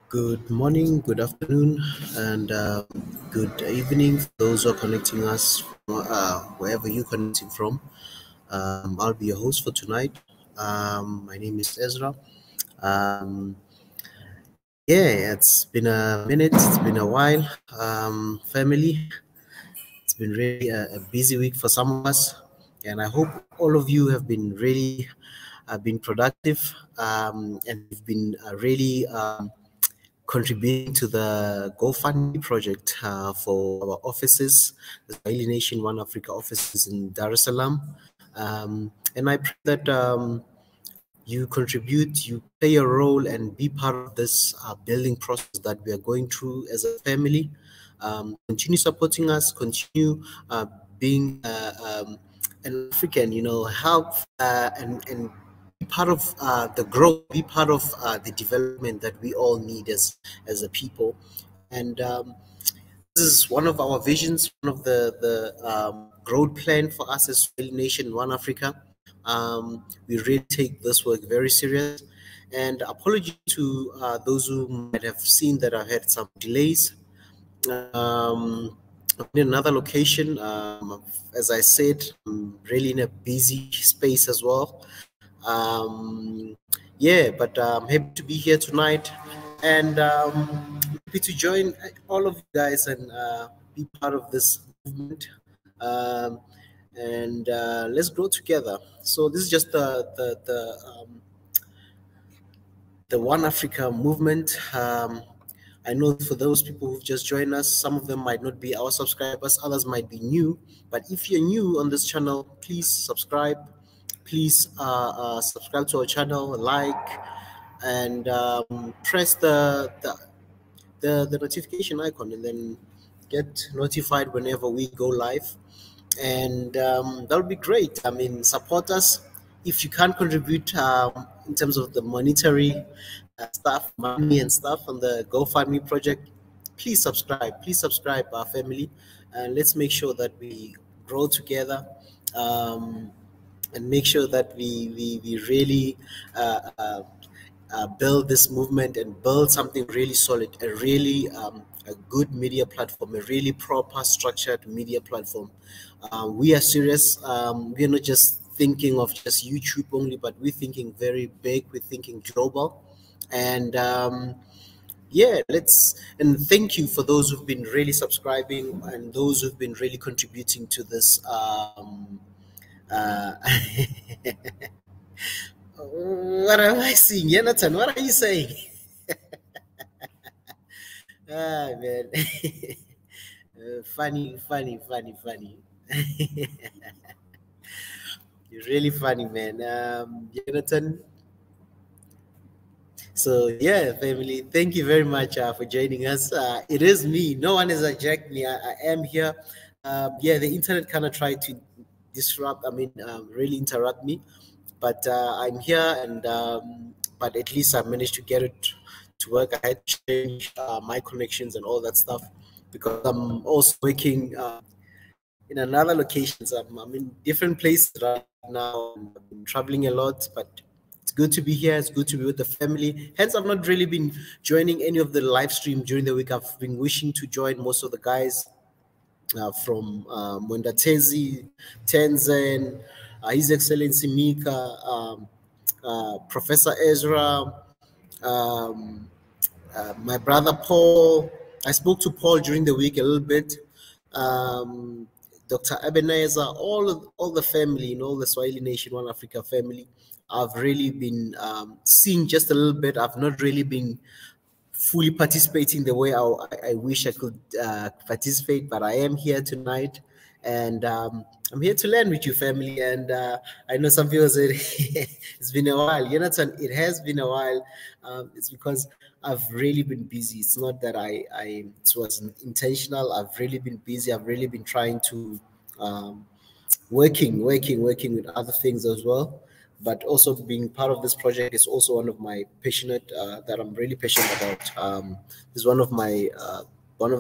Good morning, good afternoon, and good evening for those who are connecting us from, wherever you're connecting from. I'll be your host for tonight. My name is Ezra. Um, yeah, it's been a minute, it's been a while. Family, it's been really a busy week for some of us, and I hope all of you have been really been productive and you've been really contributing to the Gofundme project for our offices, the Swahili Nation One Africa offices in Dar es Salaam. And I pray that you contribute, you play a role, and be part of this building process that we are going through as a family. Continue supporting us, continue being an African, help and be part of the growth, be part of the development that we all need as a people. And this is one of our visions, one of the growth plan for us as Swahili Nation One Africa. We really take this work very serious. And apology to those who might have seen that I had some delays. I'm in another location. As I said, I'm really in a busy space as well. But I'm happy to be here tonight, and happy to join all of you guys and be part of this movement. And let's grow together. So this is just the One Africa movement. I know for those people who've just joined us, some of them might not be our subscribers, others might be new. But if you're new on this channel, please subscribe. Please subscribe to our channel, like, and press the notification icon, and then get notified whenever we go live. And that'll be great. I mean, support us. If you can't contribute in terms of the monetary stuff, money and stuff on the Gofundme project, please subscribe. Please subscribe, our family, and let's make sure that we grow together. And make sure that we really build this movement and build something really solid, a really a good media platform, a really proper structured media platform. We are serious. We're not just thinking of just YouTube only, but we're thinking very big. We're thinking global. And and thank you for those who've been really subscribing and those who've been really contributing to this what am I saying, Jonathan? What are you saying? Man. Funny. You're really funny, man. Jonathan. So yeah, family, thank you very much for joining us. It is me. No one has hijacked me. I am here. The internet kind of tried to disrupt. Really interrupt me. But I'm here, and but at least I managed to get it to work. I had to change my connections and all that stuff because I'm also working in another locations. I'm in different places right now. I've been traveling a lot, but it's good to be here. It's good to be with the family. Hence, I've not really been joining any of the live stream during the week. I've been wishing to join most of the guys from Mwendatezi, Tenzin, His Excellency Mika, Professor Ezra, my brother Paul. I spoke to Paul during the week a little bit. Dr. Ebenezer, all the family, all the Swahili Nation One Africa family. I've really been seeing just a little bit. I've not really been fully participating the way I wish I could participate, but I am here tonight, and I'm here to learn with you, family. And I know some people said it's been a while. Jonathan, it has been a while. It's because I've really been busy. It's not that it was intentional. I've really been busy. I've really been trying to working with other things as well. But also being part of this project is also one of my that I'm really passionate about. Is one of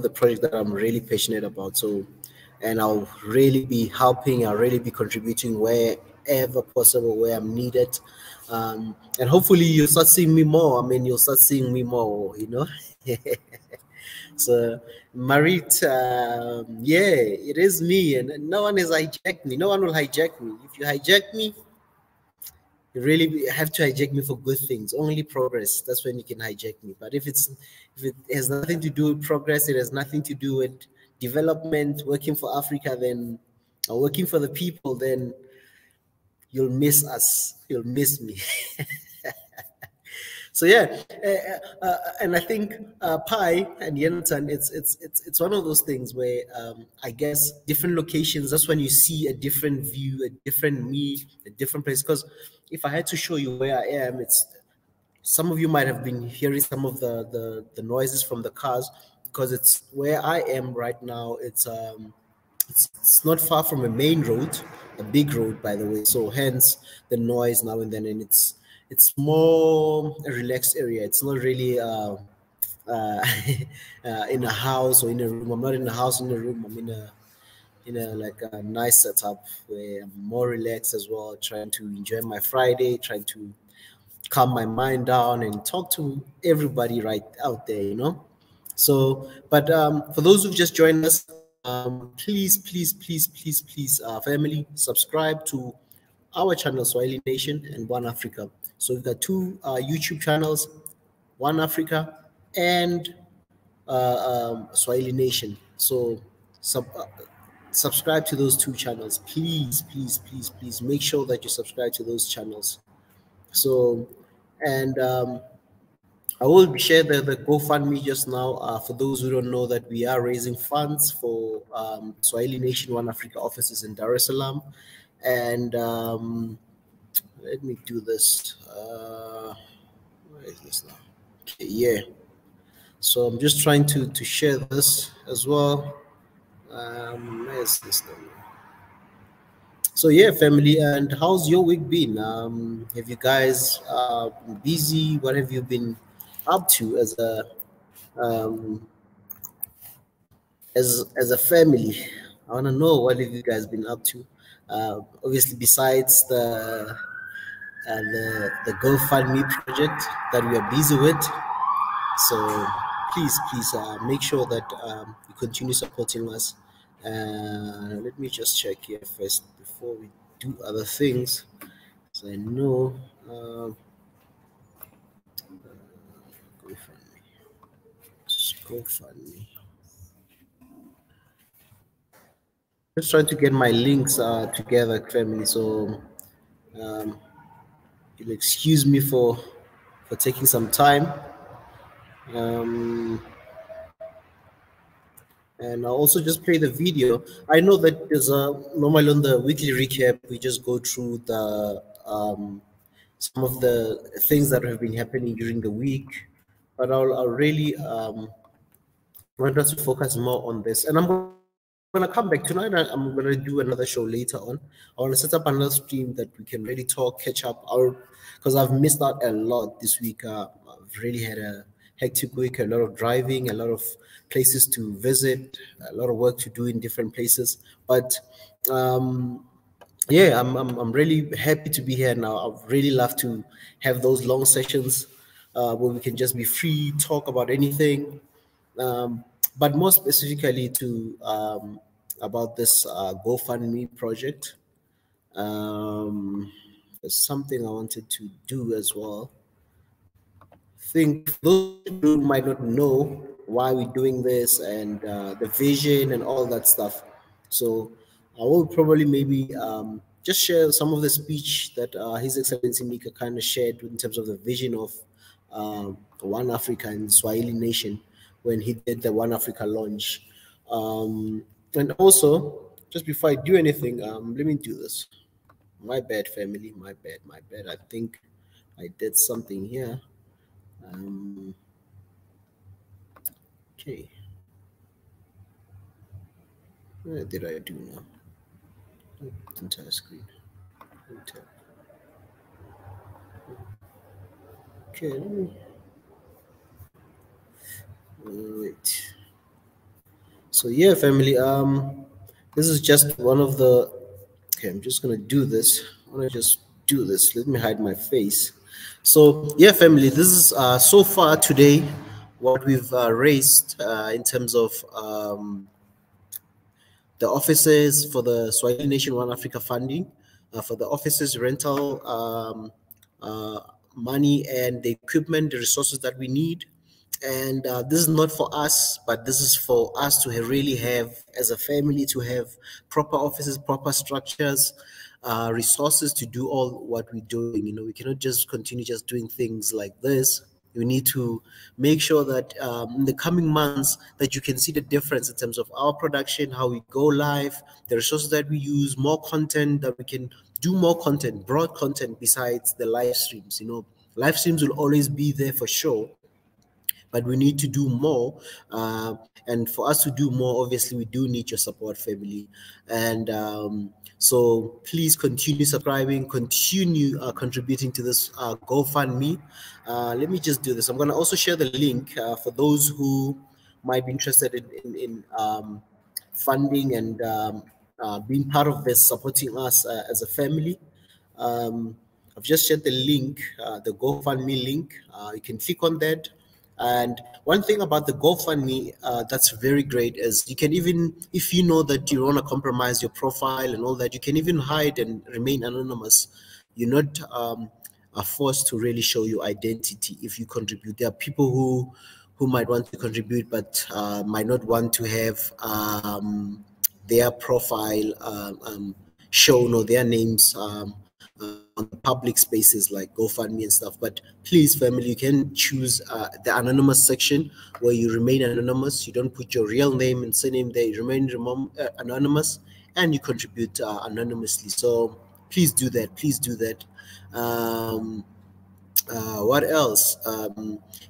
the projects that I'm really passionate about. So, and I'll really be helping. I'll really be contributing wherever possible where I'm needed. And hopefully you'll start seeing me more. I mean, you'll start seeing me more, you know. So, Marit, yeah, it is me, and no one has hijacked me. No one will hijack me. If you hijack me, you really have to hijack me for good things. Only progress. That's when you can hijack me. But if it has nothing to do with progress, it has nothing to do with development, working for Africa, then or working for the people, then you'll miss us. You'll miss me. So yeah, and I think Pi and Yenatan, it's one of those things where I guess different locations. That's when you see a different view, a different me, a different place. Because if I had to show you where I am, it's some of you might have been hearing some of the noises from the cars because it's where I am right now. It's not far from a main road, a big road, by the way. So hence the noise now and then, and it's more a relaxed area. It's not really in a house or in a room. I'm not in a house in a room. I'm in a like a nice setup where I'm more relaxed as well, trying to enjoy my Friday, trying to calm my mind down and talk to everybody right out there, you know. So, but for those who've just joined us, please, family, subscribe to our channel, Swahili Nation and One Africa. So we've got two YouTube channels, One Africa and Swahili Nation. So subscribe to those two channels, please. Make sure that you subscribe to those channels. So, and I will share the GoFundMe just now. For those who don't know, that we are raising funds for Swahili Nation One Africa offices in Dar es Salaam. And let me do this. Where is this now? Okay, yeah. So I'm just trying to share this as well. Where's this thing? So yeah, family, and how's your week been? Have you guys been busy? What have you been up to um, as a family? I want to know what have you guys been up to. Obviously, besides the GoFundMe project that we are busy with. So please make sure that you continue supporting us. Let me just check here first before we do other things. So I know GoFundMe. Just trying to get my links together, family. So you'll excuse me for taking some time. And I'll also just play the video. I know that there's normally on the weekly recap, we just go through the some of the things that have been happening during the week, but I'll really want us to focus more on this. And I'm going to come back tonight. I'm going to do another show later on. I want to set up another stream that we can really talk, catch up, because I've missed out a lot this week. I've really had a hectic week, a lot of driving, a lot of places to visit, a lot of work to do in different places. But yeah, I'm really happy to be here now. I'd really love to have those long sessions where we can just be free, talk about anything, but more specifically to about this GoFundMe project. There's something I wanted to do as well. Think those who might not know why we're doing this and the vision and all that stuff. So I will probably maybe just share some of the speech that His Excellency Mika kind of shared in terms of the vision of One Africa and Swahili Nation when he did the One Africa launch. And also, just before I do anything, let me do this. My bad, family. My bad. I think I did something here. Okay. What did I do now? Entire screen. Okay, let me wait. So yeah, family. This is just one of the Okay, I'm just gonna do this. I'm gonna just do this. Let me hide my face. So yeah, family, this is so far today what we've raised in terms of the offices for the Swahili Nation One Africa funding, for the offices rental money and the equipment, the resources that we need. And this is not for us, but this is for us to really have, as a family, to have proper offices, proper structures, resources to do all what we're doing. You know, we cannot just continue just doing things like this. We need to make sure that in the coming months that you can see the difference in terms of our production, how we go live, the resources that we use, more content, that we can do more content, broad content besides the live streams. You know, live streams will always be there for sure, but we need to do more. And for us to do more, obviously, we do need your support, family. And so please continue subscribing, continue contributing to this GoFundMe. Let me just do this. I'm going to also share the link for those who might be interested in funding and being part of this, supporting us as a family. I've just shared the link, the GoFundMe link. You can click on that. And one thing about the GoFundMe that's very great is you can even, if you know that you want to compromise your profile and all that, you can even hide and remain anonymous. You're not are forced to really show your identity if you contribute. There are people who might want to contribute but might not want to have their profile shown or their names on public spaces like GoFundMe and stuff. But please, family, you can choose the anonymous section where you remain anonymous. You don't put your real name and surname there. You remain anonymous, and you contribute anonymously. So please do that. Please do that. What else?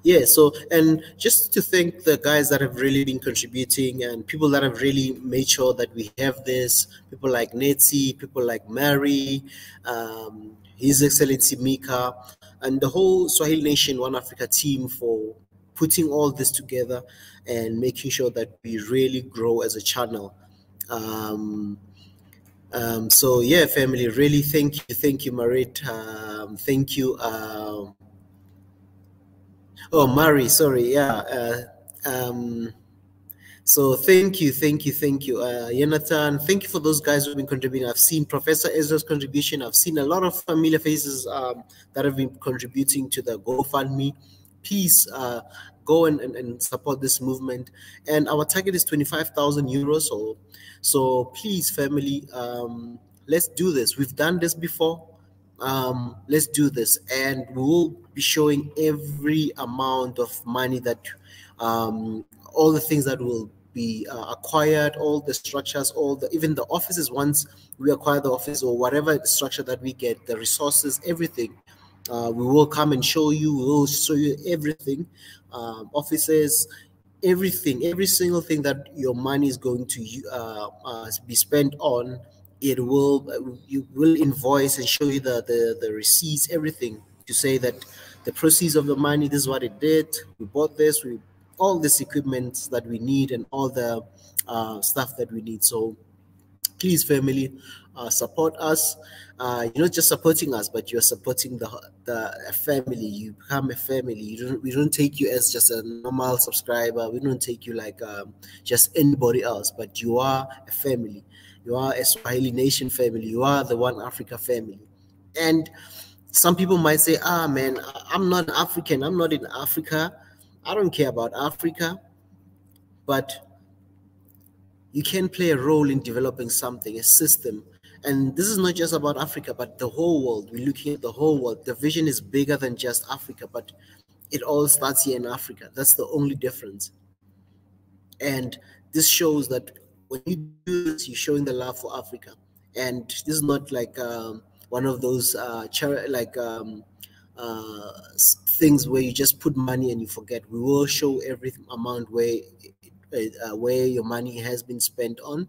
Yeah, so, and just to thank the guys that have really been contributing and people that have really made sure that we have this, people like Netsi, people like Mary, His Excellency Mika, and the whole Swahili Nation One Africa team for putting all this together and making sure that we really grow as a channel. So yeah, family, really thank you, Marit. Thank you. Oh, Mari, sorry, yeah. So thank you, Jonathan. Thank you for those guys who've been contributing. I've seen Professor Ezra's contribution. I've seen a lot of familiar faces that have been contributing to the GoFundMe. Please go and support this movement. And our target is 25,000 euros. So please, family, let's do this. We've done this before. Let's do this, and we will be showing every amount of money that all the things that will be acquired, all the structures, even the offices. Once we acquire the office or whatever structure that we get, the resources, everything, we will come and show you. We will show you everything, offices, everything, every single thing that your money is going to be spent on. It will, you will invoice and show you the receipts, everything, to say that the proceeds of the money, this is what it did. We bought this, all this equipment that we need, and all the stuff that we need. So please, family, support us. You're not just supporting us, but you're supporting the family. You become a family. We don't take you as just a normal subscriber. We don't take you like just anybody else, but you are a family. You are a Swahili Nation family. You are the One Africa family. And some people might say, man, I'm not African. I'm not in Africa. I don't care about Africa. But you can play a role in developing something, a system. And this is not just about Africa, but the whole world. We're looking at the whole world. The vision is bigger than just Africa, but it all starts here in Africa. That's the only difference. And this shows that when you do this, you're showing the love for Africa. And this is not like one of those things where you just put money and you forget. We will show every amount where your money has been spent on.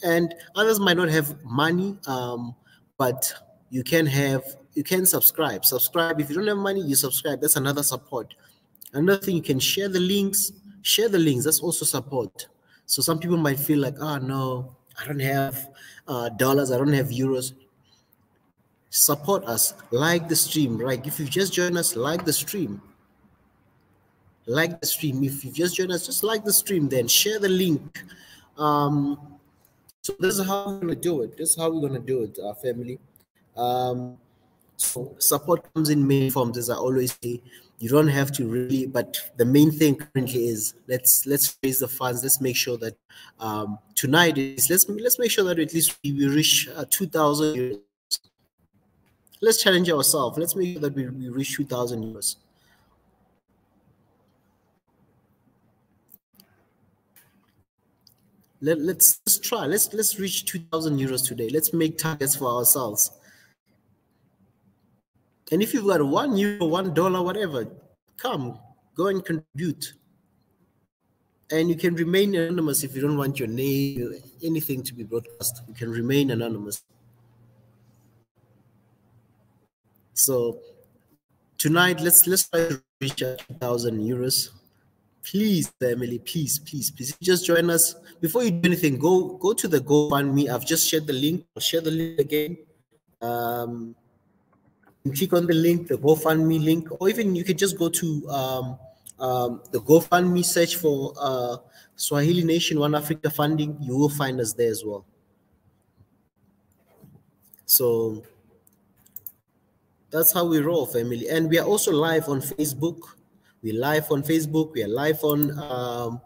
And others might not have money, but you can subscribe. If you don't have money, you subscribe. That's another support. Another thing, you can share the links. That's also support. So some people might feel like, no, I don't have dollars. I don't have euros. Support us. Like the stream. Right? If you just join us, like the stream. Like the stream. If you just join us, just like the stream. Then share the link. So this is how we're gonna do it. This is how we're gonna do it, our family. So support comes in many forms, as I always say. You don't have to really, but the main thing currently is let's raise the funds. Let's make sure that tonight is let's make sure that at least we reach 2,000 euros. Let's challenge ourselves. Let's make sure that we reach 2,000 euros. Let's try. Let's reach 2,000 euros today. Let's make targets for ourselves. And if you've got €1, $1, whatever, come, go and contribute. And you can remain anonymous if you don't want your name, anything to be broadcast. You can remain anonymous. So tonight, let's try to reach 2,000 euros. Please, family, please. Just join us. Before you do anything, go to the GoFundMe. I've just shared the link. I'll share the link again. Click on the link, the GoFundMe link, or even you can just go to the GoFundMe, search for Swahili Nation One Africa Funding. You will find us there as well. So that's how we roll, family. And we are also live on Facebook. We're live on Facebook. We are live on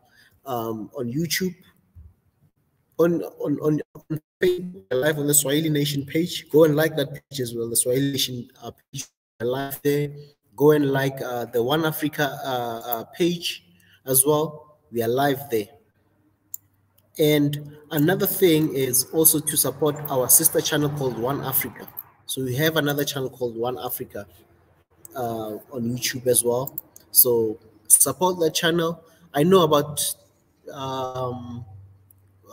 YouTube. On Facebook, we're live on the Swahili Nation page. Go and like that page as well. The Swahili Nation page, we're live there. Go and like the One Africa page as well. We are live there. And another thing is also to support our sister channel called One Africa. So we have another channel called One Africa on YouTube as well. So support that channel. I know about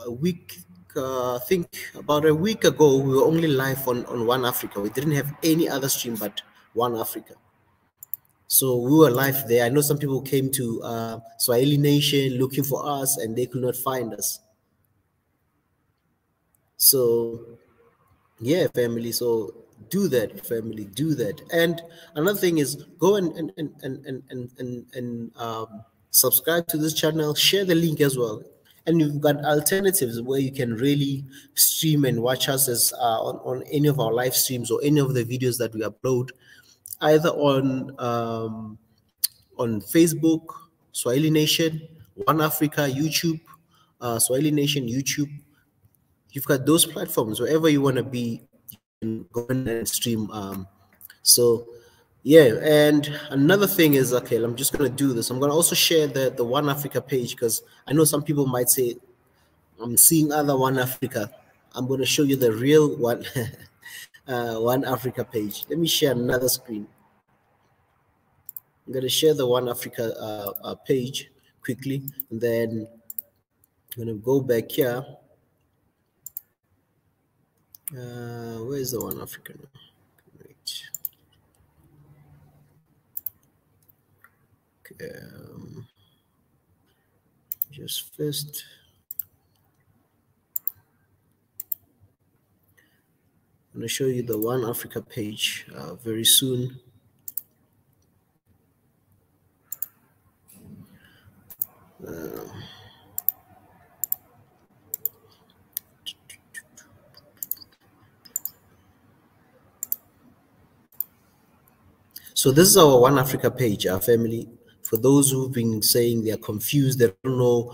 a week, I think about a week ago, we were only live on One Africa. We didn't have any other stream but One Africa. So we were live there. I know some people came to Swahili Nation looking for us and they could not find us. So yeah, family. So do that, family. Do that. And another thing is go and subscribe to this channel. Share the link as well. And you've got alternatives where you can really stream and watch us as on any of our live streams or any of the videos that we upload, either on Facebook, Swahili Nation, One Africa, YouTube, Swahili Nation, YouTube. You've got those platforms. Wherever you want to be, you can go and stream. So yeah, and another thing is, okay, I'm just going to do this. I'm going to also share the One Africa page, because I know some people might say, I'm seeing other One Africa. I'm going to show you the real one, One Africa page. Let me share another screen. I'm going to share the One Africa page quickly, and then I'm going to go back here. Where's the One Africa now? Great. Okay, just first. I'm going to show you the One Africa page very soon. So this is our One Africa page, our family. For those who've been saying they're confused, they don't know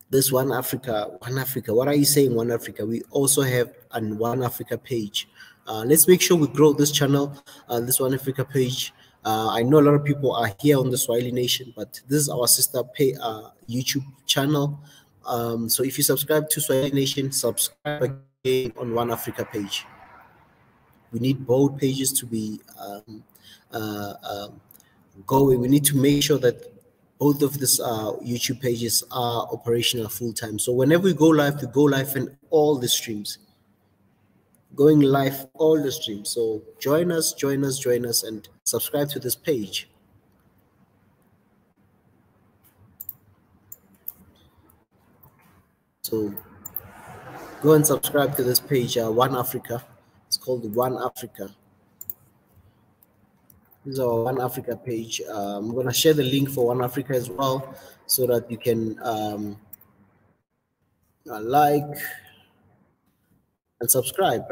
this One Africa, what are you saying, One Africa? We also have an One Africa page. Let's make sure we grow this channel, this One Africa page. I know a lot of people are here on the Swahili Nation, but this is our sister YouTube channel. So if you subscribe to Swahili Nation, subscribe again on One Africa page. We need both pages to be going. We need to make sure that both of these YouTube pages are operational full time. So whenever we go live in all the streams. Going live all the streams. So join us, and subscribe to this page. So Go and subscribe to this page, One Africa. It's called One Africa. This is our One Africa page. I'm gonna share the link for One Africa as well, so that you can like and subscribe.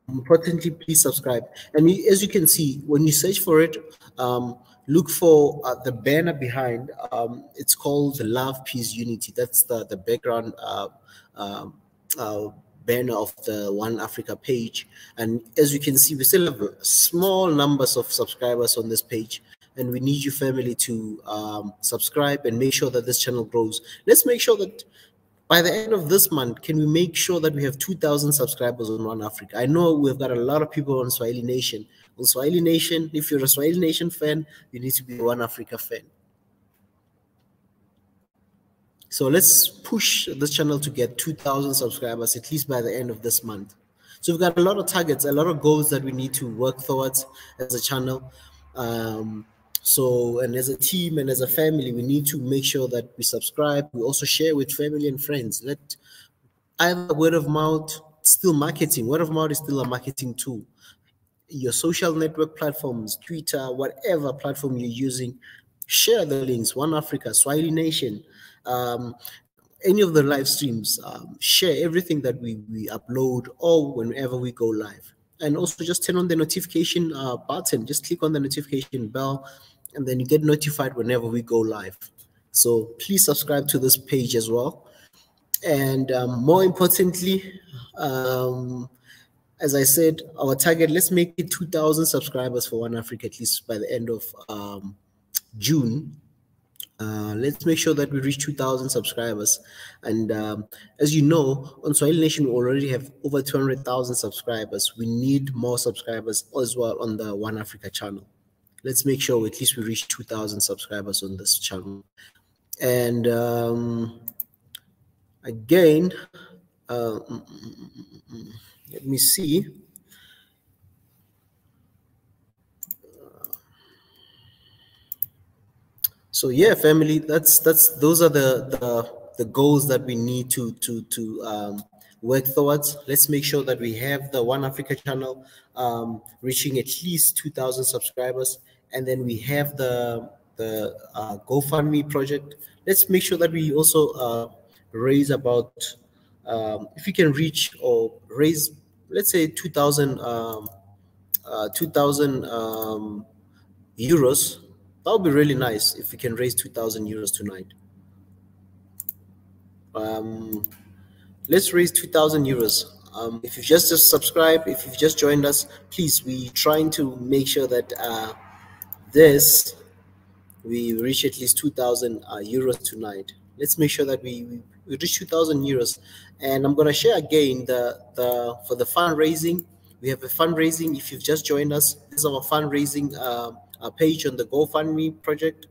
Importantly, please subscribe. And as you can see, when you search for it, look for the banner behind. It's called the Love, Peace, Unity. That's the background um, banner of the One Africa page. And as you can see, we still have small numbers of subscribers on this page. And we need you, family, to subscribe and make sure that this channel grows. Let's make sure that by the end of this month, can we make sure that we have 2,000 subscribers on One Africa? I know we've got a lot of people on Swahili Nation. On Swahili Nation, if you're a Swahili Nation fan, you need to be a One Africa fan. So let's push this channel to get 2,000 subscribers, at least by the end of this month. So we've got a lot of targets, a lot of goals that we need to work towards as a channel. And as a team and as a family, we need to make sure that we subscribe. We also share with family and friends. Let either word of mouth, still marketing. Word of mouth is still a marketing tool. Your social network platforms, Twitter, whatever platform you're using, share the links. One Africa, Swahili Nation, any of the live streams, share everything that we upload or whenever we go live. And also just turn on the notification button. Just click on the notification bell, and then you get notified whenever we go live. So please subscribe to this page as well. And more importantly, as I said, our target, let's make it 2,000 subscribers for One Africa, at least by the end of June. Let's make sure that we reach 2,000 subscribers. And as you know, on Swahili Nation, we already have over 200,000 subscribers. We need more subscribers as well on the One Africa channel. Let's make sure at least we reach 2,000 subscribers on this channel. And again, let me see. So yeah, family, those are the goals that we need to work towards. Let's make sure that we have the One Africa channel reaching at least 2,000 subscribers, and then we have the Gofundme project. Let's make sure that we also raise about if we can reach or raise, let's say 2,000 euros. That would be really nice if we can raise 2,000 euros tonight. Let's raise 2,000 euros. If you've just subscribed, if you've just joined us, please, we're trying to make sure that we reach at least 2,000 euros tonight. Let's make sure that we reach 2,000 euros. And I'm going to share again for the fundraising. We have a fundraising. If you've just joined us, this is our fundraising page on the Gofundme project.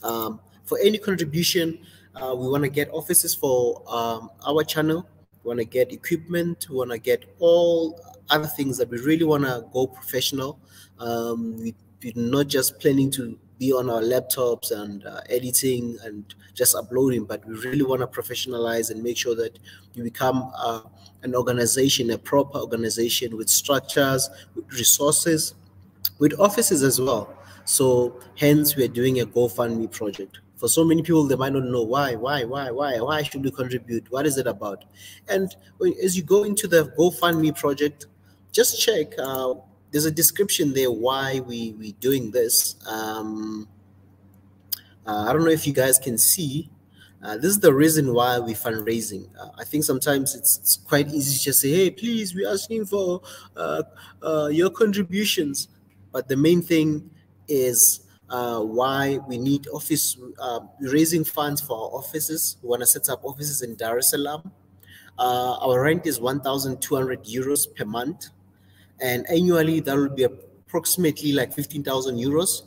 For any contribution, we want to get offices for our channel. We want to get equipment. We want to get all other things that we really want to go professional. We're not just planning to be on our laptops and editing and just uploading, but we really want to professionalize and make sure that you become an organization, a proper organization with structures, with resources, with offices as well. So hence we're doing a GoFundMe project. For so many people, they might not know why should we contribute? What is it about? And as you go into the GoFundMe project, just check, there's a description there why we're doing this. I don't know if you guys can see. This is the reason why we're fundraising. I think sometimes it's quite easy to just say, hey, please, we're asking for your contributions. But the main thing is why we need raising funds for our offices. We want to set up offices in Dar es Salaam. Our rent is 1,200 euros per month. And annually, that will be approximately like 15,000 euros.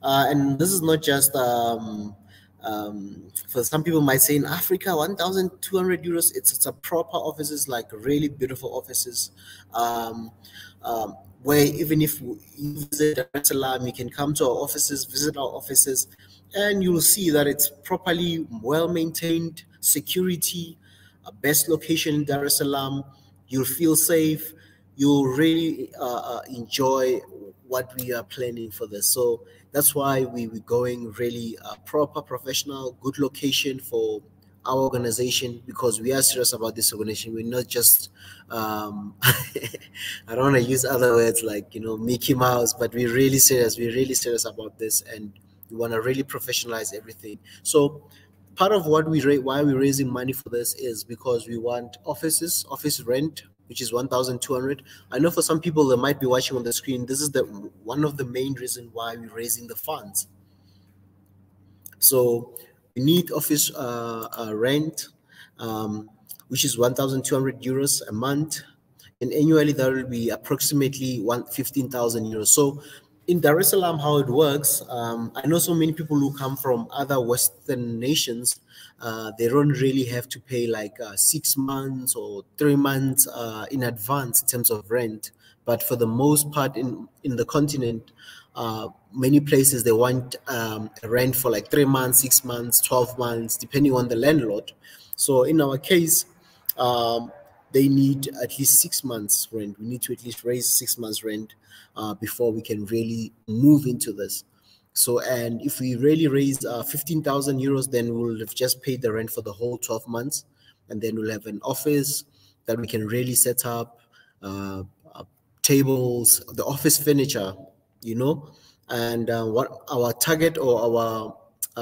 And this is not just, for some people might say in Africa, 1,200 euros, it's a proper offices, like really beautiful offices. Where even if you visit Dar es Salaam, you can come to our offices, visit our offices, and you will see that it's properly well maintained, security, best location in Dar es Salaam. You'll feel safe. You'll really enjoy what we are planning for this. So that's why we're going really proper, professional, good location for our organization, because we are serious about this organization. We're not just I don't want to use other words like, Mickey Mouse, but we're really serious. We're really serious about this, and we want to really professionalize everything. So part of what why we're raising money for this is because we want office rent, which is 1,200. I know for some people that might be watching on the screen, this is one of the main reasons why we're raising the funds. So we need office rent, which is 1,200 euros a month, and annually that will be approximately 15,000 euros. So in Dar es Salaam, how it works, I know so many people who come from other Western nations, they don't really have to pay like 6 months or 3 months in advance in terms of rent. But for the most part in the continent, many places they want rent for like 3 months, 6 months, 12 months, depending on the landlord. So in our case, they need at least 6 months rent. We need to at least raise 6 months rent before we can really move into this. So, and if we really raise 15,000 euros, then we'll have just paid the rent for the whole 12 months. And then we'll have an office that we can really set up, tables, the office furniture, and what our target or our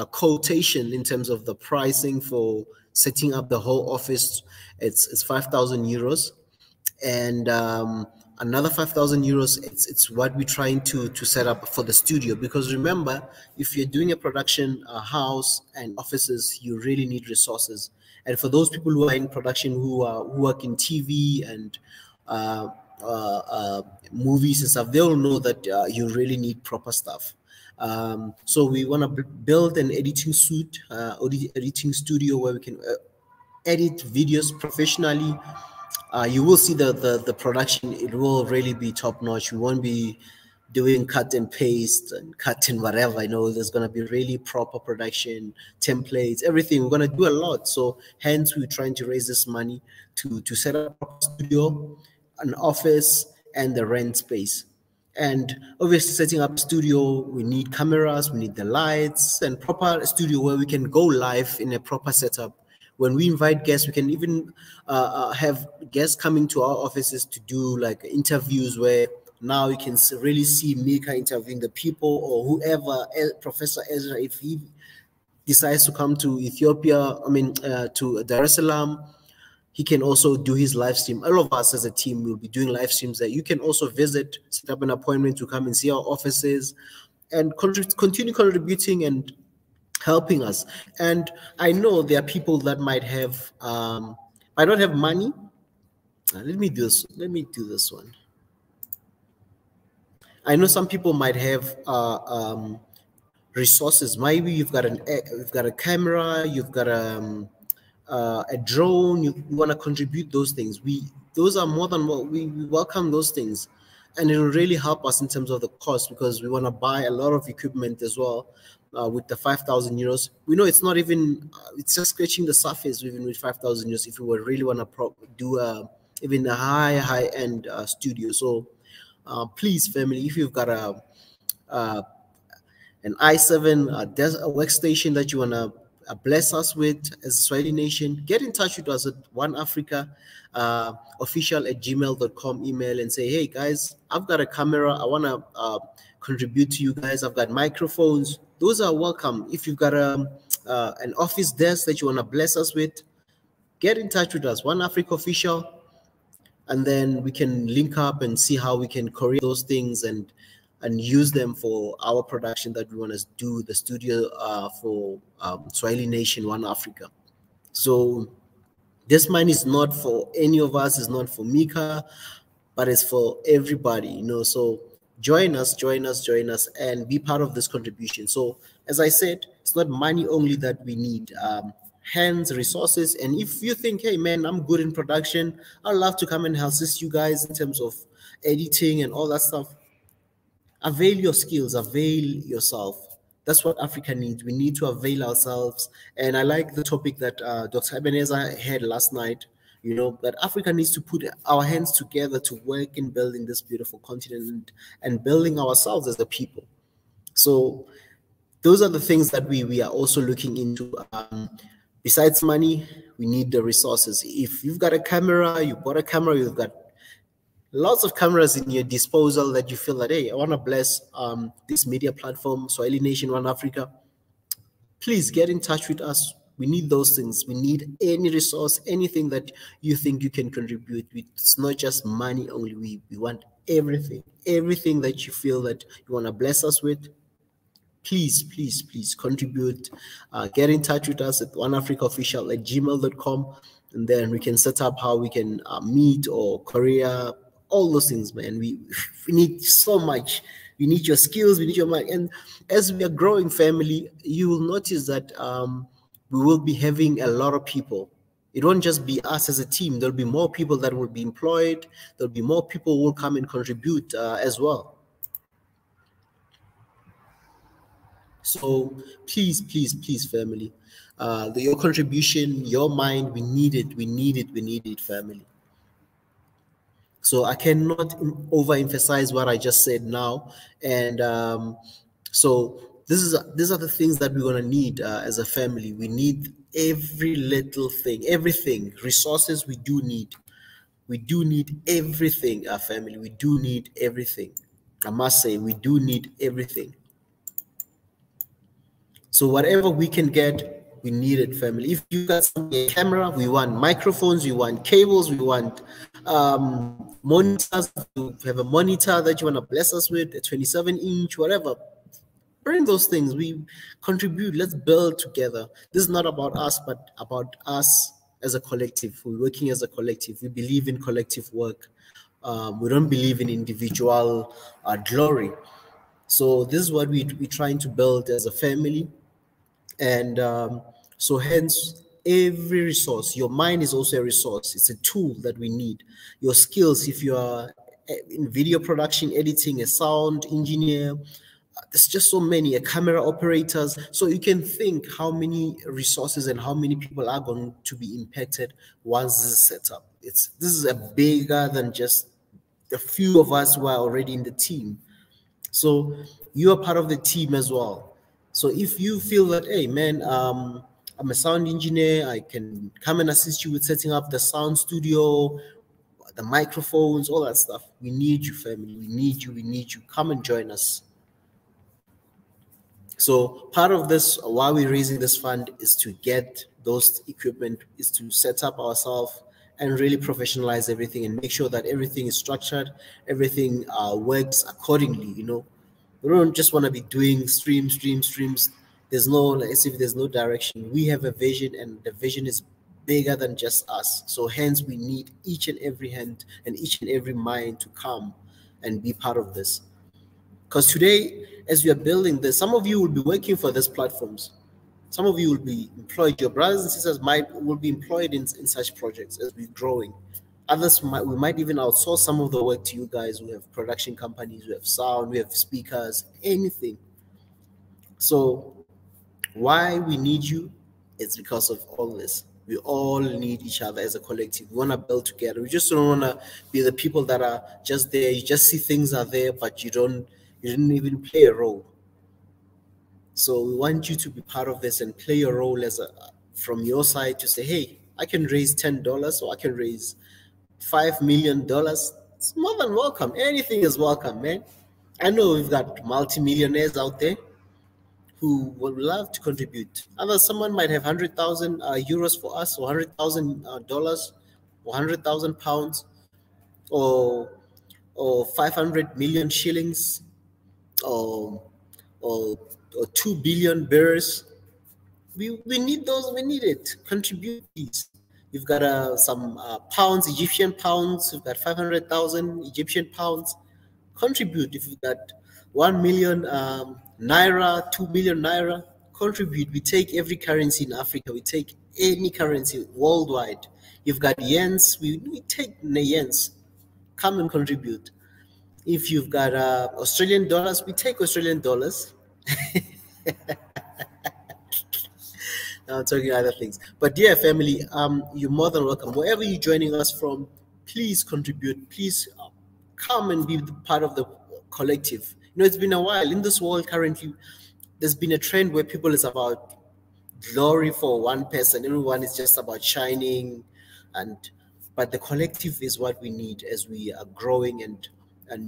quotation in terms of the pricing for setting up the whole office, it's 5,000 euros. And another 5,000 euros, it's what we're trying to set up for the studio. Because remember, if you're doing a production house and offices, you really need resources. And for those people who are in production, who work in TV and movies and stuff, they'll know that you really need proper stuff. So we want to build an editing suite, editing studio where we can edit videos professionally. You will see the production. It will really be top notch. We won't be doing cut and paste and cut and whatever. There's going to be really proper production, templates, everything. We're going to do a lot. So hence we're trying to raise this money to set up a studio, an office, and the rent space. And obviously setting up a studio, we need cameras, we need the lights, and proper studio where we can go live in a proper setup. When we invite guests, we can even have guests coming to our offices to do like interviews, where now you can really see Mika interviewing the people, or whoever, Professor Ezra, if he decides to come to Ethiopia, to Dar es Salaam, he can also do his live stream. All of us as a team will be doing live streams that you can also visit, set up an appointment to come and see our offices, and continue contributing and helping us. And I know there are people that might don't have money. Let me do this one. I know some people might have resources. Maybe you've got a camera, you've got a drone. You want to contribute those things. Those are more than what we welcome those things, and it will really help us in terms of the cost, because we want to buy a lot of equipment as well. With the 5,000 euros, we know it's not even it's just scratching the surface. Even with 5,000 euros, if we would really want to do even a high end studio. So please, family, if you've got an i7 a workstation that you want to bless us with as Swahili Nation, get in touch with us at OneAfrica official@gmail.com email and say, hey guys, I've got a camera, I want to contribute to you guys. I've got microphones. Those are welcome. If you've got an office desk that you want to bless us with, get in touch with us, OneAfrica Official, and then we can link up and see how we can courier those things and use them for our production that we want to do, the studio for Swahili Nation, OneAfrica. So this money is not for any of us, it's not for Mika, but it's for everybody, So join us, and be part of this contribution. So as I said, it's not money only that we need, hands, resources. And if you think, hey man, I'm good in production, I'd love to come and assist you guys in terms of editing and all that stuff, avail your skills, avail yourself. That's what Africa needs. We need to avail ourselves. And I like the topic that Dr. Ebenezer had last night, that Africa needs to put our hands together to work in building this beautiful continent and building ourselves as a people. So those are the things that we are also looking into. Besides money, we need the resources. If you've got a camera, you bought a camera, you've got lots of cameras in your disposal that you feel that, hey, I want to bless this media platform, Swahili Nation One Africa, please get in touch with us. We need those things. We need any resource, anything that you think you can contribute with. It's not just money only. We want everything that you feel that you want to bless us with. Please contribute. Get in touch with us at oneafricaofficial@gmail.com, and then we can set up how we can meet or career, all those things, man. We need so much. We need your skills, we need your mind. And as we are growing family, you will notice that we will be having a lot of people. It won't just be us as a team. There'll be more people that will be employed. There'll be more people who will come and contribute as well. So please, family, your contribution, your mind, we need it, family. So I cannot overemphasize what I just said now. And so these are the things that we're going to need as a family. We need every little thing, everything. Resources we do need. We do need everything, our family. We do need everything. I must say, we do need everything. So whatever we can get, we need it, family. If you got a camera, we want microphones, we want cables, we want monitors. You have a monitor that you want to bless us with, a 27-inch, whatever. Bring those things. We contribute. Let's build together. This is not about us, but about us as a collective. We're working as a collective. We believe in collective work. We don't believe in individual glory. So this is what we're trying to build as a family. And so hence, every resource, your mind is also a resource. It's a tool that we need. Your skills, if you are in video production, editing, a sound engineer, there's just so many, camera operators. So you can think how many resources and how many people are going to be impacted once this is set up. This is a bigger than just a few of us who are already in the team. So you are part of the team as well. So if you feel that, hey, man, I'm a sound engineer, I can come and assist you with setting up the sound studio, the microphones, all that stuff. We need you, family. We need you. Come and join us. So part of this, while we're raising this fund, is to get those equipment, is to set up ourselves and really professionalize everything and make sure that everything is structured, everything works accordingly, We don't just want to be doing streams. There's no direction. We have a vision, and the vision is bigger than just us. So hence we need each and every hand and each and every mind to come and be part of this. Because today, as we are building this, some of you will be working for these platforms. Some of you will be employed. Your brothers and sisters will be employed in such projects as we're growing. Others, we might even outsource some of the work to you guys. We have production companies, we have sound, we have speakers, anything. So why we need you? It's because of all this. We all need each other as a collective. We want to build together. We just don't want to be the people that are just there. You just see things are there, but you didn't even play a role. So we want you to be part of this and play a role from your side to say, hey, I can raise $10 or I can raise $5 million. It's more than welcome. Anything is welcome, man. I know we've got multimillionaires out there who would love to contribute. Someone might have 100,000 euros for us, or $100,000, or 100,000 pounds, or 500 million shillings, or 2 billion birrs. We need those. We need it. Contribute, please. You've got some pounds, Egyptian pounds. You've got 500,000 Egyptian pounds. Contribute. If you've got 1 million naira, 2 million naira, contribute. We take every currency in Africa. We take any currency worldwide. You've got yens. We take the yens. Come and contribute. If you've got Australian dollars, we take Australian dollars. I'm talking other things. But dear family, you're more than welcome. Wherever you're joining us from, please contribute. Please come and be part of the collective. You know, it's been a while in this world currently. There's been a trend where people is about glory for one person. Everyone is just about shining, and but the collective is what we need as we are growing and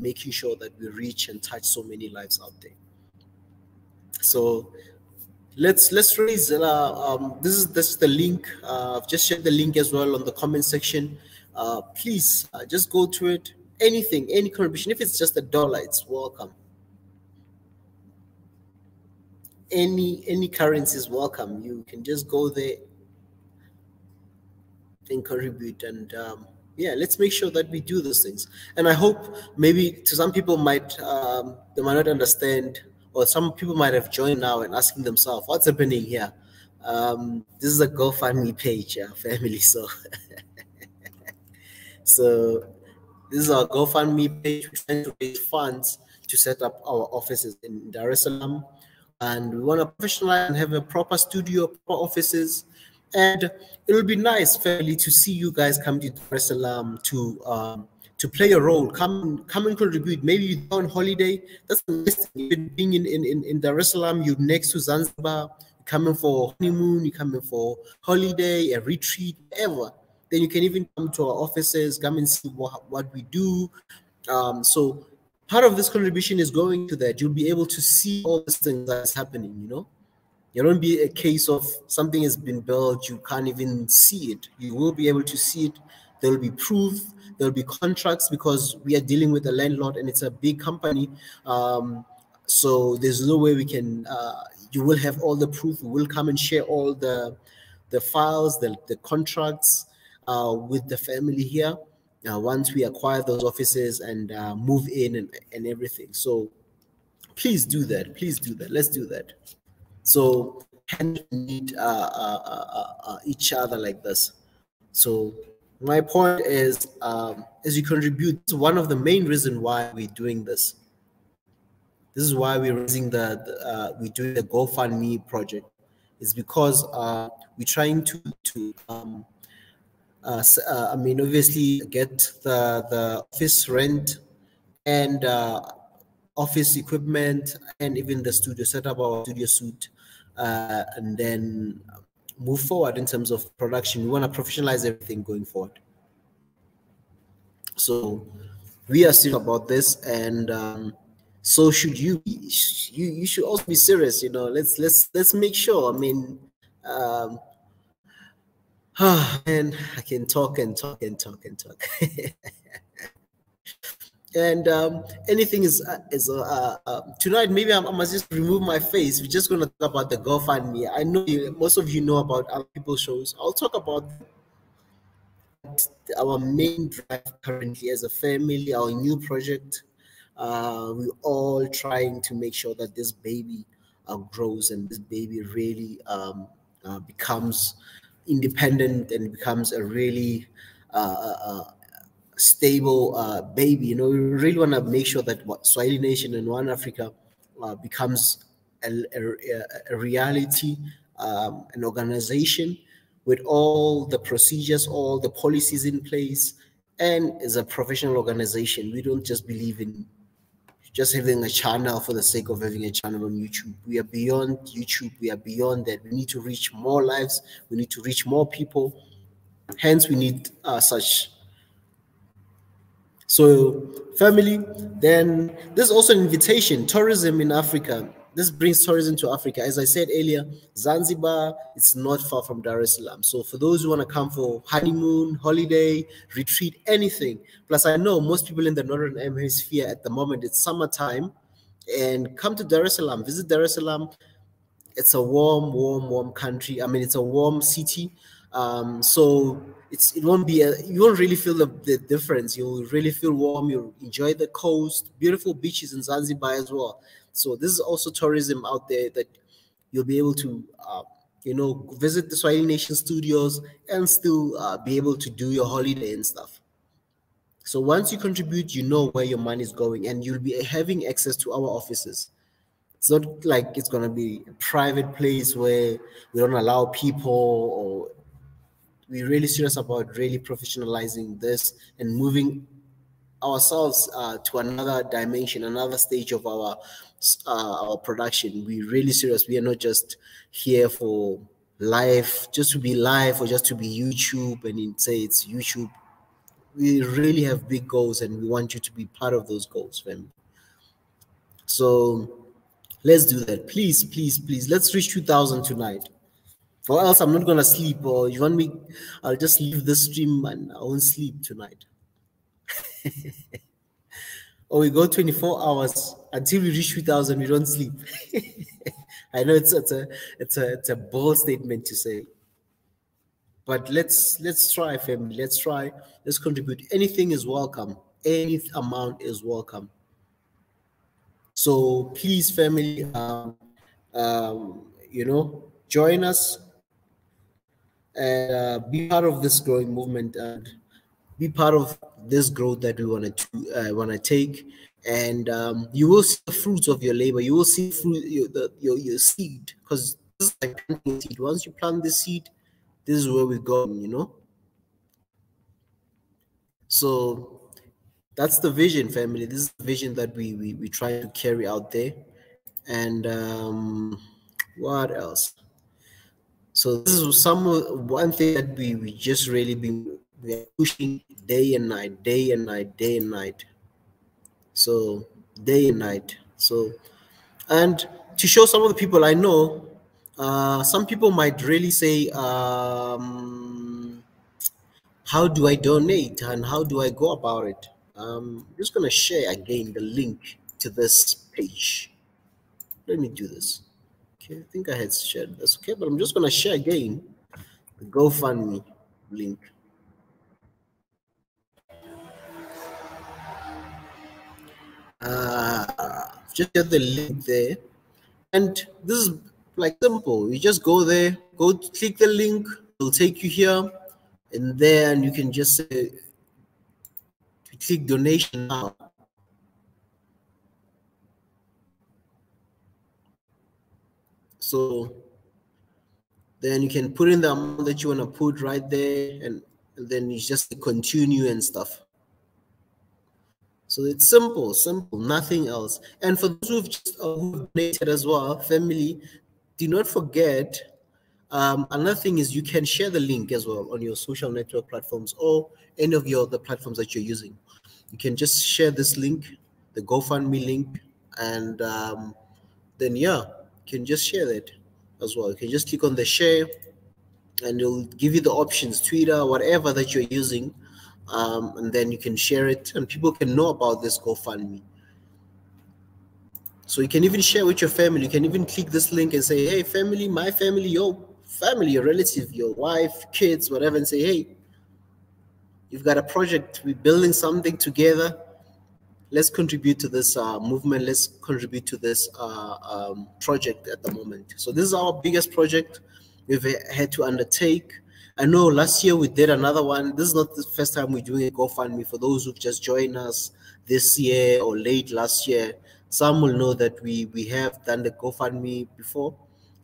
making sure that we reach and touch so many lives out there. So let's raise this is the link. I've just shared the link as well on the comment section. Please just go to it. Anything, any contribution, if it's just $1, it's welcome. Any currency is welcome. You can just go there and contribute, and yeah, let's make sure that we do those things. And I hope maybe to some people they might not understand, or some people might have joined now and asking themselves, what's happening here? This is a GoFundMe page, family. So so this is our GoFundMe page. We're trying to raise funds to set up our offices in Dar es Salaam, and we want to professionalize and have a proper studio, proper offices. And it will be nice, family, to see you guys come to Dar es Salaam to play a role. Come and contribute. Maybe you're on holiday. That's the nice thing. Being in Dar es Salaam, you're next to Zanzibar. You're coming for honeymoon. You're coming for holiday, a retreat, whatever. Then you can even come to our offices, come and see what we do. So part of this contribution is going to that. You'll be able to see all these things that's happening, you know. It won't be a case of something has been built, you can't even see it. You will be able to see it. There will be proof. There will be contracts, because we are dealing with a landlord and it's a big company. So there's no way we can, you will have all the proof. We will come and share all the files, the contracts with the family here once we acquire those offices and move in and everything. So please do that. Please do that. Let's do that. So we need each other like this. So my point is, as you contribute, it's one of the main reasons why we're doing this. This is why we're raising we're doing the Gofundme project. It's because we're trying to I mean, obviously get the office rent and office equipment, and even the studio, set up our studio suite, and then move forward in terms of production. We want to professionalize everything going forward. So we are serious about this, and so should you be. You should also be serious. You know, let's make sure. I mean, man, I can talk and talk and talk and talk. And anything is tonight. Maybe I must just remove my face. We're just going to talk about the GoFundMe. I know most of you know about other people's shows. I'll talk about our main drive currently as a family, our new project. We're all trying to make sure that this baby grows, and this baby really becomes independent and becomes a really stable baby. You know, we really want to make sure that what Swahili Nation and One Africa becomes a reality, an organization with all the procedures, all the policies in place, and as a professional organization. We don't just believe in just having a channel for the sake of having a channel on YouTube. We are beyond YouTube. We are beyond that. We need to reach more lives. We need to reach more people. Hence, we need such. So, family, then there's also an invitation, tourism in Africa. This brings tourism to Africa. As I said earlier, Zanzibar, it's not far from Dar es Salaam. So for those who want to come for honeymoon, holiday, retreat, anything. Plus, I know most people in the Northern Hemisphere at the moment, it's summertime, and come to Dar es Salaam, visit Dar es Salaam. It's a warm country. I mean, it's a warm city. So it won't be you won't really feel the difference. You'll really feel warm. You'll enjoy the coast, beautiful beaches in Zanzibar as well. So this is also tourism out there that you'll be able to you know, visit the Swahili Nation studios and still be able to do your holiday and stuff. So once you contribute, you know where your money is going, and you'll be having access to our offices. It's not like it's going to be a private place where we don't allow people, or we're really serious about really professionalizing this and moving ourselves to another dimension, another stage of our production. We're really serious. We are not just here for live, just to be live or just to be YouTube and say it's YouTube. We really have big goals, and we want you to be part of those goals, fam. So let's do that. Please, please, please. Let's reach 2,000 tonight. Or else I'm not gonna sleep. Or you want me? I'll just leave the stream and I won't sleep tonight. Or we go 24 hours until we reach 2,000. We don't sleep. I know it's a bold statement to say, but let's try, family. Let's try. Let's contribute. Anything is welcome. Any amount is welcome. So please, family, join us and be part of this growing movement and be part of this growth that we want to take. And you will see the fruits of your labor. You will see your seed, because this is like planting seed. Once you plant the seed, this is where we're going, So that's the vision, family. This is the vision that we try to carry out there. And what else? So this is one thing that we just really we are pushing day and night, day and night, day and night. So day and night. So, and to show some of the people I know, some people might really say, how do I donate and how do I go about it? I'm just gonna share again the link to this page. Let me do this. Okay, I think I had shared this. Okay, but I'm just gonna share again the GoFundMe link. Just get the link there, and this is like simple. You just go there, go click the link, it'll take you here, and then you can just say, click donation now. So then you can put in the amount that you want to put right there, and then you just continue and stuff. So it's simple, nothing else. And for those who've donated as well, family, do not forget, another thing is you can share the link as well on your social network platforms or any of the platforms that you're using. You can just share this link, the GoFundMe link, and then you can just share that as well. You can just click on the share, and it'll give you the options, Twitter, whatever that you're using. And then you can share it and people can know about this GoFundMe. So you can even share with your family. You can even click this link and say, hey, family, my family, your family, your relative, your wife, kids, whatever, and say, hey, you've got a project. We're building something together. Let's contribute to this movement. Let's contribute to this project at the moment. So this is our biggest project we've had to undertake. I know last year we did another one. This is not the first time we're doing a GoFundMe. For those who've just joined us this year or late last year, some will know that we have done the GoFundMe before,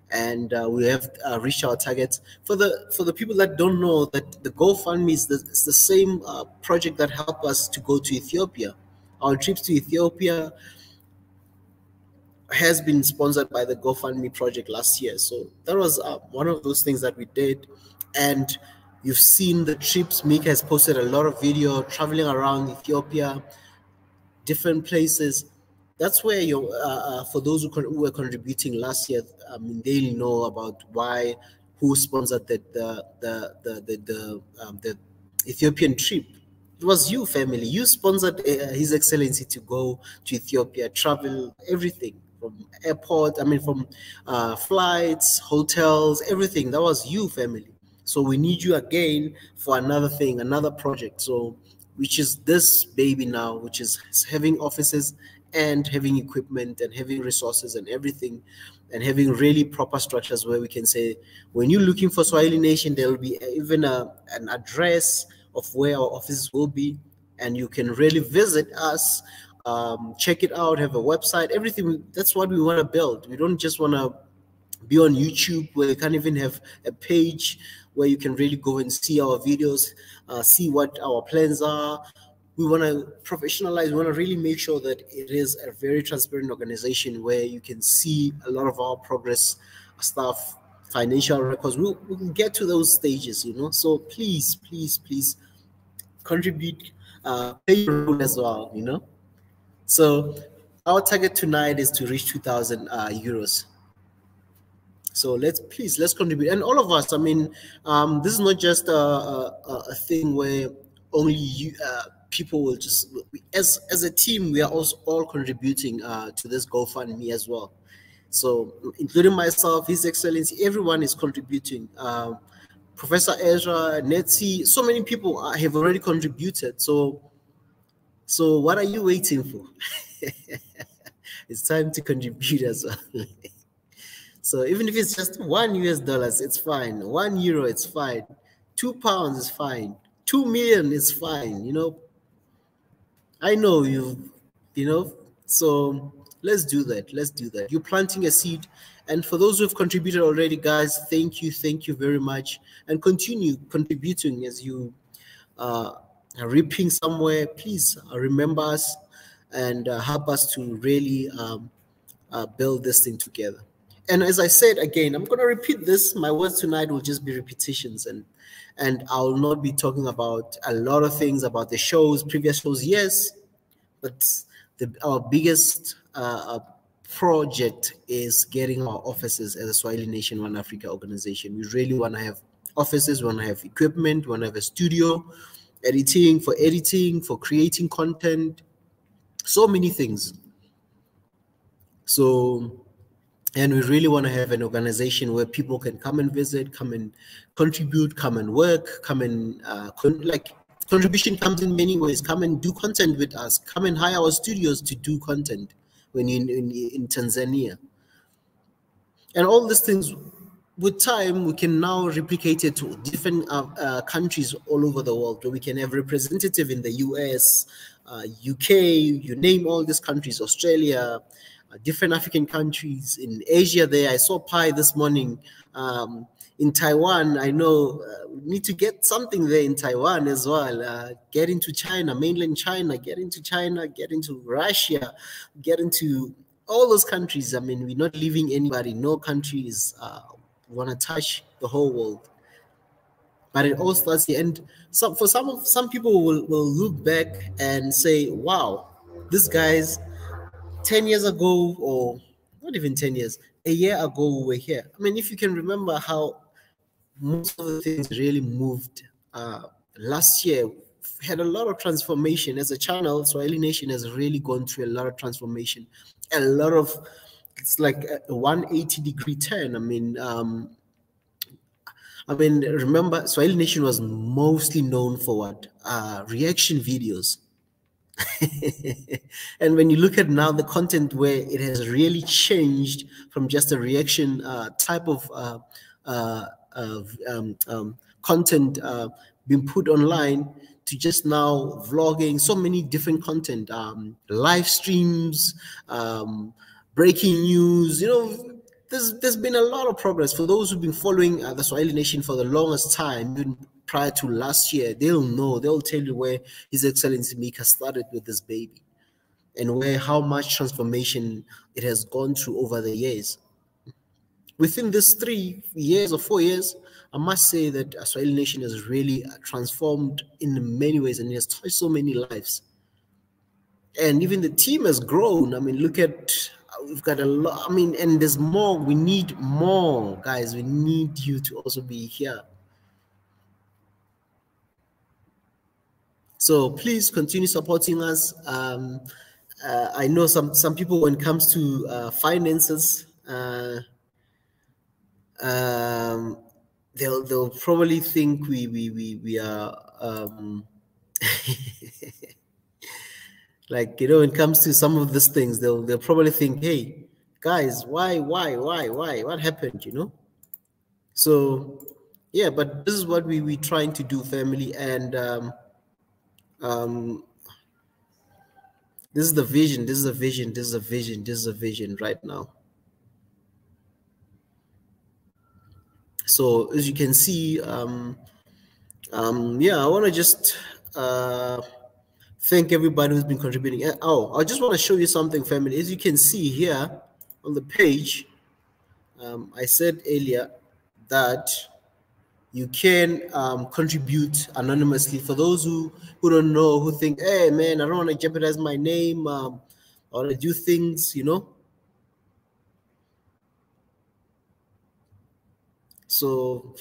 and we have reached our targets. For the people that don't know, that the GoFundMe is the same project that helped us to go to Ethiopia. Our trips to Ethiopia has been sponsored by the Gofundme Project last year. So that was one of those things that we did. And you've seen the trips. Mika has posted a lot of video traveling around Ethiopia, different places. That's where for those who were contributing last year, I mean, they know about who sponsored the Ethiopian trip. It was you, family. You sponsored His Excellency to go to Ethiopia, travel, everything from airport. I mean, from flights, hotels, everything. That was you, family. So we need you again for another thing, another project. So, which is this baby now, which is having offices and having equipment and having resources and everything, and having really proper structures where we can say, when you're looking for Swahili Nation, there will be even an address of where our offices will be, and you can really visit us check it out, have a website, everything. That's what we want to build. We don't just want to be on YouTube where you can't even have a page where you can really go and see our videos, see what our plans are. We want to professionalize. We want to really make sure that it is a very transparent organization where you can see a lot of our progress stuff, financial records. We'll get to those stages, you know. So please, please, please contribute, play your role as well, you know. So our target tonight is to reach 2,000 euros. So let's contribute, and all of us. I mean, this is not just a thing where only you people will just. As a team, we are also all contributing to this GoFundMe as well. So including myself, His Excellency, everyone is contributing. Professor Ezra, Netsi, so many people have already contributed. So what are you waiting for? It's time to contribute as well. So even if it's just $1, it's fine. €1, it's fine. £2 is fine. 2 million is fine. You know, I know you know. So let's do that. Let's do that. You're planting a seed. And for those who've contributed already, guys, thank you very much. And continue contributing as you are reaping somewhere. Please remember us and help us to really build this thing together. And as I said again, I'm going to repeat this. My words tonight will just be repetitions, and I'll not be talking about a lot of things about the shows, previous shows, yes, but our biggest project is getting our offices as a Swahili Nation One Africa organization. We really want to have offices, we want to have equipment, we want to have a studio, editing, for creating content, so many things. So, and we really want to have an organization where people can come and visit, come and contribute, come and work, come and contribution comes in many ways. Come and do content with us. Come and hire our studios to do content when you're in Tanzania. And all these things, with time, we can now replicate it to different countries all over the world, where we can have representative in the US, UK, you name all these countries, Australia, different African countries, in Asia there. I saw Pi this morning. In Taiwan, I know we need to get something there in Taiwan as well. Get into China, mainland China, get into Russia, get into all those countries. I mean, we're not leaving anybody. No country is want to touch the whole world. But it all starts here. And some people will look back and say, wow, these guys 10 years ago, or not even 10 years, a year ago, we were here. I mean, if you can remember how most of the things really moved last year, had a lot of transformation as a channel. Swahili Nation has really gone through a lot of transformation, a lot of, it's like a 180-degree turn. I mean, remember, Swahili Nation was mostly known for what? Reaction videos. And when you look at now the content, where it has really changed from just a reaction type of content being put online to just now vlogging, so many different content, live streams, breaking news, you know, there's been a lot of progress. For those who've been following the Swahili Nation for the longest time, even prior to last year, they'll tell you where His Excellency Mika started with this baby, and how much transformation it has gone through over the years. Within this 3 years or 4 years, I must say that Swahili Nation has really transformed in many ways, and it has touched so many lives. And even the team has grown. I mean, look at, we've got a lot. I mean, and there's more. We need more, guys. We need you to also be here. So please continue supporting us. I know some people, when it comes to finances, they'll probably think we are like, you know, when it comes to some of these things, they'll probably think, hey guys, why, what happened, you know? So yeah, but this is what we trying to do, family. And This is the vision. This is a vision. This is a vision. This is a vision right now. So as you can see, yeah, I want to just thank everybody who's been contributing. Oh, I just want to show you something, family. As you can see here on the page, I said earlier that you can contribute anonymously. For those who don't know, who think, hey man, I don't want to jeopardize my name, I want to do things, you know. So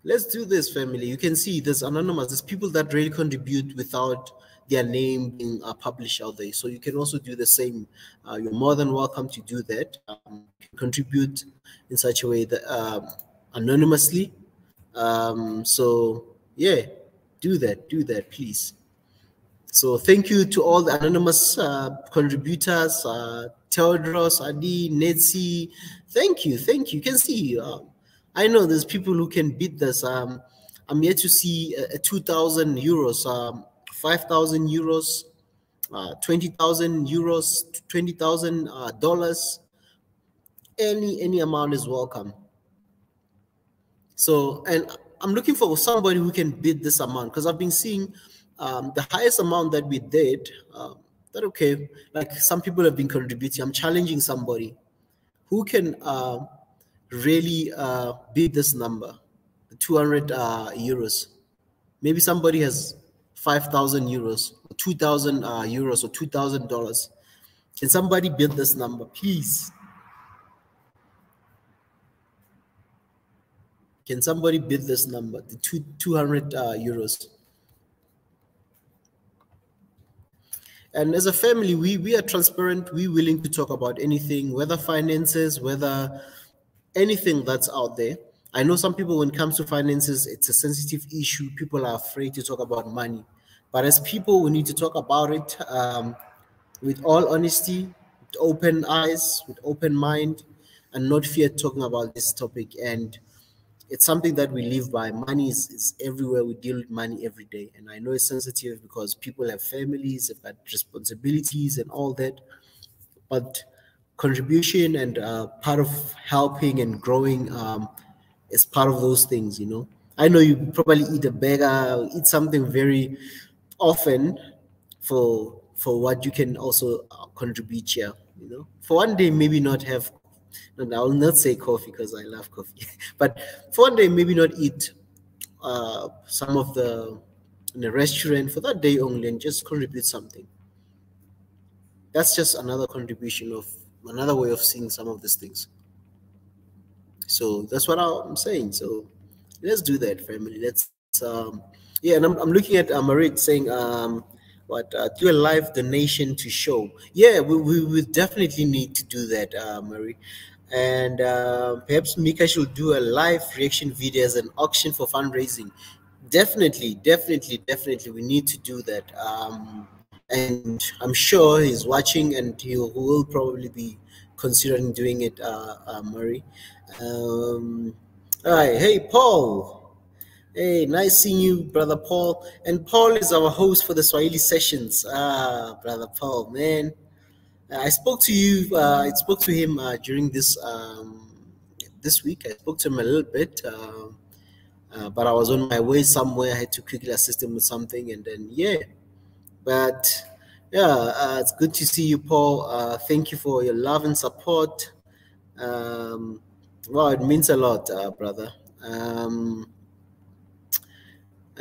let's do this, family. You can see there's anonymous. There's people that really contribute without their name being published out there. So you can also do the same. You're more than welcome to do that. You can contribute in such a way that anonymously. So yeah, do that, please. So thank you to all the anonymous contributors, Theodros, Adi, Netsi. Thank you. You can see, I know there's people who can beat this. I'm yet to see 2,000 euros, 5,000 euros, 20,000 euros, $20,000. Any amount is welcome. So, and I'm looking for somebody who can bid this amount, because I've been seeing the highest amount that we did, that okay, like some people have been contributing. I'm challenging somebody who can really bid this number, 200 euros. Maybe somebody has 5,000 euros, 2,000 euros, or $2,000. Can somebody bid this number, please? Can somebody bid this number, the 200 euros? And as a family, we are transparent. We're willing to talk about anything, whether finances, whether anything that's out there. I know some people, when it comes to finances, it's a sensitive issue. People are afraid to talk about money. But as people, we need to talk about it with all honesty, with open eyes, with open mind, and not fear talking about this topic. And it's something that we live by. Money is everywhere. We deal with money every day. And I know it's sensitive because people have families, they've got responsibilities and all that. But contribution and part of helping and growing is part of those things, you know. I know you probably eat a burger, eat something very often for what you can also contribute here, you know. For one day, maybe not have, and I will not say coffee because I love coffee, but for one day, maybe not eat some of in the restaurant for that day only, and just contribute something. That's just another contribution of another way of seeing some of these things. So that's what I'm saying. So let's do that, family. Let's yeah. And I'm looking at Marit saying do a live donation to show. Yeah, we definitely need to do that, Marie. And perhaps Mika should do a live reaction video as an auction for fundraising. Definitely, we need to do that. And I'm sure he's watching, and he will probably be considering doing it, Marie. All right, hey Paul. Hey, nice seeing you, Brother Paul. And Paul is our host for the Swahili sessions. Brother Paul, man. I spoke to you. I spoke to him during this week. I spoke to him a little bit, but I was on my way somewhere. I had to quickly assist him with something, and then yeah. But yeah, it's good to see you, Paul. Thank you for your love and support. Wow, it means a lot, brother.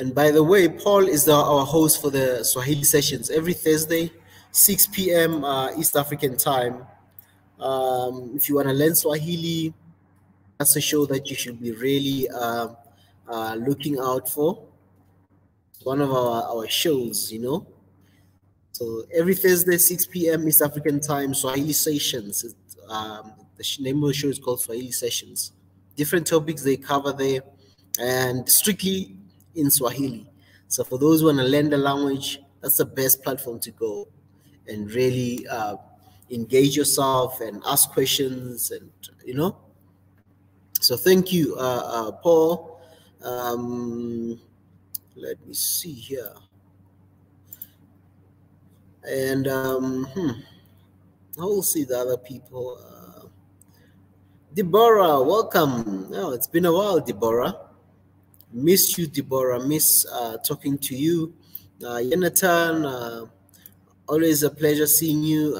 And by the way, Paul is our host for the Swahili sessions every Thursday, 6 p.m. East African time. If you want to learn Swahili, that's a show that you should be really looking out for. It's one of our shows, you know. So every Thursday, 6 p.m. East African time, Swahili sessions. The name of the show is called Swahili Sessions. Different topics they cover there, and strictly in Swahili. So for those who want to learn the language, that's the best platform to go and really engage yourself and ask questions, and you know. So thank you, Paul. Let me see here. And I will see the other people. Deborah, welcome. Oh, it's been a while, Deborah. Miss you, Deborah. Miss talking to you. Jonathan, always a pleasure seeing you.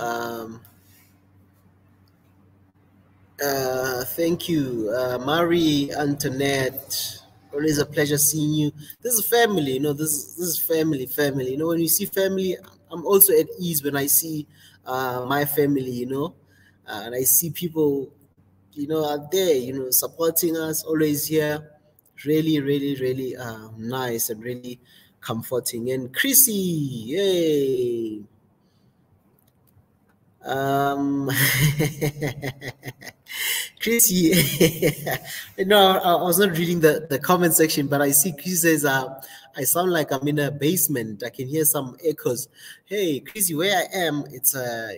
Thank you, Marie Antoinette. Always a pleasure seeing you. This is family, you know. This is family. You know, when you see family, I'm also at ease when I see my family. You know, and I see people, you know, out there, you know, supporting us, always here. Really, nice and really comforting. And Chrissy, yay! Um, Chris, no, I was not reading the comment section, but I see Chris says, I sound like I'm in a basement. I can hear some echoes. Hey, Chrissy, where I am, it's I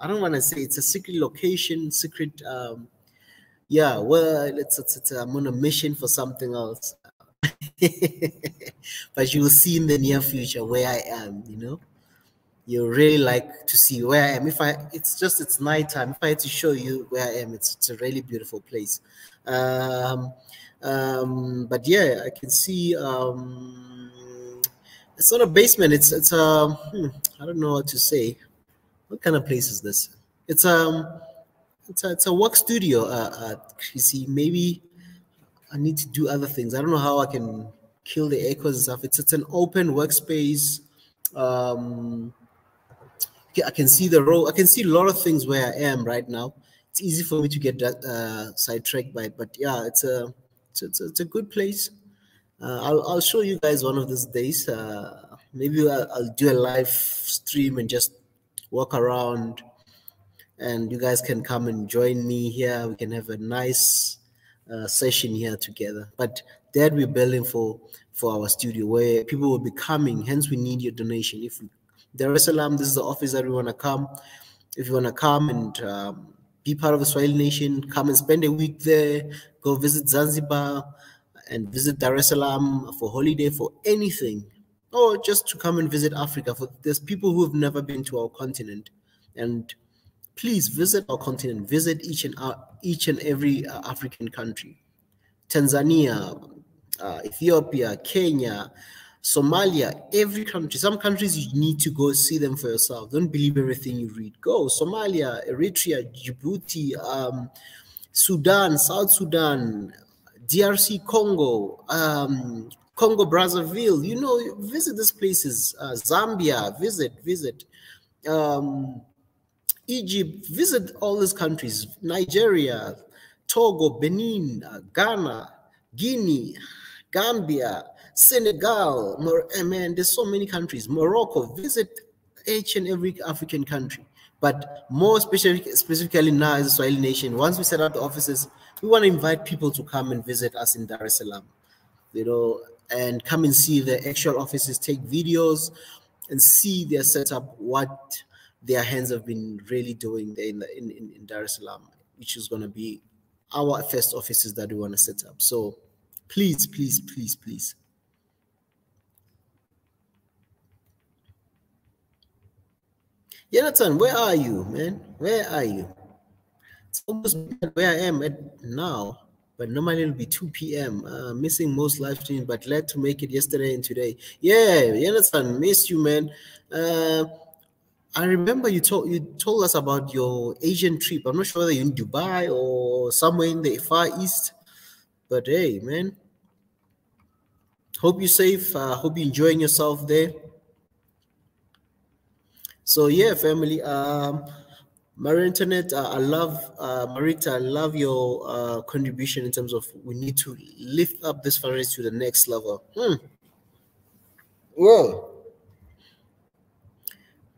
don't want to say it's a secret location, yeah, well, I'm on a mission for something else. But you will see in the near future where I am, you know. You really like to see where I am. It's nighttime. If I had to show you where I am, it's a really beautiful place. Um, but yeah, I can see. It's not a basement. I don't know what to say. What kind of place is this? It's it's a work studio. You see, maybe I need to do other things. I don't know how I can kill the echoes and stuff. It's an open workspace. Um, I can see the road. I can see a lot of things where I am right now. It's easy for me to get that sidetracked by it, but yeah, it's a good place. I'll show you guys one of these days. Maybe I'll do a live stream and just walk around, and you guys can come and join me here. We can have a nice session here together. But that we're building for our studio where people will be coming. Hence, we need your donation. If Dar es Salaam, this is the office that we want to come. If you want to come and be part of the Swahili Nation, come and spend a week there. Go visit Zanzibar and visit Dar es Salaam for holiday, for anything, or just to come and visit Africa. There's people who have never been to our continent, and please visit our continent. Visit each and every African country. Tanzania, Ethiopia, Kenya, Somalia, every country. Some countries you need to go see them for yourself. Don't believe everything you read. Go. Somalia, Eritrea, Djibouti, Sudan, South Sudan, DRC Congo, Congo Brazzaville. You know, visit these places. Zambia, visit. Egypt, visit all these countries. Nigeria, Togo, Benin, Ghana, Guinea, Gambia, Senegal, man, there's so many countries. Morocco, visit each and every African country. But more specifically now as a Swahili Nation, once we set up the offices, we want to invite people to come and visit us in Dar es Salaam, you know, and come and see the actual offices, take videos and see their setup, what their hands have been really doing there in Dar es Salaam, which is going to be our first offices that we want to set up. So please. Jonathan, where are you, man? Where are you? It's almost where I am at now, but normally it'll be 2 p.m. Missing most live streams, but glad to make it yesterday and today. Yeah, Jonathan, missed you, man. I remember you told us about your Asian trip. I'm not sure whether you're in Dubai or somewhere in the Far East, but hey, man, hope you're safe. Hope you're enjoying yourself there. So yeah, family. Maria Internet, I love Marita. I love your contribution in terms of we need to lift up this fundraiser to the next level. Well,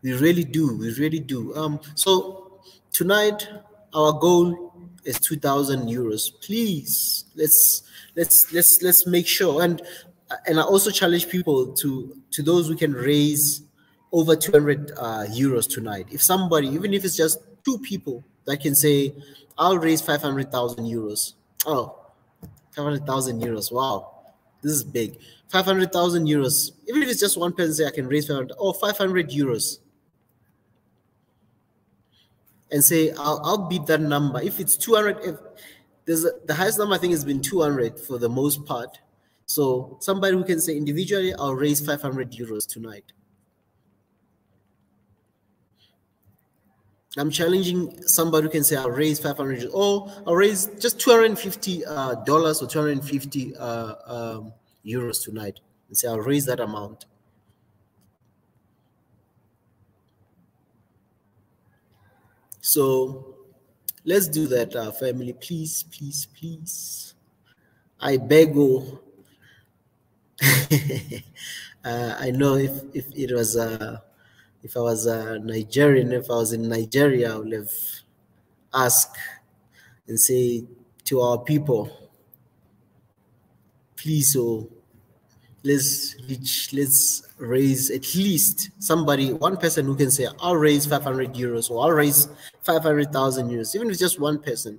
we really do. So tonight our goal is 2,000 euros. Please, let's make sure. And I also challenge people to those who can raise over 200 euros tonight. If somebody, even if it's just 2 people that can say, I'll raise 500,000 euros. Oh, 500,000 euros. Wow. This is big. 500,000 euros. Even if it's just one person say I can raise 500 or 500 euros. And say I'll beat that number. If it's 200, if there's the highest number I think has been 200 for the most part. So somebody who can say individually, I'll raise 500 euros tonight. I'm challenging somebody who can say I'll raise 500 or I'll raise just $250 or 250 euros tonight, and say I'll raise that amount. So let's do that, family. Please, please, please. I beg you. I know if it was if I was Nigerian, if I was in Nigeria, I would have asked and say to our people, please, so let's raise at least somebody, one person who can say, I'll raise 500 euros or I'll raise 500,000 euros, even if it's just one person.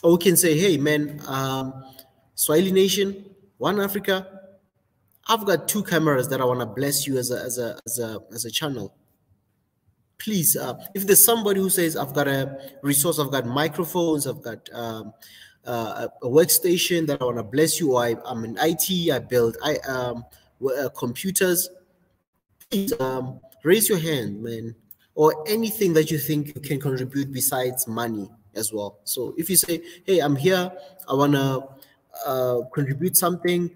Or we can say, hey, man, Swahili Nation, One Africa, I've got 2 cameras that I want to bless you as a channel. Please, if there's somebody who says, I've got a resource, I've got microphones, I've got a workstation that I want to bless you, or I'm in IT, I build computers, please raise your hand, man, or anything that you think you can contribute besides money as well. So if you say, hey, I'm here, I want to contribute something,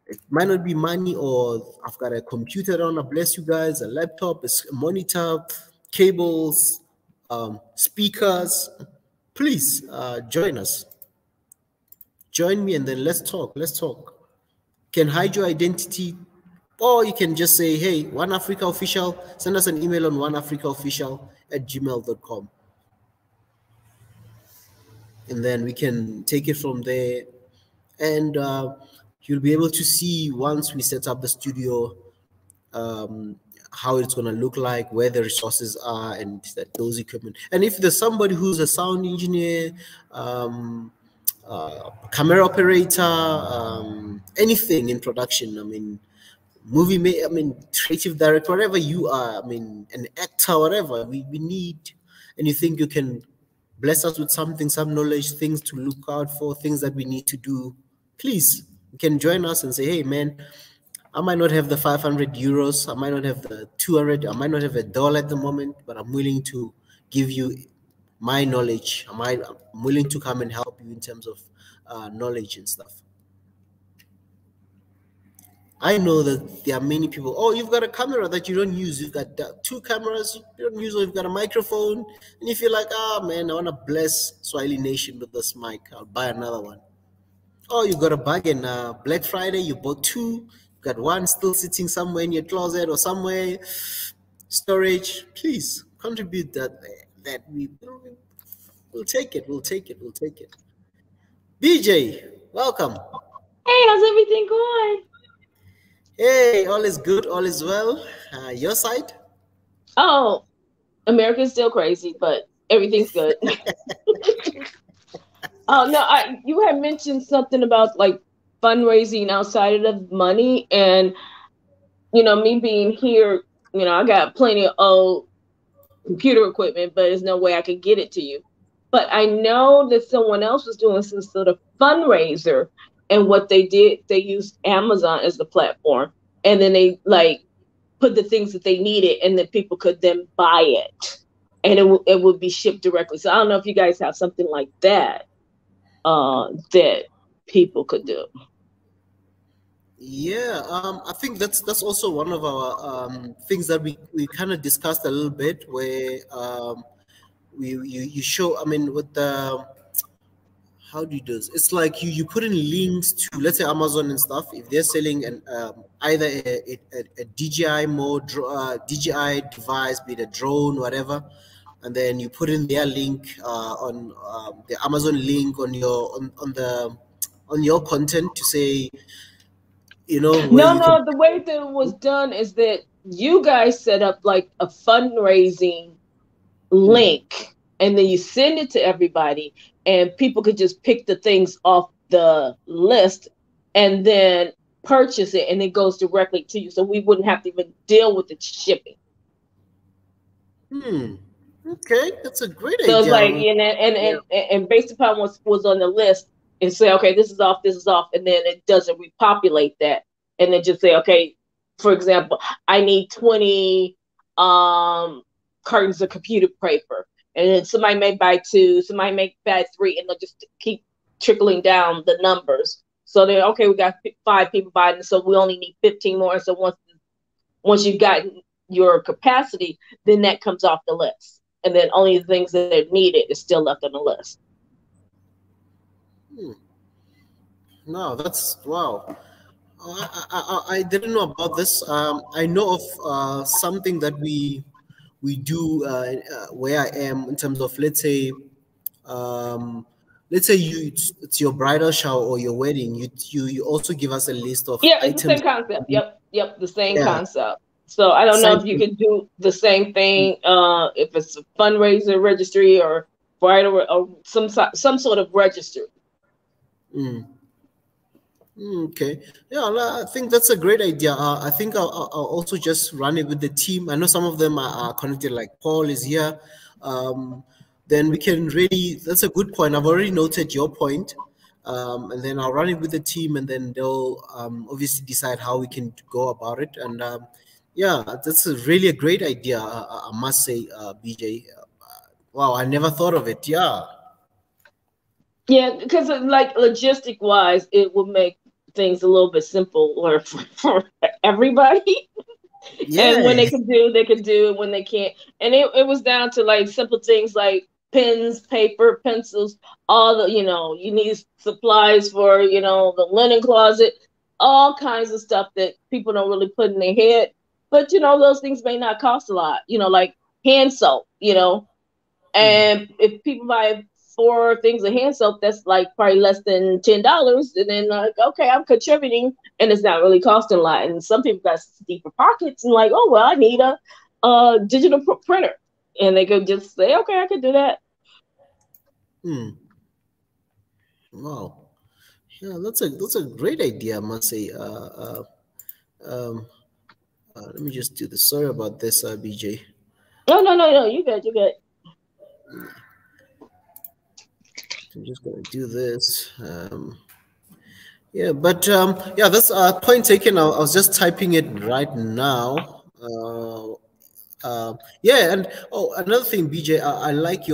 it might not be money, or I've got a computer that I want to bless you guys, a laptop, a monitor, cables, speakers, please join us. Join me and then let's talk. Let's talk. You can hide your identity, or you can just say, hey, One Africa Official, send us an email on oneafricaofficial@gmail.com. And then we can take it from there. And you'll be able to see once we set up the studio, how it's going to look like, where the resources are, and those equipment. And if there's somebody who's a sound engineer, camera operator, anything in production, I mean, creative director, whatever you are, I mean, an actor, whatever we need, and you think you can bless us with something, some knowledge, things to look out for, things that we need to do, please, you can join us and say, hey, man, I might not have the 500 euros, I might not have the 200, I might not have $1 at the moment, but I'm willing to give you my knowledge. I'm willing to come and help you in terms of knowledge and stuff. I know that there are many people, oh, you've got a camera that you don't use, you've got 2 cameras you don't use, or you've got a microphone, and if you're like, ah, man, I want to bless Swahili Nation with this mic, I'll buy another one. Oh, you got a bargain, Black Friday, you bought 2, you got 1 still sitting somewhere in your closet or somewhere, storage, please contribute that we'll take it, we'll take it. BJ, welcome. Hey, how's everything going? Hey, all is good, all is well. Your side? Oh, America's still crazy, but everything's good. Oh no, you had mentioned something about like fundraising outside of money, and me being here, I got plenty of old computer equipment, but there's no way I could get it to you. But I know that someone else was doing some sort of fundraiser, and what they did, they used Amazon as the platform, and then they like put the things that they needed, and then people could then buy it, and it would be shipped directly. So I don't know if you guys have something like that that people could do. Yeah, I think that's also one of our things that we kind of discussed a little bit, where you show, I mean, with the, how do you do this? It's like you put in links to, let's say, Amazon and stuff, if they're selling an either a DJI mode, DJI device, be it a drone, whatever, and then you put in their link on the Amazon link on your content to say, No, the way that it was done is that you guys set up like a fundraising link, and then you send it to everybody, and people could just pick the things off the list and then purchase it, and it goes directly to you, so we wouldn't have to even deal with the shipping. Okay, that's a great So it's idea. like, and based upon what was on the list, and say, okay, this is off, and then it doesn't repopulate that, and then just say, okay, for example, I need 20 cartons of computer paper, and then somebody may buy 2, somebody may buy 3, and they'll just keep trickling down the numbers. So then, okay, we got 5 people buying, so we only need 15 more. So once you've gotten your capacity, then that comes off the list. And then only the things that are needed is still left on the list. No, that's wow. I didn't know about this. I know of something that we do where I am in terms of, let's say it's your bridal shower or your wedding. You also give us a list of Yeah, it's the items. same concept. Yep, the same Yeah. concept. So I don't know if you can do the same thing if it's a fundraiser registry or bridal or some sort of registry. Okay. Yeah, I think that's a great idea. I think I'll also just run it with the team. I know some of them are connected, like Paul is here. Then we can really, that's a good point. I've already noted your point. And then I'll run it with the team, and then they'll obviously decide how we can go about it. And yeah, that's really a great idea, I must say, BJ. Wow, I never thought of it. Yeah. Yeah, because like logistic wise, it will make things a little bit simpler for everybody. And when Yeah. they can do, they can do. When they can't, and it was down to like simple things like pens, paper, pencils, all the, you need supplies for, the linen closet, all kinds of stuff that people don't really put in their head. But those things may not cost a lot. Like hand soap. And if people buy 4 things of hand soap, that's like probably less than $10. And then like, okay, I'm contributing, and it's not really costing a lot. And some people got deeper pockets and like, oh well, I need a digital printer, and they could just say, okay, I could do that. Wow. Yeah, that's a great idea, I must say. Let me just do this. Sorry about this, BJ. No, you good, you good. I'm just gonna do this. Yeah, but yeah, that's point taken. I was just typing it right now. Yeah, and another thing, BJ, I like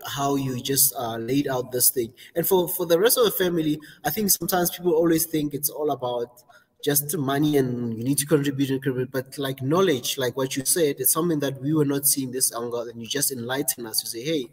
how you just laid out this thing. And for the rest of the family, I think sometimes people always think it's all about just money and you need to contribute, but like knowledge, like what you said, it's something that we were not seeing this angle, and you just enlighten us. You say, hey,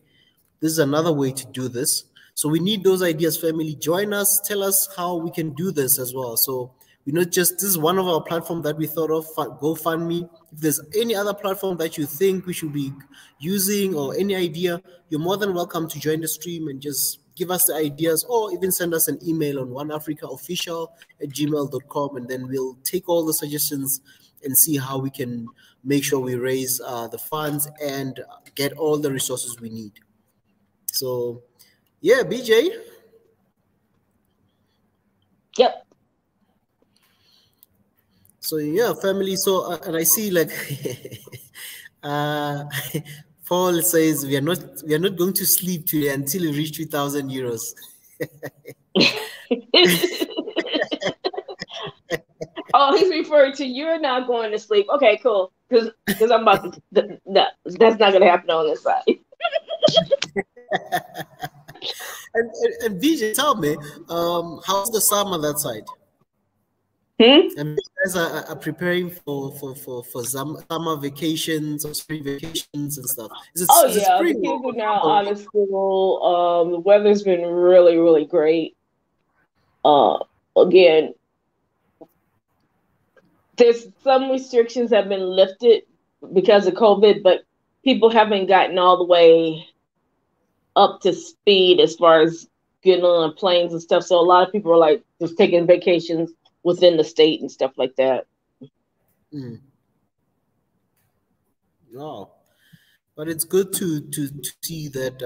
this is another way to do this. So we need those ideas, family. Join us, tell us how we can do this as well. So we not just, this is one of our platforms that we thought of, GoFundMe. If there's any other platform that you think we should be using or any idea, you're more than welcome to join the stream and just give us the ideas, or even send us an email on oneafricaofficial@gmail.com, and then we'll take all the suggestions and see how we can make sure we raise the funds and get all the resources we need. So, yeah, BJ. Yep. So yeah, family. So and I see like, Paul says we are not going to sleep today until we reach 2,000 euros. Oh, he's referring to you're not going to sleep. Okay, cool. Because I'm about to. That's not going to happen on this side. and BJ, tell me, how's the summer that side? And you guys are preparing for summer vacations or spring vacations and stuff. Is it The kids are now out of school. The weather's been really, really great. Again, there's some restrictions have been lifted because of COVID, but people haven't gotten all the way up to speed as far as getting on planes and stuff. So a lot of people are like just taking vacations within the state and stuff like that. Wow. But it's good to see that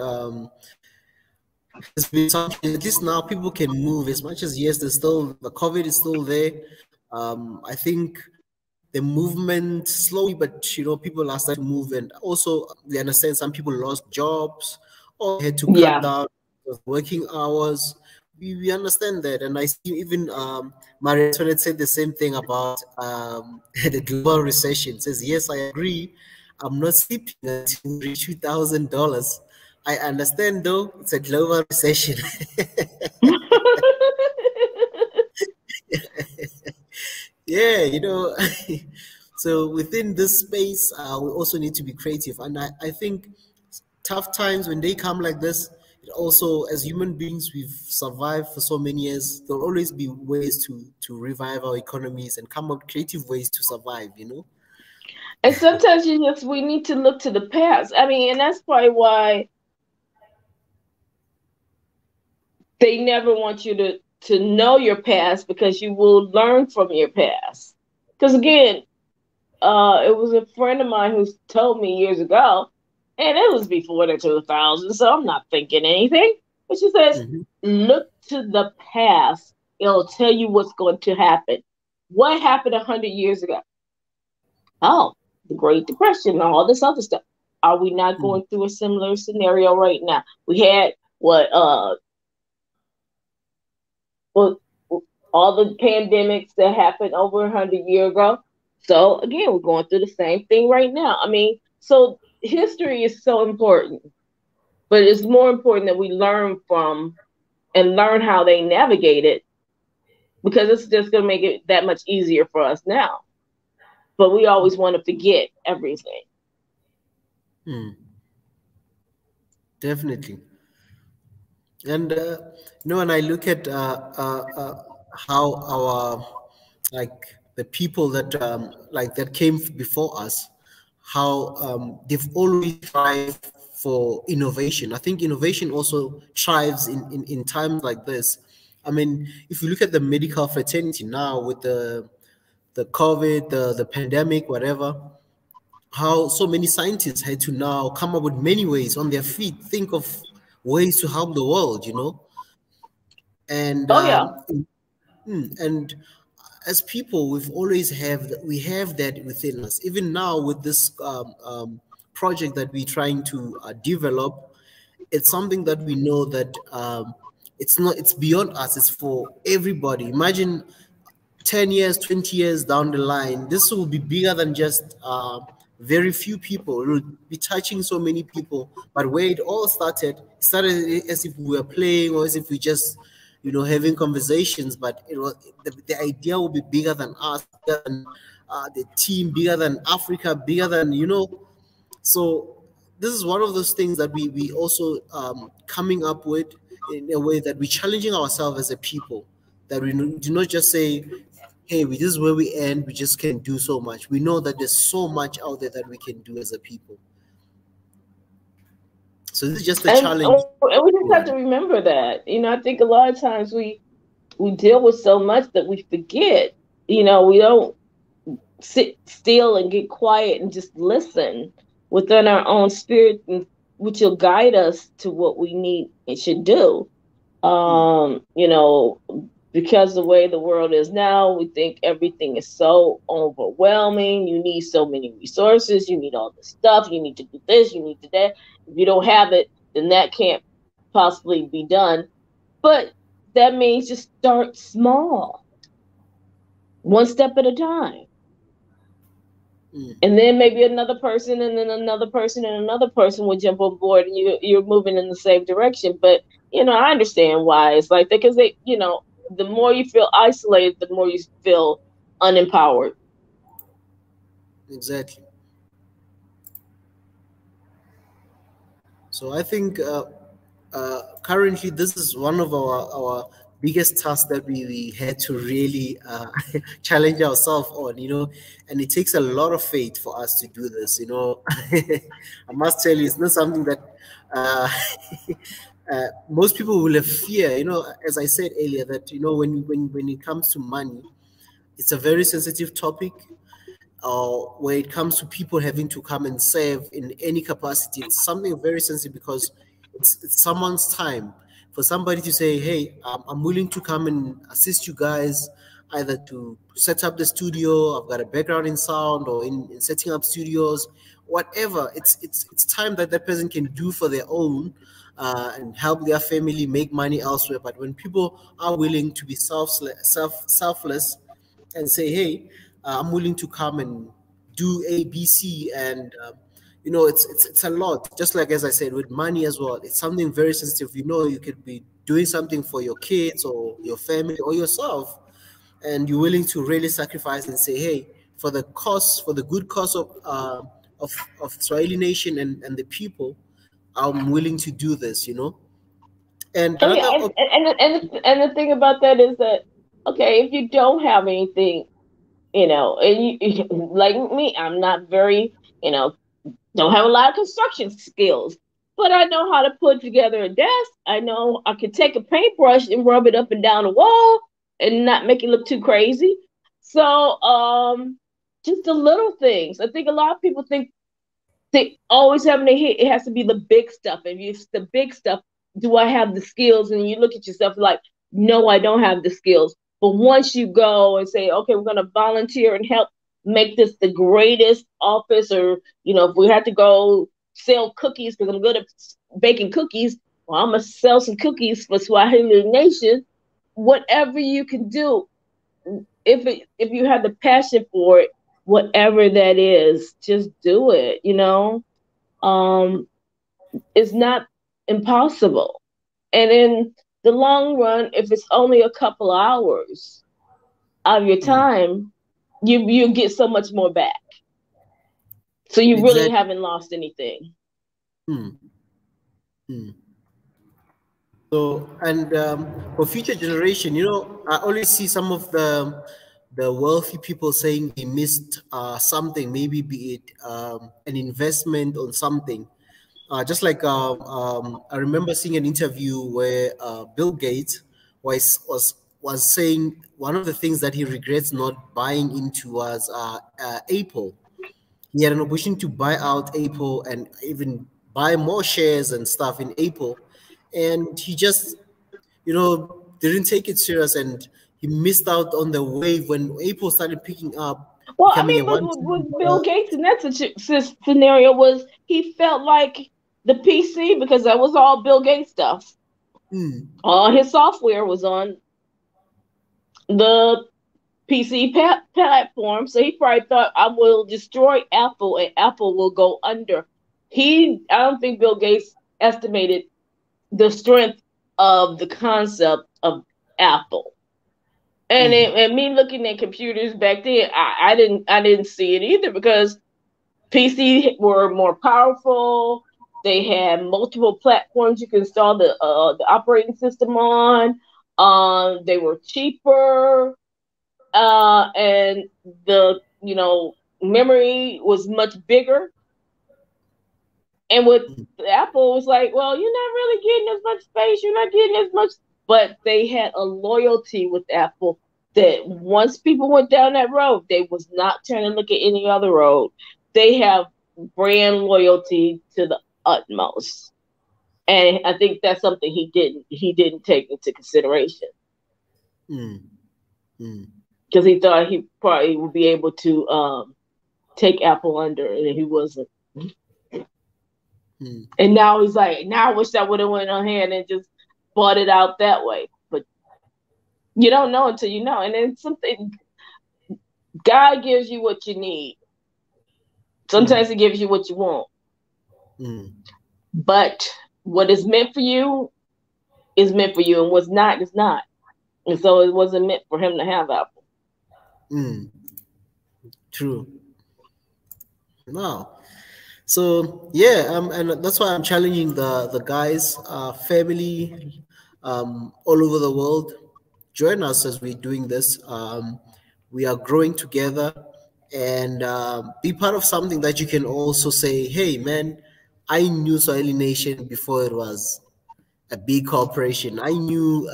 There's been some, at least now people can move as much as, yes, there's still, the COVID is still there. I think the movement slowly, but people are starting to move, and also we understand some people lost jobs or had to cut down working hours. We understand that, and I see even Maria Antoinette said the same thing about the global recession. Says, yes, I agree. I'm not sleeping until we reach $2,000. I understand, though, it's a global recession. Yeah, so within this space, we also need to be creative. And I think tough times, when they come like this, it also, as human beings, we've survived for so many years. There'll always be ways to revive our economies and come up with creative ways to survive, And sometimes we need to look to the past. I mean, and that's probably why they never want you to know your past, because you will learn from your past. Because again, it was a friend of mine who told me years ago, and it was before the 2000s, so I'm not thinking anything. But she says, look to the past. It'll tell you what's going to happen. What happened 100 years ago? Oh, the Great Depression and all this other stuff. Are we not going through a similar scenario right now? We had all the pandemics that happened over 100 years ago. So again, we're going through the same thing right now. I mean, so history is so important, but it's more important that we learn from and learn how they navigate it, because it's just going to make it that much easier for us now. But we always want to forget everything. Definitely. And when I look at how our, like, the people that that came before us, how they've always thrived for innovation. I think innovation also thrives in times like this. I mean, if you look at the medical fraternity now with the COVID, the pandemic, whatever, how so many scientists had to now come up with many ways on their feet, think of ways to help the world, and and as people, we have that within us. Even now with this project that we're trying to develop, it's something that we know that it's beyond us. It's for everybody. Imagine 10 years, 20 years down the line, this will be bigger than just very few people. It will be touching so many people. But where it all started as if we were playing, or as if we just, having conversations. But it was the idea will be bigger than us, bigger than the team, bigger than Africa, bigger than, So this is one of those things that we also coming up with, in a way that we're challenging ourselves as a people, that we do not just say, hey, this is where we end, we just can't do so much. We know that there's so much out there that we can do as a people. So this is just a challenge. And we just have to remember that. I think a lot of times we deal with so much that we forget. We don't sit still and get quiet and just listen within our own spirit, which will guide us to what we need and should do. Because the way the world is now, we think everything is so overwhelming. You need so many resources. You need all this stuff. You need to do this. You need to do that. If you don't have it, then that can't possibly be done. But that means just start small, one step at a time. And then maybe another person, and then another person, and another person will jump on board, and you're moving in the same direction. But, I understand why it's like that, because the more you feel isolated, the more you feel unempowered. Exactly. So I think currently this is one of our biggest tasks that we had to really challenge ourselves on, and it takes a lot of faith for us to do this, I must tell you, it's not something that most people will have fear, as I said earlier, that, when it comes to money, it's a very sensitive topic. Where it comes to people having to come and serve in any capacity, it's something very sensitive, because it's someone's time. for somebody to say, hey, I'm willing to come and assist you guys either to set up the studio. I've got a background in sound or in setting up studios, whatever. It's time that that person can do for their own and help their family make money elsewhere. But when people are willing to be selfless and say, hey, I'm willing to come and do A, B, C, and it's a lot. Just like as I said, with money as well, it's something very sensitive. You could be doing something for your kids or your family or yourself, and you're willing to really sacrifice and say, hey, for the good cause of Swahili nation and the people, I'm willing to do this. And Oh yeah, another, and the thing about that is that, okay, if you don't have anything, and you like me, I'm not very, don't have a lot of construction skills, but I know how to put together a desk. I know I can take a paintbrush and rub it up and down the wall and not make it look too crazy. So, just the little things. I think a lot of people think they always have in their head, it has to be the big stuff. And if it's the big stuff, do I have the skills? And you look at yourself like, no, I don't have the skills. But once you go and say, okay, we're going to volunteer and help make this the greatest office, or, if we have to go sell cookies because I'm good at baking cookies, well, I'm going to sell some cookies for Swahili Nation. Whatever you can do, if you have the passion for it, whatever that is, just do it. It's not impossible. And in the long run, if it's only a couple hours of your time, you get so much more back. So you really haven't lost anything. So, and for future generation, I always see some of the wealthy people saying they missed something, maybe be it an investment on something. Just like I remember seeing an interview where Bill Gates was saying one of the things that he regrets not buying into was Apple. He had an opportunity to buy out Apple and even buy more shares and stuff in Apple, and he just didn't take it serious, and he missed out on the wave when Apple started picking up. Well, I mean, but with Bill Gates in that scenario was he felt like the PC, because that was all Bill Gates stuff. All his software was on the PC platform, so he probably thought, I will destroy Apple and Apple will go under. I don't think Bill Gates estimated the strength of the concept of Apple. And and me looking at computers back then, I didn't see it either, because PC were more powerful. They had multiple platforms you can install the operating system on. They were cheaper, and the memory was much bigger. And with Apple, it was like, well, you're not really getting as much space. You're not getting as much. But they had a loyalty with Apple that once people went down that road, they was not turning to look at any other road. They have brand loyalty to the utmost. And I think that's something he didn't take into consideration. Because he thought he probably would be able to take Apple under, and he wasn't. And now he's like, now I wish I would have went ahead and just bought it out that way. But you don't know until you know. And then something, God gives you what you need. Sometimes he gives you what you want. But what is meant for you is meant for you, and what's not is not. And so it wasn't meant for him to have Apple. True. Wow. So yeah, and that's why I'm challenging the guys, family, all over the world. Join us as we're doing this. We are growing together, and be part of something that you can also say, hey man, I knew Swahili Nation before it was a big corporation. I knew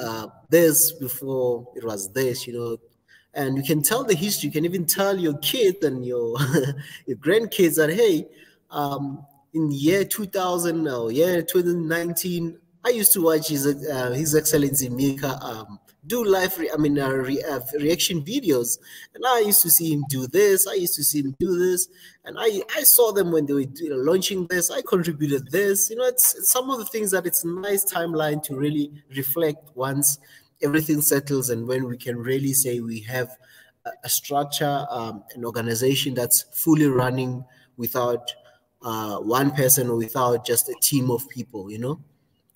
this before it was this, and you can tell the history. You can even tell your kids and your your grandkids that, hey, in the year 2000 or year 2019, I used to watch His Excellency Mika do live, reaction videos, and I used to see him do this. I used to see him do this, and I saw them when they were launching this. I contributed this. It's some of the things that it's a nice timeline to really reflect once everything settles, and when we can really say we have a structure, an organization that's fully running without one person or without just a team of people.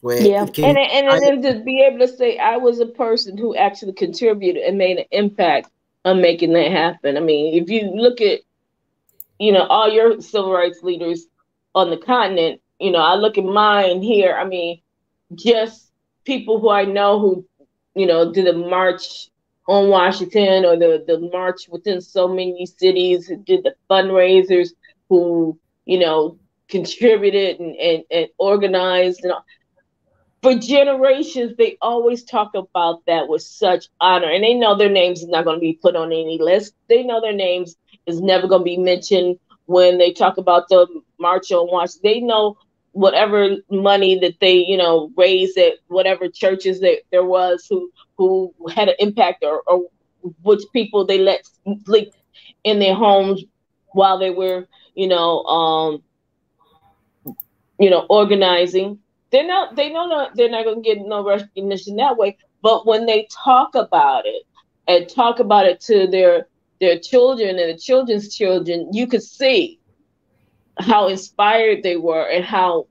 Where Yeah, it can. and then to be able to say I was a person who actually contributed and made an impact on making that happen. I mean, if you look at all your civil rights leaders on the continent, I look at mine here. I mean, just people who I know who did a march on Washington, or the march within so many cities, who did the fundraisers, who contributed and organized and all. For generations, they always talk about that with such honor, and they know their names is not going to be put on any list. They know their names is never going to be mentioned when they talk about the March on Washington. They know whatever money that they raised at whatever churches that there was, who had an impact, or which people they let sleep in their homes while they were organizing. They're not going to get no recognition that way. But when they talk about it and talk about it to their children and the children's children, you could see how inspired they were and how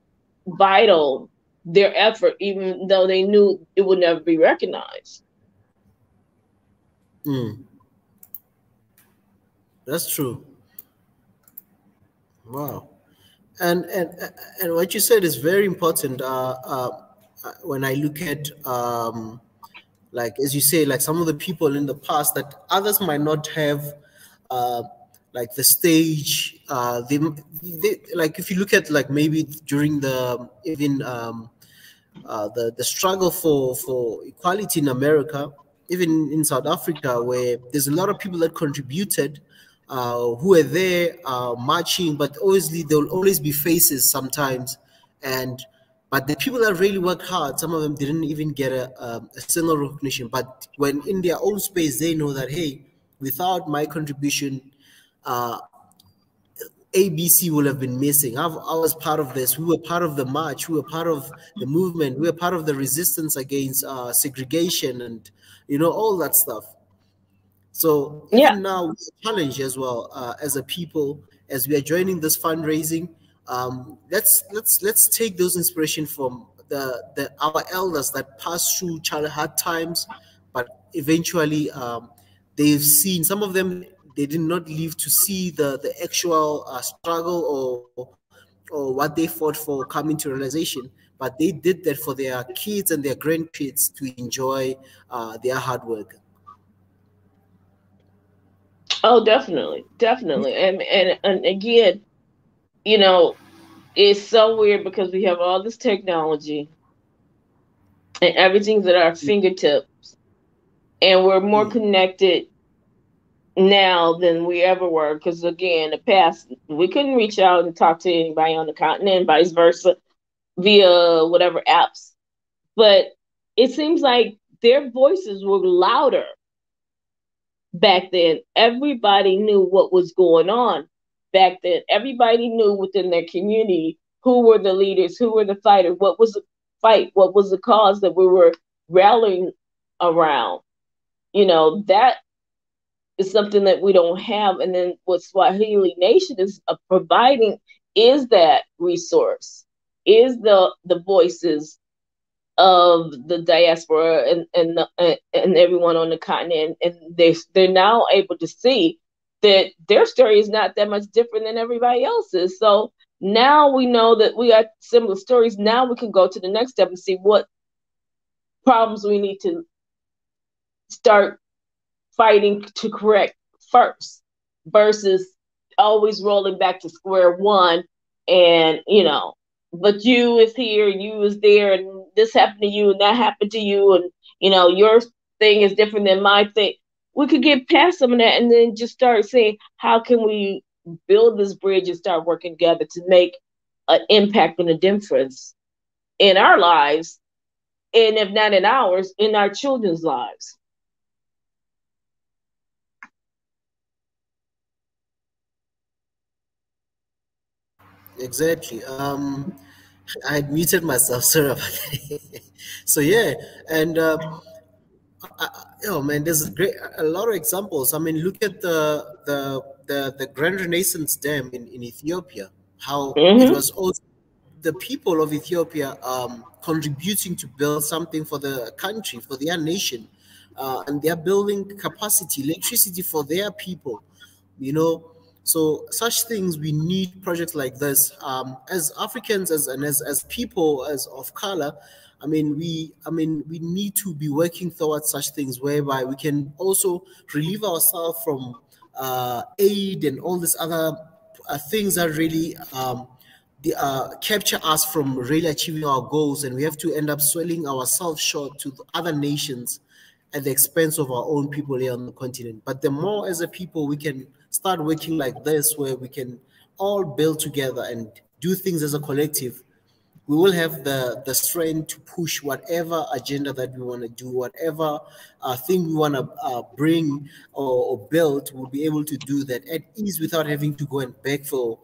vital their effort, even though they knew it would never be recognized. That's true. Wow. And what you said is very important. When I look at like, as you say, like some of the people in the past that others might not have, uh, like the stage. They like, if you look at like maybe during the even the struggle for equality in America, even in South Africa, where there's a lot of people that contributed, who are there marching, but obviously there will always be faces sometimes, and but the people that really worked hard, some of them didn't even get a single recognition. But when in their own space, they know that, hey, without my contribution, uh, ABC will have been missing. I was part of this. We were part of the march. We were part of the movement. We were part of the resistance against segregation and all that stuff. So Yeah. even now, we challenge as well, as a people, as we are joining this fundraising. Let's take those inspiration from the our elders that passed through hard times, but eventually they've seen, some of them, they did not live to see the actual struggle or what they fought for coming to realization, but they did that for their kids and their grandkids to enjoy their hard work. Oh, definitely, definitely. And again, it's so weird because we have all this technology and everything's at our fingertips, and we're more connected now than we ever were. Because again, in the past, we couldn't reach out and talk to anybody on the continent, and vice versa, via whatever apps. But it seems like their voices were louder back then. Everybody knew what was going on back then. Everybody knew within their community who were the leaders, who were the fighters, what was the fight, what was the cause that we were rallying around. That is something that we don't have. And then what Swahili Nation is providing is that resource, is the voices of the diaspora and everyone on the continent, and they're now able to see that their story is not that much different than everybody else's. So now we know that we got similar stories. Now we can go to the next step and see what problems we need to start fighting to correct first, versus always rolling back to square one. And but you is here, you is there, and this happened to you and that happened to you, and your thing is different than my thing. We could get past some of that and then just start saying, how can we build this bridge and start working together to make an impact and a difference in our lives and if not in ours, in our children's lives. Exactly. I had muted myself. Sorry about that. So yeah, and oh man, there's a lot of examples. I mean, look at the Grand Renaissance Dam in Ethiopia. How it Mm-hmm. was also the people of Ethiopia contributing to build something for the country, for their nation, and they're building capacity, electricity for their people. You know, so such things, we need projects like this as Africans, as people, as of color. I mean we need to be working towards such things whereby we can also relieve ourselves from aid and all these other things that really capture us from really achieving our goals, and we have to end up selling ourselves short to the other nations at the expense of our own people here on the continent. But the more as a people we can start working like this, where we can all build together and do things as a collective, we will have the strength to push whatever agenda that we want to do, whatever thing we want to bring or build. We'll be able to do that at ease without having to go and beg for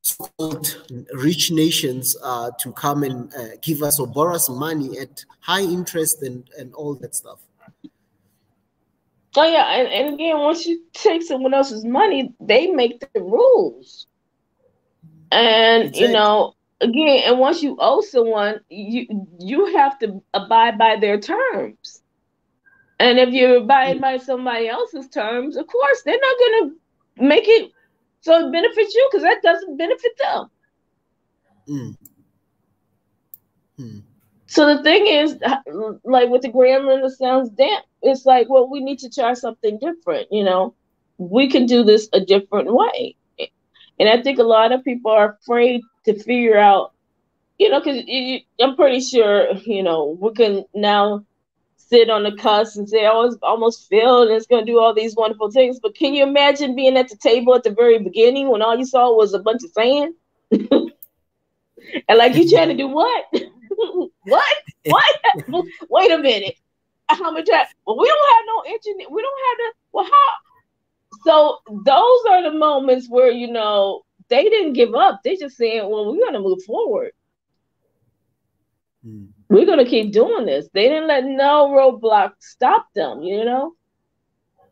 so-called rich nations to come and give us or borrow us money at high interest and all that stuff. Oh yeah, and again, once you take someone else's money, they make the rules. And Exactly. again, and once you owe someone, you have to abide by their terms. And if you're abiding by somebody else's terms, of course they're not going to make it so it benefits you, because that doesn't benefit them. Mm. Mm. So the thing is, like with the Grand Renaissance Dam, it's like, well, we need to try something different. We can do this a different way. And I think a lot of people are afraid to figure out, because I'm pretty sure, we can now sit on the cusp and say, oh, it's almost filled and it's going to do all these wonderful things. But can you imagine being at the table at the very beginning when all you saw was a bunch of sand? And like, you trying to do what? What? What? Wait a minute. How much? Well, we don't have no internet. We don't have the. Well, how? So those are the moments where they didn't give up. They just saying, "Well, we're gonna move forward. We're gonna keep doing this." They didn't let no roadblock stop them.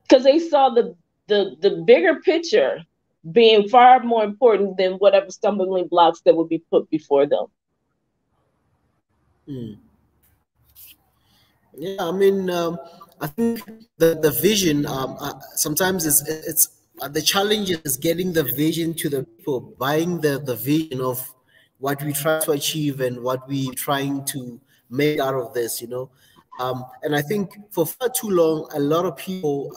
Because they saw the bigger picture being far more important than whatever stumbling blocks that would be put before them. Yeah, I mean, I think the vision sometimes it's the challenge is getting the vision to the people, buying the vision of what we try to achieve and what we trying to make out of this, and I think for far too long, a lot of people,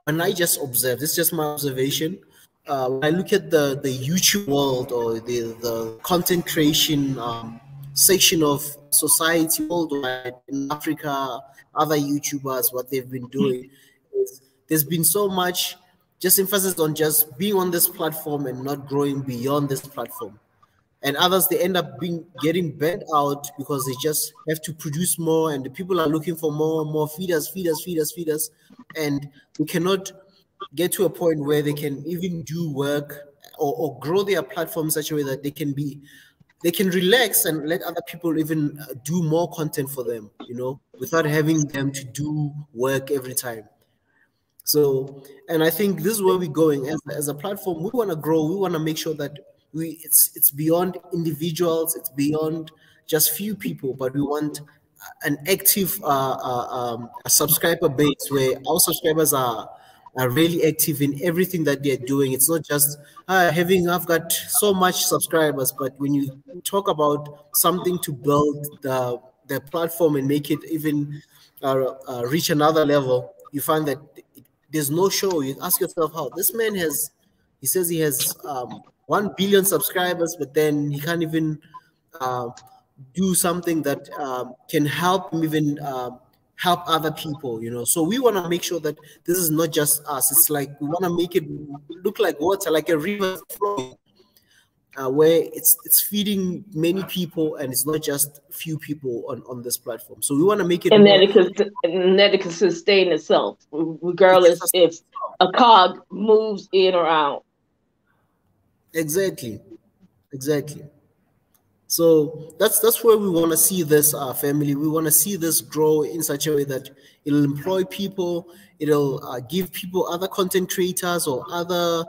and I just observe, this is just my observation. When I look at the YouTube world or the content creation section of society worldwide, in Africa, other YouTubers, what they've been doing is there's been so much just emphasis on just being on this platform and not growing beyond this platform. And others, they end up getting burnt out because they just have to produce more, and the people are looking for more and more feeders, and we cannot get to a point where they can even do work or grow their platform in such a way that they can relax and let other people even do more content for them, without having them to do work every time. So, and I think this is where we're going as a platform. We want to grow. We want to make sure that it's beyond individuals. It's beyond just few people, but we want an active a subscriber base where our subscribers are really active in everything that they're doing. It's not just I've got so much subscribers, but when you talk about something to build the platform and make it even reach another level, you find that there's no show. You ask yourself how this man he says he has 1 billion subscribers, but then he can't even do something that can help him even help other people, So we want to make sure that this is not just us. It's like we want to make it look like water, like a river flowing. where it's feeding many people and it's not just few people on this platform. So we want to make it and more. that it can sustain itself, regardless if a cog moves in or out. Exactly. So that's where we want to see this family. We want to see this grow in such a way that it'll employ people. It'll give people, other content creators or other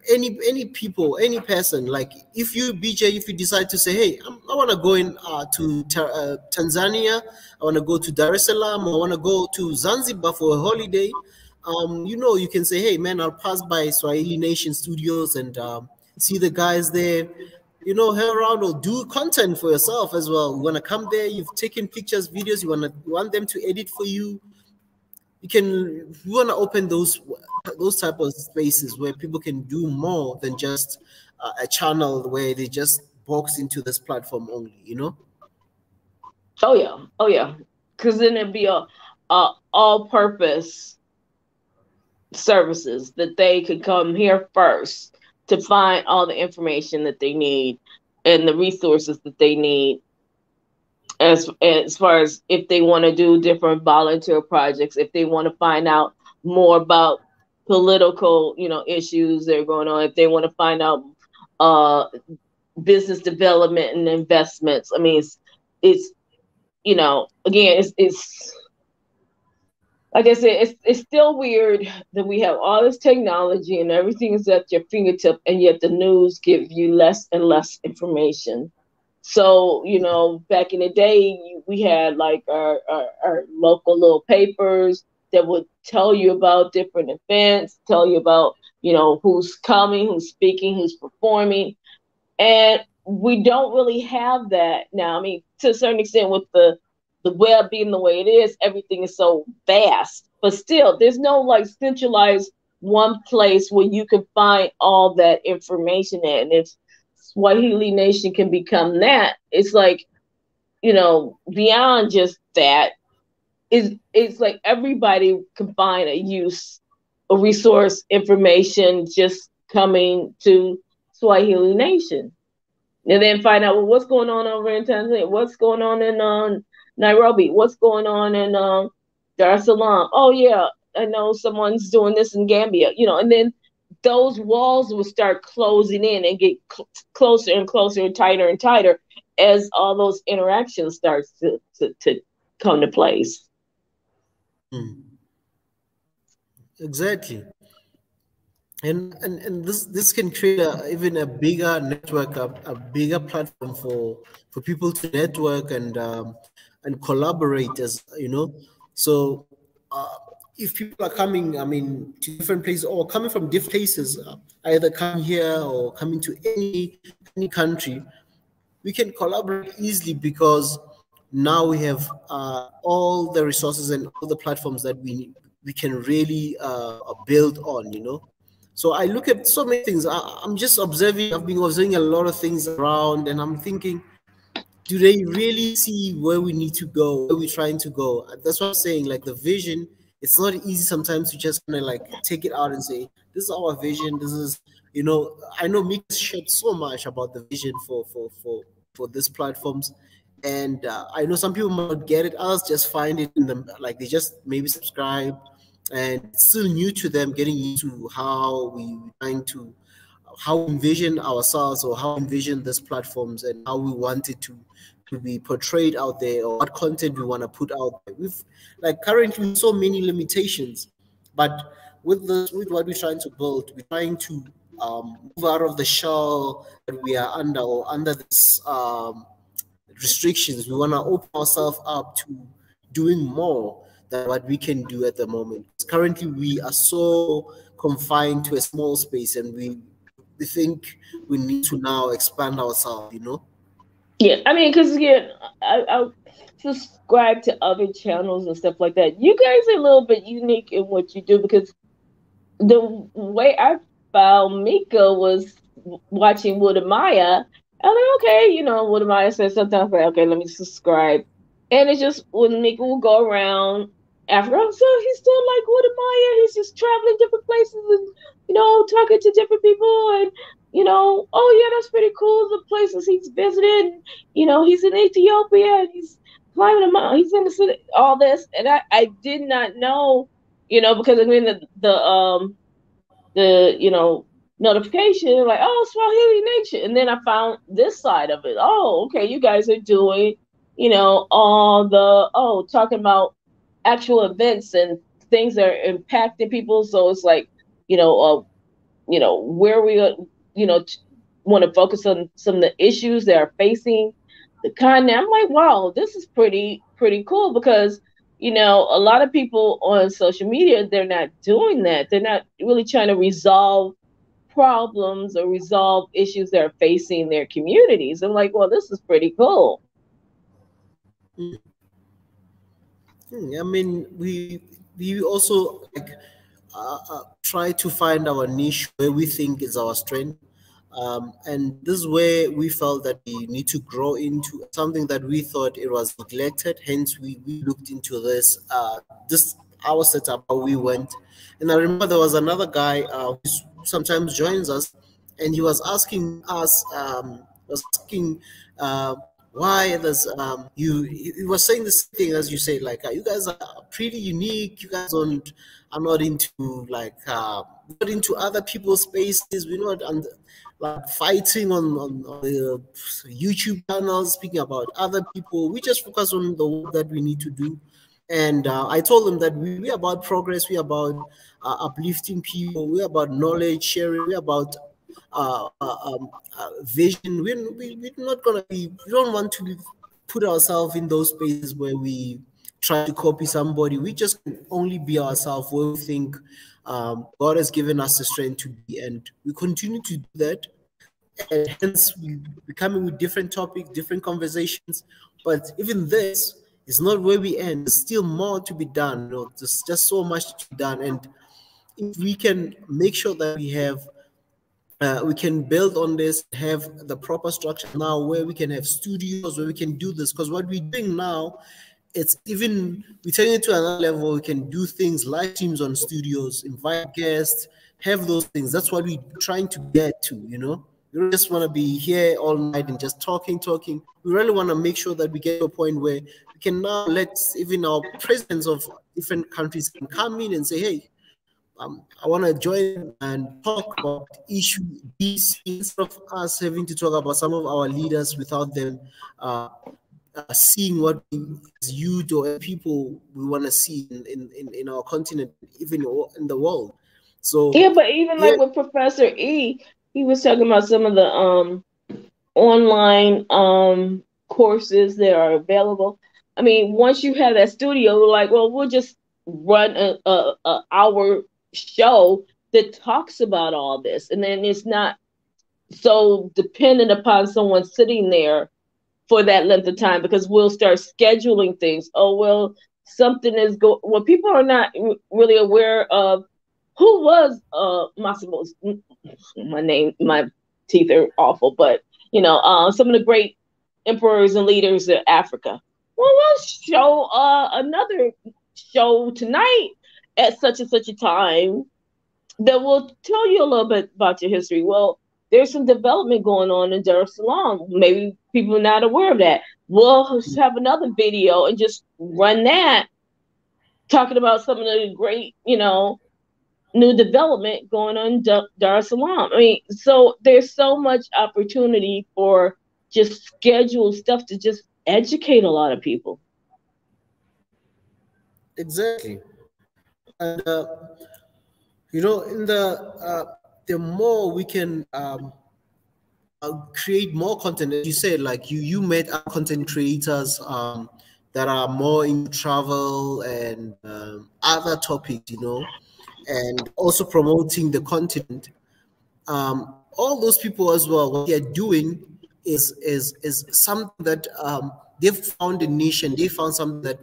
any people, any person. Like if you BJ, if you decide to say, hey, I want to go in to Tanzania, I want to go to Dar es Salaam, I want to go to Zanzibar for a holiday. You can say, hey man, I'll pass by Swahili Nation Studios and see the guys there. Hang around or do content for yourself as well. You want to come there, you've taken pictures, videos, you want them to edit for you. You want to open those type of spaces where people can do more than just a channel where they just box into this platform only, Oh yeah. Because then it'd be a all-purpose services that they could come here first to find all the information that they need and the resources that they need, as far as if they want to do different volunteer projects, if they want to find out more about political, issues that are going on, if they want to find out business development and investments. I mean, it's again, it's like I said, it's still weird that we have all this technology and everything is at your fingertip, and yet the news gives you less and less information. So, back in the day, we had like our local little papers that would tell you about different events, tell you about, who's coming, who's speaking, who's performing. And we don't really have that now. I mean, to a certain extent, with the web being the way it is, everything is so vast. But still, there's no like centralized one place where you can find all that information at. And if Swahili Nation can become that, it's like, beyond just that, it's like everybody can find a resource, information just coming to Swahili Nation. And then find out, well, what's going on over in Tanzania? What's going on in Nairobi? What's going on in Dar es Salaam? Oh, yeah, I know someone's doing this in Gambia, and then those walls will start closing in and get closer and closer and tighter as all those interactions start to come to place. Exactly. And this can create even a bigger network, a bigger platform for people to network and collaborate, as So if people are coming, to different places or coming from different places, either coming here or coming to any country, we can collaborate easily because now we have all the resources and all the platforms that we can really build on. So I look at so many things. I'm just observing. I've been observing a lot of things around, and I'm thinking, do they really see where we need to go, where we're trying to go? That's what I'm saying. Like the vision, it's not easy sometimes to just kind of like take it out and say, this is our vision. This is, I know Mick shared so much about the vision for these platforms. And I know some people might not get it. Others just find it in them, like they just maybe subscribe, and it's still new to them getting into how we envision ourselves or how we envision these platforms and how we want it to be portrayed out there, or what content we want to put out there. We've like currently so many limitations, but with what we're trying to build, we're trying to move out of the shell that we are under, or under this restrictions. We want to open ourselves up to doing more than what we can do at the moment. Currently, we are so confined to a small space, and we think we need to now expand ourselves, Yeah, I mean, because again, I subscribe to other channels and stuff like that. You guys are a little bit unique in what you do, because the way I found Mika was watching Woodamaya. I'm like, okay, Woodamaya says something. I'm like, okay, let me subscribe. And it's just when Mika will go around Africa, so he's still like Woodamaya. He's just traveling different places and, talking to different people and, oh yeah, that's pretty cool. The places he's visited, he's in Ethiopia and he's climbing a mountain. He's in the city, all this, and I did not know, because I mean the notification like, oh, Swahili Nation, and then I found this side of it. Oh, okay, you guys are doing, all the talking about actual events and things that are impacting people. So it's like, where we want to focus on some of the issues that are facing the continent. I'm like, wow, this is pretty cool, because a lot of people on social media, they're not doing that. They're not really trying to resolve problems or resolve issues that are facing their communities. I'm like, well, this is pretty cool. I mean, we also like try to find our niche where we think is our strength. And this is where we felt that we need to grow into something that we thought it was neglected. Hence, we looked into this our setup, how we went. And I remember there was another guy who sometimes joins us, and he was asking us, why there's he was saying the same thing as you say, like you guys are pretty unique. You guys are not into not into other people's spaces. We're not like fighting on the YouTube channels, speaking about other people. We just focus on the work that we need to do. And I told them that we're about progress, we're about uplifting people, we're about knowledge sharing, we're about vision. We're not gonna be. We don't want to put ourselves in those spaces where we try to copy somebody. We just can only be ourselves where we think God has given us the strength to be, and we continue to do that. And hence, we're coming with different topics, different conversations. But even this is not where we end. There's still more to be done. There's just so much to be done, and if we can make sure that we can build on this, have the proper structure now where we can have studios where we can do this, because what we're doing now, it's even, we're taking it to another level. We can do things, live streams on studios, invite guests, have those things. That's what we're trying to get to, We don't just want to be here all night and just talking. We really want to make sure that we get to a point where we can now let even our presidents of different countries can come in and say, hey, I want to join and talk about issue B, instead of us having to talk about some of our leaders without them seeing what we as youth or people we want to see in our continent, even in the world. So yeah, but even like with Professor E, he was talking about some of the online courses that are available. I mean, once you have that studio, like, well, we'll just run a hour show that talks about all this, and then it's not so dependent upon someone sitting there for that length of time, because we'll start scheduling things. Oh, well, something is well, people are not really aware of who was Massimo's, my teeth are awful, but some of the great emperors and leaders of Africa. Well, we'll show another show tonight at such and such a time that will tell you a little bit about your history. Well, there's some development going on in Dar es Salaam. Maybe people are not aware of that. We'll have another video and just run that, talking about some of the great, new development going on in Dar es Salaam. I mean, so there's so much opportunity for just scheduled stuff to just educate a lot of people. Exactly. And in the more we can create more content, as you said, like you met content creators that are more in travel and other topics, and also promoting the content. All those people as well, what they're doing is something that they've found a niche, and they found something that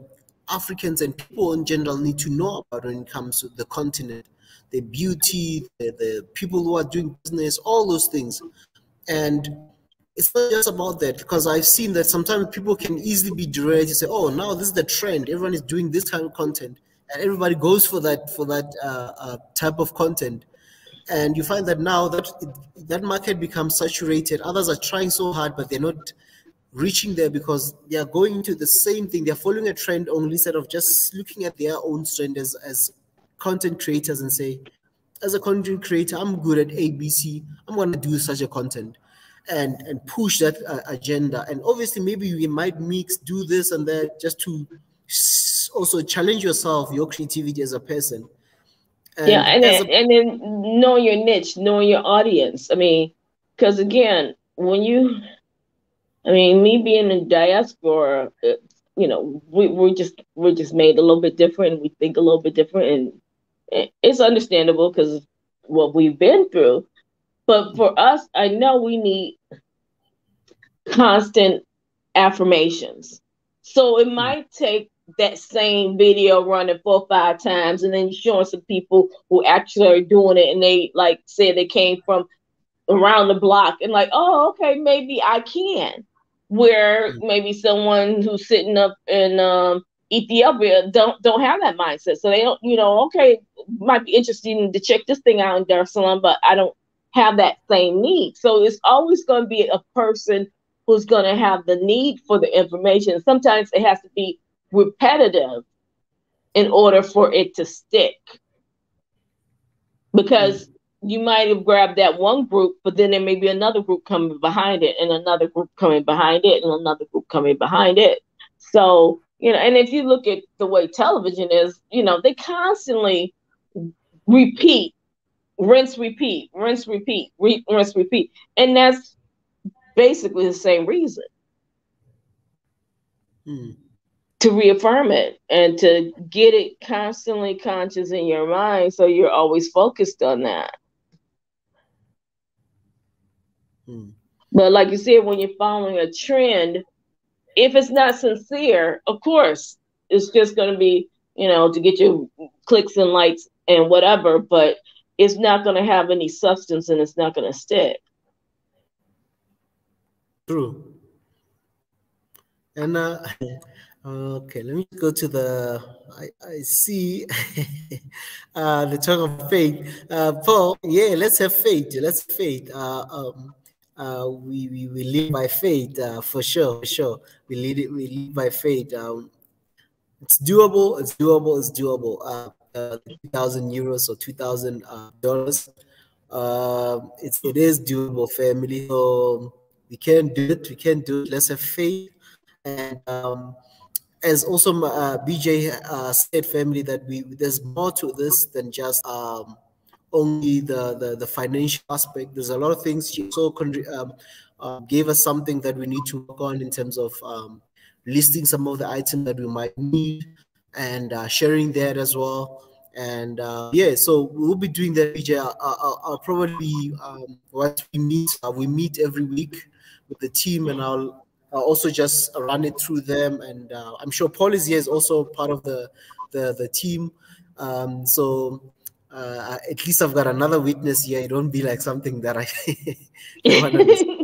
Africans and people in general need to know about when it comes to the continent, the beauty, the people who are doing business, all those things. And it's not just about that, because I've seen that sometimes people can easily be derailed to say, oh, now this is the trend, everyone is doing this kind of content, and everybody goes for that type of content. And you find that now that that market becomes saturated. Others are trying so hard, but they're not reaching there because they are going into the same thing. They're following a trend only, instead of just looking at their own strength as content creators and say, as a content creator, I'm good at ABC. I'm going to do such a content and push that agenda. And obviously, maybe you might do this and that, just to also challenge yourself, your creativity as a person. Yeah, And and then know your niche, know your audience. I mean, because again, me being in diaspora, you know, we're just made a little bit different. We think a little bit different, and it's understandable because what we've been through. But for us, I know we need constant affirmations. So it might take that same video running 4 or 5 times, and then you're showing some people who actually are doing it, and they like say they came from around the block, and like, oh, okay, maybe I can. Where maybe someone who's sitting up in Ethiopia don't have that mindset, so they don't, okay, might be interesting to check this thing out in Dar es Salaam, but I don't have that same need. So it's always going to be a person who's going to have the need for the information. Sometimes it has to be repetitive in order for it to stick, because you might have grabbed that one group, but then there may be another group coming behind it, and another group coming behind it, and another group coming behind it. So, and if you look at the way television is, they constantly repeat, rinse, repeat, rinse, repeat, rinse, repeat. And that's basically the same reason. To reaffirm it and to get it constantly conscious in your mind, so you're always focused on that. But like you said, when you're following a trend, if it's not sincere, of course, it's just going to be, to get your clicks and likes and whatever, but it's not going to have any substance and it's not going to stick. True. And okay, let me go to I see the talk of faith. Paul, yeah, let's have faith. Let's have faith. We live by faith, for sure, for sure. We live by faith. It's doable. It's doable. It's doable. 2,000 euros or $2,000. It is doable, family. So we can do it. We can do it. Let's have faith. And as also BJ said, family, that there's more to this than just only the financial aspect. There's a lot of things. She also gave us something that we need to work on in terms of listing some of the items that we might need and sharing that as well. And yeah, so we'll be doing that, BJ. I'll probably once we meet every week with the team, and I'll also just run it through them. And I'm sure Paul is here, is also part of the team. So at least I've got another witness here. It won't be like something that I don't understand.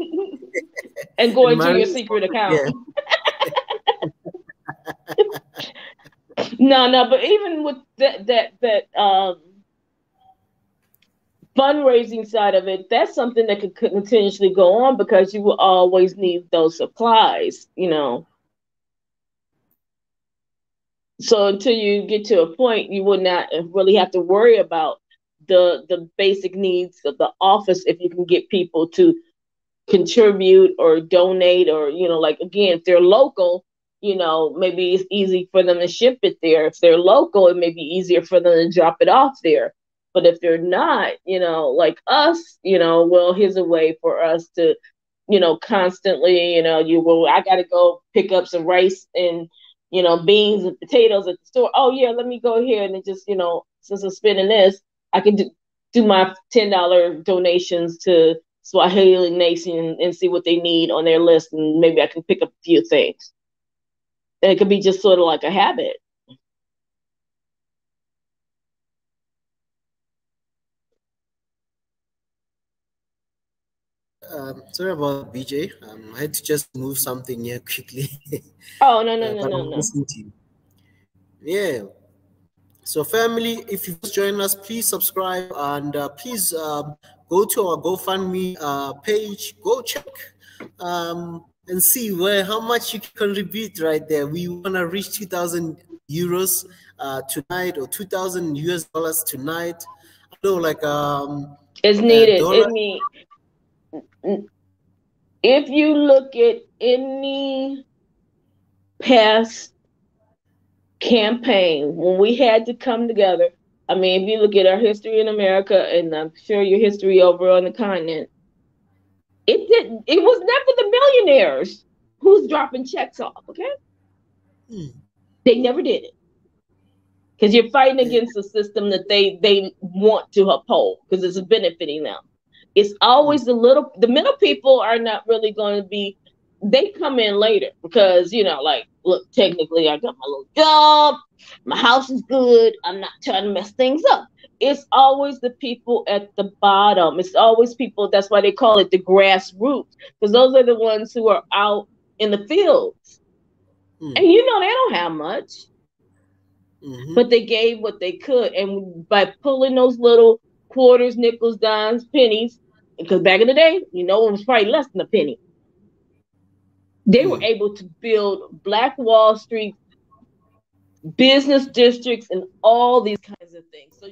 And go into your secret account. Yeah. No, but even with that fundraising side of it, that's something that could continuously go on, because you will always need those supplies, So until you get to a point, you would not really have to worry about the basic needs of the office if you can get people to contribute or donate, or, like, again, if they're local, maybe it's easy for them to ship it there. If they're local, it may be easier for them to drop it off there. But if they're not, like us, well, here's a way for us to, constantly, I got to go pick up some rice and, beans and potatoes at the store. Oh yeah, let me go here and then just, since I'm spending this, I can do my $10 donations to Swahili Nation and see what they need on their list, and maybe I can pick up a few things. And it could be just sort of like a habit. Sorry about BJ. I had to just move something here quickly. Oh no. Listening to you. Yeah. So family, if you just join us, please subscribe and please go to our Gofundme page. Go check and see how much you can contribute right there. We want to reach 2,000 euros tonight, or 2,000 US dollars tonight. I know, like it's needed. If you look at any past campaign when we had to come together, I mean, if you look at our history in America, and I'm sure your history over on the continent, it was never the millionaires who's dropping checks off, okay? They never did it. Because you're fighting against a system that they want to uphold because it's benefiting them. It's always the middle people are not really going to be, they come in later because, like, look, technically I got my little job, my house is good, I'm not trying to mess things up. It's always the people at the bottom. It's always people, that's why they call it the grassroots, because those are the ones who are out in the fields. And they don't have much. But they gave what they could. And by pulling those little quarters, nickels, dimes, pennies, because back in the day, it was probably less than a penny. They were able to build Black Wall Street, business districts, and all these kinds of things. So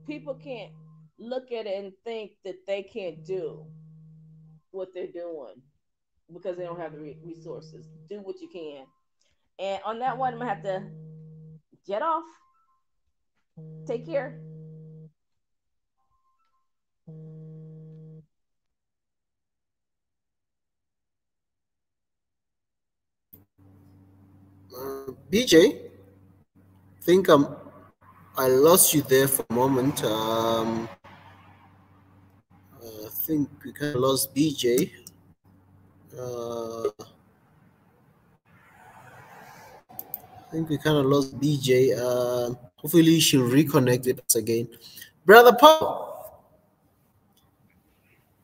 people can't look at it and think that they can't do what they're doing because they don't have the resources. Do what you can. And on that one, I'm going to have to get off. Take care. BJ, think I lost you there for a moment. I think we kind of lost BJ. I think we kind of lost BJ. Hopefully she'll reconnect with us again. Brother Paul.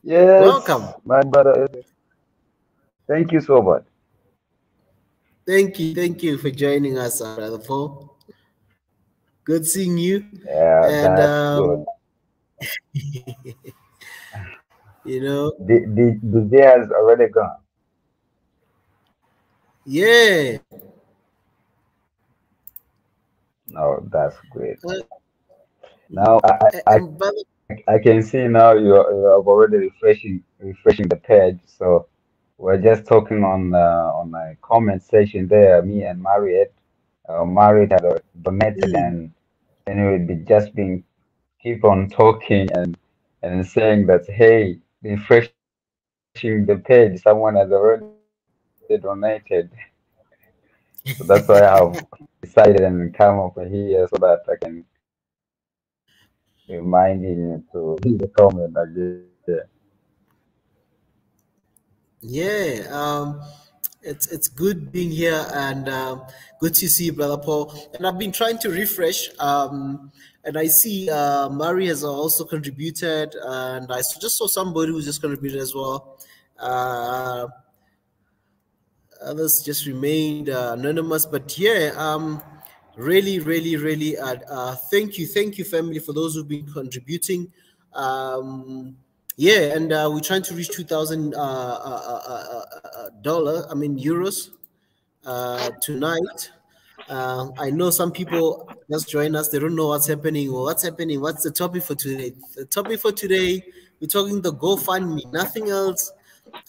Yes. Welcome. My brother. Thank you so much. Thank you for joining us, Brother Paul. Good seeing you. Yeah, and that's good. The day has already gone. Yeah. No, that's great. Now I can see now you're already refreshing the page. So we're just talking on a comment section there. Me and Marriott. Marriott had donated, and we would be just being keep on talking and saying that, hey, refreshing the page. Someone has already donated. So that's why I have decided and come over here so that I can remind you to leave the comment again. Yeah, it's good being here, and good to see you, Brother Paul. And I've been trying to refresh, and I see Mari has also contributed, and I just saw somebody who just contributed as well. Others just remained anonymous, but yeah, really thank you family, for those who've been contributing. Yeah, and we're trying to reach 2,000 euros tonight. I know some people just join us, they don't know what's happening or what's happening. What's the topic for today? The topic for today, we're talking the GoFundMe, nothing else.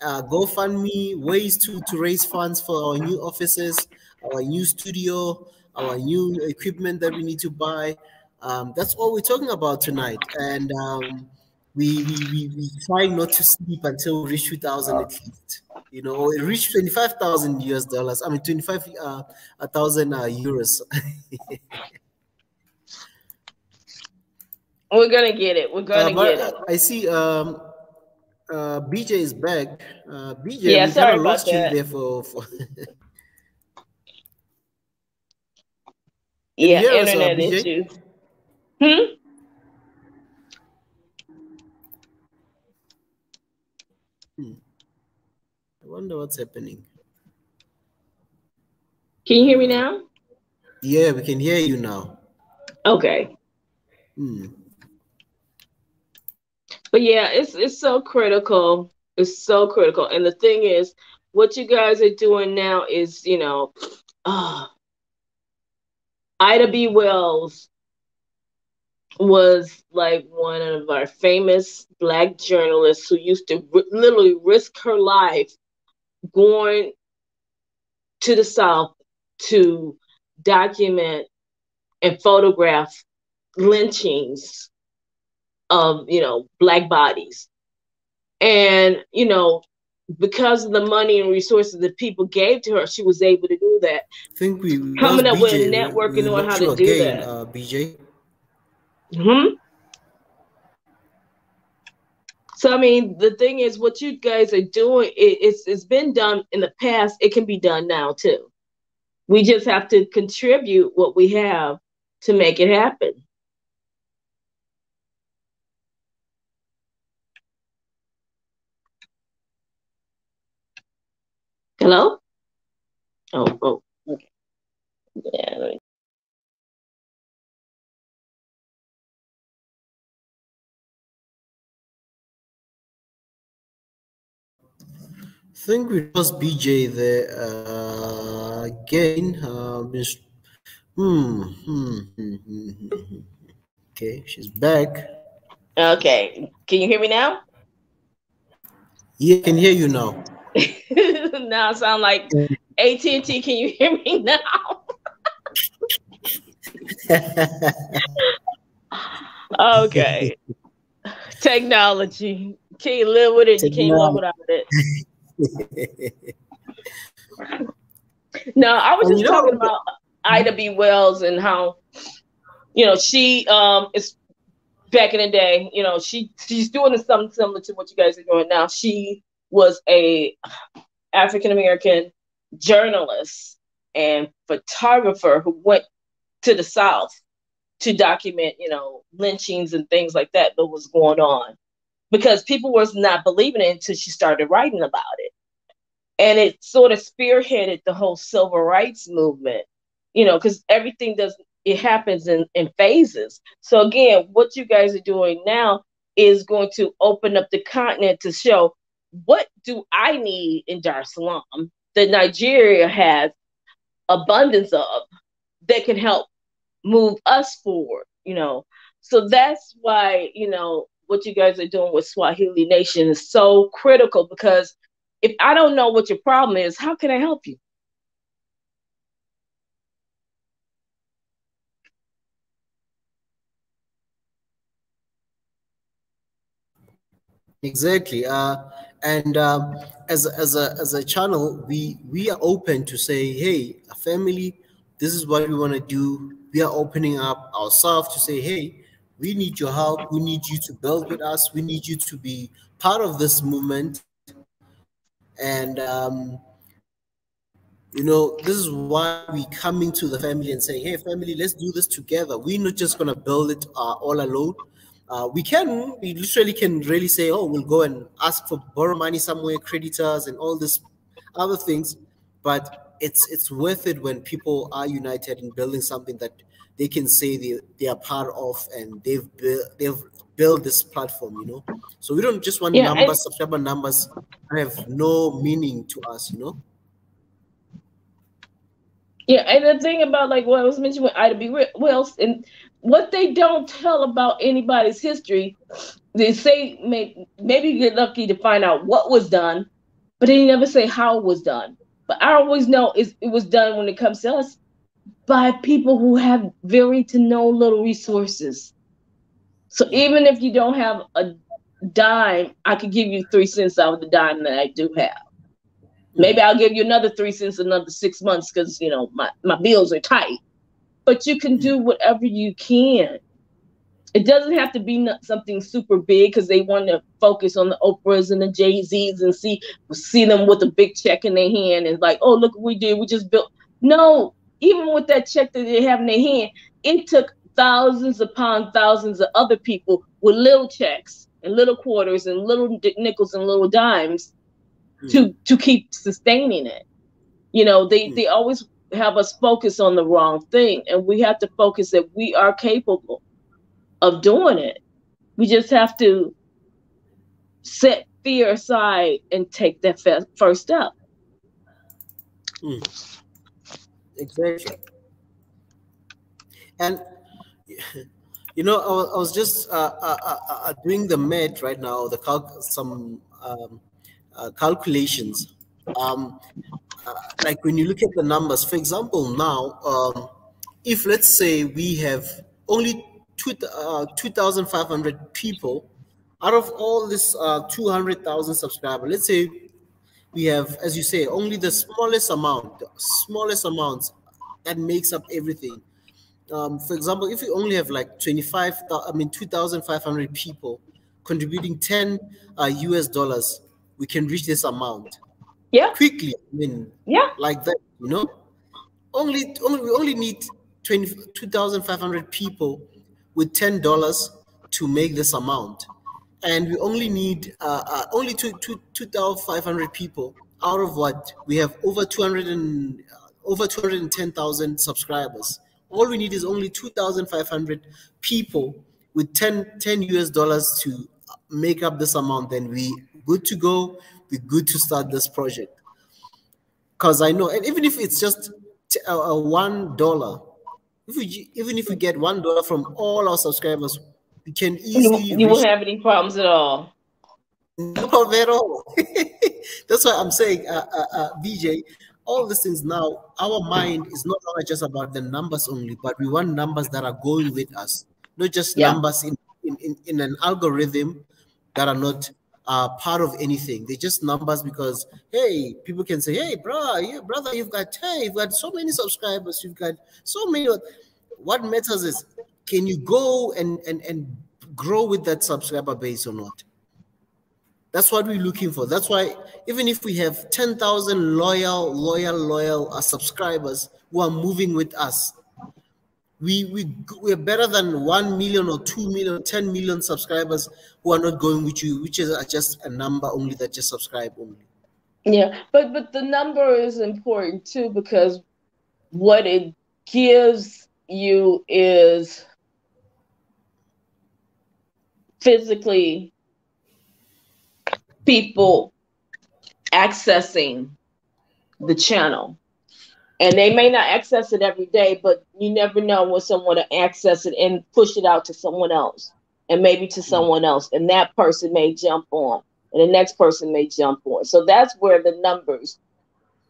GoFundMe, ways to raise funds for our new offices, our new studio, our new equipment that we need to buy. That's all we're talking about tonight. And we try not to sleep until we reach 2,000 at least. Or it reached 25,000 US dollars. I mean, 25,000 euros. We're gonna get it. We're gonna get it. I see. BJ is back. BJ, yeah, we kind of lost you there for yeah, internet issues. I wonder what's happening. Can you hear me now? Yeah, we can hear you now. Okay. But yeah, it's so critical. It's so critical. And the thing is, what you guys are doing now is, Ida B. Wells was like one of our famous Black journalists who used to literally risk her life going to the South to document and photograph lynchings of, Black bodies. And, because of the money and resources that people gave to her, she was able to do that. I think we coming lost up with BJ. a network and knowing how you to do again, that. BJ. So, I mean, the thing is, what you guys are doing, it's been done in the past. It can be done now, too. We just have to contribute what we have to make it happen. Hello? Oh, okay. Yeah. I think we lost BJ there again. Okay, she's back. Okay, can you hear me now? Yeah, I can hear you now. Now I sound like AT&T. Can you hear me now? Okay. Technology. Can you live with it? You can't live without it. No, I was just talking about Ida B. Wells and how, she is back in the day, she's doing something similar to what you guys are doing now. She was a African American journalist and photographer who went to the South to document, lynchings and things like that was going on, because people was not believing it until she started writing about it. And it sort of spearheaded the whole civil rights movement, because everything it happens in phases. So again, what you guys are doing now is going to open up the continent to show, what do I need in Dar es Salaam that Nigeria has abundance of, that can help move us forward, So that's why, what you guys are doing with Swahili Nation is so critical, because if I don't know what your problem is, how can I help you? Exactly. And as a channel, we are open to say, hey, a family, this is what we want to do. We are opening up ourselves to say, hey, we need your help. We need you to build with us. We need you to be part of this movement. And this is why we coming to the family and saying, hey, family, let's do this together. We're not just gonna build it all alone. We literally can really say, oh, we'll go and ask for borrow money somewhere, creditors and all this other things, but it's worth it when people are united in building something that they can say they are part of, and they've built this platform. So we don't just want numbers, subscriber numbers have no meaning to us. Yeah, and the thing about, like what I was mentioning with Ida B. Wells, and what they don't tell about anybody's history, they say maybe you get lucky to find out what was done, but they never say how it was done. But I always know it was done, when it comes to us, by people who have very to no little resources. So even if you don't have a dime, I could give you 3 cents out of the dime that I do have. Maybe I'll give you another 3 cents another 6 months, because my bills are tight. But you can do whatever you can. It doesn't have to be something super big, because they want to focus on the Oprahs and the Jay-Z's and see them with a big check in their hand and like, oh, look what we did. We just built. No, even with that check that they have in their hand, it took thousands upon thousands of other people with little checks and little quarters and little nickels and little dimes to keep sustaining it. They always have us focus on the wrong thing. And we have to focus that we are capable of doing it. We just have to set fear aside and take that first step. Exactly. And you know, I was just doing the math right now, some calculations. Um, like when you look at the numbers, for example, now, if let's say we have only 2,500 people out of all this 200,000 subscribers, let's say we have, as you say, only the smallest amounts that makes up everything. For example, if you only have like 2,500 people contributing 10 US dollars, we can reach this amount quickly. I mean, like that, you know, we only need 2,500 people with $10 to make this amount. And we only need only 2,500 people out of what we have over 210,000 subscribers. All we need is only 2,500 people with 10 US dollars to make up this amount. Then we good to go. We're good to start this project. Because I know, and even if it's just $1, even if we get $1 from all our subscribers, we can easily. You won't have any problems at all. No problem at all. That's why I'm saying, BJ, all these things now, our mind is no longer just about the numbers only, but we want numbers that are going with us, not just numbers in an algorithm that are not part of anything. They're just numbers because, hey, people can say, hey, brother, you've got so many subscribers, you've got so many. What matters is, can you go and grow with that subscriber base or not? That's what we're looking for. That's why even if we have 10,000 loyal subscribers who are moving with us, we're better than 1 million or 2 million, 10 million subscribers who are not going with you, which is just a number only that just subscribe only. Yeah, but the number is important too, because what it gives you is physically people accessing the channel. And they may not access it every day, but you never know when someone will access it and push it out to someone else, and maybe to someone else. And that person may jump on, and the next person may jump on. So that's where the numbers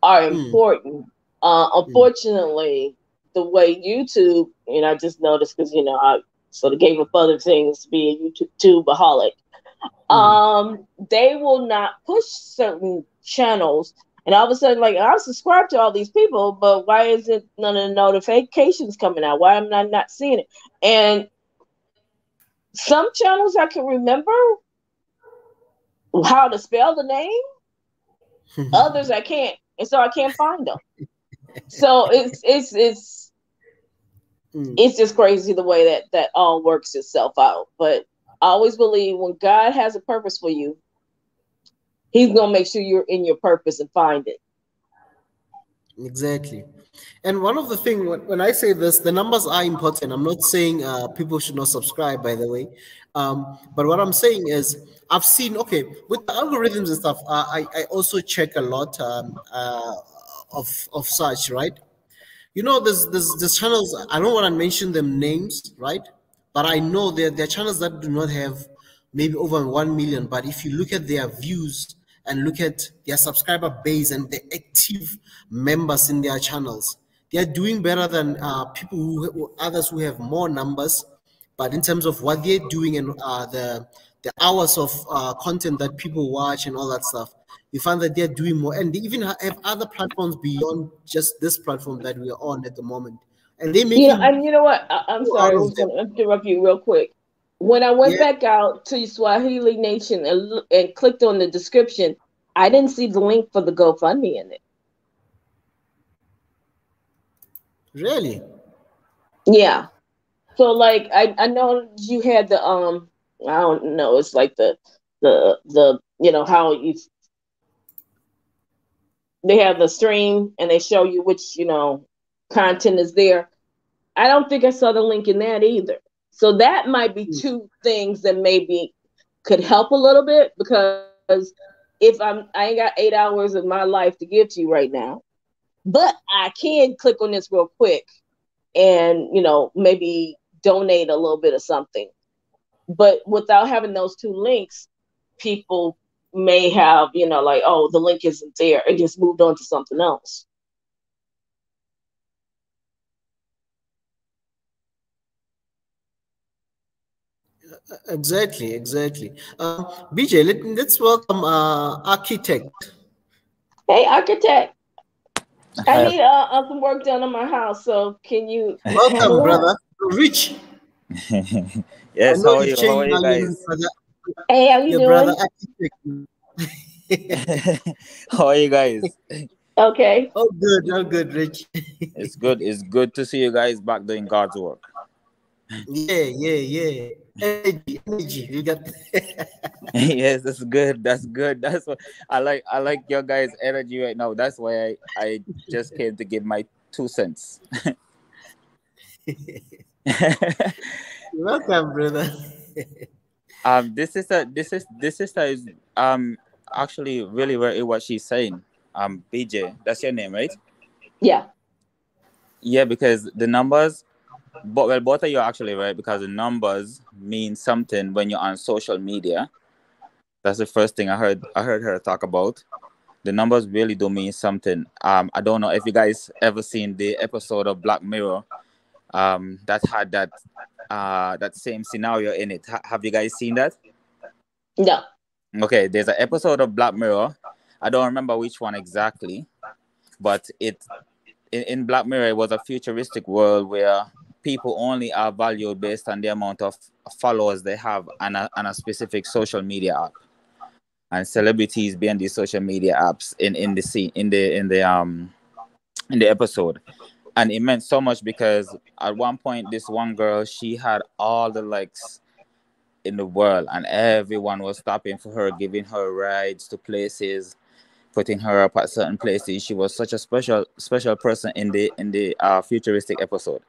are important. Unfortunately, the way YouTube, and I just noticed because, you know, I sort of gave up other things to be a YouTube-aholic. They will not push certain channels. And all of a sudden, like, I'm subscribed to all these people, but why isn't none of the notifications coming out? Why am I not seeing it? And some channels I can remember how to spell the name. Others I can't. And so I can't find them. So it's just crazy the way that all works itself out. But I always believe when God has a purpose for you, He's going to make sure you're in your purpose and find it. Exactly. And one of the things, when I say this, the numbers are important. I'm not saying people should not subscribe, by the way. But what I'm saying is, I've seen, okay, with the algorithms and stuff, I also check a lot of such, right? You know, there's channels, I don't want to mention them names, right? But I know there are channels that do not have maybe over 1 million. But if you look at their views and look at their subscriber base and the active members in their channels, they are doing better than others who have more numbers. But in terms of what they're doing and the hours of content that people watch and all that stuff, you find that they're doing more. And they even have other platforms beyond just this platform that we are on at the moment. And they make and you know what? I'm sorry, I was going to interrupt you real quick. When I went back out to Swahili Nation and clicked on the description, I didn't see the link for the GoFundMe in it. Really? Yeah. So like I know you had the I don't know, it's like the you know how they have the stream and they show you which, you know, content is there. I don't think I saw the link in that either. So that might be two things that maybe could help a little bit, because if I ain't got 8 hours of my life to give to you right now, but I can click on this real quick and, maybe donate a little bit of something. But without having those two links, people may have, like, oh, the link isn't there, and just moved on to something else. Exactly. BJ, let's welcome architect. Hey, architect, I need some work done on my house, so can you Welcome, handle brother. Rich. I Yes, know how are you've you? How are changed you now your name, guys? brother. that? Hey, how you Your brother doing? architect. How are you guys? Okay. All good, Rich. It's good. It's good to see you guys back doing God's work. Yeah. Energy. You got. Yes, that's good. That's good. That's what I like. I like your guys' energy right now. That's why I just came to give my 2 cents. Welcome, brother. This sister is actually really what she's saying. BJ, that's your name, right? Yeah. Yeah, because the numbers. But well, both of you are actually right, because the numbers mean something when you're on social media. That's the first thing I heard her talk about. The numbers really do mean something. I don't know if you guys ever seen the episode of Black Mirror. That had that same scenario in it. Have you guys seen that? No. Okay, there's an episode of Black Mirror. I don't remember which one exactly, but in Black Mirror, it was a futuristic world where people only are valued based on the amount of followers they have on a specific social media app, and celebrities being these social media apps in the scene in the episode. And it meant so much because at one point, this one girl, she had all the likes in the world, and everyone was stopping for her, giving her rides to places, putting her up at certain places. She was such a special person in the futuristic episode.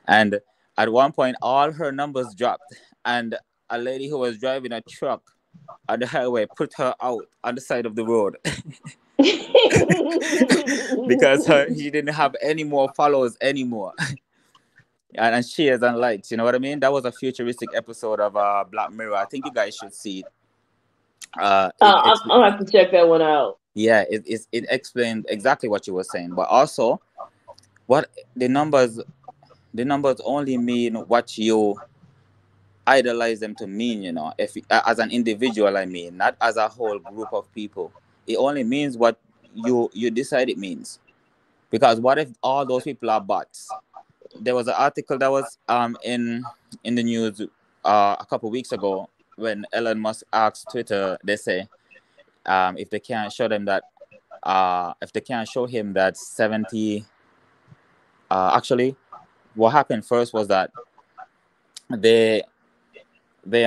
And at one point, all her numbers dropped, and a lady who was driving a truck on the highway put her out on the side of the road because he didn't have any more followers anymore. And shares and likes, you know what I mean? That was a futuristic episode of Black Mirror. I think you guys should see it. I'll have to check that one out. Yeah, it explained exactly what you were saying, but also what the numbers only mean what you idolize them to mean. If as an individual, I mean, not as a whole group of people. It only means what you decide it means. Because what if all those people are bots? There was an article that was in the news a couple weeks ago when Elon Musk asked Twitter. They say if they can't show them that if they can't show him that 70 actually what happened first was that they they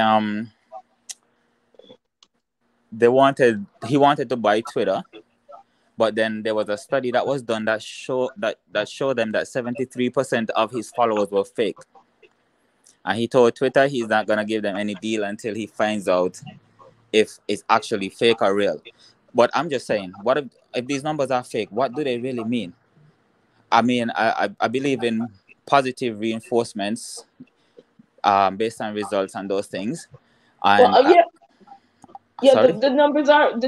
he wanted to buy Twitter, but then there was a study that was done that showed them that 73% of his followers were fake. And he told Twitter he's not gonna give them any deal until he finds out if it's actually fake or real. But I'm just saying, what if these numbers are fake? What do they really mean? I mean, I believe in positive reinforcements based on results and those things. And Well, yeah. sorry. The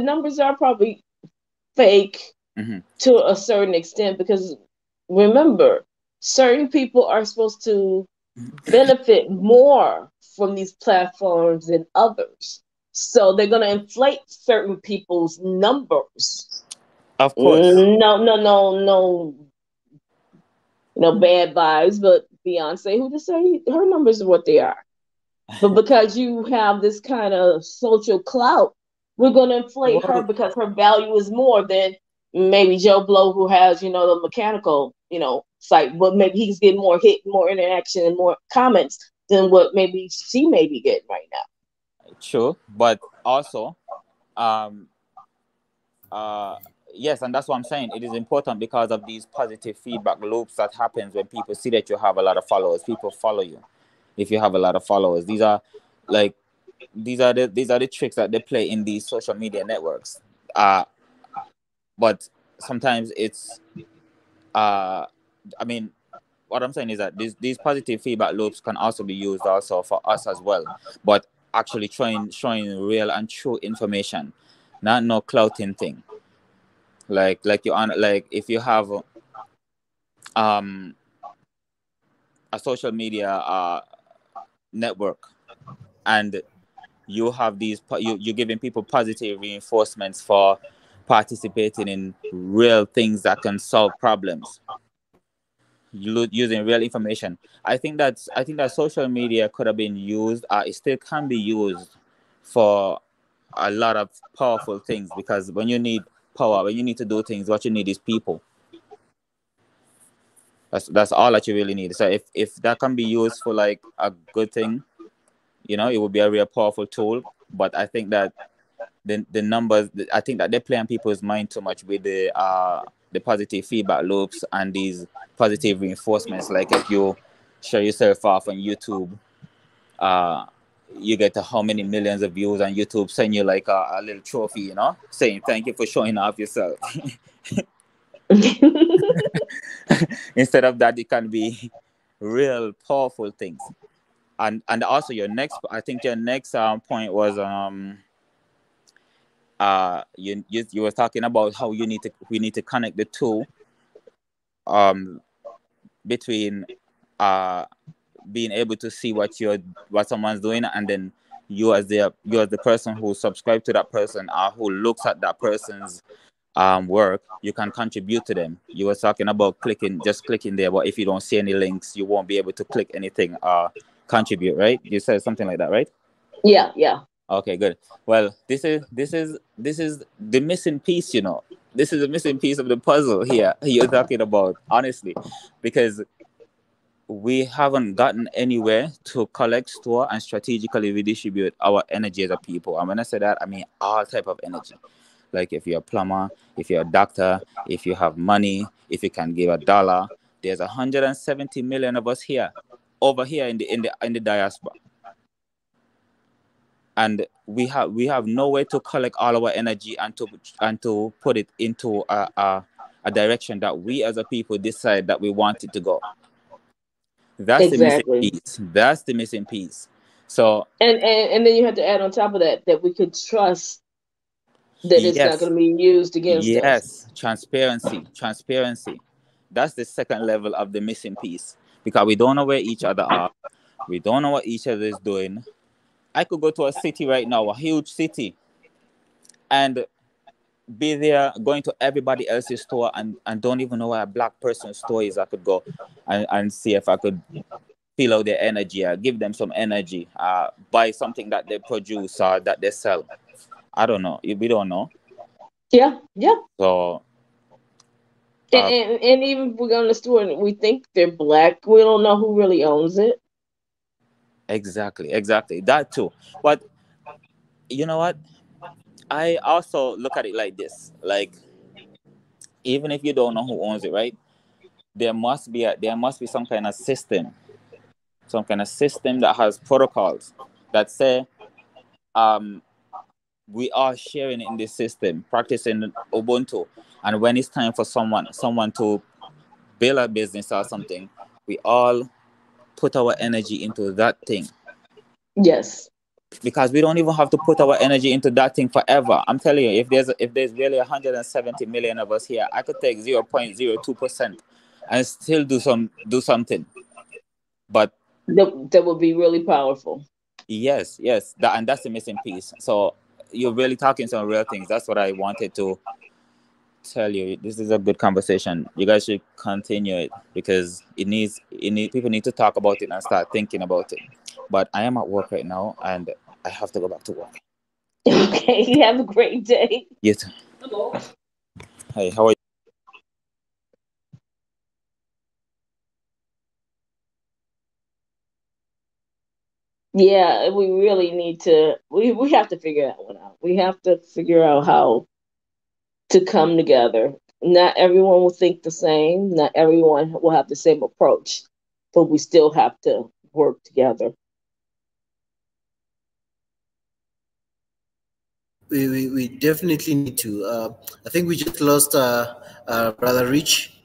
numbers are probably fake Mm-hmm. to a certain extent, because remember, certain people are supposed to benefit more from these platforms than others. So they're going to inflate certain people's numbers. Of course. No bad vibes, but Beyonce, who just say her numbers are what they are. But because you have this kind of social clout, we're going to inflate her because her value is more than maybe Joe Blow, who has, the mechanical, site, but maybe he's getting more hit, more interaction, and more comments than what maybe she may be getting right now. True, but also, um, yes, and that's what I'm saying. It is important because of these positive feedback loops that happens when people see that you have a lot of followers. People follow you if you have a lot of followers. These are like these are the tricks that they play in these social media networks. But sometimes it's I mean, what I'm saying is that these positive feedback loops can also be used also for us as well, but actually showing real and true information, not no clouting thing. Like you on like if you have a social media network and you have you're giving people positive reinforcements for participating in real things that can solve problems, using real information. I think that social media could have been used, it still can be used for a lot of powerful things, because when you need power, when you need to do things, what you need is people. That's all that you really need. So if that can be used for like a good thing, it would be a real powerful tool. But I think that the numbers, I think that they play on people's mind too much with the positive feedback loops and these positive reinforcements. Like if you show yourself off on YouTube, you get to how many millions of views on YouTube, send you like a little trophy, saying thank you for showing off yourself. Instead of that, it can be real powerful things. And also your next point was you were talking about how we need to connect the two, between being able to see what someone's doing, and then you as the person who subscribed to that person, or who looks at that person's work, you can contribute to them. You were talking about clicking there, but if you don't see any links, you won't be able to click anything or contribute, right? You said something like that, right? Yeah. Okay, good. Well, this is the missing piece. This is the missing piece of the puzzle here you're talking about, honestly, because we haven't gotten anywhere to collect, store, and strategically redistribute our energy as a people. And when I say that, I mean all type of energy. Like if you're a plumber, if you're a doctor, if you have money, if you can give $1, there's 170 million of us over here in the diaspora, and we have no way to collect all our energy and to put it into a direction that we as a people decide that we want it to go. That's Exactly. the missing piece. So and then you have to add on top of that we could trust that it's not yes, going to be used against us. Transparency. That's the second level of the missing piece, because we don't know where each other are. We don't know what each other is doing. I could go to a city right now, a huge city, and be there going to everybody else's store and don't even know where a black person's store is. I could go and see if I could feel out their energy, give them some energy, buy something that they produce or that they sell. I don't know. We don't know. Yeah. So and even if we go in the store and we think they're black, we don't know who really owns it. Exactly. That too. But you know what? I also look at it like this. Like, even if you don't know who owns it, right? There must be some kind of system that has protocols that say we are sharing in this system, practicing Ubuntu, and when it's time for someone to build a business or something, we all put our energy into that thing. Yes. Because we don't even have to put our energy into that thing forever. I'm telling you, if there's really 170 million of us here, I could take 0.02% and still do something. But that would be really powerful. Yes, and that's the missing piece. So you're really talking some real things. That's what I wanted to tell you. This is a good conversation. You guys should continue it, because people need to talk about it and start thinking about it. But I am at work right now, and I have to go back to work. Okay, have a great day. You too. Hello. Hey, how are you? Yeah, we really need to. We have to figure that one out. We have to figure out how to come together. Not everyone will think the same. Not everyone will have the same approach, but we still have to work together. We definitely need to. I think we just lost Brother Rich,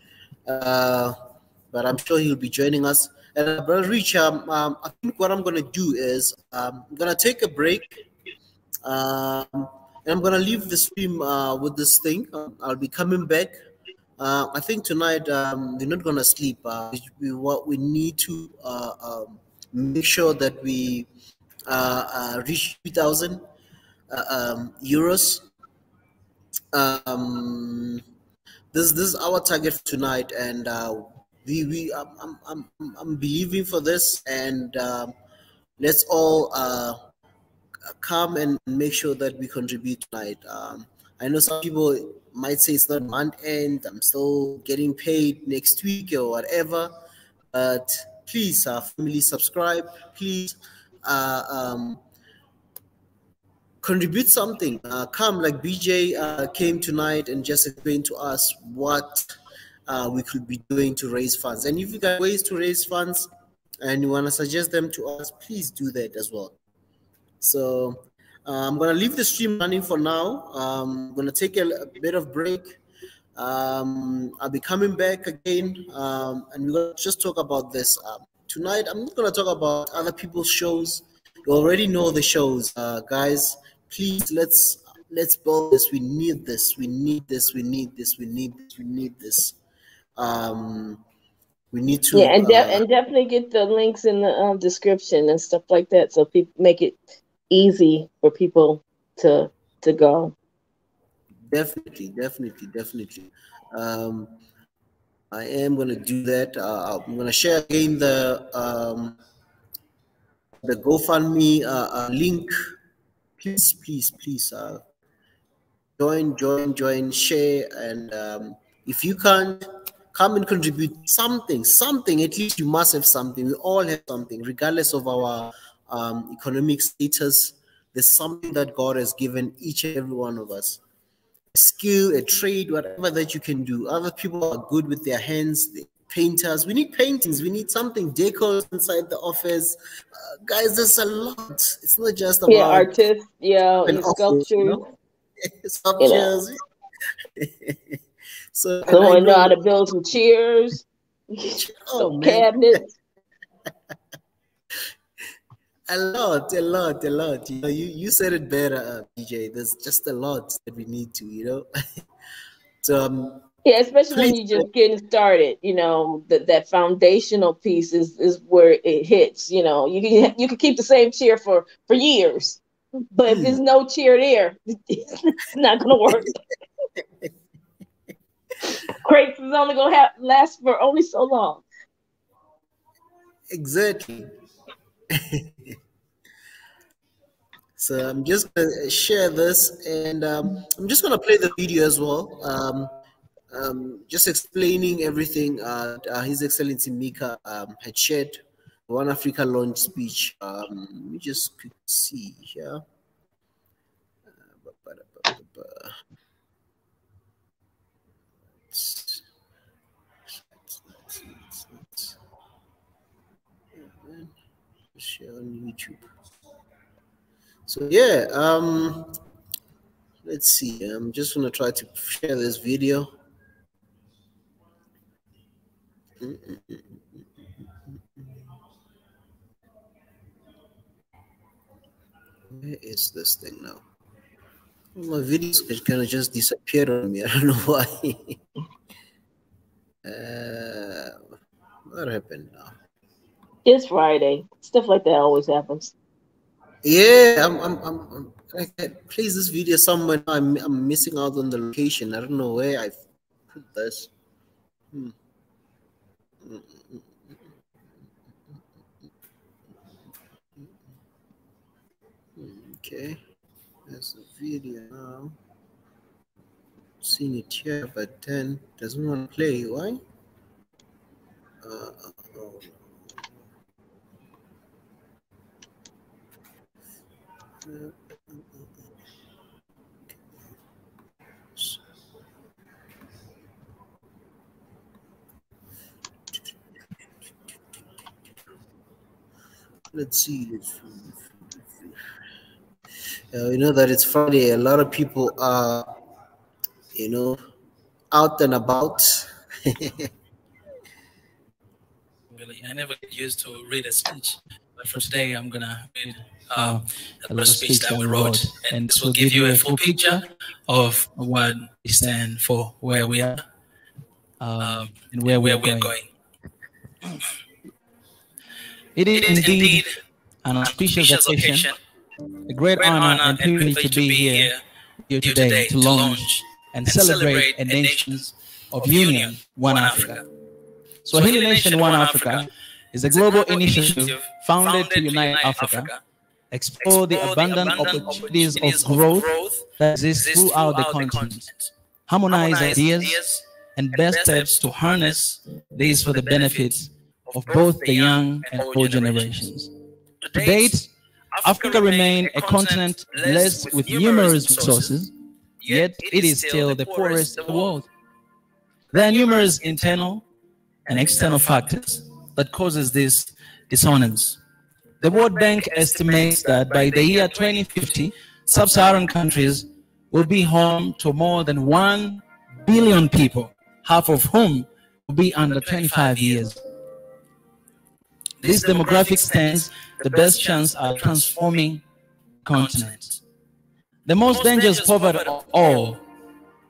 but I'm sure he'll be joining us. And Brother Rich, I think what I'm gonna do is I'm gonna take a break, and I'm gonna leave the stream with this thing. I'll be coming back. I think tonight we're not gonna sleep. What we need to make sure that we reach 3,000 euros. This is our target for tonight, and I'm believing for this, and let's all come and make sure that we contribute tonight. I know some people might say it's not month end, I'm still getting paid next week or whatever, but please, family, subscribe, please. Contribute something. Come, like BJ came tonight and just explained to us what we could be doing to raise funds. And if you got ways to raise funds and you want to suggest them to us, please do that as well. So I'm going to leave the stream running for now. I'm going to take a bit of break. I'll be coming back again, and we're going to just talk about this. Tonight, I'm not going to talk about other people's shows. You already know the shows, guys. Please, let's build this. We need this. We need this. We need this. We need this. We need this. We need to. Yeah, and definitely get the links in the description and stuff like that, so people make it easy for people to go. Definitely. I am gonna do that. I'm gonna share again the GoFundMe link. Please, join, share, and if you can't, come and contribute something. At least you must have something. We all have something, regardless of our economic status. There's something that God has given each and every one of us. A skill, a trade, whatever that you can do. Other people are good with their hands. Painters, we need paintings, we need something, decors inside the office. Guys, there's a lot. It's not just about artists, an office, sculptures, you know? Sculptures. So I know how to build some chairs, some cabinets. A lot. You know, you said it better, BJ. There's just a lot that we need to, you know. So yeah, especially when you're just getting started, you know, that foundational piece is where it hits. You know, you can keep the same chair for years, but if there's no chair there, it's not gonna work. Crates is only gonna last for only so long. Exactly. So I'm just gonna share this, and I'm just gonna play the video as well. Just explaining everything His Excellency Mika had shared, the One Africa launch speech. Let me just see here. Share on YouTube. So yeah, let's see. I'm just gonna try to share this video. Where is this thing now? My videos kind of just disappeared on me. I don't know why. What happened now? It's Friday. Stuff like that always happens. Yeah, I can't place this video somewhere. I'm missing out on the location. I don't know where I put this. Okay, there's the video now. Seeing it here, but then doesn't want to play. Why? Oh. let's see. You know that it's Friday. A lot of people are, you know, out and about. Really, I never get used to read a speech, but for today, I'm gonna read a little speech that we wrote, and this will give you a full picture of what we stand for, where we are, and where we are going. It is indeed an auspicious occasion, a great honor and privilege to be here today to launch and celebrate a nations of union, One Africa. Swahili Nation One Africa is a global initiative founded to unite Africa, explore the abundant opportunities of growth that exist throughout the continent, harmonize ideas, and best steps to harness these for the benefit of both the young and old generations. To date, Africa remains a continent blessed with numerous resources, yet it is still the poorest in the world. There are numerous internal and external factors that causes this dissonance. The World Bank estimates that by the year 2050, sub-Saharan countries will be home to more than 1 billion people, half of whom will be under 25 years. This demographic stands the best chance at transforming the continent. The most dangerous poverty of all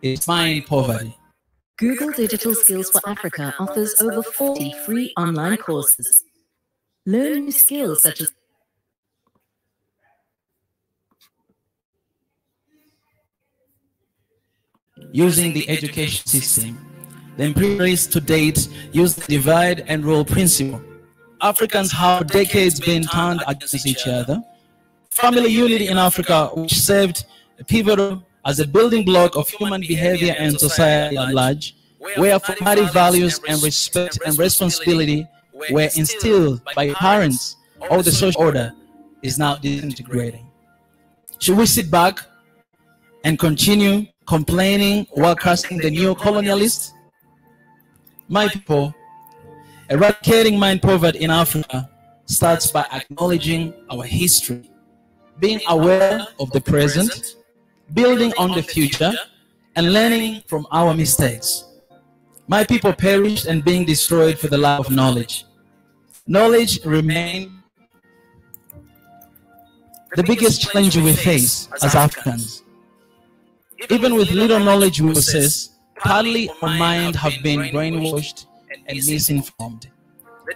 is mind poverty. Google Digital Skills for Africa offers over 40 free online courses. Learn new skills such as using the education system. The imperialists to date use the divide and rule principle. Africans have for decades been turned against each other. Family unity in Africa, which served pivotal as a building block of human behavior and society at large, where formative values and respect and responsibility were instilled by parents, all the social order is now disintegrating. Should we sit back and continue complaining while casting the neo-colonialists? My people, eradicating mind poverty in Africa starts by acknowledging our history, being aware of the present, building on the future, and learning from our mistakes. My people perished and being destroyed for the lack of knowledge. Knowledge remains the biggest challenge we face as Africans. Even with little knowledge we possess, partly our minds have been brainwashed and misinformed.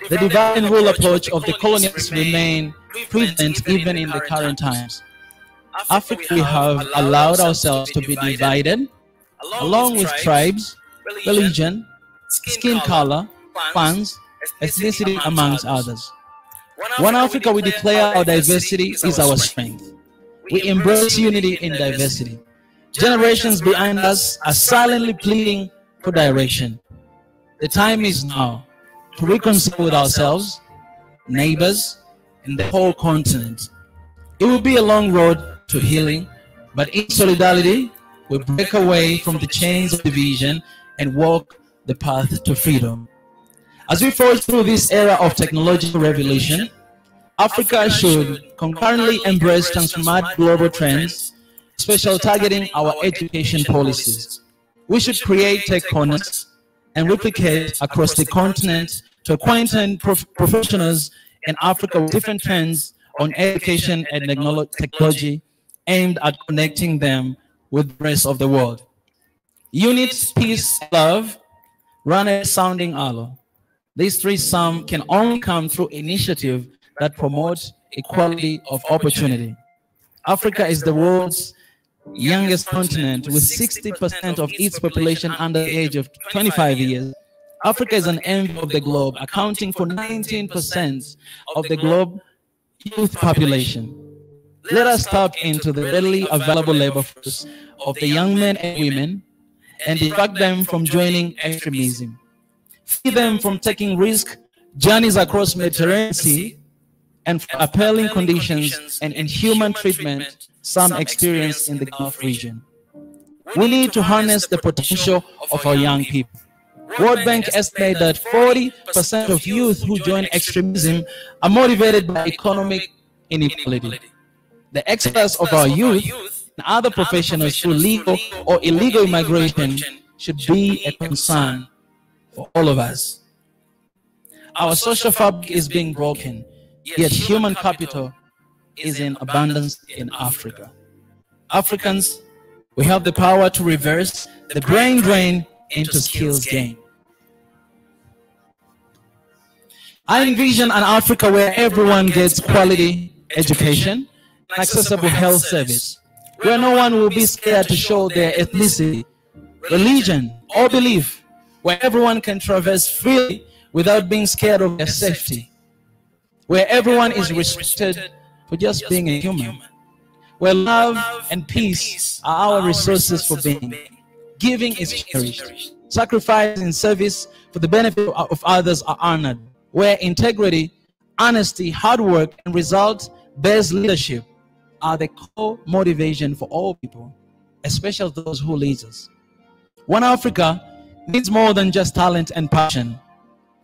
The divide and rule approach of the colonialists remain prevalent even in the current times. Africa, we have allowed ourselves to be divided, along with tribes, religion, skin color, funds, ethnicity, amongst others. One Africa, we declare our diversity is our strength. We embrace unity in diversity. Generations behind us are silently pleading for direction. The time is now to reconcile with ourselves, neighbors, and the whole continent. It will be a long road to healing, but in solidarity, we break away from the chains of division and walk the path to freedom. As we forge through this era of technological revolution, Africa should concurrently embrace transformative global trends, especially targeting our education policies. We should create tech corners and replicate across the continent to acquaint professionals in Africa with different trends on education and technology aimed at connecting them with the rest of the world. Unity, peace, love, run a sounding aloe. These three sum can only come through initiative that promotes equality of opportunity. Africa is the world's youngest continent with 60% of its population under the age of 25 years. Africa is an envy of the globe, accounting for 19% of the globe youth population. Let us tap into the readily available labor force of the young men and women and distract them from joining extremism. Free them from taking risk journeys across Mediterranean Sea and from appalling conditions and inhuman treatment some experience in the Gulf region. We need to harness the potential of our young people. World Bank estimates that 40% of youth who join extremism are motivated by economic inequality. The exodus of our youth and other professionals through legal or illegal immigration should be a concern for all of us. Our social fabric is being broken, yet human capital is in abundance in Africa. Africans, we have the power to reverse the brain drain into skills gain. I envision an Africa where everyone gets quality education and accessible health service, where no one will be scared to show their ethnicity, religion, or belief, where everyone can traverse freely without being scared of their safety, where everyone is respected for just being a human, where love and peace are our resources for being. Giving is cherished. Sacrifice in service for the benefit of others are honored, where integrity, honesty, hard work, and result-based leadership are the core motivation for all people, especially those who lead us. One Africa needs more than just talent and passion.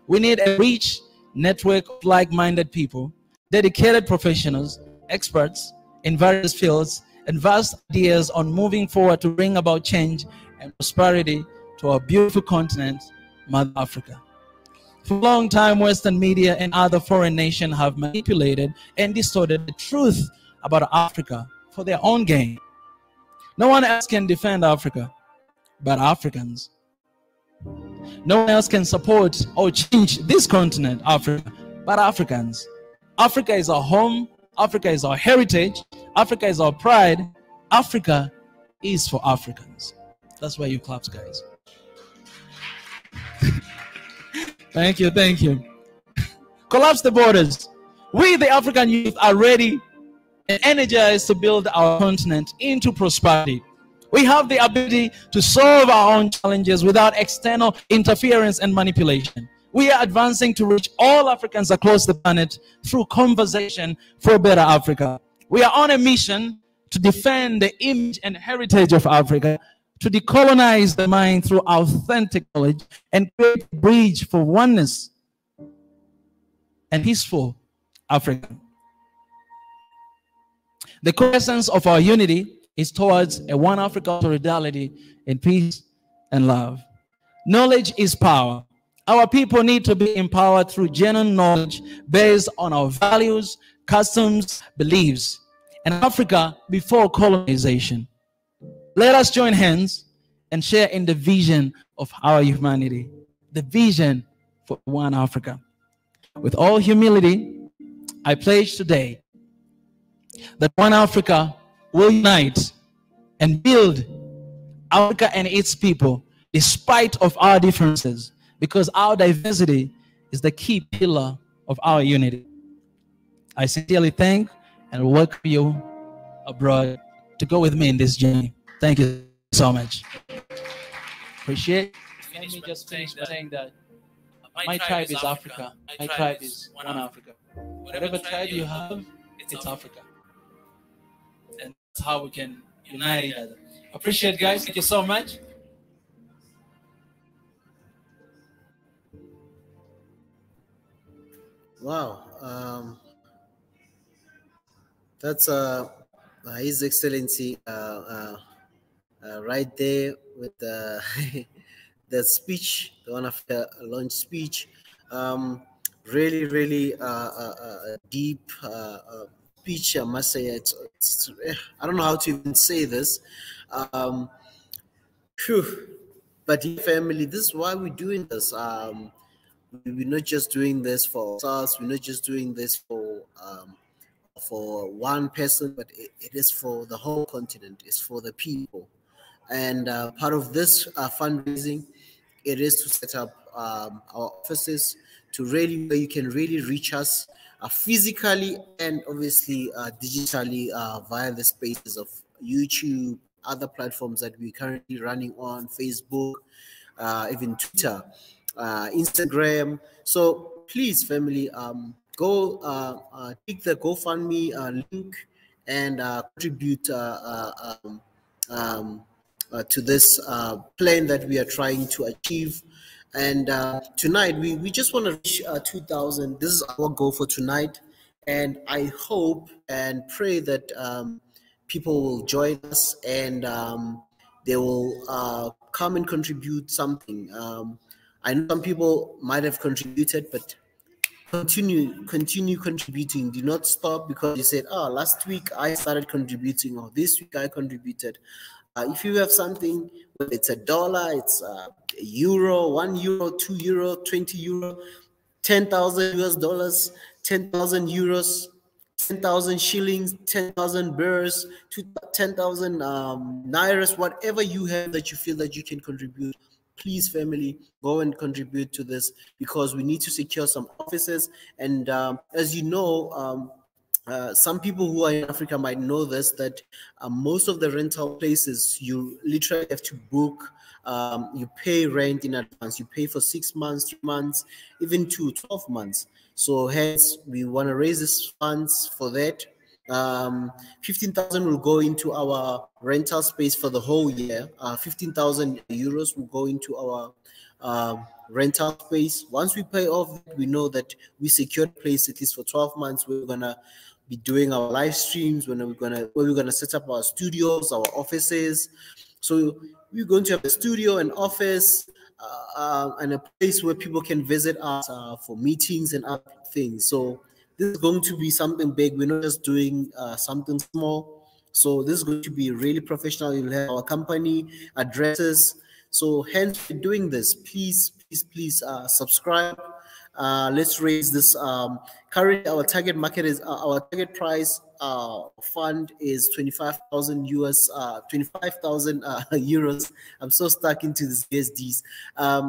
We need a rich network of like-minded people, dedicated professionals, experts in various fields, and vast ideas on moving forward to bring about change and prosperity to our beautiful continent, Mother Africa. For a long time, Western media and other foreign nations have manipulated and distorted the truth about Africa for their own gain. No one else can defend Africa but Africans. No one else can support or change this continent, Africa, but Africans. Africa is our home. Africa is our heritage. Africa is our pride. Africa is for Africans. That's why you clap, guys. Thank you, thank you. Collapse the borders. We, the African youth, are ready and energized to build our continent into prosperity. We have the ability to solve our own challenges without external interference and manipulation. We are advancing to reach all Africans across the planet through conversation for a better Africa. We are on a mission to defend the image and heritage of Africa, to decolonize the mind through authentic knowledge, and create a bridge for oneness and peaceful Africa. The core essence of our unity is towards a one Africa solidarity in peace and love. Knowledge is power. Our people need to be empowered through genuine knowledge based on our values, customs, beliefs, and Africa before colonization. Let us join hands and share in the vision of our humanity, the vision for one Africa. With all humility, I pledge today that one Africa will unite and build Africa and its people despite of our differences, because our diversity is the key pillar of our unity. I sincerely thank and welcome you abroad to go with me in this journey. Thank you so much. Appreciate. Let me just finish by saying that my tribe is Africa. My tribe is one Africa. Whatever tribe you have, it's Africa. And that's how we can unite each other. Appreciate, guys. Thank you so much. Wow. That's His Excellency right there with the the speech, the one after launch speech. Really, really deep speech. I must say, it's I don't know how to even say this. But family, this is why we're doing this. We're not just doing this for ourselves. We're not just doing this for one person, but it is for the whole continent. It's for the people. And part of this fundraising, it is to set up our offices to really, where you can really reach us physically and obviously digitally via the spaces of YouTube, other platforms that we're currently running on, Facebook, even Twitter, Instagram. So please, family, go click the GoFundMe link and contribute to this plan that we are trying to achieve. And tonight we just want to reach 2,000. This is our goal for tonight, and I hope and pray that people will join us, and they will come and contribute something. I know some people might have contributed, but continue contributing. Do not stop because you said, oh, last week I started contributing, or this week I contributed. If you have something, whether it's $1, it's a euro, €1, €2, €20, 10,000 US dollars, 10,000 euros, 10,000 shillings, 10,000 birrs, 10,000 nairas, whatever you have that you feel that you can contribute. Please, family, go and contribute to this, because we need to secure some offices. And as you know, some people who are in Africa might know this, that most of the rental places, you literally have to book. You pay rent in advance. You pay for 6 months, 3 months, even 12 months. So hence, we want to raise these funds for that. 15,000 will go into our rental space for the whole year. 15,000 euros will go into our rental space. Once we pay off, we know that we secured a place at least for 12 months. We're gonna be doing our live streams, where we're gonna set up our studios, our offices. So we're going to have a studio, an office, and a place where people can visit us for meetings and other things. So this is going to be something big. We're not just doing something small. So this is going to be really professional. You'll have our company addresses. So hence, we're doing this. Please subscribe. Let's raise this. Currently, our target market is our target price fund is 25,000 US, 25,000 euros. I'm so stuck into this USDs.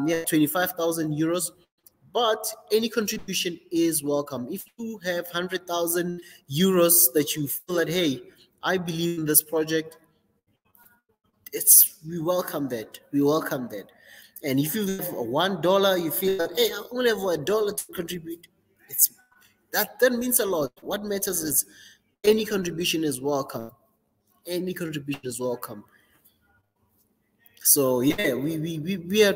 Yeah, 25,000 euros. But any contribution is welcome. If you have 100,000 euros that you feel that, hey, I believe in this project, we welcome that. We welcome that. And if you have $1, you feel that, hey, I only have $1 to contribute, that means a lot. What matters is any contribution is welcome. Any contribution is welcome. So yeah, we are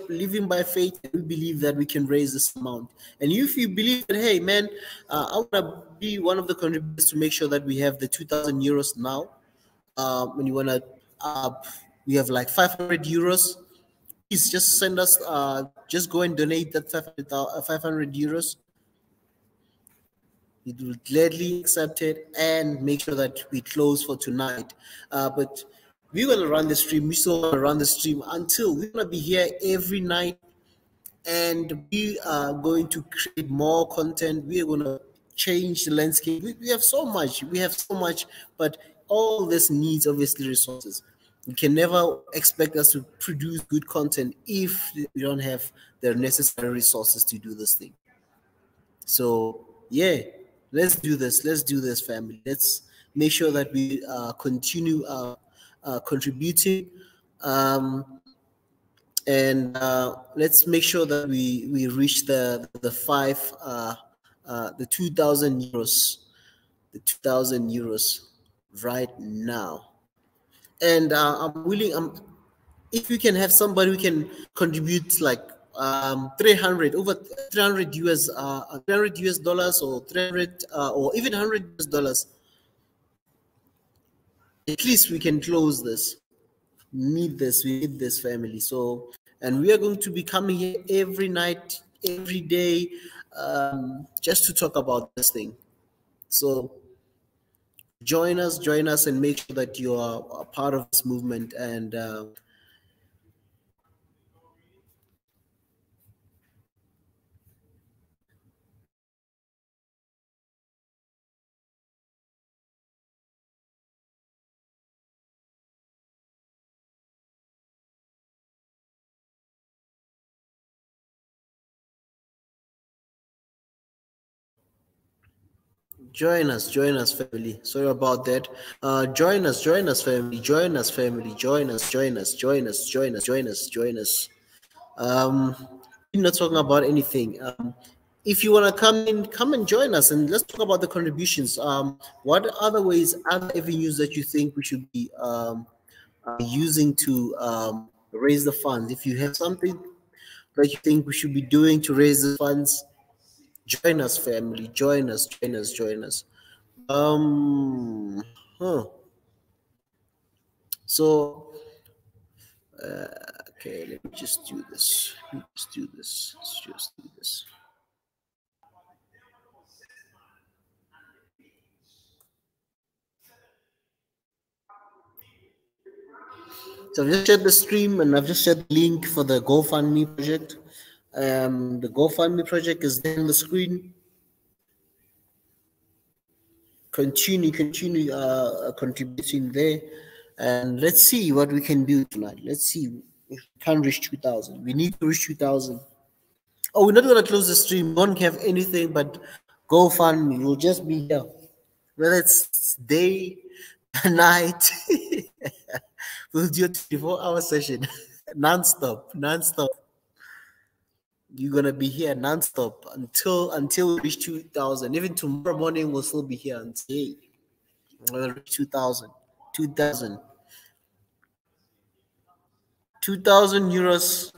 living by faith, and we believe that we can raise this amount. And if you believe that, hey man, I want to be one of the contributors to make sure that we have the 2,000 euros now. When you want to, we have like 500 euros. Please just send us. Just go and donate that 500 euros. We will gladly accept it and make sure that we close for tonight. But we're going to run the stream. We still want to run the stream until we're going to be here every night, and we are going to create more content. We are going to change the landscape. We have so much. But all this needs obviously resources. You can never expect us to produce good content if we don't have the necessary resources to do this thing. So yeah, let's do this. Let's do this, family. Let's make sure that we continue contributing, and let's make sure that we reach the 2,000 euros, the 2,000 euros right now. And I'm willing. If we can have somebody who can contribute like 300 US dollars, or 300 or even $100 US, at least we can close this. We need this, family. So, and we are going to be coming here every night, every day, just to talk about this thing. So join us and make sure that you are a part of this movement. And join us, family. Sorry about that. Join us, family. Join us. We're not talking about anything. If you want to come and join us, and let's talk about the contributions. What other avenues that you think we should be using to raise the funds? If you have something, that you think we should be doing to raise the funds, join us, family. Join us, join us, join us. Huh. So, okay, let me just do this. Let's just do this. So I've just shared the stream and I've just shared the link for the Gofundme project. The Gofundme project is there on the screen. Continue contributing there, and let's see what we can do tonight. Let's see if we can reach 2,000. We need to reach 2,000. Oh, we're not gonna close the stream. We won't have anything but GoFundMe. We'll just be here, whether it's day, night. We'll do a 24-hour session, non-stop. You're gonna be here non-stop until we reach 2,000. Even tomorrow morning, we'll still be here until 2,000. 2,000 euros.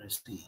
Let's see.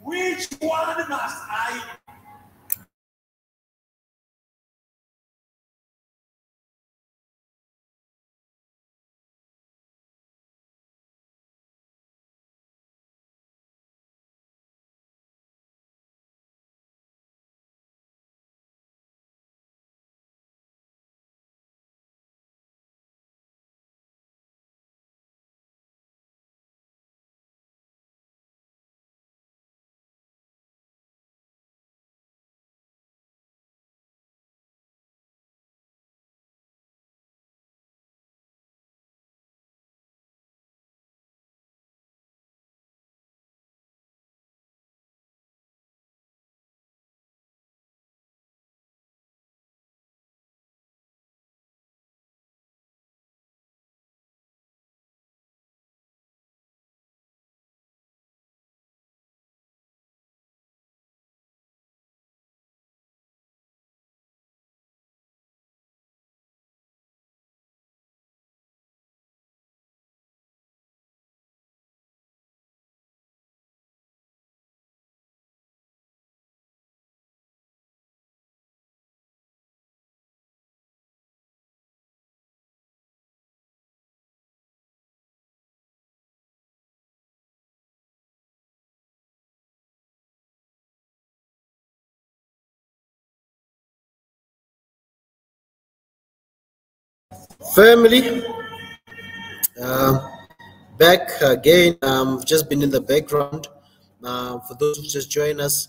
Which one must I? Family, back again. Just been in the background. For those who just joined us,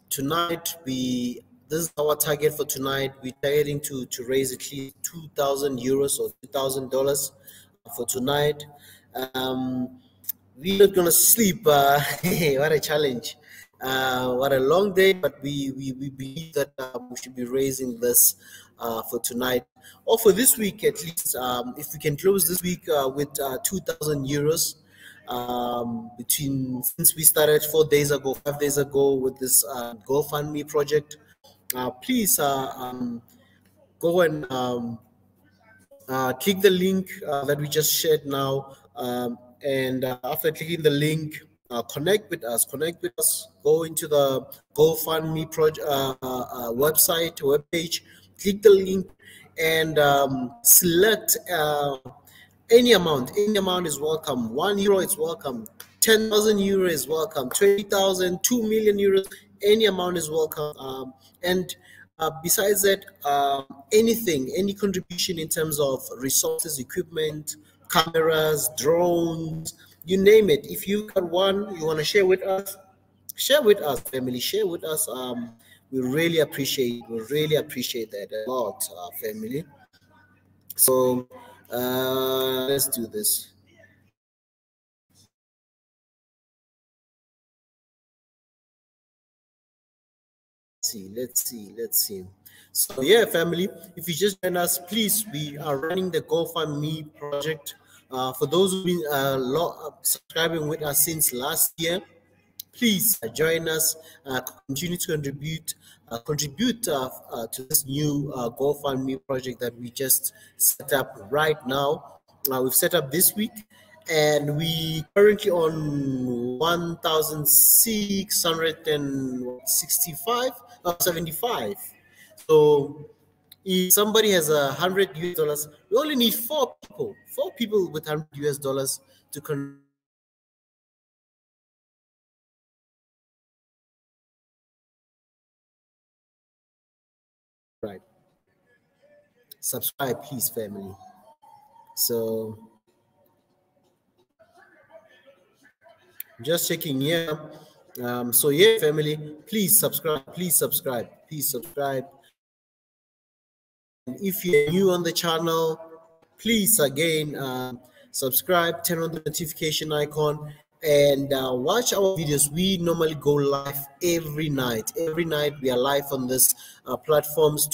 tonight this is our target for tonight. We're targeting to raise at least €2,000 or $2,000 for tonight. We're not gonna sleep. What a challenge! What a long day, but we believe that we should be raising this for tonight or for this week at least. If we can close this week with €2,000 since we started 4 days ago, 5 days ago with this Gofundme project, please go and click the link that we just shared now, and after clicking the link, connect with us. Go into the Gofundme project webpage, click the link, and select any amount. Any amount is welcome. €1 is welcome. 10,000 euros is welcome. 20,000, 2 million euros. Any amount is welcome. And besides that, any contribution in terms of resources, equipment, cameras, drones, you name it. If you've got one you want to share with us, family. Share with us. We really appreciate that a lot, family. So let's do this. Let's see. So yeah, family, if you just join us, please, we are running the Gofundme project. For those who've been subscribing with us since last year, please join us, continue to contribute to this new Gofundme project that we just set up right now. We've set up this week, and we currently on 1,675. So if somebody has $100, we only need four people with $100 to subscribe, please, family. So just checking here. So yeah, family, please subscribe. And if you're new on the channel, please again subscribe, turn on the notification icon, and watch our videos. We normally go live every night. We are live on this two platforms,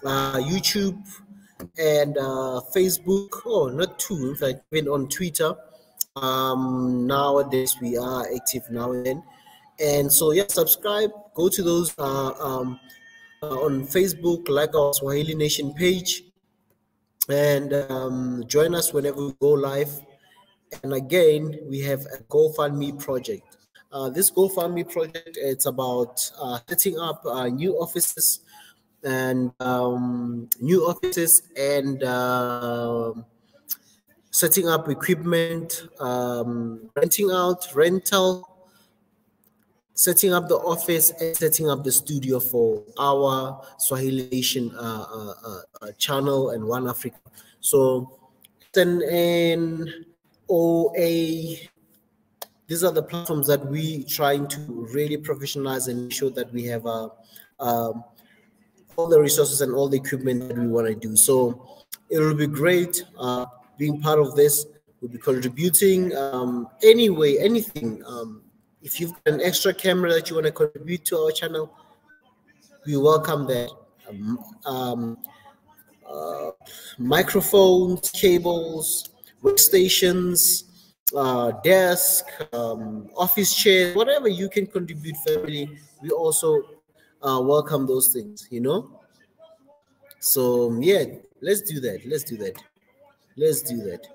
YouTube and Facebook. Oh, not two, in fact, even on Twitter. Nowadays we are active now and then. And so yeah, subscribe, go to those on Facebook, like our Swahili Nation page, and join us whenever we go live. And again, we have a Gofundme project. This Gofundme project, it's about setting up new offices and setting up equipment, rental, setting up the office, and setting up the studio for our Swahili Nation channel and One Africa. So, OA, these are the platforms that we trying to really professionalize and make sure that we have all the resources and all the equipment that we want to do. So it will be great being part of this. We'll be contributing anyway, anything. If you've got an extra camera that you want to contribute to our channel, we welcome that. Microphones, cables, workstations, desk, office chairs, whatever you can contribute, family, we also welcome those things, you know. So yeah, let's do that. Let's do that. Let's do that.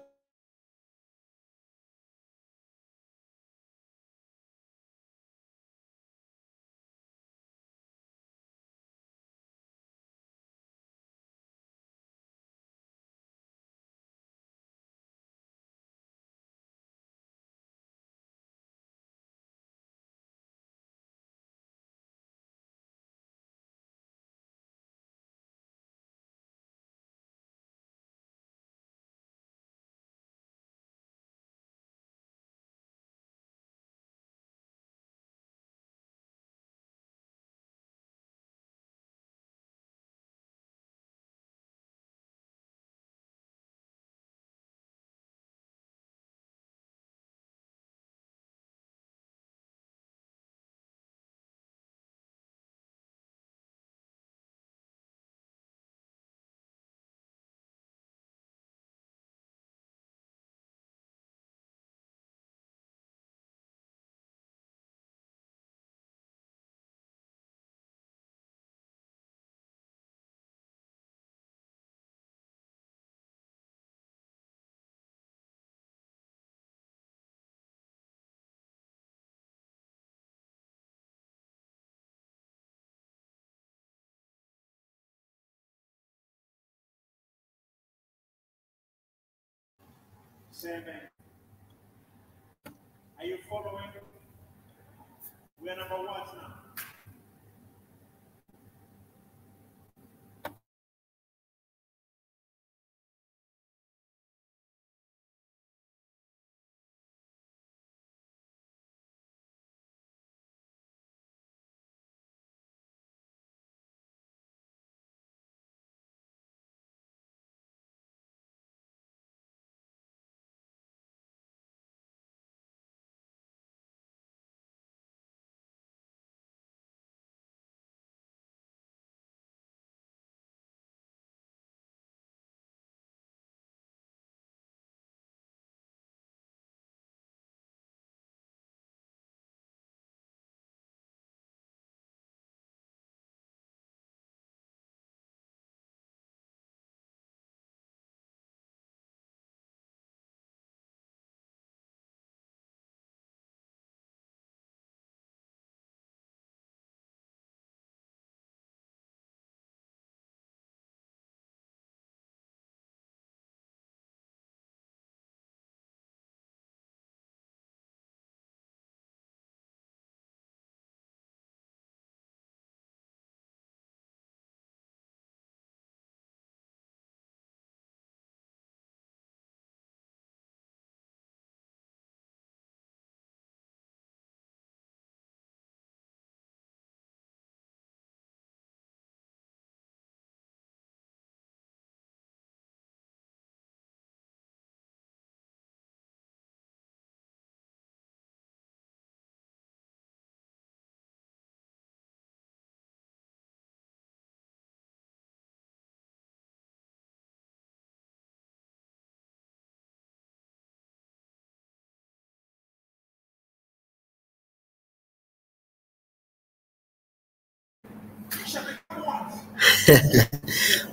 Are you following? We are number one now.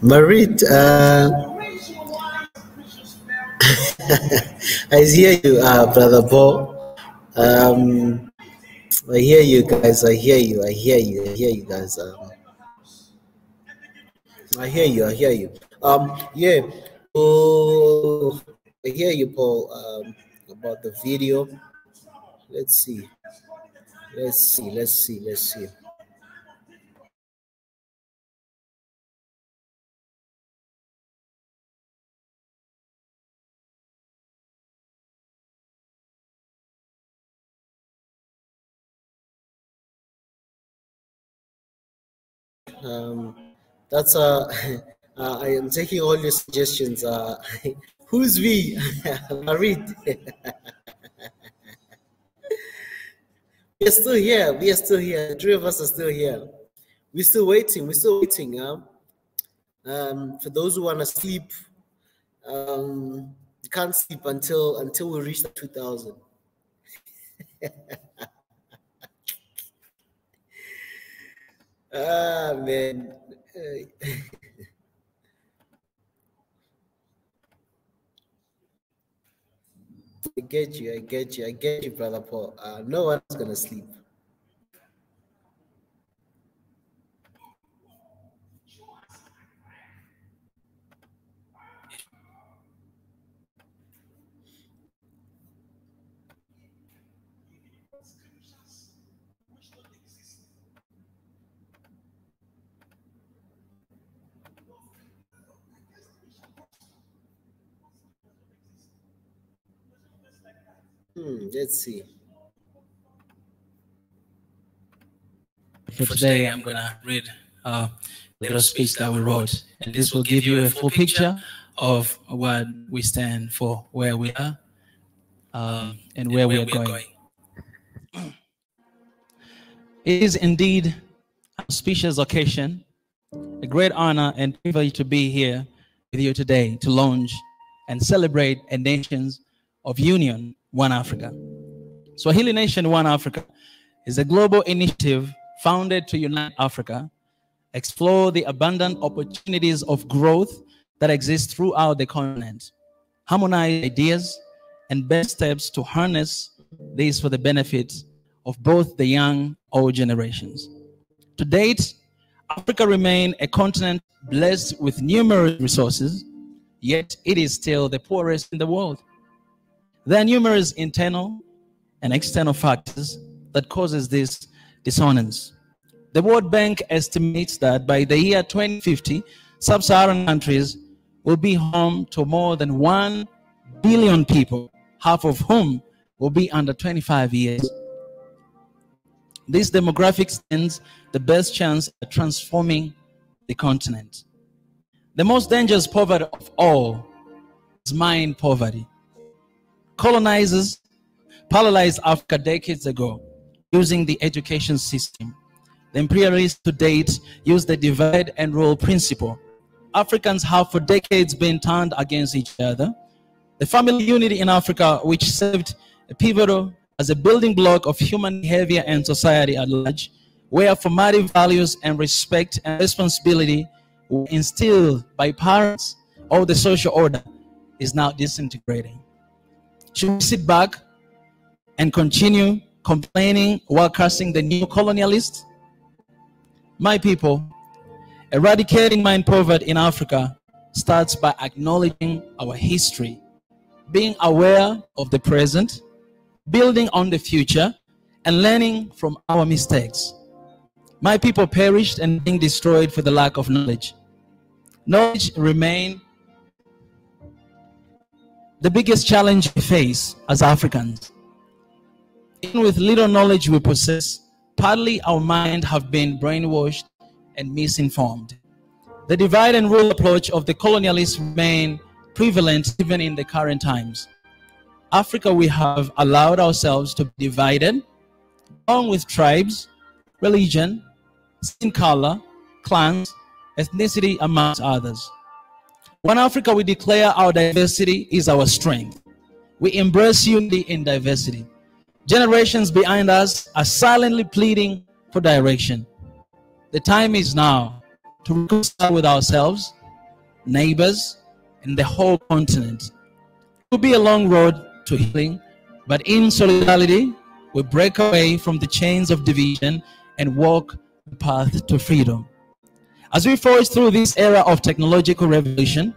Marit, I hear you, brother Paul. I hear you guys. I hear you. I hear you. I hear you guys. I hear you. I hear you. Yeah. Oh, I hear you, Paul. About the video. Let's see. Let's see. Let's see. Let's see. That's I am taking all your suggestions. Who's we? Marit. We're still here. We are still here. The three of us are still here. We're still waiting. We're still waiting. For those who want to sleep, you can't sleep until we reach the 2000. Ah, man. I get you. I get you. I get you, brother Paul. No one's gonna sleep. Let's see. For today, I'm gonna read a little speech that we wrote, and this will give you a full picture of what we stand for, where we are, and where we are going. It is indeed an auspicious occasion, a great honor and privilege to be here with you today to launch and celebrate a Nations of Union, One Africa. Swahili Nation One Africa is a global initiative founded to unite Africa, explore the abundant opportunities of growth that exist throughout the continent, harmonize ideas, and best steps to harness these for the benefit of both the young and old generations. To date, Africa remains a continent blessed with numerous resources, yet it is still the poorest in the world. There are numerous internal and external factors that causes this dissonance. The World Bank estimates that by the year 2050, sub-Saharan countries will be home to more than 1 billion people, half of whom will be under 25 years. This demographic stands the best chance at transforming the continent. The most dangerous poverty of all is mind poverty. Colonizers paralyzed Africa decades ago using the education system. The imperialists to date use the divide and rule principle. Africans have for decades been turned against each other. The family unity in Africa, which served a pivotal as a building block of human behavior and society at large, where formative values and respect and responsibility were instilled by parents, all the social order is now disintegrating. Should we sit back and continue complaining while cursing the new colonialists? My people, eradicating mind poverty in Africa starts by acknowledging our history, being aware of the present, building on the future, and learning from our mistakes. My people perished and being destroyed for the lack of knowledge. Knowledge remains the biggest challenge we face as Africans. Even with little knowledge we possess, partly our minds have been brainwashed and misinformed. The divide and rule approach of the colonialists remain prevalent even in the current times. Africa, we have allowed ourselves to be divided, along with tribes, religion, skin color, clans, ethnicity, amongst others. One Africa, we declare our diversity is our strength. We embrace unity in diversity. Generations behind us are silently pleading for direction. The time is now to reconcile with ourselves, neighbors, and the whole continent. It will be a long road to healing, but in solidarity, we break away from the chains of division and walk the path to freedom. As we forge through this era of technological revolution,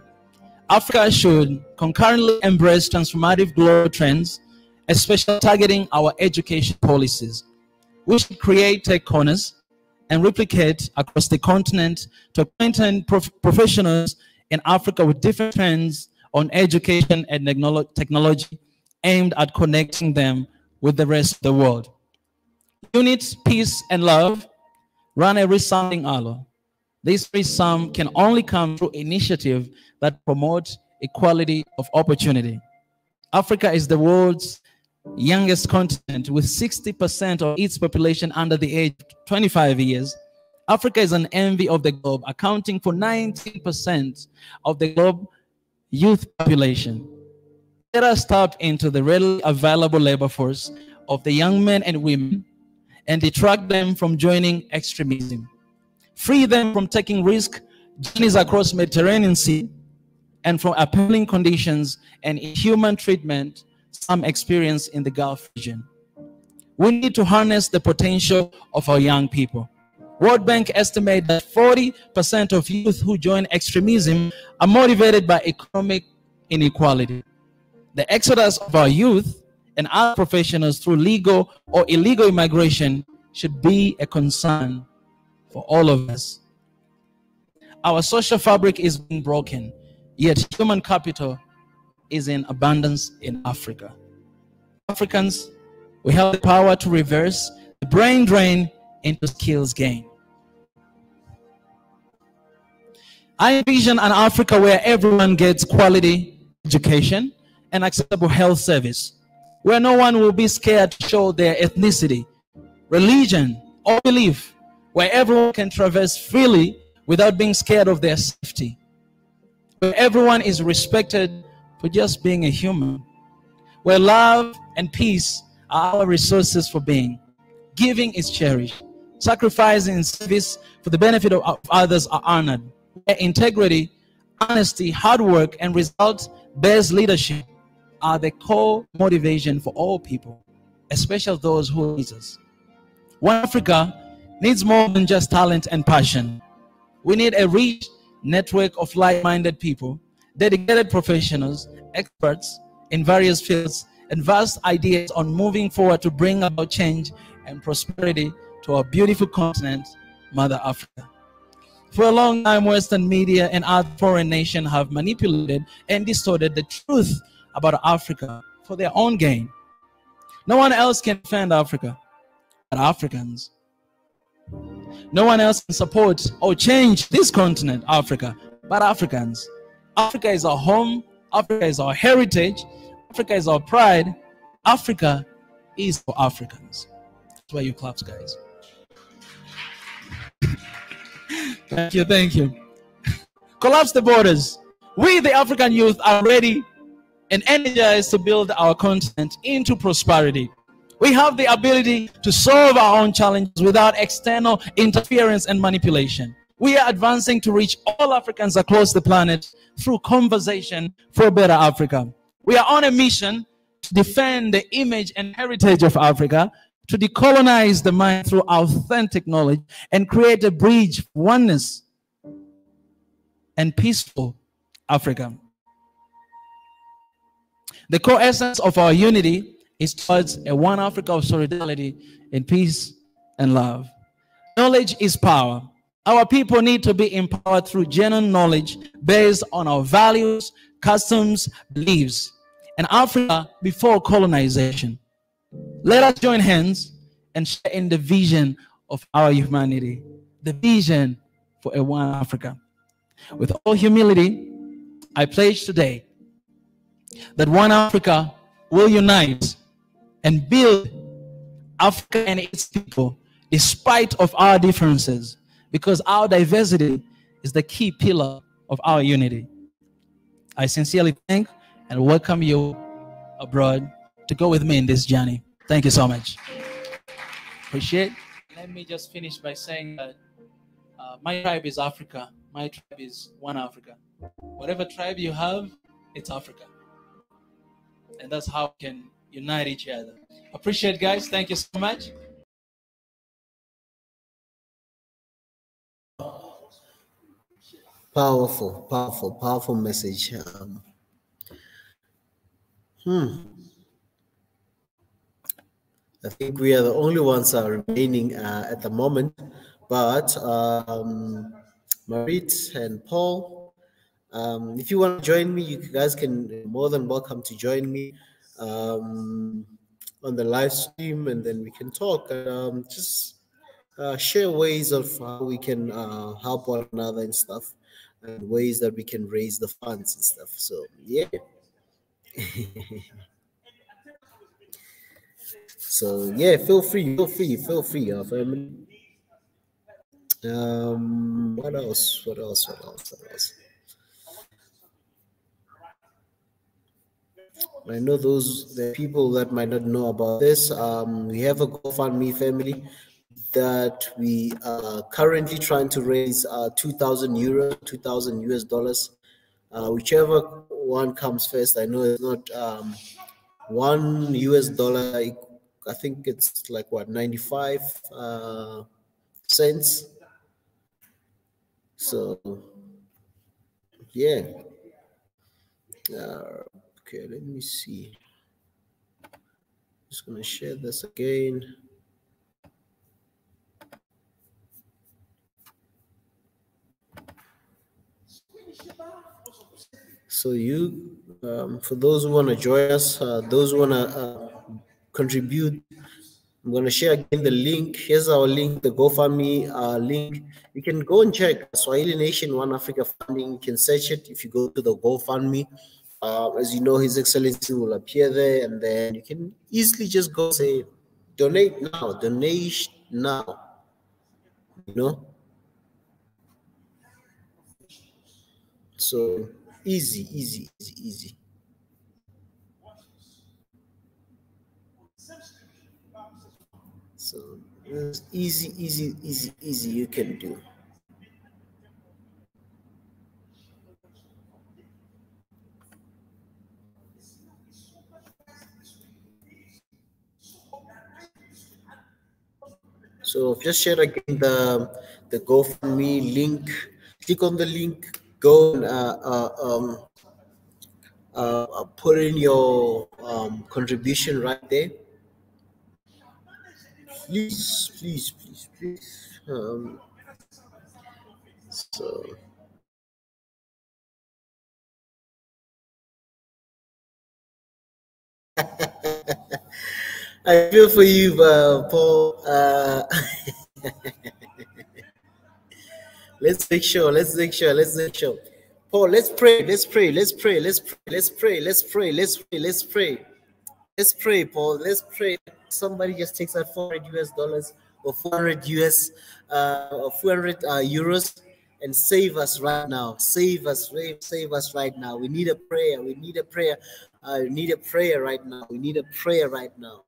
Africa should concurrently embrace transformative global trends, especially targeting our education policies. We should create tech corners and replicate across the continent to acquaint professionals in Africa with different trends on education and technology aimed at connecting them with the rest of the world. Unity, peace, and love run a resounding hour. This sum can only come through initiative that promote equality of opportunity. Africa is the world's youngest continent with 60% of its population under the age of 25 years. Africa is an envy of the globe, accounting for 19% of the globe youth population. Let us tap into the readily available labor force of the young men and women and detract them from joining extremism. Free them from taking risk journeys across Mediterranean Sea and from appalling conditions and inhuman treatment some experience in the Gulf region. We need to harness the potential of our young people. World Bank estimates that 40% of youth who join extremism are motivated by economic inequality. The exodus of our youth and other professionals through legal or illegal immigration should be a concern for all of us. Our social fabric is being broken, yet human capital is in abundance in Africa. Africans, we have the power to reverse the brain drain into skills gain. I envision an Africa where everyone gets quality education and accessible health service, where no one will be scared to show their ethnicity, religion, or belief, where everyone can traverse freely without being scared of their safety, where everyone is respected for just being a human, where love and peace are our resources for being, giving is cherished, sacrificing in service for the benefit of others are honored, where integrity, honesty, hard work, and result-based leadership are the core motivation for all people, especially those who need us. One Africa needs more than just talent and passion. We need a rich network of like-minded people, dedicated professionals, experts in various fields, and vast ideas on moving forward to bring about change and prosperity to our beautiful continent, Mother Africa. For a long time, Western media and other foreign nations have manipulated and distorted the truth about Africa for their own gain. No one else can defend Africa but Africans. No one else can support or change this continent, Africa, but Africans. Africa is our home. Africa is our heritage. Africa is our pride. Africa is for Africans. That's why you clap, guys. Thank you, thank you. Collapse the borders. We, the African youth, are ready and energized to build our continent into prosperity. We have the ability to solve our own challenges without external interference and manipulation. We are advancing to reach all Africans across the planet through conversation for a better Africa. We are on a mission to defend the image and heritage of Africa, to decolonize the mind through authentic knowledge, and create a bridge for oneness and peaceful Africa. The core essence of our unity is towards a one Africa of solidarity in peace and love. Knowledge is power. Our people need to be empowered through genuine knowledge based on our values, customs, beliefs, and Africa before colonization. Let us join hands and share in the vision of our humanity, the vision for a one Africa. With all humility, I pledge today that one Africa will unite and build Africa and its people despite of our differences, because our diversity is the key pillar of our unity. I sincerely thank and welcome you abroad to go with me in this journey. Thank you so much. Appreciate it. Let me just finish by saying that my tribe is Africa. My tribe is one Africa. Whatever tribe you have, it's Africa. and that's how we can unite each other. Appreciate, guys. Thank you so much. Powerful, powerful, powerful message. I think we are the only ones remaining at the moment, but Marit and Paul, if you want to join me, you guys can more than welcome to join me on the live stream, and then we can talk and just share ways of how we can help one another and stuff, and ways that we can raise the funds and stuff. So yeah. So yeah, feel free, family. What else? What else? What else? What else? I know the people that might not know about this. We have a GoFundMe family that we are currently trying to raise 2,000 euros, 2,000 US dollars, whichever one comes first. I know it's not one US dollar. I think it's like what 95 cents. So yeah. Okay, let me see. Just gonna share this again. So you, for those who want to join us, those who want to contribute, I'm going to share again the link. Here's our link, the GoFundMe link. You can go and check Swahili Nation One Africa Funding. You can search it if you go to the GoFundMe. As you know, His Excellency will appear there, and then you can easily just go say, donate now, donate now, you know. So easy, easy, easy, easy. So it's easy, easy, easy, easy you can do. So just share again the GoFundMe link. Click on the link. Go and put in your contribution right there. Please, please, please, please. So. I feel for you, Paul. Let's make sure. Let's make sure. Let's make sure. Paul, let's pray. Let's pray. Let's pray. Let's pray. Let's pray. Let's pray. Let's pray. Let's pray. Let's pray, Paul. Let's pray. Somebody just takes that 400 US dollars or 400 US or 400 euros and save us right now. Save us. Save us right now. We need a prayer. We need a prayer. We need a prayer right now. We need a prayer right now.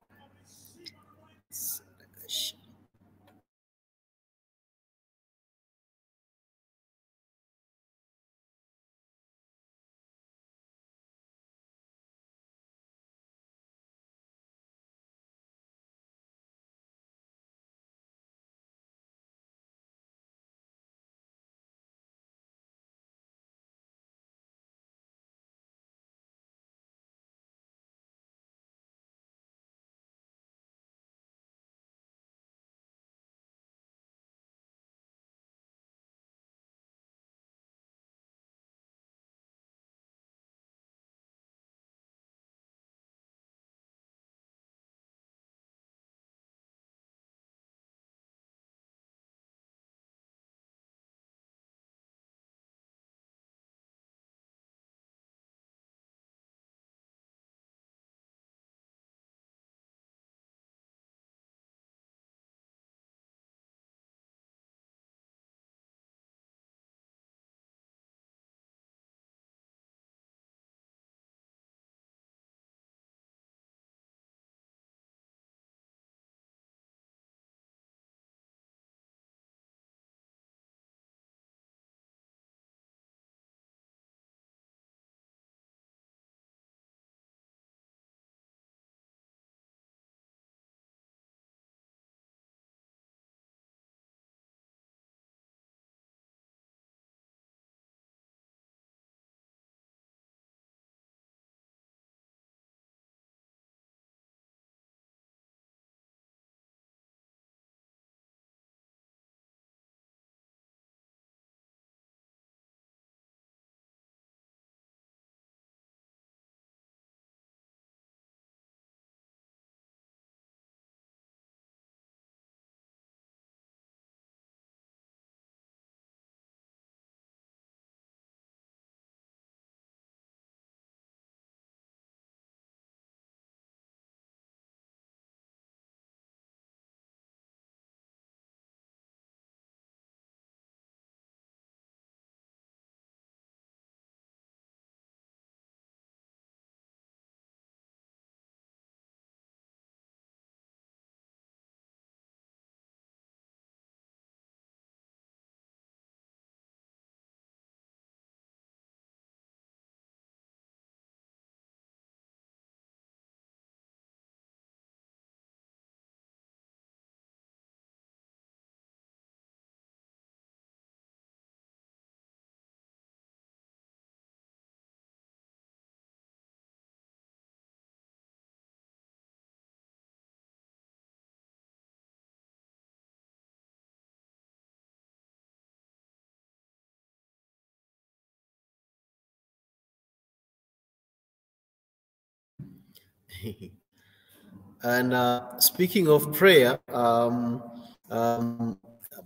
And speaking of prayer,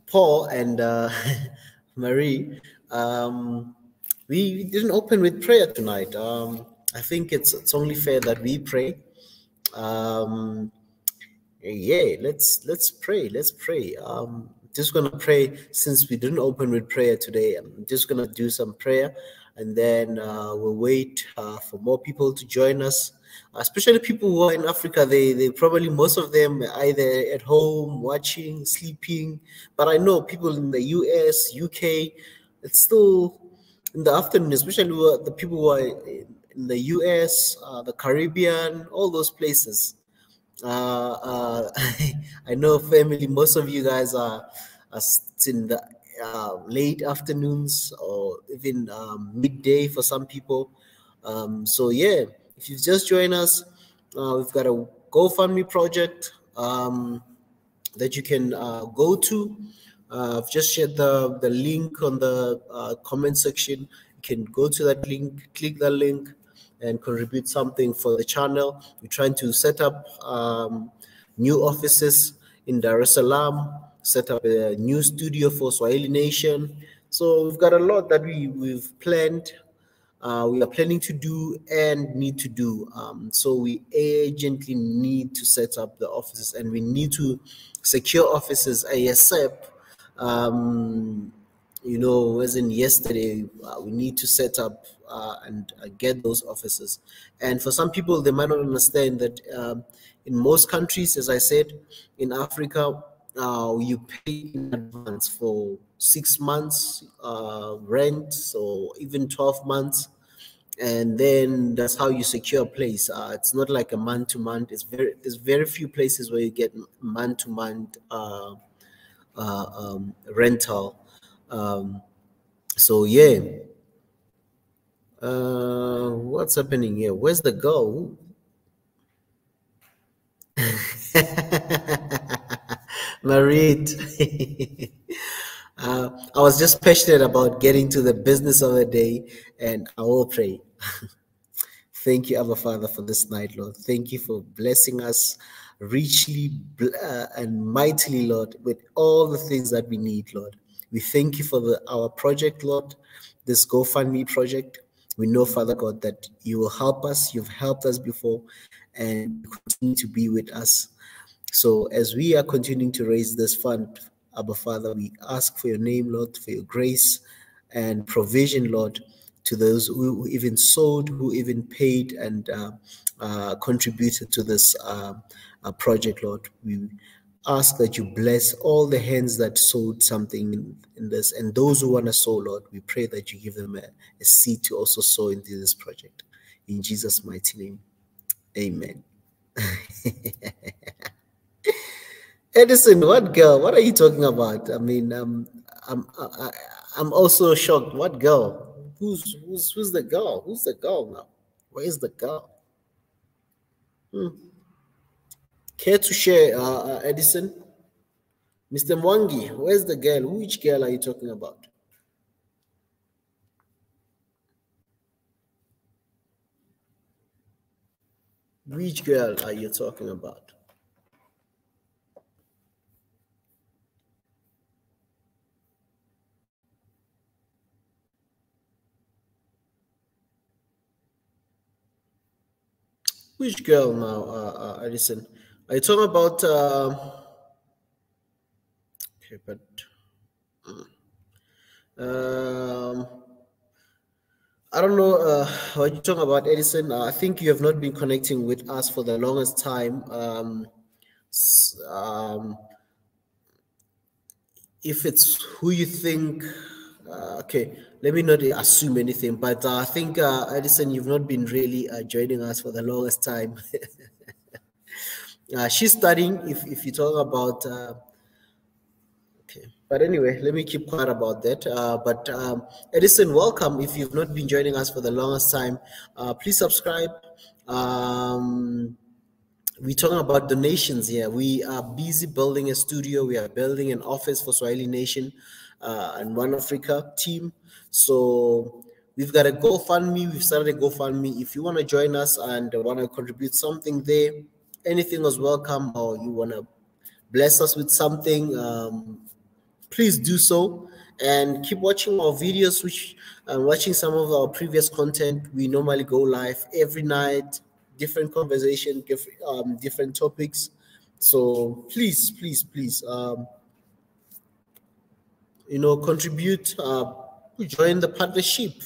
Paul and Marie, we didn't open with prayer tonight. I think it's only fair that we pray. Yeah, let's pray. Let's pray. Just gonna pray since we didn't open with prayer today. I'm just gonna do some prayer, and then we'll wait for more people to join us. Especially people who are in Africa, they probably most of them are either at home watching, sleeping. But I know people in the US, UK, it's still in the afternoon, especially the people who are in the US, the Caribbean, all those places. I know family, most of you guys are in the late afternoons or even midday for some people. So yeah, if you've just joined us, we've got a GoFundMe project that you can go to. I've just shared the link on the comment section. You can go to that link, click that link, and contribute something for the channel. We're trying to set up new offices in Dar es Salaam, set up a new studio for Swahili Nation. So we've got a lot that we've planned. We are planning to do and need to do. So we urgently need to set up the offices, and we need to secure offices ASAP. You know, as in yesterday, we need to set up and get those offices. And for some people, they might not understand that in most countries, as I said, in Africa, you pay in advance for 6 months rent, or even 12 months, and then that's how you secure a place. It's not like a month-to-month. There's very few places where you get month-to-month rental. So yeah, what's happening here? Where's the girl? Marit. I was just passionate about getting to the business of the day, and I will pray. Thank you, Abba Father, for this night, Lord. Thank you for blessing us richly and mightily, Lord, with all the things that we need, Lord. We thank you for our project, Lord, this GoFundMe project. We know, Father God, that you will help us. You've helped us before, and you continue to be with us. So as we are continuing to raise this fund, Abba Father, we ask for your name, Lord, for your grace and provision, Lord, to those who even sowed, who even paid and contributed to this project, Lord. We ask that you bless all the hands that sowed something in this, and those who want to sow, Lord, we pray that you give them a seed to also sow into this project. In Jesus' mighty name, amen. Edison, what girl? What are you talking about? I mean, I'm also shocked. What girl? Who's the girl? Who's the girl now? Where is the girl? Care to share, Edison? Mr. Mwangi, where's the girl? Which girl are you talking about? Which girl are you talking about? Which girl now, Edison? Are you talking about? Okay, but I don't know what you're talking about, Edison. I think you have not been connecting with us for the longest time. If it's who you think, okay, let me not assume anything, but I think, Edison, you've not been really joining us for the longest time. She's studying, if you talk about, okay. But anyway, let me keep quiet about that. But Edison, welcome. If you've not been joining us for the longest time, please subscribe. We're talking about donations here. We are busy building a studio. We are building an office for Swahili Nation and One Africa team. So We've got a GoFundMe. We've started a GoFundMe. If you want to join us and want to contribute something there, anything is welcome, or you want to bless us with something, please do so. And keep watching our videos, which watching some of our previous content. We normally go live every night, different conversation, different topics. So please, please, please, contribute, join the partnership.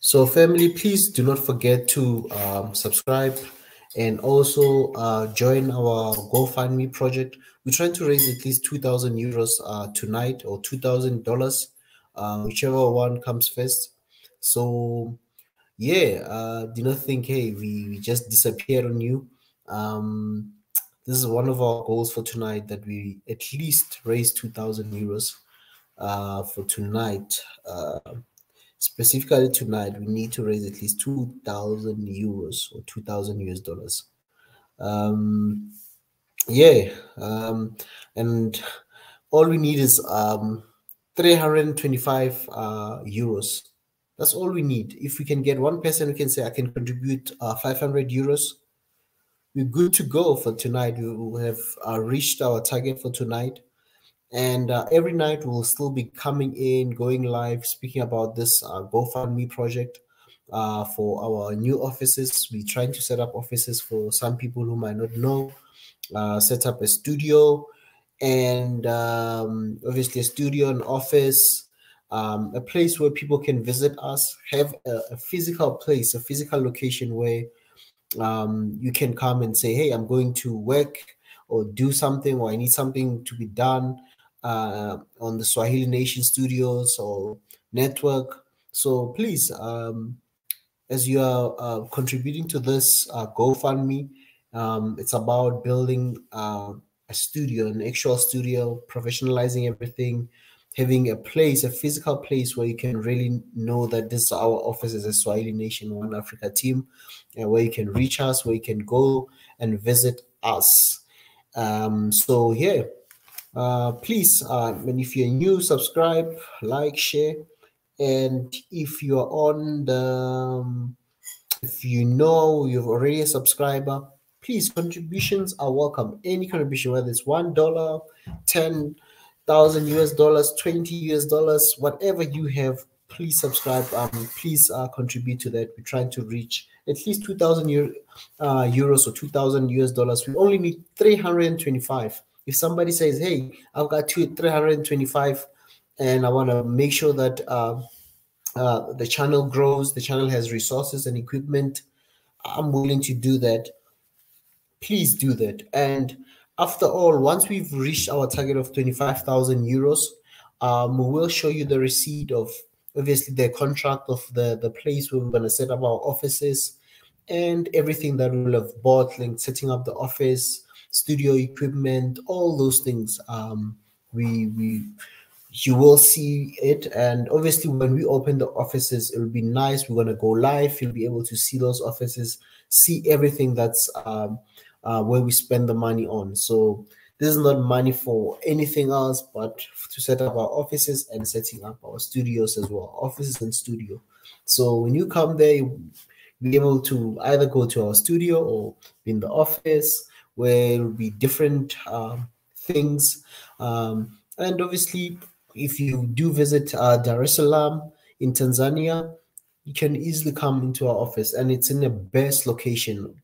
So family, please do not forget to subscribe and also join our GoFundMe project. We're trying to raise at least 2,000 euros tonight, or $2,000, whichever one comes first. So yeah, do not think, hey, we just disappeared on you. This is one of our goals for tonight, that we at least raise 2,000 euros for tonight. Specifically tonight, we need to raise at least 2,000 euros, or 2,000 US dollars. Yeah, and all we need is 325 euros. That's all we need. If we can get one person who can say, I can contribute 500 euros, we're good to go for tonight. We will have reached our target for tonight. And every night we'll still be coming in, going live, speaking about this GoFundMe project for our new offices. We're trying to set up offices for some people who might not know, set up a studio, and obviously a studio, an office, a place where people can visit us, have a physical place, a physical location where you can come and say, hey, I'm going to work or do something, or I need something to be done on the Swahili Nation Studios or network. So please, as you are contributing to this GoFundMe, it's about building a studio, an actual studio, professionalizing everything, having a place, a physical place where you can really know that this is our office as a Swahili Nation One Africa team, and where you can reach us, where you can go and visit us. So yeah, please, and if you're new, subscribe, like, share, and if you're on the if you know you've already a subscriber, please, contributions are welcome. Any contribution, whether it's $1, 10,000 US dollars, 20 US dollars, whatever you have, please subscribe. Please contribute to that. We're trying to reach at least 2,000 euros or 2,000 US dollars. We only need 325. If somebody says, hey, I've got 325 and I want to make sure that the channel grows, the channel has resources and equipment, I'm willing to do that. Please do that. And after all, once we've reached our target of 25,000 euros, we will show you the receipt of, obviously, the contract of the place where we're going to set up our offices and everything that we'll have bought, like setting up the office, studio equipment, all those things. You will see it. And obviously, when we open the offices, it will be nice. We're going to go live. You'll be able to see those offices, see everything that's where we spend the money on. So this is not money for anything else, but to set up our offices and setting up our studios as well, offices and studio. So when you come there, you'll be able to either go to our studio or be in the office, where it will be different things. And obviously, if you do visit Dar es Salaam in Tanzania, you can easily come into our office, and it's in the best location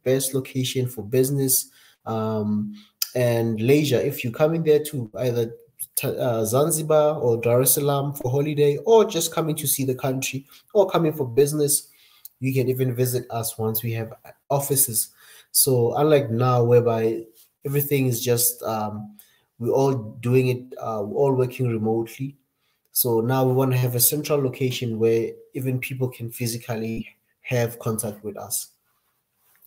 for business and leisure. If you're coming there to either Zanzibar or Dar es Salaam for holiday, or just coming to see the country, or coming for business, you can even visit us once we have offices. So unlike now, whereby everything is just we're all doing it, we're all working remotely. So now we want to have a central location where even people can physically have contact with us.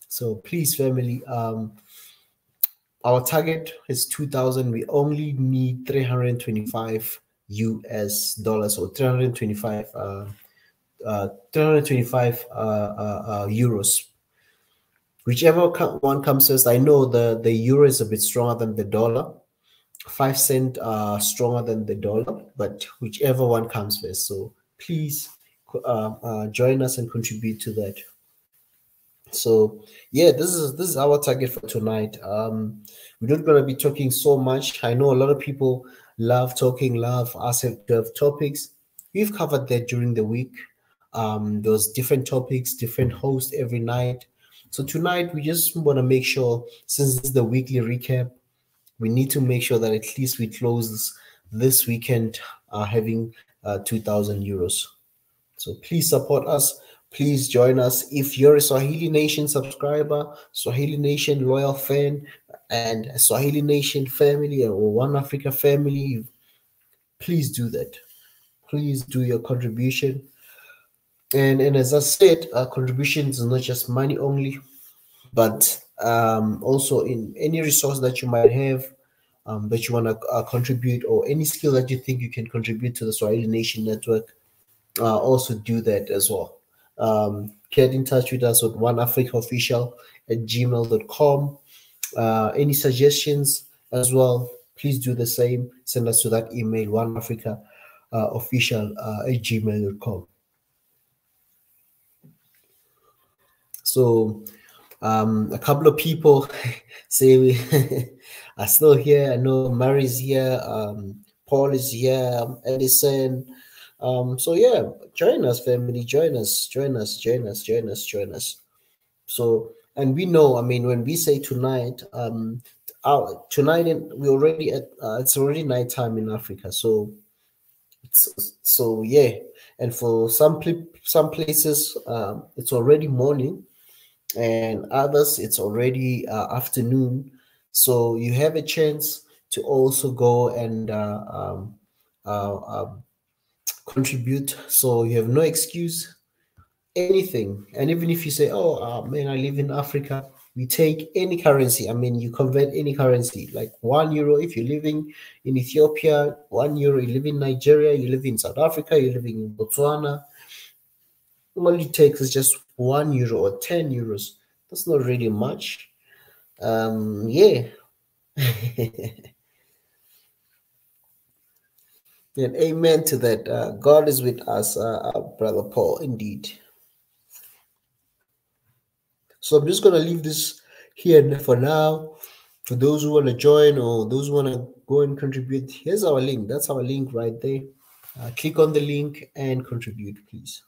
So please, family, our target is 2,000. We only need 325 US dollars, or 325 euros. Whichever one comes first. I know the euro is a bit stronger than the dollar. 5 cents stronger than the dollar, but whichever one comes first. So please join us and contribute to that. So yeah, this is our target for tonight. We're not going to be talking so much. I know a lot of people love talking, love us to have topics. We've covered that during the week. There's different topics, different hosts every night. So tonight we just want to make sure, since this is the weekly recap, we need to make sure that at least we close this weekend having 2,000 euros. So please support us Please join us. If you're a Swahili Nation subscriber, Swahili Nation loyal fan, and a Swahili Nation family or One Africa family, please do that. Please do your contribution. And as I said, contributions is not just money only, but also in any resource that you might have that you want to contribute, or any skill that you think you can contribute to the Swahili Nation Network. Also do that as well. Get in touch with us at oneafricaofficial@gmail.com. Any suggestions as well, please do the same. Send us to that email, oneafricaofficial@gmail.com. So a couple of people say we are still here. I know Mary's here, Paul is here, Edison. So yeah, join us, family. Join us. So, and we know, I mean, when we say tonight, tonight we already at it's already nighttime in Africa. So yeah, and for some places, it's already morning, and others it's already afternoon. So you have a chance to also go and contribute. So you have no excuse, anything. And even if you say, oh man, I live in Africa, we take any currency. I mean, you convert any currency, like €1 if you're living in Ethiopia, €1, you live in Nigeria, you live in South Africa, you're living in Botswana. All it takes is just €1 or €10. That's not really much. Yeah. And amen to that. God is with us, Brother Paul, indeed. So I'm just going to leave this here for now. For those who want to join or those who want to go and contribute, here's our link. That's our link right there. Click on the link and contribute, please.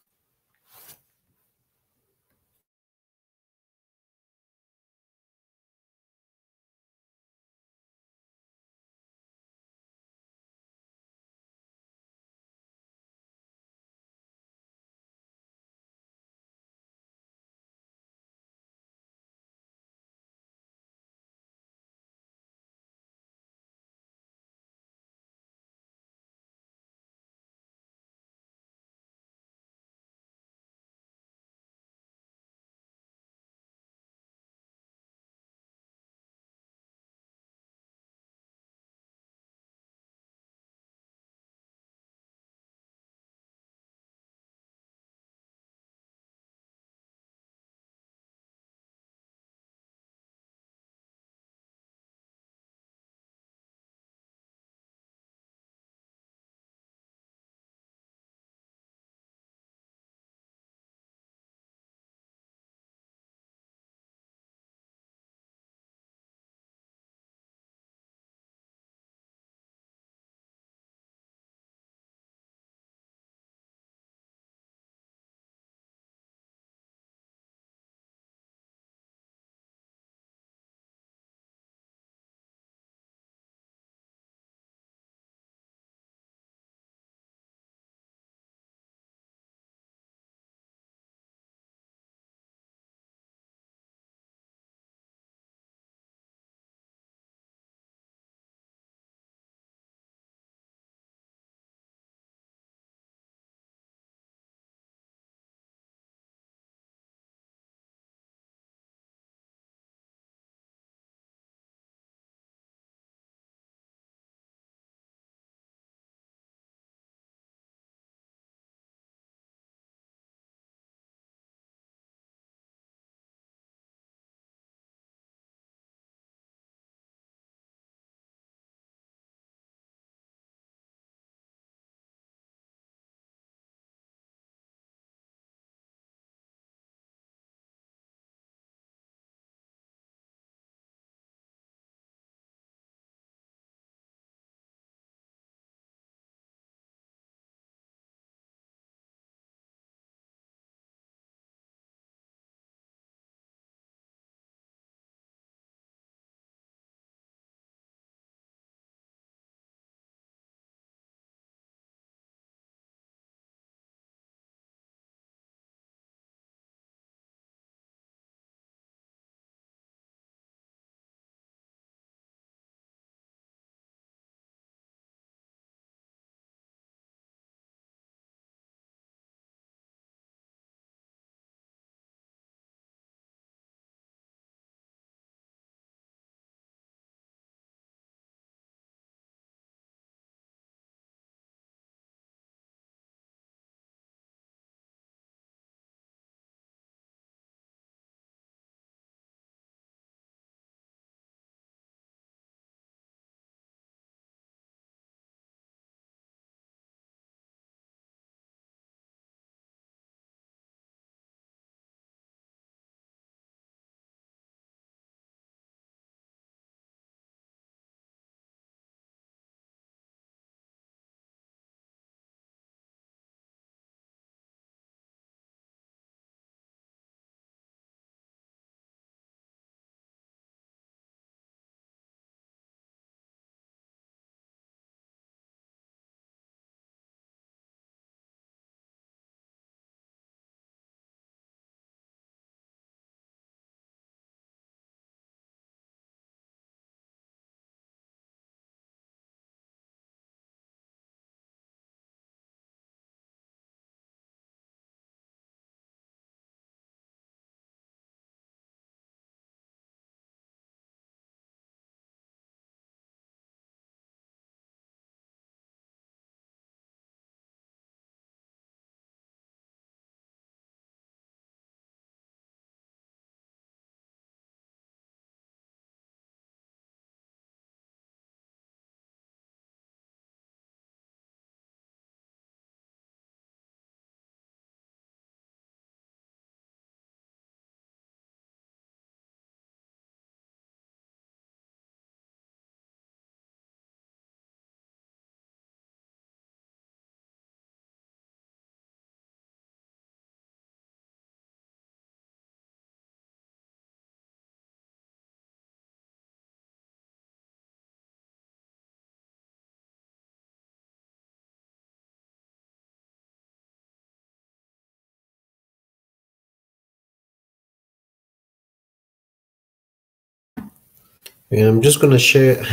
And I'm just gonna share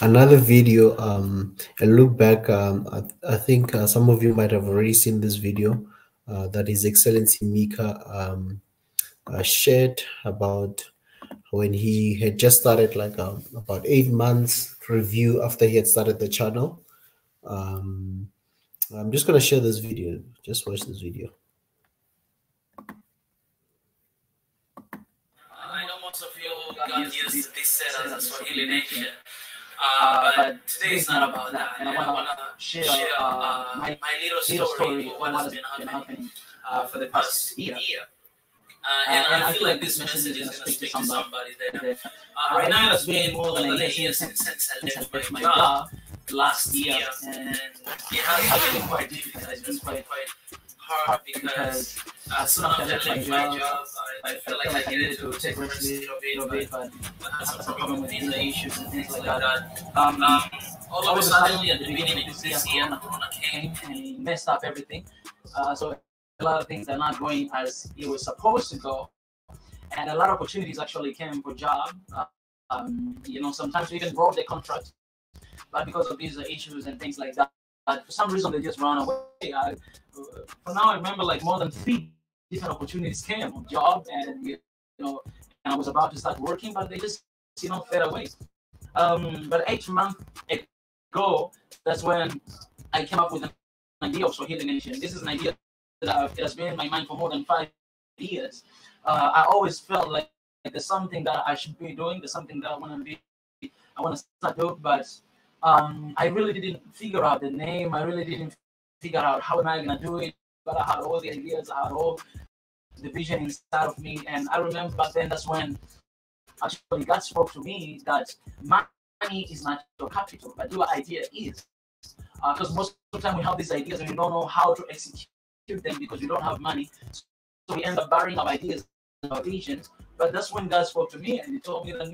another video, and look back. I think some of you might have already seen this video that His Excellency Mika shared about when he had just started, like about 8 months review after he had started the channel. I'm just gonna share this video. Just watch this video. I know most of you got used to this set as a Swahili nation, but today is not about that. And I want to share my little story of what has been happening for the past year. And I feel like this message is going to speak to somebody there. Right now, it's been more than a year since I left my job last year, and it has been quite difficult. It's been quite hard because as soon as I left my job, I felt like I needed to take rest a little bit, but I had some problem with visa issues and things like that. All of a sudden, at the beginning of this year, Corona came and messed up everything. So a lot of things are not going as it was supposed to go, and a lot of opportunities actually came for job. Sometimes we even broke the contract, but because of these issues and things like that, for some reason they just ran away. For now, I remember like more than 3 different opportunities came on job, and and I was about to start working, but they just fade away. But 8 months ago, that's when I came up with an idea of Swahili Nation. This is an idea that it has been in my mind for more than 5 years. I always felt like there's something that I should be doing. There's something that I want to start doing, but I really didn't figure out the name. I really didn't figure out how am I gonna do it. But I had all the ideas. I had all the vision inside of me, and I remember back then that's when actually God spoke to me that money is not your capital, but your idea is. Because most of the time we have these ideas and we don't know how to execute them because we don't have money. So we end up burying our ideas and our visions. But that's when God spoke to me and He told me that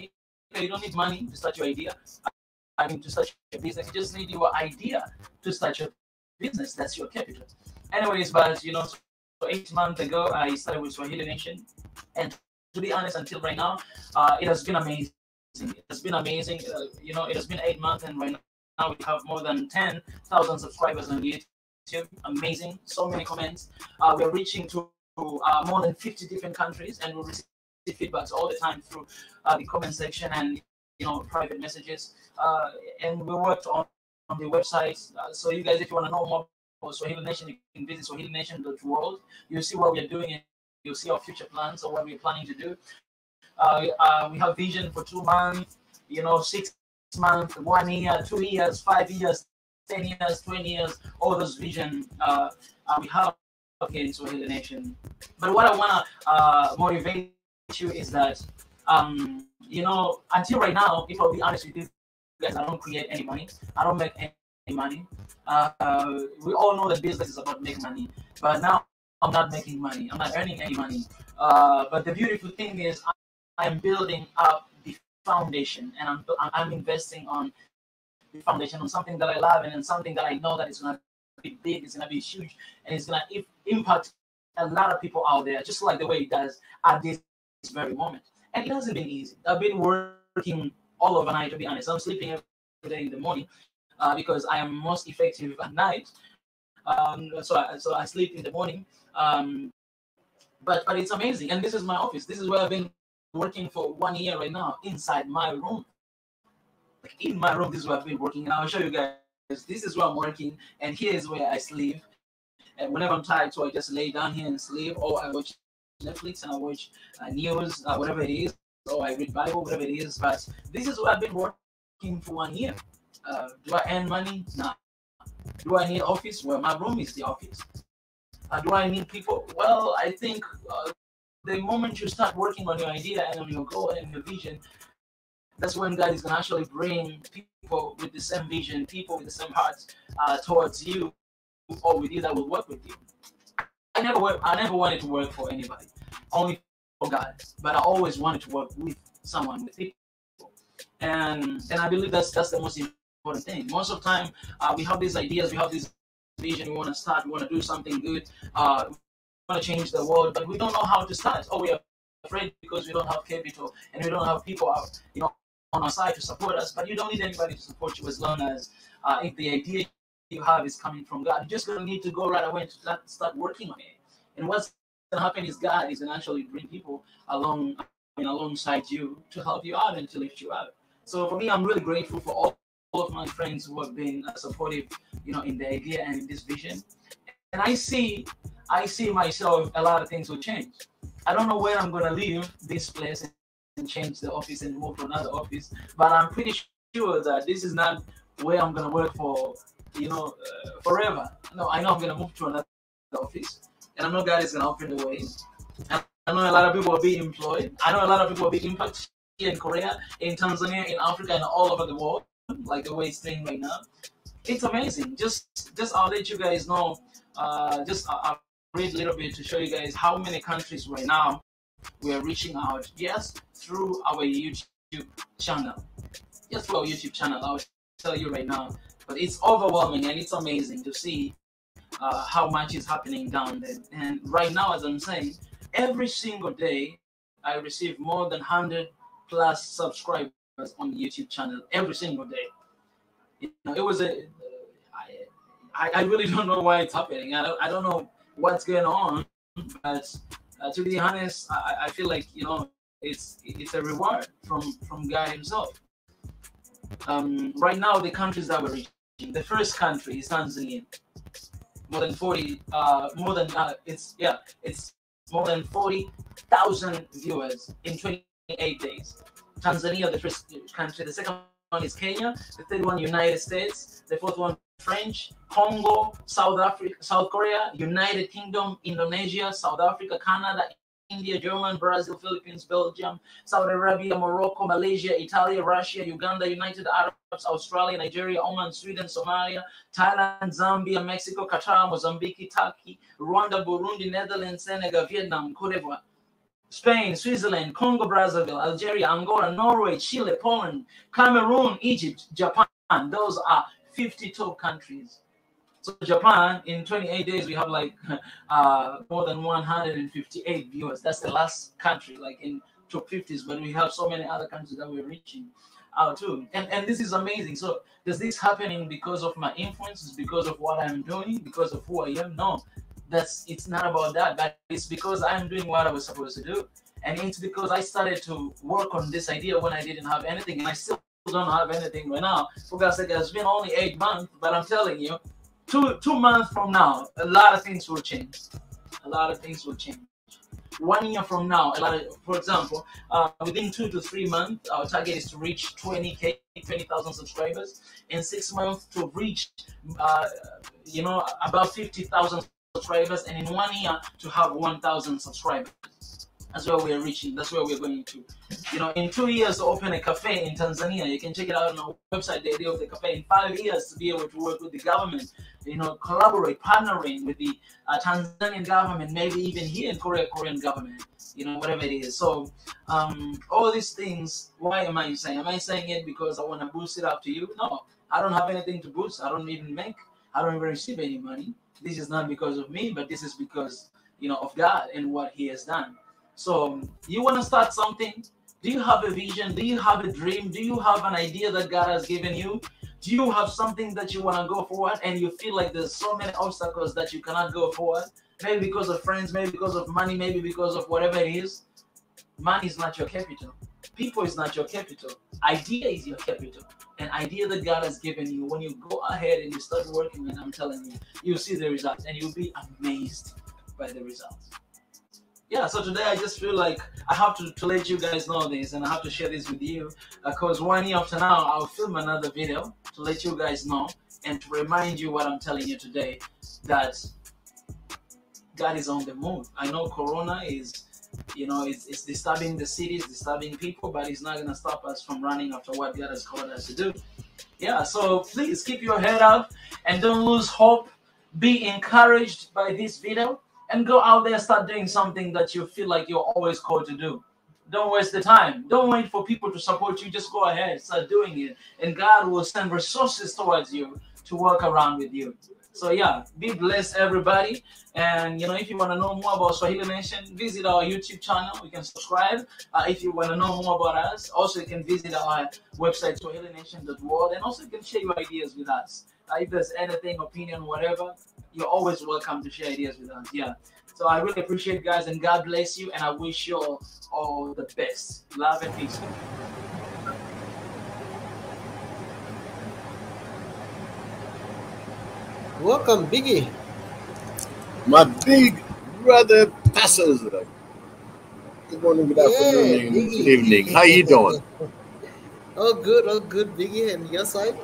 you don't need money to start your idea. I mean, to start your business, you just need your idea to start your business. That's your capital. Anyways, but so 8 months ago, I started with Swahili Nation. And to be honest, until right now, it has been amazing. It has been amazing. It has been 8 months, and right now we have more than 10,000 subscribers on YouTube. Amazing. So many comments. We're reaching to more than 50 different countries, and we receive feedbacks all the time through the comment section and private messages. And we worked on the website. So you guys, if you want to know more about Swahili Nation, you can visit SwahiliNation.world. You'll see what we are doing, and you'll see our future plans or what we're planning to do. We have vision for 2 months, 6 months, 1 year, 2 years, 5 years, 10 years, 20 years, all those vision we have in Swahili Nation. But what I want to motivate you is that, until right now, if I'll be honest with you guys, I don't create any money. I don't make any money. We all know that business is about making money, but now I'm not making money. I'm not earning any money. But the beautiful thing is I'm building up the foundation, and I'm investing on the foundation, on something that I love and something that I know that it's going to be big, it's going to be huge, and it's going to impact a lot of people out there, just like the way it does at this very moment. And it hasn't been easy. I've been working all overnight, to be honest. I'm sleeping every day in the morning because I am most effective at night. So I sleep in the morning. But it's amazing. And this is my office. This is where I've been working for 1 year right now, inside my room. Like in my room, this is where I've been working. And I'll show you guys. This is where I'm working, and here is where I sleep. And whenever I'm tired, so I just lay down here and sleep, or I watch Netflix and I watch news, whatever it is, or I read Bible, whatever it is. But this is where I've been working for 1 year. Do I earn money? No. Do I need office? Well, my room is the office. Do I need people? Well, I think the moment you start working on your idea and on your goal and your vision, that's when God is going to actually bring people with the same vision, people with the same hearts towards you, or with you that will work with you. I never wanted to work for anybody, only for God. But I always wanted to work with someone, with people. And I believe that's the most important thing. Most of the time, we have these ideas, we have this vision, we want to start, we want to do something good, we want to change the world, but we don't know how to start. Or we are afraid because we don't have capital and we don't have people out, on our side to support us, but you don't need anybody to support you as long as if the idea you have is coming from God. You're just going to need to go right away to start working on it. And what's going to happen is God is going to actually bring people along, alongside you to help you out and to lift you up. So for me, I'm really grateful for all of my friends who have been supportive, in the idea and in this vision. And I see myself, a lot of things will change. I don't know where I'm going to leave this place and change the office and move to another office, but I'm pretty sure that this is not where I'm going to work for, forever. No, I know I'm going to move to another office, and I know God is going to open the way. And I know a lot of people will be employed. I know a lot of people will be impacted here in Korea, in Tanzania, in Africa, and all over the world, like the way it's doing right now. It's amazing. Just I'll let you guys know. I'll read a little bit to show you guys how many countries right now we are reaching out. Yes, through our YouTube channel. Yes, through our YouTube channel. I'll tell you right now. But it's overwhelming and it's amazing to see how much is happening down there. And right now, as I'm saying, every single day I receive more than 100 plus subscribers on the YouTube channel every single day. It was I really don't know why it's happening. I don't know what's going on, but to be honest, I feel like it's a reward from God Himself. Right now, the countries that we're reaching, the first country is Tanzania. It's more than 40,000 viewers in 28 days. Tanzania, the first country. The second one is Kenya. The third one, United States. The fourth one, French, Congo, South Africa, South Korea, United Kingdom, Indonesia, South Africa, Canada, India, Germany, Brazil, Philippines, Belgium, Saudi Arabia, Morocco, Malaysia, Italy, Russia, Uganda, United Arab Emirates, Australia, Nigeria, Oman, Sweden, Somalia, Thailand, Zambia, Mexico, Qatar, Mozambique, Turkey, Rwanda, Burundi, Netherlands, Senegal, Vietnam, Cote d'Ivoire, Spain, Switzerland, Congo, Brazzaville, Algeria, Angola, Norway, Chile, Poland, Cameroon, Egypt, Japan. Those are 52 countries. So Japan, in 28 days, we have like more than 158 viewers. That's the last country, like in top 50s, but we have so many other countries that we're reaching out to. And this is amazing. So is this happening because of my influence? Is because of what I'm doing? Because of who I am? No, it's not about that, but it's because I'm doing what I was supposed to do. And it's because I started to work on this idea when I didn't have anything, and I still don't have anything right now. For God's sake, it's been only 8 months, but I'm telling you, two months from now, a lot of things will change. A lot of things will change. 1 year from now, for example, within 2 to 3 months, our target is to reach 20,000 subscribers. In 6 months, to reach, about 50,000 subscribers, and in 1 year, to have 1,000 subscribers. That's where we're reaching. That's where we're going to. In 2 years to open a cafe in Tanzania. You can check it out on our website, the idea of the cafe. In 5 years to be able to work with the government, collaborate, partnering with the Tanzanian government, maybe even here in Korean government, whatever it is. So all these things, why am I saying? Am I saying it because I want to boost it up to you? No, I don't have anything to boost. I don't even receive any money. This is not because of me, but this is because, of God and what He has done. So you want to start something? Do you have a vision? Do you have a dream? Do you have an idea that God has given you? Do you have something that you want to go forward and you feel like there's so many obstacles that you cannot go forward? Maybe because of friends, maybe because of money, maybe because of whatever it is. Money is not your capital. People is not your capital. Idea is your capital. An idea that God has given you. When you go ahead and you start working, and I'm telling you, you'll see the results and you'll be amazed by the results. Yeah, so today I just feel like I have to let you guys know this, and I have to share this with you, because 1 year after now, I'll film another video to let you guys know and to remind you what I'm telling you today, that God is on the move. I know Corona is, it's disturbing the cities, disturbing people, but it's not going to stop us from running after what God has called us to do. Yeah, so please keep your head up and don't lose hope. Be encouraged by this video. And go out there and start doing something that you feel like you're always called to do. Don't waste the time. Don't wait for people to support you. Just go ahead, start doing it. And God will send resources towards you to work around with you. So yeah, be blessed, everybody. And if you want to know more about Swahili Nation, visit our YouTube channel. You can subscribe. If you want to know more about us, also you can visit our website, SwahiliNation.world, and also you can share your ideas with us. If there's anything, opinion, whatever, you're always welcome to share ideas with us. Yeah. So I really appreciate it, guys, and God bless you, and I wish you all the best. Love and peace. Welcome, Biggie. My big brother pastors. Good morning, good afternoon, good evening. How you doing? Oh, good, Biggie. And your side?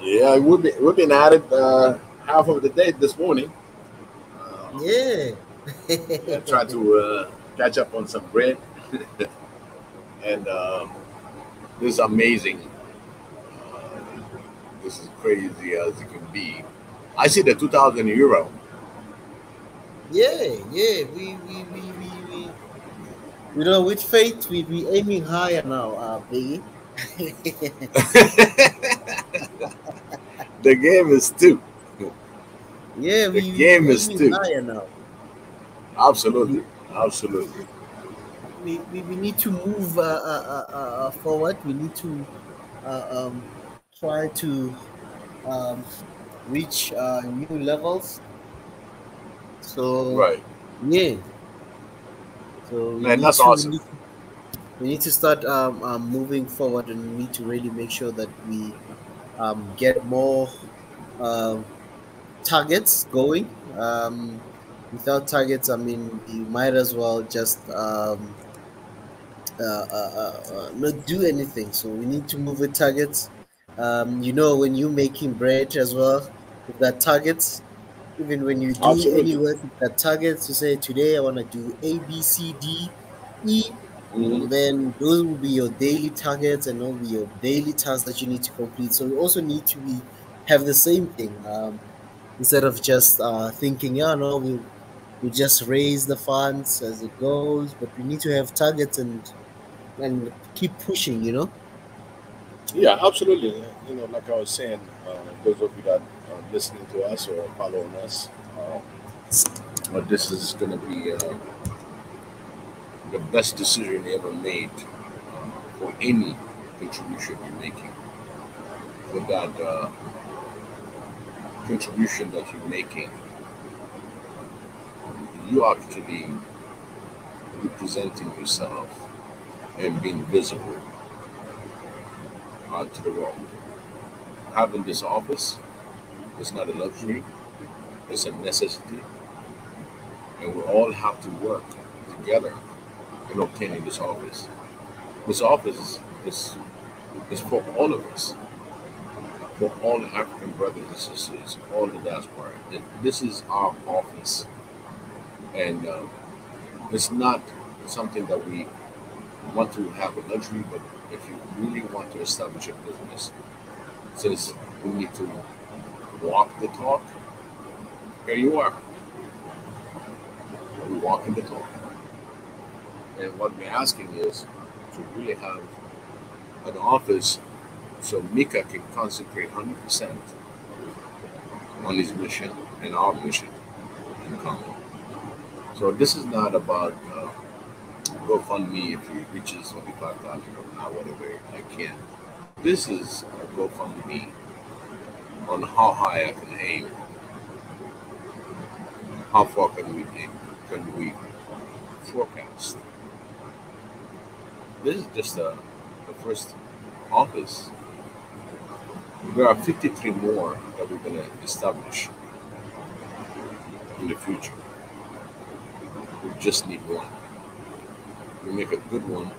Yeah, we've been at it half of the day this morning. Yeah. Trying to catch up on some bread. And this is amazing. This is crazy as it can be. I see the 2,000 euro. Yeah. With faith, we aiming higher now, Biggie. The game is two. Yeah, the game is two. Higher now. Absolutely. We need to move forward. We need to try to reach new levels. So right. Yeah. So man, that's awesome. We need to start moving forward, and we need to really make sure that we get more targets going. Without targets, I mean, you might as well just not do anything. So we need to move with targets. When you're making bread as well, with that targets. Even when you do any work with that targets, you say today I want to do A, B, C, D, E. Mm-hmm. Then those will be your daily targets, and all be your daily tasks that you need to complete. So you also need to have the same thing. Instead of just thinking, we just raise the funds as it goes, but we need to have targets and keep pushing. Yeah, absolutely. Like I was saying, those of you that are listening to us or following us, this is going to be the best decision you ever made for any contribution you're making. For that contribution that you're making, you actually representing yourself and being visible to the world. Having this office is not a luxury, it's a necessity, and we all have to work together in obtaining this office. This office is for all of us, for all African brothers and sisters, all the diaspora. This is our office, and it's not something that we want to have a luxury, but if you really want to establish a business, since we need to walk the talk, here you are. We're walking the talk. And what we're asking is to really have an office so Mika can concentrate 100% on his mission and our mission in common. So this is not about GoFundMe if he reaches 25,000 or not, whatever I can. This is a GoFundMe on how high I can aim. How far can we aim? Can we forecast? This is just the first office. There are 53 more that we're going to establish in the future. We just need one. We make a good one,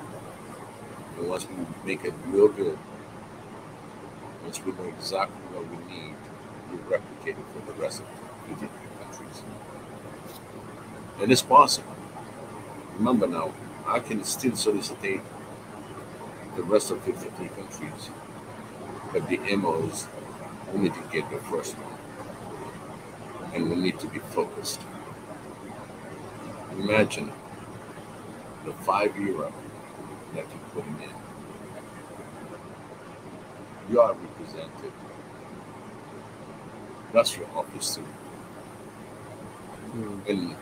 and once we make it real good, once we know exactly what we need, we replicate it for the rest of the 53 countries. And it's possible. Remember now, I can still solicitate the rest of 53 countries, but the MOs, we need to get the first one, and we need to be focused. Imagine the €5 that you're putting in. You are represented That's your office too. And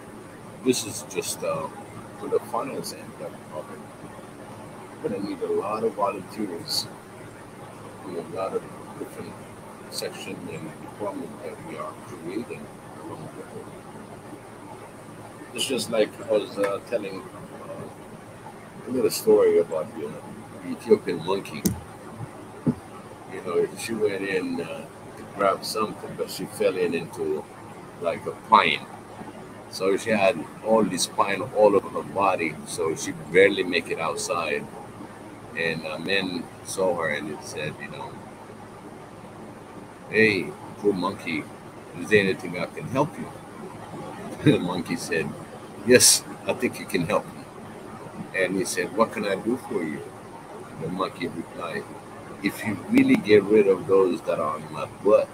this is just for the finance end of it. We're going to need a lot of volunteers in a lot of different sections and departments that we are creating around the world. It's just like I was telling a little story about the Ethiopian monkey. You know, she went in to grab something, but she fell into like a pine. So she had all this pine all over her body, so she barely make it outside. And men saw her and it said, you know, hey, poor monkey, is there anything I can help you? The monkey said, yes, I think you can help me. And he said, what can I do for you? The monkey replied, if you really get rid of those that are on my butt,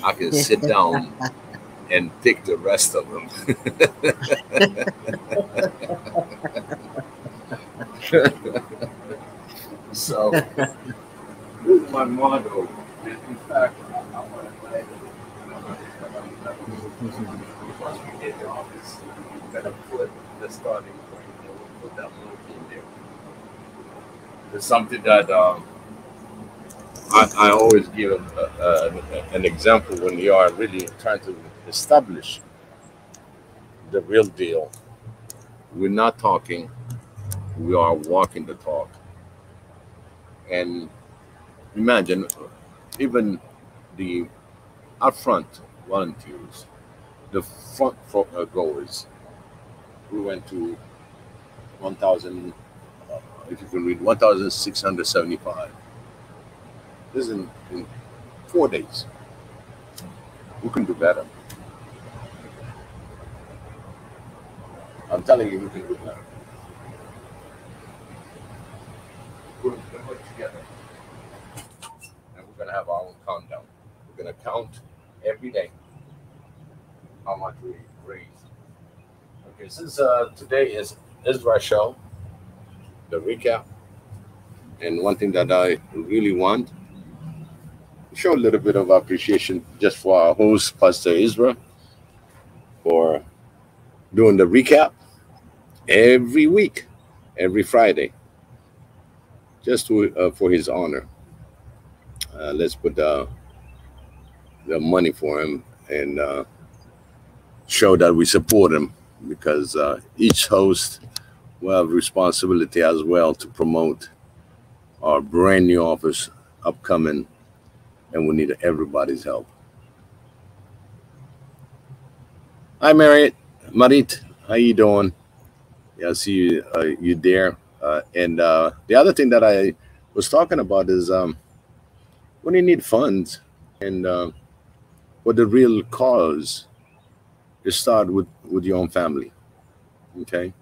I can sit down and pick the rest of them. So, this is my motto. In fact, I want to play once we get the office, we're going to put the starting point and we'll put that monkey in there. It's something that I always give an example when you are really trying to establish the real deal. We're not talking, we are walking the talk. And imagine even the upfront volunteers, the front goers, we went to 1,000, if you can read, 1,675. This is in 4 days. We can do better. I'm telling you, we can do better. We're going to put together. And we're going to have our own countdown. We're going to count every day how much we raised. Okay, since today is Israel show, the recap, and one thing that I really want, show a little bit of appreciation just for our host, Pastor Israel, for doing the recap every week, every Friday, just for his honor. Let's put the money for him and show that we support him, because each host will have responsibility as well to promote our brand new office upcoming, and we need everybody's help. Hi, Marit, how you doing? Yeah, I see you, you there. And the other thing that I was talking about is when you need funds and what the real cause is, start with your own family. Okay.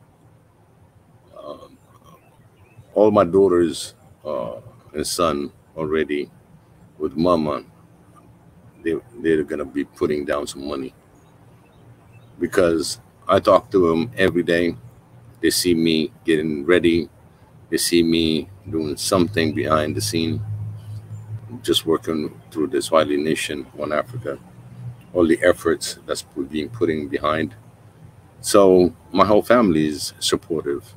All my daughters and son already with mama, they're gonna be putting down some money, because I talk to them every day. They see me getting ready. They see me doing something behind the scene, just working through this Wiley Nation, One Africa, all the efforts that's being putting behind. So my whole family is supportive.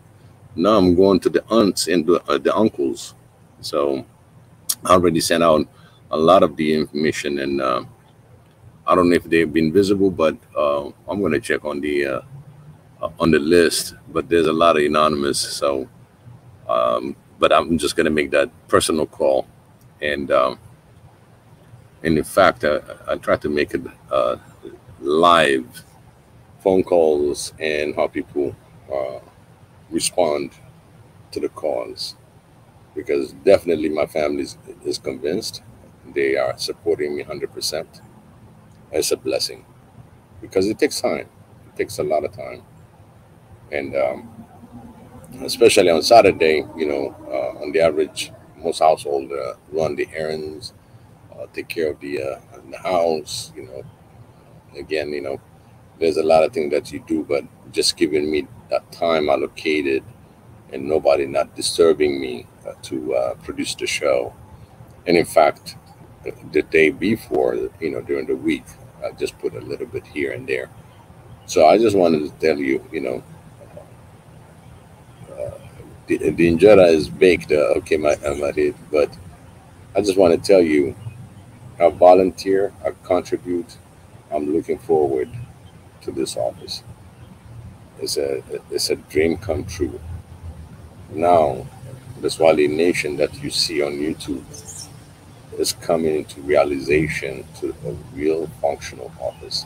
Now I'm going to the aunts and the uncles. So I already sent out a lot of the information, and I don't know if they've been visible, but I'm going to check on the list. But there's a lot of anonymous, so but I'm just going to make that personal call, and in fact, I try to make it live phone calls and how people respond to the cause, because definitely my family is convinced. They are supporting me 100%. It's a blessing, because it takes time. It takes a lot of time. And especially on Saturday, you know, on the average, most households run the errands, take care of the house, you know. Again, you know, there's a lot of things that you do, but just giving me that time allocated and nobody not disturbing me to produce the show. And in fact, the day before, during the week. I just put a little bit here and there. So I just wanted to tell you, the injera is baked. Okay, I'm at it, but I just want to tell you, I volunteer, I contribute. I'm looking forward to this office. It's a dream come true. Now, the Swahili Nation that you see on YouTube is coming into realization to a real functional office.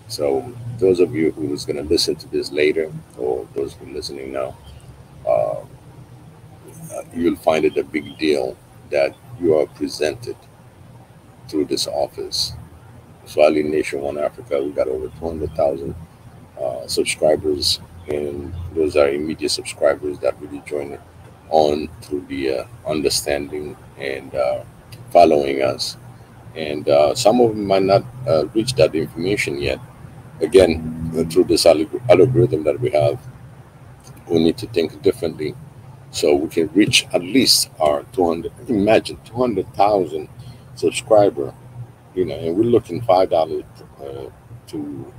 So those of you who's going to listen to this later, or those who are listening now, uh, you'll find it a big deal that you are presented through this office. Swahili Nation One Africa, we got over 200,000 subscribers, and those are immediate subscribers that really join on through the understanding and following us. And some of them might not reach that information yet. Again, through this algorithm that we have, we need to think differently so we can reach at least our 200. Imagine 200,000 subscriber, and we're looking $5 to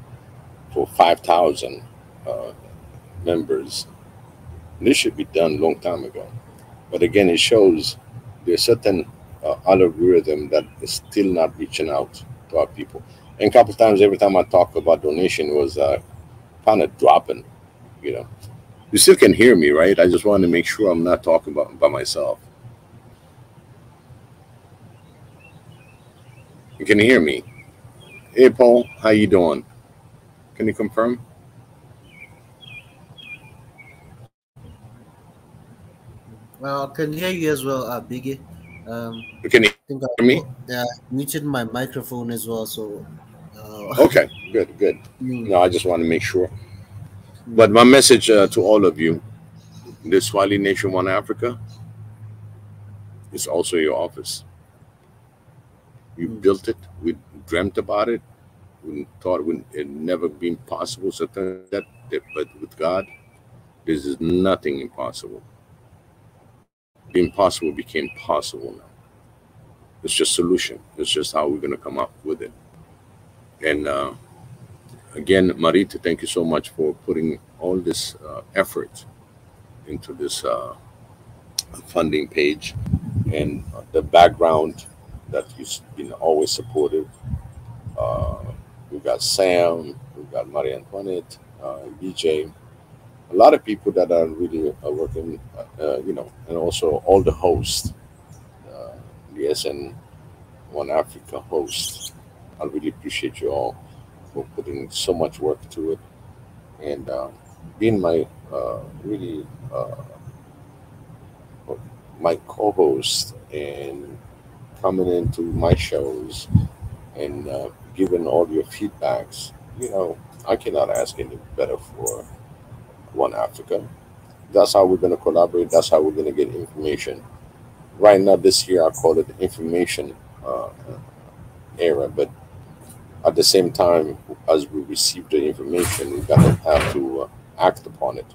for 5,000 members. This should be done a long time ago. But again, it shows there's certain algorithm that is still not reaching out to our people. And a couple times, every time I talk about donation, it was kind of dropping. You still can hear me, right? I just want to make sure I'm not talking by myself. You can hear me. Hey, Paul, how you doing? Can you confirm? Well, I can hear you as well, Biggie. Can you hear me? Muted my microphone as well, so. Okay, good. No, I just want to make sure. But my message to all of you, the Swahili Nation One Africa is also your office. You built it. We dreamt about it. We thought it had never been possible. Something that, but with God, this is nothing impossible. The impossible became possible now. It's just solution. It's just how we're going to come up with it. And again, Marita, thank you so much for putting all this effort into this funding page, and the background that you've been always supportive. We've got Sam, we've got Marie Antoinette, BJ, a lot of people that are really working, and also all the hosts, the SN One Africa hosts. I really appreciate you all for putting so much work to it, and being my really my co-host and coming into my shows and giving all your feedbacks. I cannot ask any better for One Africa. That's how we're going to collaborate. That's how we're going to get information. Right now, this year, I call it information era, but at the same time, as we receive the information, we're going to have to act upon it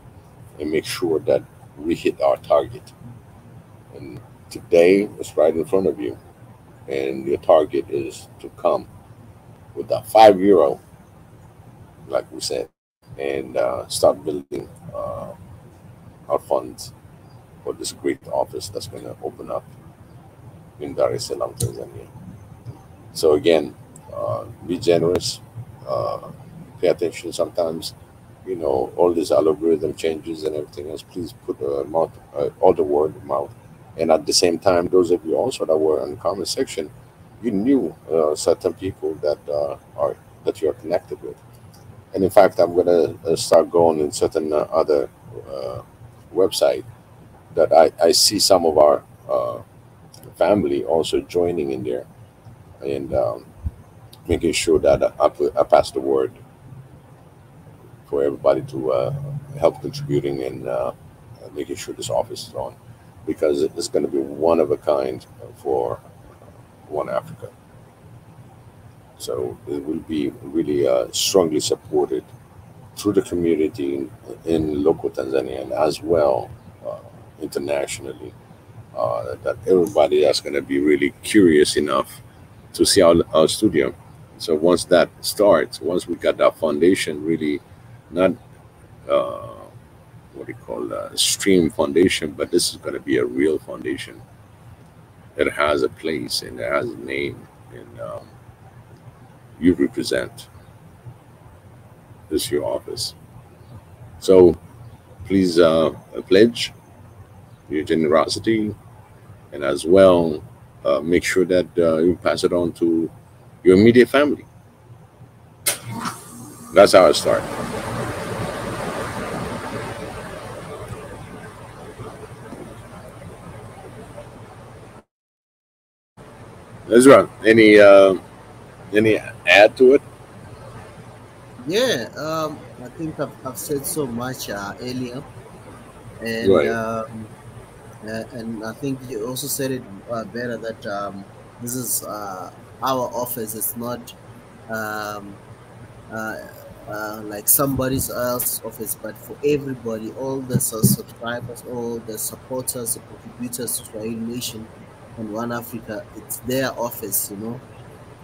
and make sure that we hit our target. And today is right in front of you, and your target is to come with that €5, like we said, and start building our funds for this great office that's going to open up in Dar es Salaam, Tanzania. So again, be generous, pay attention sometimes. All these algorithm changes and everything else. Please put all the word of mouth. And at the same time, those of you also that were in the comment section, you knew certain people that that you are connected with. And in fact, I'm going to start going in certain other website that I see some of our family also joining in there, and making sure that I pass the word for everybody to help contributing and making sure this office is on, because it's going to be one of a kind for One Africa. So it will be really strongly supported through the community in local Tanzania, and as well internationally. that everybody that's going to be really curious enough to see our studio. So once that starts, once we got that foundation, really not what do you call stream foundation, but this is going to be a real foundation that has a place and it has a name, and you represent this your office. So please pledge your generosity, and as well make sure that you pass it on to your immediate family. That's how I start. Ezra, any add to it? Yeah, I think I've said so much earlier, and Right. and I think you also said it better that this is our office. It's not um, uh, like somebody else's office, but for everybody, all the subscribers, all the supporters, the contributors to Swahili Nation and One Africa, it's their office, you know.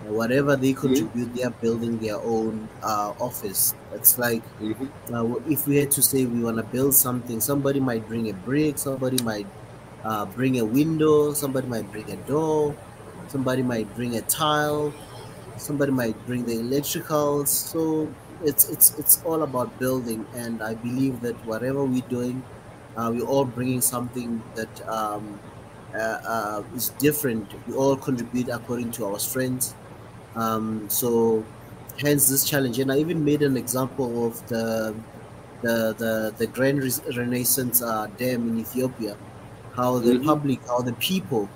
Whatever they contribute, they are building their own office. It's like if we had to say we want to build something, somebody might bring a brick, somebody might bring a window, somebody might bring a door, somebody might bring a tile, somebody might bring the electricals. So it's all about building, and I believe that whatever we're doing, we're all bringing something that is different. We all contribute according to our strengths. So hence this challenge, and I even made an example of the Grand Renaissance Dam in Ethiopia, how the public, how the people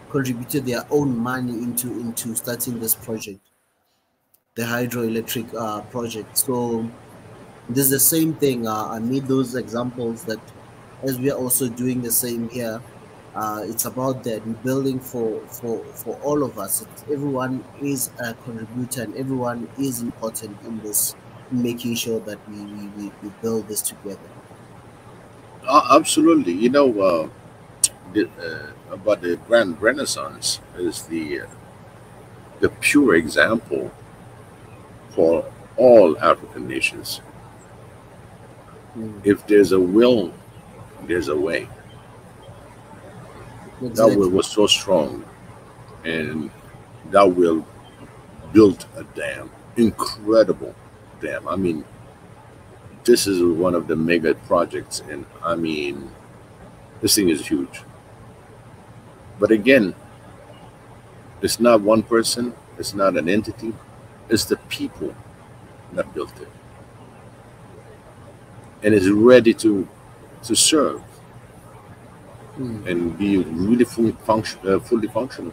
contributed their own money into starting this project, the hydroelectric project. So this is the same thing. I made those examples that as we are also doing the same here. It's about that we're building for all of us. Everyone is a contributor and everyone is important in this, in making sure that we build this together. Absolutely. You know, about the Grand Renaissance is the pure example for all African nations. If there's a will, there's a way. That will was so strong, and that will built a dam, incredible dam. I mean, this is one of the mega projects, and I mean, this thing is huge. But again, it's not one person, it's not an entity, it's the people that built it, and is ready to serve and be really fully functional,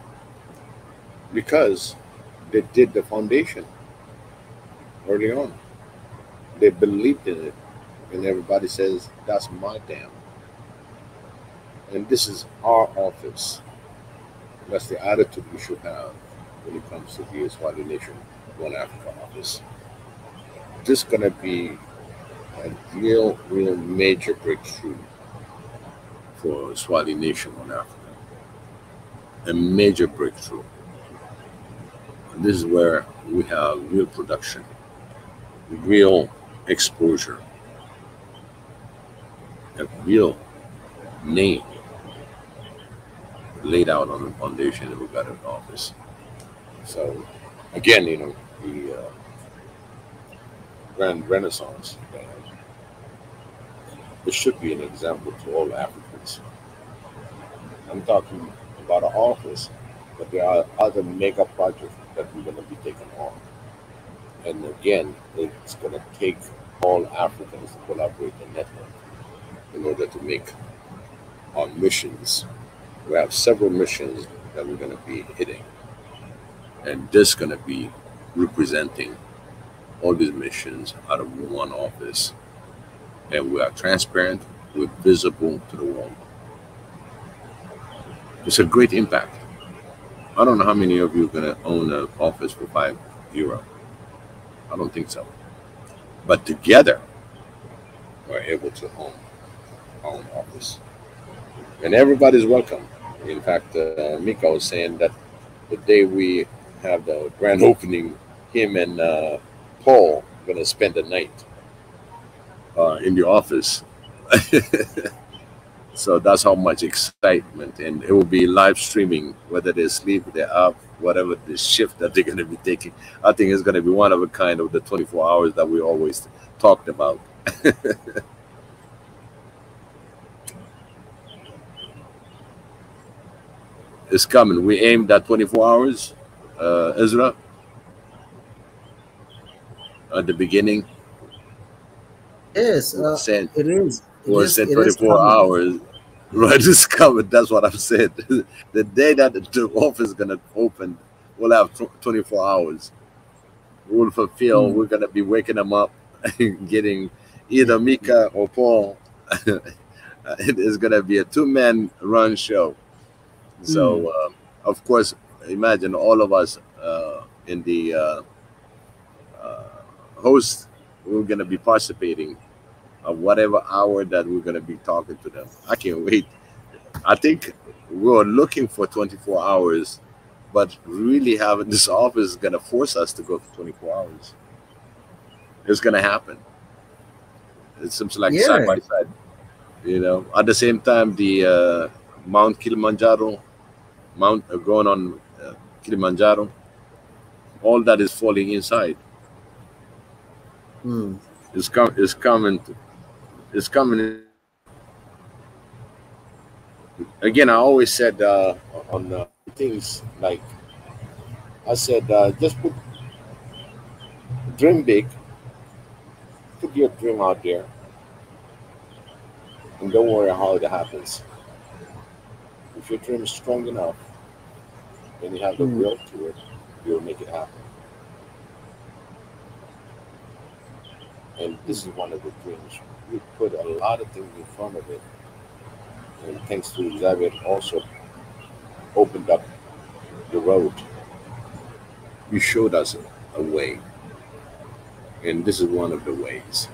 because they did the foundation early on. They believed in it, and everybody says that's my dam, and this is our office. That's the attitude we should have when it comes to the Swahili Nation One Africa office. This is gonna be a real major breakthrough for Swahili Nation One Africa. A major breakthrough. And this is where we have real production, real exposure, a real name laid out on the foundation that we got in office. So again, you know, the Grand Renaissance, it should be an example to all Africans. I'm talking about an office, but there are other mega projects that we're going to be taking on. And again, it's going to take all Africans to collaborate and network in order to make our missions. We have several missions that we're going to be hitting, and this is going to be representing all these missions out of one office. And we are transparent, we're visible to the world. It's a great impact. I don't know how many of you are going to own an office for €5. I don't think so. But together, we're able to own our own office. And everybody's welcome. In fact, Mika was saying that the day we have the grand opening, him and Paul are going to spend the night in the office. So that's how much excitement, and it will be live streaming, whether they sleep, they're up, whatever the shift that they're going to be taking. I think it's going to be one of a kind of the 24 hours that we always talked about. It's coming. We aimed at 24 hours, Ezra, at the beginning. Yes, it is. We said 24 hours. Right, it's coming. That's what I've said. The day that the office is going to open, we'll have 24 hours. We'll fulfill. We're going to be waking them up, getting either Mika or Paul. It is going to be a two-man run show. So, of course, imagine all of us in the host, we're going to be participating of whatever hour that we're going to be talking to them. I can't wait. I think we're looking for 24 hours, but really having this office is going to force us to go for 24 hours. It's going to happen. It seems like side by side. You know, at the same time, the Mount Kilimanjaro, going on Kilimanjaro, all that is falling inside. It's coming. It's coming. Again, I always said on things like, I said, just dream big, put your dream out there, and don't worry how it happens. If your dream is strong enough, and you have the will to it, you'll make it happen. And this is one of the dreams. We put a lot of things in front of it. And thanks to Xavier, also opened up the road. You showed us a way. And this is one of the ways.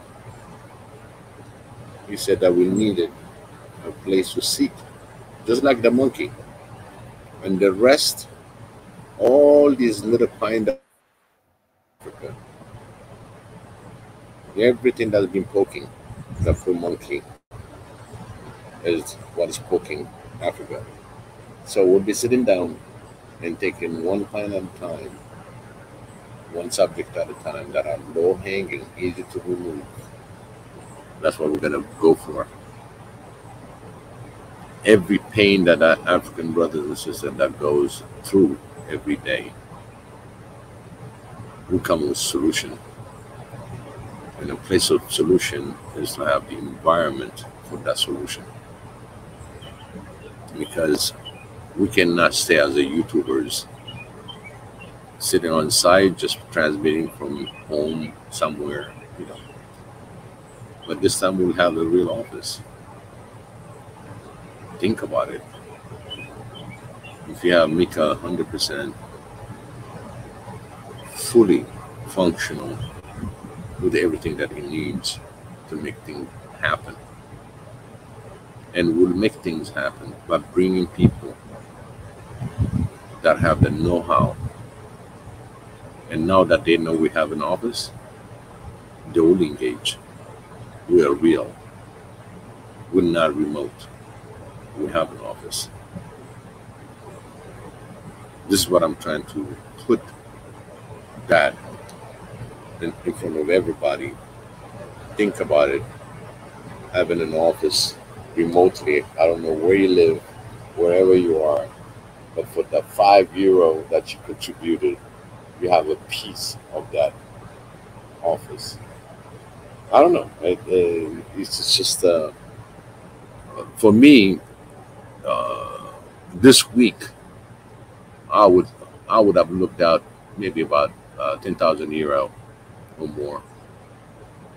You said that we needed a place to sit, just like the monkey. And the rest, all these little pine Africa, everything that's been poking the full monkey is what is poking Africa. So we'll be sitting down and taking one pine at a time, one subject at a time that are low hanging, easy to remove. That's what we're going to go for. Every pain that our African brothers and sisters that goes through every day, we come with solution. And a place of solution is to have the environment for that solution. Because we cannot stay as a YouTubers sitting on site, just transmitting from home somewhere, you know. But this time we'll have a real office. Think about it. If you have Mika 100% fully functional with everything that he needs to make things happen. And we'll make things happen by bringing people that have the know-how. And now that they know we have an office, they will engage. We are real. We're not remote. We have an office. This is what I'm trying to put that in front of everybody. Think about it. Having an office remotely. I don't know where you live, wherever you are, but for the €5 that you contributed, you have a piece of that office. I don't know. It's just for me. This week, I would have looked out maybe about €10,000 or more,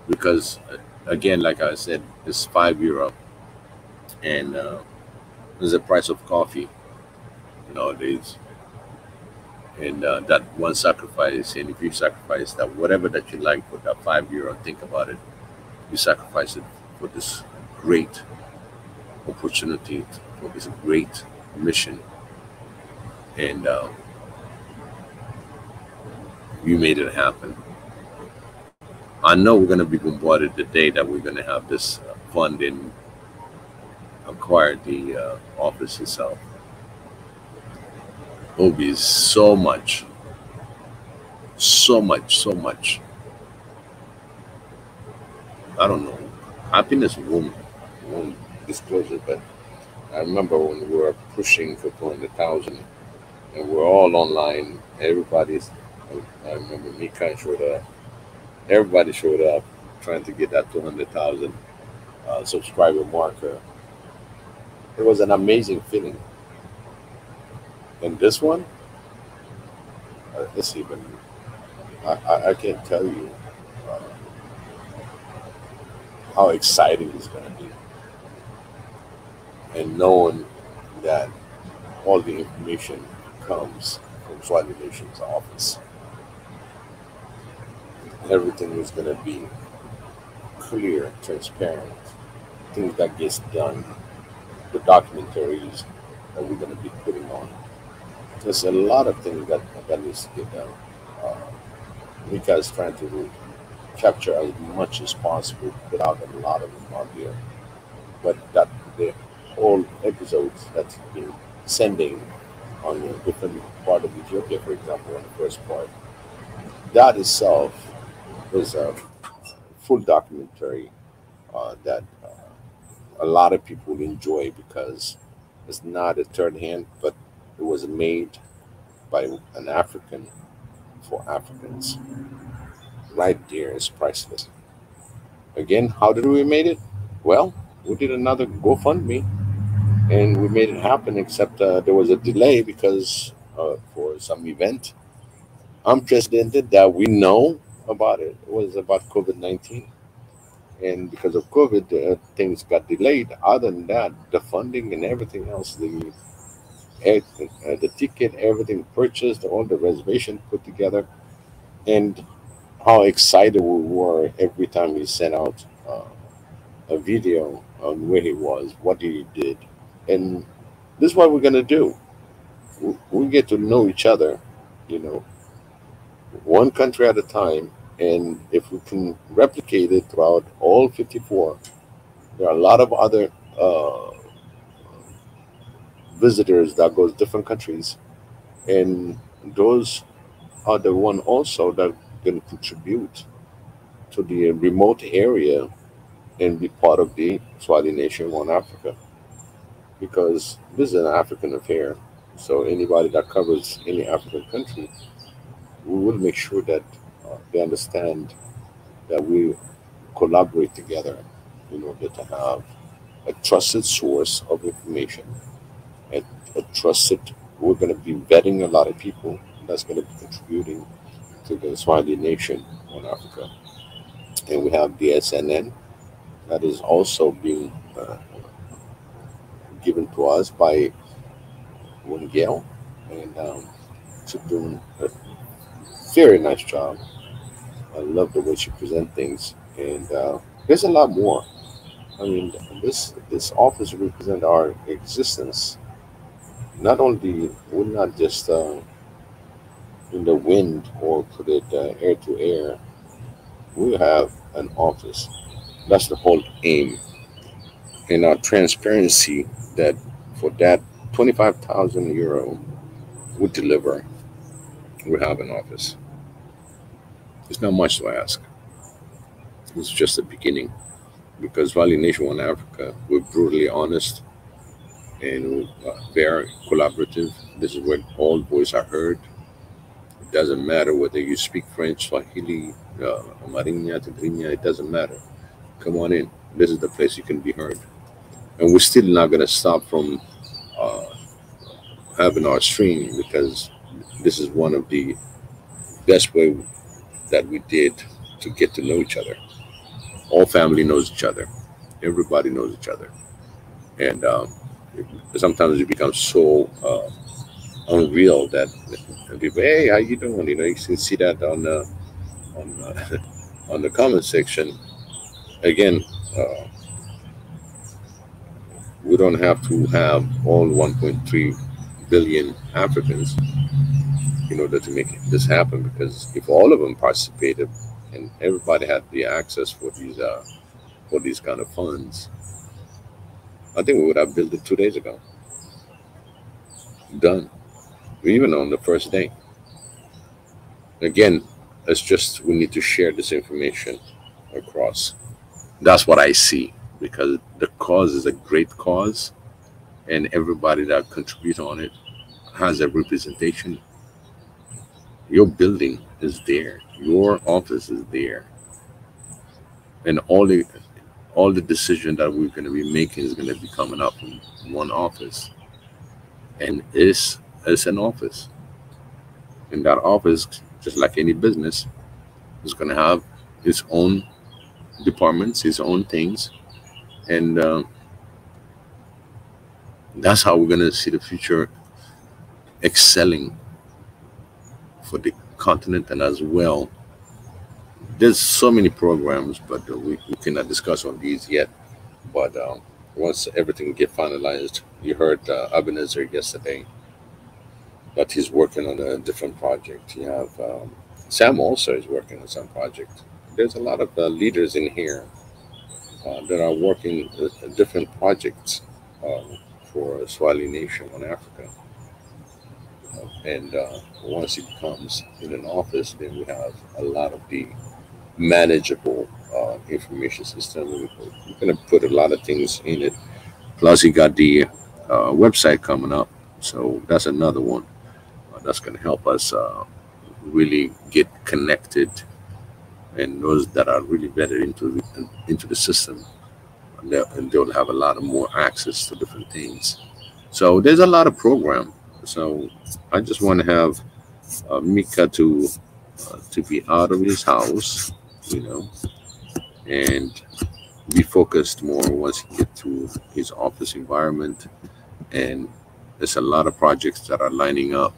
because again, like I said, it's €5, and there's a price of coffee nowadays, and that one sacrifice. And if you sacrifice that, whatever that you like for that €5, think about it. You sacrifice it for this great opportunity, for this great mission, and you made it happen. I know we're going to be bombarded the day that we're going to have this fund and acquire the office itself. It will be so much. I don't know. Happiness won't disclose it, but I remember when we were pushing for 200,000 and we're all online. Everybody's. I remember Mika showed up. Everybody showed up trying to get that 200,000 subscriber marker. It was an amazing feeling. And this one, it's even. I can't tell you how exciting it's going to be. And knowing that all the information comes from Swahili Nation's office. Everything is going to be clear, transparent, things that gets done, the documentaries that we're going to be putting on. There's a lot of things that needs to get done. Mika is trying to capture as much as possible, put out a lot of them out there. But that the whole episodes that's been sending on a different part of Ethiopia, for example, on the first part, that itself is a full documentary that a lot of people enjoy because it's not a third hand, but it was made by an African for Africans. Right there is priceless. Again, how did we made it? Well, we did another GoFundMe and we made it happen, except there was a delay because for some event unprecedented that we know about it. It was about COVID-19. And because of COVID, things got delayed. Other than that, the funding and everything else, the ticket, everything purchased, all the reservation put together, and how excited we were every time he sent out a video on where he was, what he did. And this is what we're going to do. We get to know each other, one country at a time. And if we can replicate it throughout all 54, there are a lot of other visitors that goes different countries. And those are the one also that can contribute to the remote area and be part of the Swahili Nation One Africa. Because this is an African affair. So anybody that covers any African country, we will make sure that they understand that we collaborate together in order to have a trusted source of information. And a trusted, we're going to be vetting a lot of people that's going to be contributing to the Swahili Nation on Africa. And we have the SNN that is also being given to us by Wingale, and she's doing a very nice job. I love the way she presents things, and there's a lot more. I mean, this office represents our existence. Not only we're not just in the wind or put it air to air. We have an office. That's the whole aim, and our transparency that for that 25,000 euro we deliver. We have an office. It's not much to ask. It's just the beginning. Because Valley Nation One Africa, we're brutally honest and very collaborative. This is where all voices are heard. It doesn't matter whether you speak French, Swahili, Marinya, Tigrinya, it doesn't matter. Come on in. This is the place you can be heard. And we're still not going to stop from having our stream, because this is one of the best way that we did to get to know each other. All family knows each other. Everybody knows each other. And sometimes it becomes so unreal that people, hey, how you doing? You know, you can see that on the comment section. Again, We don't have to have all 1.3 billion Africans in order to make this happen, because if all of them participated and everybody had the access for these kind of funds, I think we would have built it 2 days ago. Done. Even on the first day. Again, it's just we need to share this information across. That's what I see, because the cause is a great cause, and everybody that contribute on it has a representation. Your building is there, your office is there, and all the decision that we're going to be making is going to be coming up in one office, and it's an office. And that office, just like any business, is going to have its own departments, its own things, and that's how we're going to see the future excelling for the continent. And as well, there's so many programs, but we cannot discuss on these yet. But once everything get finalized, you heard Ebenezer yesterday that he's working on a different project. You have Sam also is working on some project. There's a lot of leaders in here that are working different projects for Swahili Nation on Africa. And once it comes in an office, then we have a lot of the manageable information system. We're going to put a lot of things in it. Plus, you got the website coming up. So that's another one that's going to help us really get connected. And those that are really better into the system, and they'll have a lot of more access to different things. So there's a lot of program. So I just want to have Mika to be out of his house, and be focused more once he get to his office environment. And there's a lot of projects that are lining up,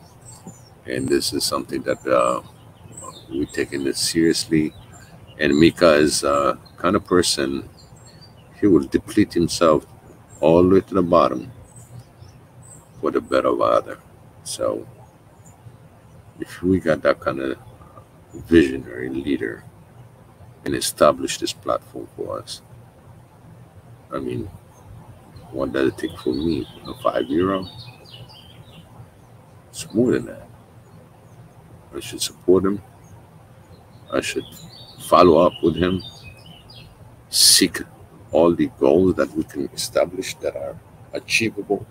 and this is something that we're taking this seriously. And Mika is kind of person, he will deplete himself all the way to the bottom for the better of other. So if we got that kind of visionary leader and establish this platform for us, I mean, what does it take for me? €5? It's more than that. I should support him. I should follow up with him, seek all the goals that we can establish that are achievable.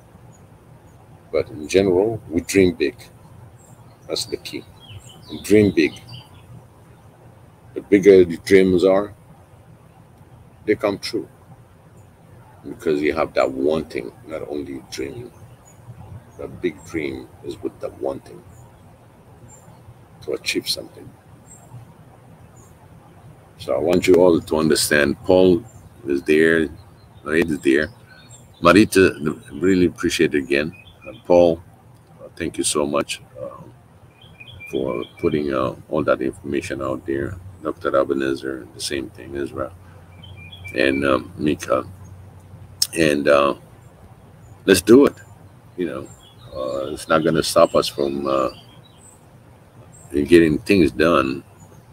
But in general, we dream big. That's the key. Dream big. The bigger the dreams are, they come true. Because you have that wanting, not only dreaming. The big dream is with the wanting to achieve something. So I want you all to understand, Paul is there, Marita is there. Marita, really appreciate it again. Paul, thank you so much for putting all that information out there. Dr. Ebenezer, the same thing, Israel, and Mika. And let's do it. It's not going to stop us from getting things done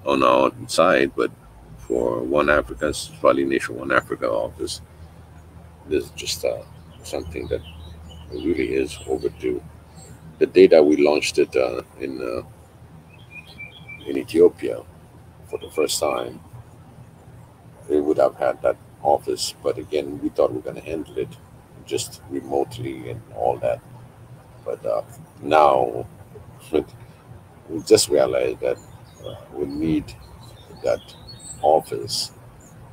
on our side, but for One Africa, Swahili Nation One Africa office, this is just something that really is overdue. The day that we launched it in Ethiopia for the first time, we would have had that office, but again, we thought we were going to handle it just remotely and all that. But now we just realized that we need that office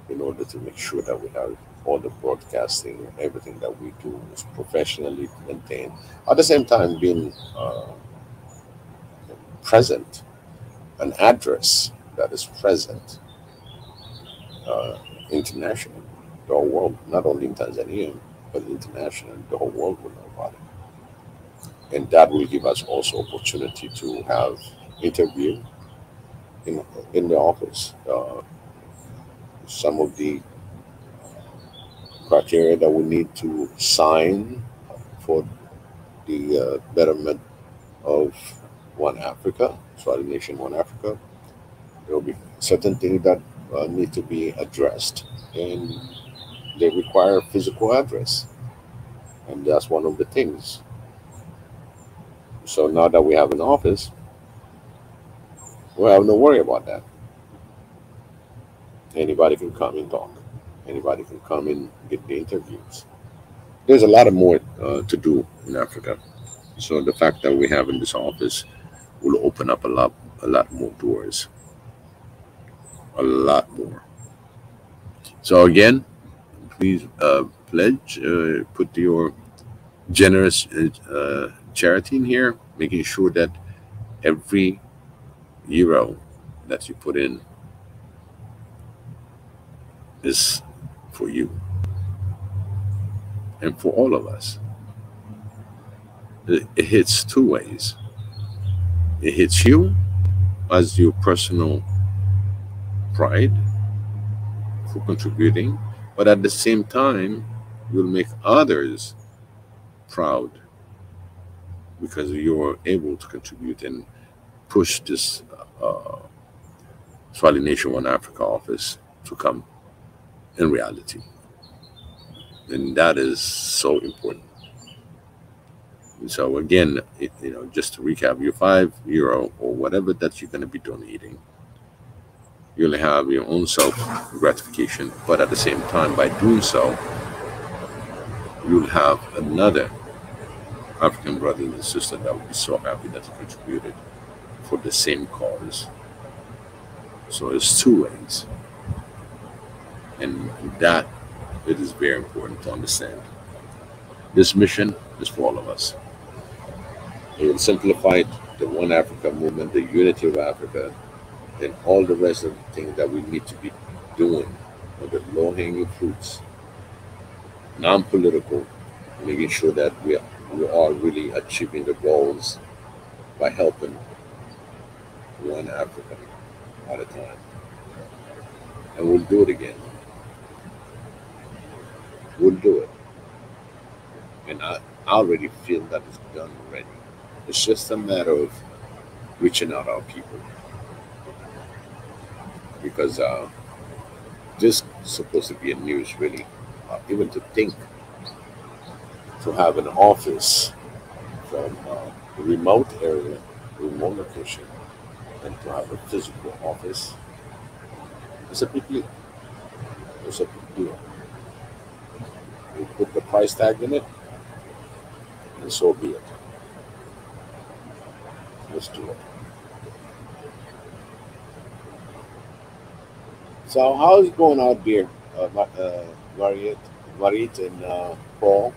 in order to make sure that we have all the broadcasting, everything that we do is professionally maintained. At the same time, being present, an address that is present internationally, the whole world, not only in Tanzania, but internationally, the whole world will know about it. And that will give us also opportunity to have interview in the office. Some of the criteria that we need to sign for the betterment of One Africa, Swahili Nation One Africa. There will be certain things that need to be addressed, and they require physical address, and that's one of the things. So now that we have an office, we have no worry about that. Anybody can come and talk. Anybody can come and get the interviews. There's a lot of more to do in Africa. So the fact that we have in this office will open up a lot more doors, a lot more. So again, please pledge, put your generous charity in here, making sure that every euro that you put in is for you and for all of us. It hits two ways. It hits you as your personal pride for contributing, but at the same time, you'll make others proud because you're able to contribute and push this Swahili Nation One Africa office to come in reality. And that is so important. And so again, just to recap, your €5 or whatever that you're going to be donating, you'll have your own self gratification, but at the same time, by doing so, you'll have another African brother and sister that will be so happy that they contributed for the same cause. So it's two ways, and that it is very important to understand. This mission is for all of us. It will simplify the One Africa movement, the unity of Africa, and all the rest of the things that we need to be doing, or the low-hanging fruits, non-political, making sure that we are really achieving the goals by helping one Africa at a time. And we'll do it again. We'll do it. And I already feel that it's done already. It's just a matter of reaching out our people. Because this is supposed to be a news, really. Even to think to have an office from a remote area, remote location, and to have a physical office, it's a big deal. It's a big deal. We put the price tag in it, and so be it. Let's do it. So how's it going out there, Mariette and Paul?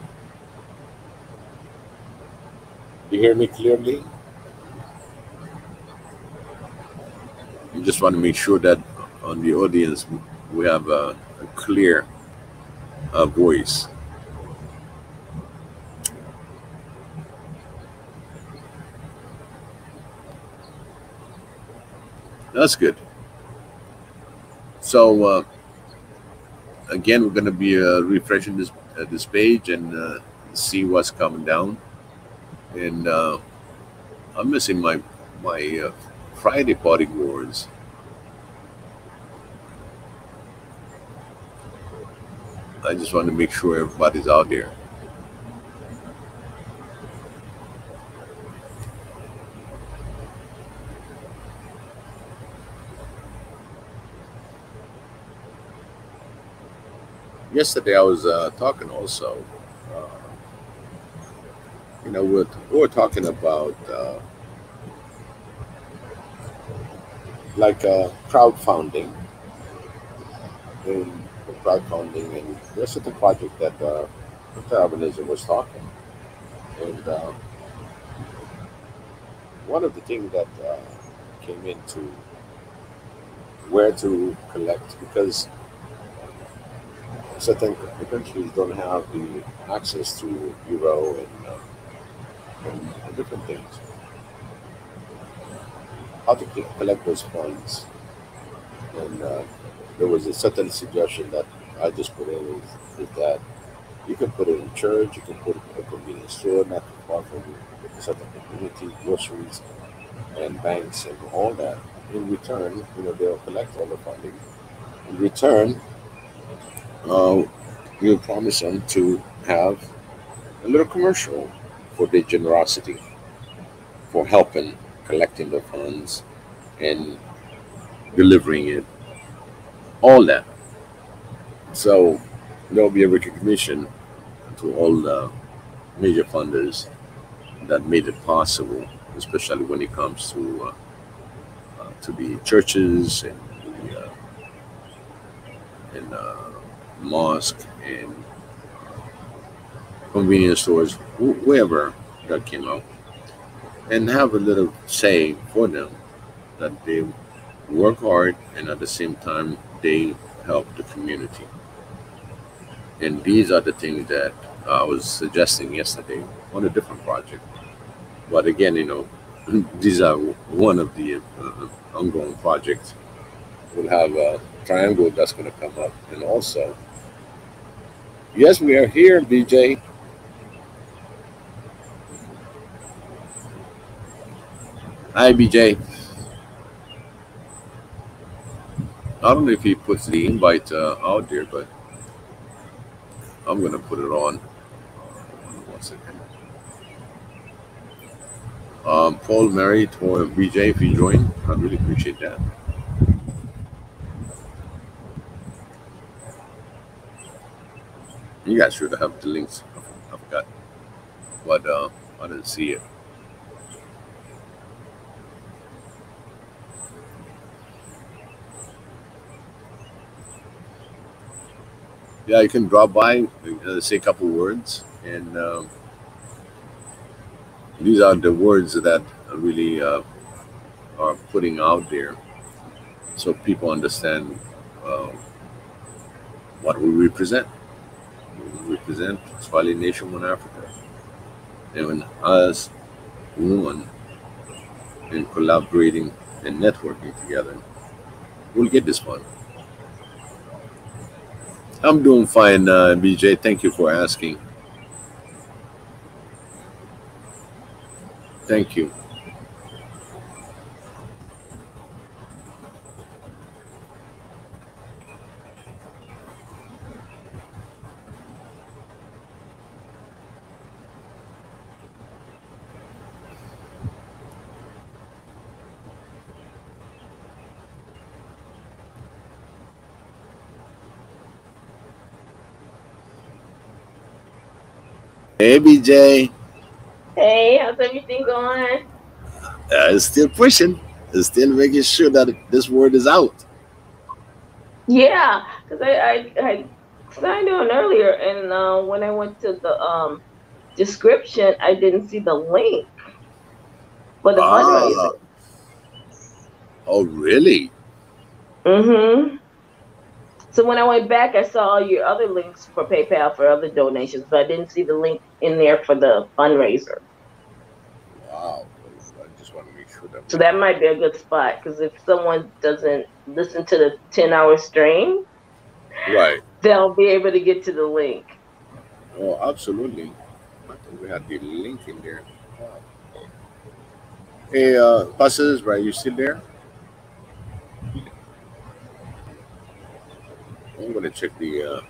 You hear me clearly? You just want to make sure that on the audience we have a clear voice. That's good. So again, we're going to be refreshing this page and see what's coming down. And I'm missing my Friday party wars. I just want to make sure everybody's out there. Yesterday I was talking also, we were talking about crowdfunding, and there's a project that Dr. Albanese was talking, and one of the things that came into where to collect, because certain countries don't have the access to euro and different things. How to collect those funds, and there was a certain suggestion that I just put in is that you can put it in church, you can put it in a convenience store, not too far from the certain community, groceries, and banks, and all that. In return, they'll collect all the funding. In return, uh, we'll promise them to have a little commercial for their generosity, for helping collecting the funds and delivering it, all that. So there'll be a recognition to all the major funders that made it possible, especially when it comes to the churches and mosque and convenience stores, wherever that came out, and have a little say for them that they work hard and at the same time they help the community. And these are the things that I was suggesting yesterday on a different project. But again, these are one of the ongoing projects. We'll have a triangle that's going to come up. And also, yes, we are here, BJ. Hi, BJ. I don't know if he puts the invite out there, but I'm going to put it on. 1 second. Paul, Mary, or BJ, if you join, I really appreciate that. You guys should have the links. I forgot, but I didn't see it. Yeah, you can drop by, say a couple words, and these are the words that really are putting out there, so people understand what we represent. We represent Swahili Nation One Africa, and when us one and collaborating and networking together, we'll get this fun. I'm doing fine, BJ. Thank you for asking. Thank you. Hey, BJ. Hey, how's everything going? It's still pushing. It's still making sure that this word is out. Yeah, because I signed on earlier, and when I went to the description, I didn't see the link for the fundraiser. Oh, really? Mm-hmm. So when I went back, I saw all your other links for PayPal for other donations, but I didn't see the link in there for the fundraiser. Wow. I just want to make sure that. So that might be a good spot, because if someone doesn't listen to the 10-hour stream, Right. they'll be able to get to the link. Oh, absolutely. I think we had the link in there. Wow. Hey, Pastor, right? You still there? I'm gonna check the.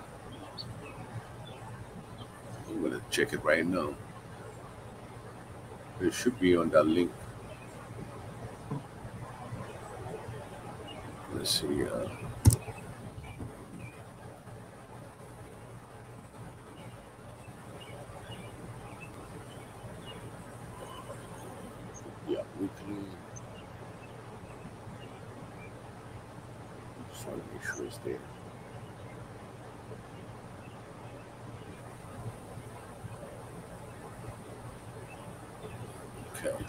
I'm gonna check it right now. It should be on that link. Let's see. Yeah, weekly. Just want to make sure it's there. Okay.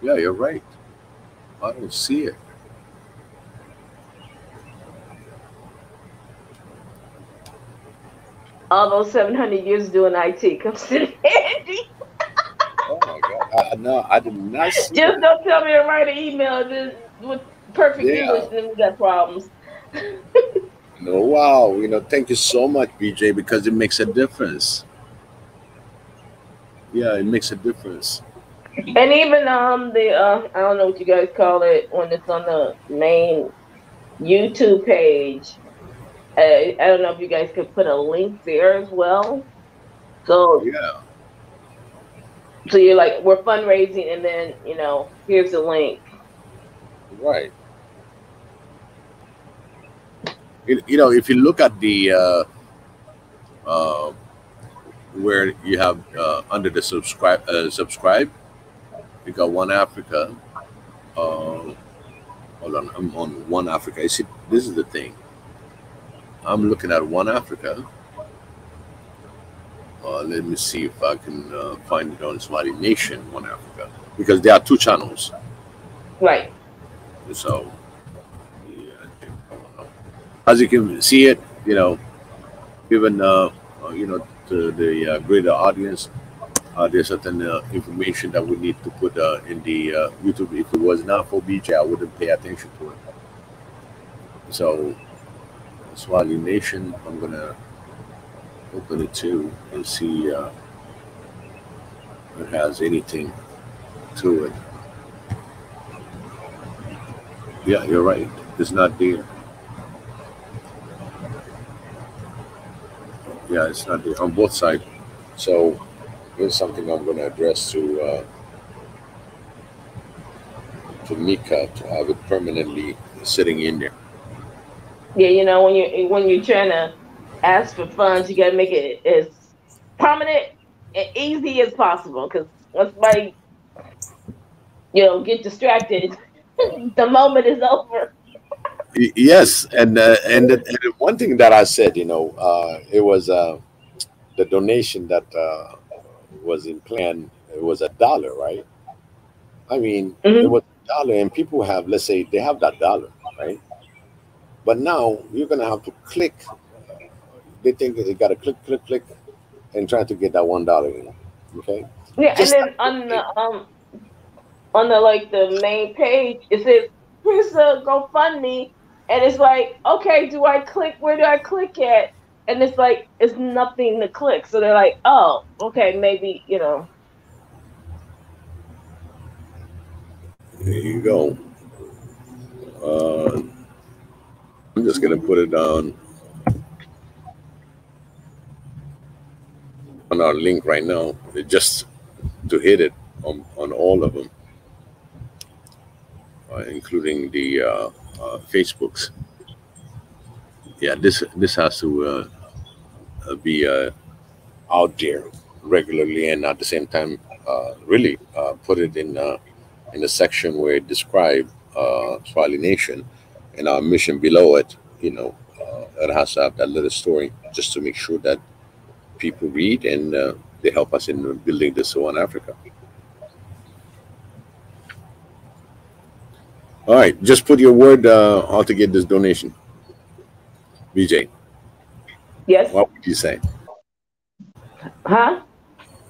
Yeah, you're right. I don't see it. All those 700 years doing IT comes to the handy. Oh my God. No, I did not see Just that. don't tell me to write an email with perfect English, and then we got problems. No, wow. Thank you so much, BJ, because it makes a difference. Yeah, it makes a difference. And even I don't know what you guys call it when it's on the main YouTube page. I don't know if you guys could put a link there as well. So Yeah. So you're like, we're fundraising, and then here's the link. Right. If you look at the where you have under the subscribe, you got One Africa. Hold on, I'm on One Africa. You see, this is the thing. I'm looking at One Africa. Let me see if I can find it on Somali Nation, One Africa, because there are two channels. Right. So, yeah, I don't know. As you can see it, given to the greater audience, there's certain information that we need to put in the YouTube. If it was not for BJ, I wouldn't pay attention to it. So, Somali Nation, I'm gonna open it too and see if it has anything to it. Yeah, you're right. It's not there. Yeah, it's not there on both sides. So here's something I'm going to address to Mika to have it permanently sitting in there. Yeah, when you're trying to ask for funds, you got to make it as prominent and easy as possible. Because once somebody get distracted, the moment is over. Yes, and the one thing that I said, it was the donation that was in plan. It was $1, right? I mean, it was $1, and people have, let's say, they have that $1, right? But now you're gonna have to click. They think they gotta click, and try to get that $1 in. Okay. Yeah, and then on the main page, it says, "Here's the GoFundMe," and it's like, okay, do I click? Where do I click at? And it's like, it's nothing to click. So they're like, oh, okay, maybe There you go. I'm just gonna put it on our link right now, just to hit it on all of them, including the Facebooks. Yeah, this has to be out there regularly, and at the same time, really put it in the section where it describes Swahili Nation and our mission below it. It has to have that little story just to make sure that people read and they help us in building this One Africa. All right, just put your word how to get this donation. BJ. Yes. What would you say? Huh?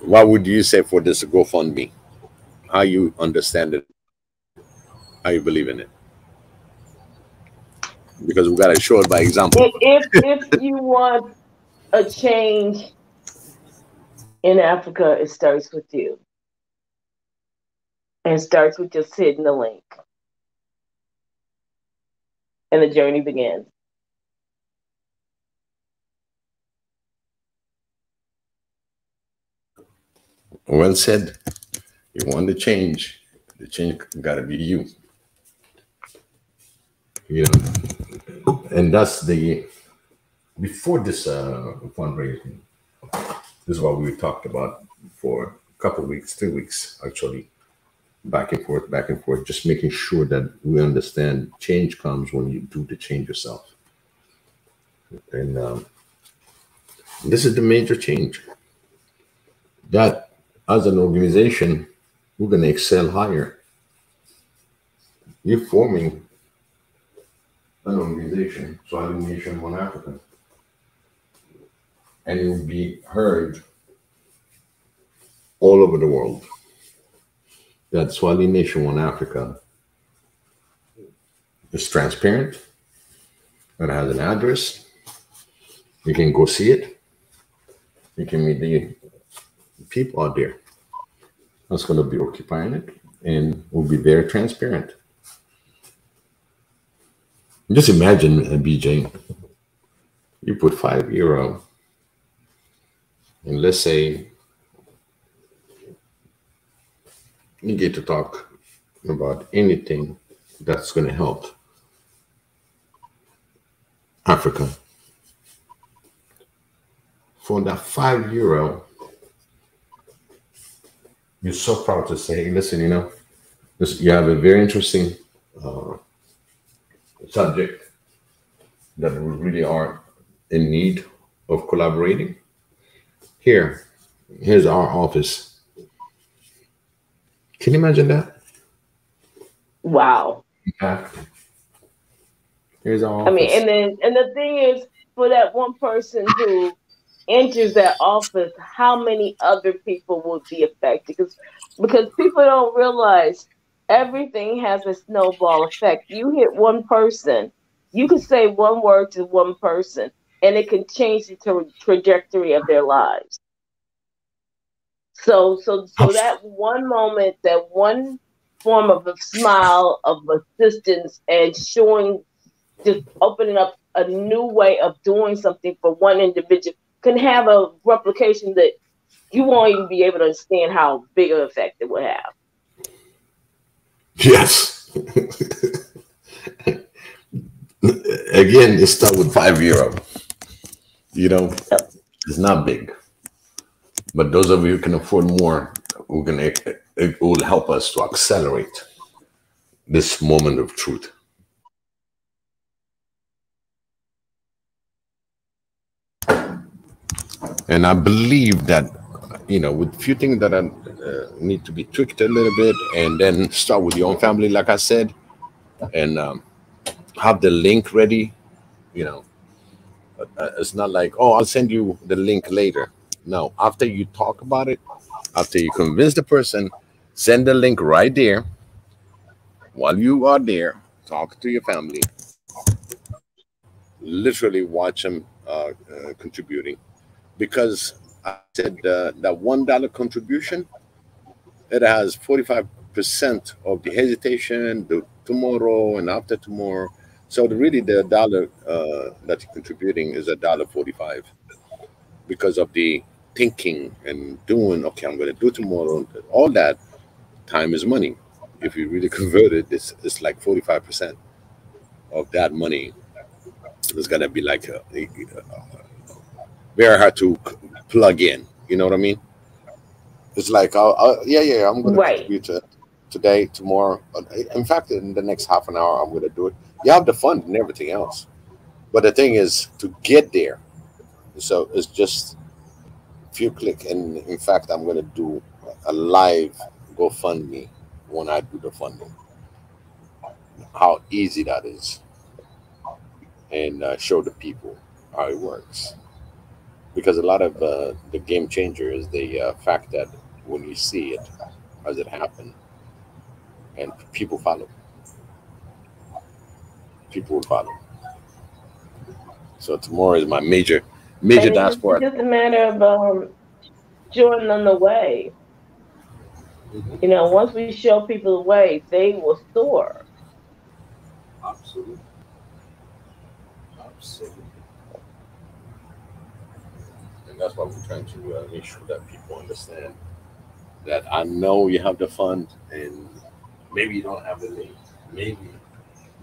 What would you say for this GoFundMe? How you understand it? How you believe in it? Because we got to show it by example. If you want a change in Africa, it starts with you. And it starts with just hitting the link. And the journey begins. Well said. You want the change got to be you. And that's before this fundraising, this is what we talked about for a couple of weeks, 3 weeks actually, back and forth, just making sure that we understand change comes when you do the change yourself. And this is the major change. That as an organization, we're going to excel higher. You're forming an organization, Swahili Nation, One Africa, and it will be heard all over the world. that Swahili Nation One Africa is transparent, it has an address, you can go see it, you can meet the people out there that's going to be occupying it, and will be very transparent. Just imagine, BJ, you put €5, and let's say you get to talk about anything that's going to help Africa. For that €5, you're so proud to say, hey, listen, you have a very interesting subject that we really are in need of collaborating. Here's our office. Can you imagine that? Wow. Yeah. Here's our office. I mean, and the thing is, for that one person who enters that office, how many other people would be affected? Because people don't realize everything has a snowball effect. You hit one person, you can say one word to one person, and it can change the trajectory of their lives. So that one moment, that one form of a smile, of assistance, and showing, just opening up a new way of doing something for one individual can have a replication that you won't even be able to understand how big of an effect it would have. Yes. Again, it starts with €5. It's not big. But those of you who can afford more, it will help us to accelerate this moment of truth. And I believe that, with a few things that need to be tweaked a little bit, and then start with your own family, like I said, and have the link ready. It's not like, oh, I'll send you the link later. No, after you talk about it, after you convince the person, send the link right there. While you are there, talk to your family. Literally watch them contributing. Because I said that $1 contribution, it has 45% of the hesitation, the tomorrow and after tomorrow. So really the dollar that you're contributing is $1.45 because of the thinking and doing, okay, I'm going to do tomorrow. All that time is money. If you really convert it, it's like 45% of that money is going to be like very hard to plug in. You know what I mean? It's like, yeah, I'm going to contribute to today, tomorrow. In fact, in the next half an hour, I'm going to do it. You have the fund and everything else. But the thing is to get there. So it's just a few clicks. And in fact, I'm going to do a live GoFundMe when I do the funding. How easy that is. And show the people how it works. Because a lot of the game changer is the fact that when you see it, as it happen, and people follow. People will follow. So tomorrow is my major diaspora. It's just a matter of showing them the way. Once we show people the way, they will soar. Absolutely. And that's why we're trying to make sure that people understand that I know you have the fund, and maybe you don't have the link. Maybe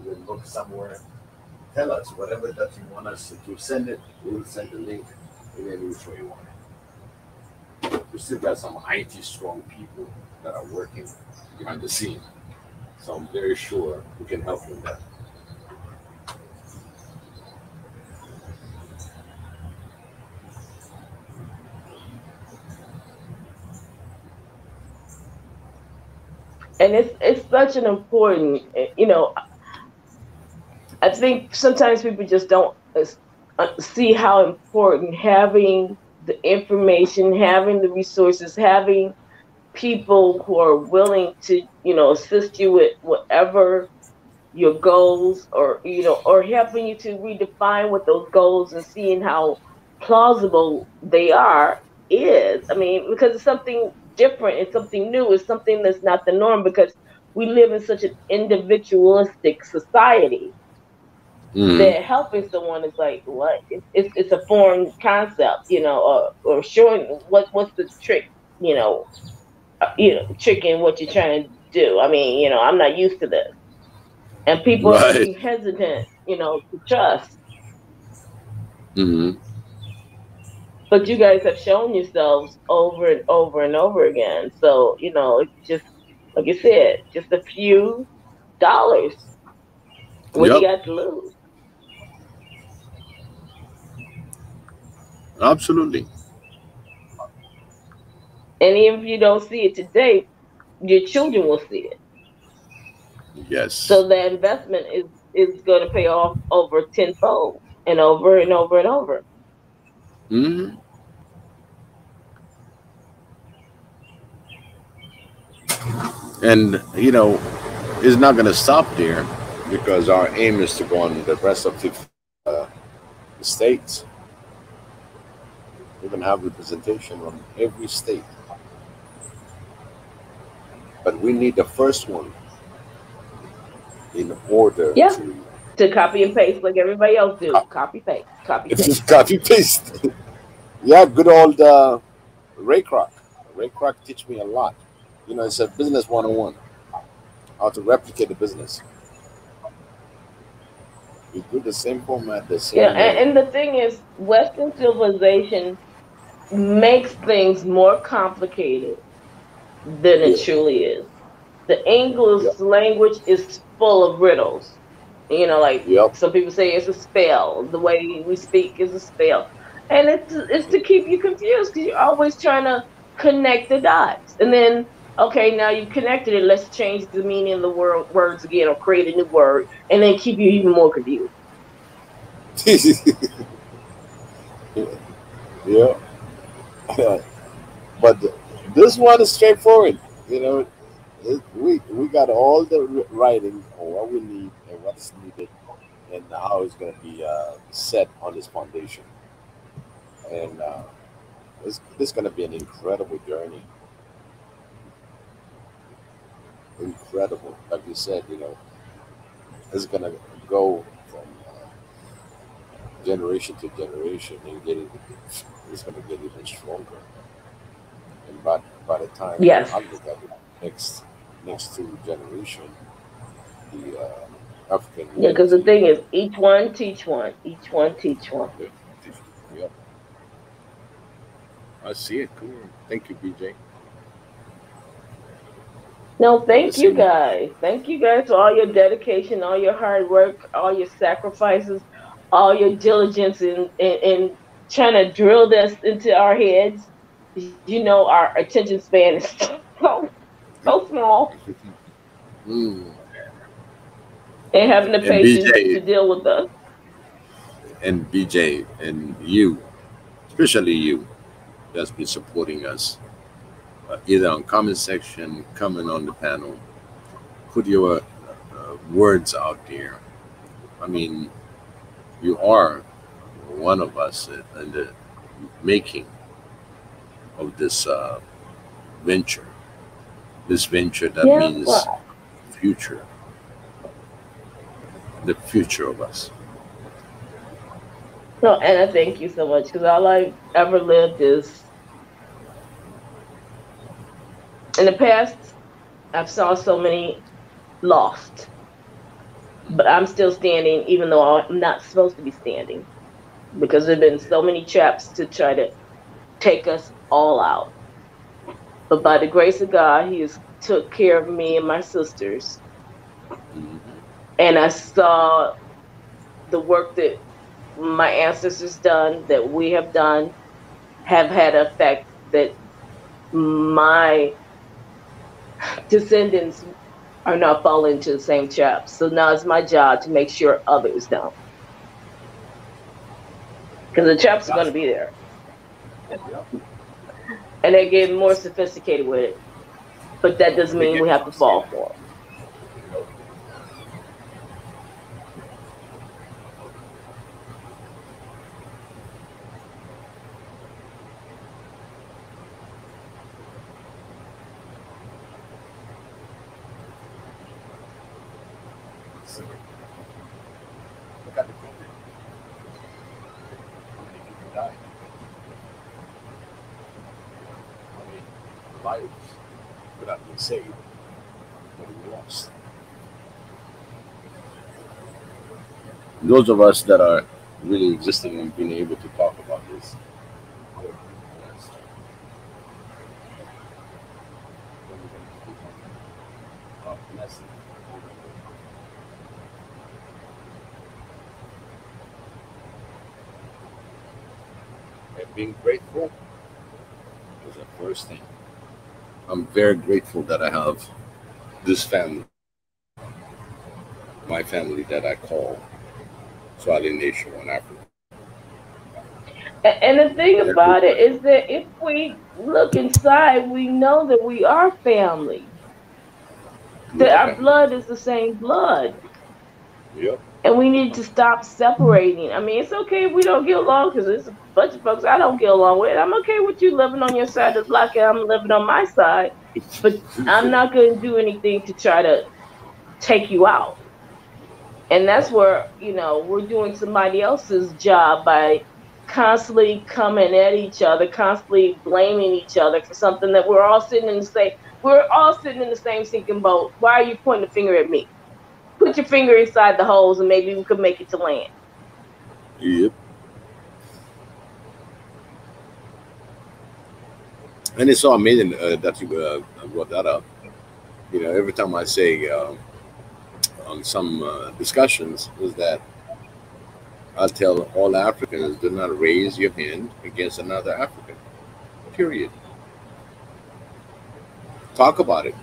you will look somewhere. Tell us whatever that you want us to send it. We will send the link, and then we'll show you why. We still got some IT strong people that are working behind the scene, so I'm very sure we can help with that. And it's such an important, I think sometimes people just don't see how important having the information, having the resources, having people who are willing to, assist you with whatever your goals, or or helping you to redefine what those goals and seeing how plausible they are is. I mean, because it's something different, it's something new, it's something that's not the norm, because we live in such an individualistic society that helping someone is like, what? It's a foreign concept, or showing what's the trick, trick in what you're trying to do. I mean, I'm not used to this. And people are Right. being hesitant, to trust. But you guys have shown yourselves over and over and over again. So, it's just, like you said, just a few dollars. What do you got to lose? Absolutely. And even if you don't see it today, your children will see it. Yes. So the investment is going to pay off over tenfold and over and over and over. And it's not going to stop there, because our aim is to go on the rest of the states. We're going to have representation on every state, but we need the first one in order to copy and paste like everybody else do. Copy paste. Copy paste. Yeah, good old Ray Kroc. Ray Kroc teach me a lot. It's a business 101. How to replicate the business. We do the same format, the same way. And the thing is, Western civilization makes things more complicated than it truly is. The English language is full of riddles. Some people say it's a spell. The way we speak is a spell. And it's to keep you confused, because you're always trying to connect the dots. And then, okay, now you've connected it, let's change the meaning of the words again, or create a new word, and then keep you even more confused. Yeah. But this one is straightforward. We got all the writing on what we need and what's needed, and how it's going to be set on this foundation. And it's going to be an incredible journey. Incredible. Like you said, it's going to go from generation to generation, and it's going to get even stronger. And by the time I look at the next two generation, the African. Yeah, because the thing is, each one teach one. Each one teach one. Yep. I see it. Cool. Thank you, BJ. No, thank you guys. Thank you guys for all your dedication, all your hard work, all your sacrifices, all your diligence in trying to drill this into our heads. Our attention span is so small. And having the patience to deal with us. And BJ, and you, especially you, that's been supporting us, either on comment section, comment on the panel, put your words out there. I mean, you are one of us in the making of this venture. This venture that means future. The future of us. No, and I thank you so much, because all I've ever lived is, in the past, I've saw so many lost, but I'm still standing, even though I'm not supposed to be standing, because there have been so many traps to try to take us all out. But by the grace of God, He has took care of me and my sisters. And I saw the work that my ancestors done, that we have done, have had an effect that my descendants are not falling into the same traps. So now it's my job to make sure others don't. Because the traps are going to be there. And they're getting more sophisticated with it. but that doesn't mean we have to fall for it. Look at the COVID. How many people died? How many lives could have been saved, but we lost? Those of us that are really existing and being able to talk about this, and being grateful is the first thing. I'm very grateful that I have this family, my family that I call Swahili Nation in Africa. And the thing about it is that if we look inside, we know that we are family. That our blood is the same blood. Yep. And we need to stop separating. I mean, it's okay if we don't get along, because there's a bunch of folks I don't get along with. I'm okay with you living on your side of the block and I'm living on my side. But I'm not going to do anything to try to take you out. And that's where, you know, we're doing somebody else's job by constantly coming at each other, constantly blaming each other for something that we're all sitting in the same sinking boat. Why are you pointing the finger at me? Put your finger inside the holes and maybe we could make it to land. Yep. And it's so amazing that you brought that up. You know, every time I say on some discussions is that I tell all Africans, do not raise your hand against another African. Period. Talk about it.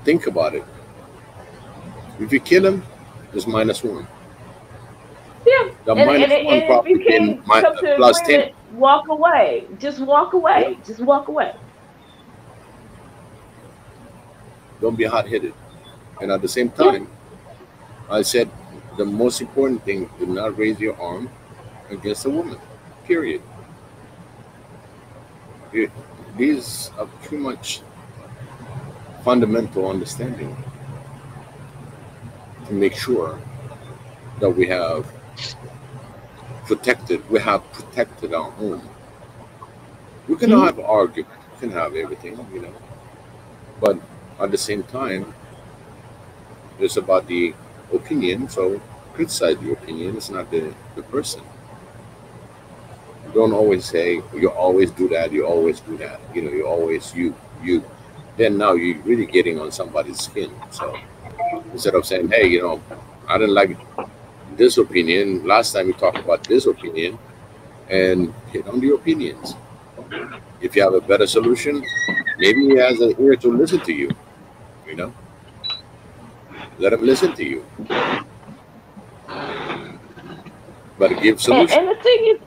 Think about it. If you kill him, it's -1. Yeah. The and -1 probably if you can come to plus agreement, 10. walk away. Just walk away. Yeah. Just walk away. Don't be hot-headed. And at the same time, I said the most important thing, do not raise your arm against a woman. Period. These are pretty much fundamental understanding to make sure that we have protected our home. We can have argument, we can have everything, you know, but at the same time, it's about the opinion. So criticize the opinion. It's not the person. Don't always say you always do that. You always do that. You know, you always you. Then now you're really getting on somebody's skin. So instead of saying, hey, you know, I didn't like this opinion. Last time you talked about this opinion, and hit on the opinions. If you have a better solution, maybe he has an ear to listen to you. You know, let him listen to you. But give solution. And the thing is,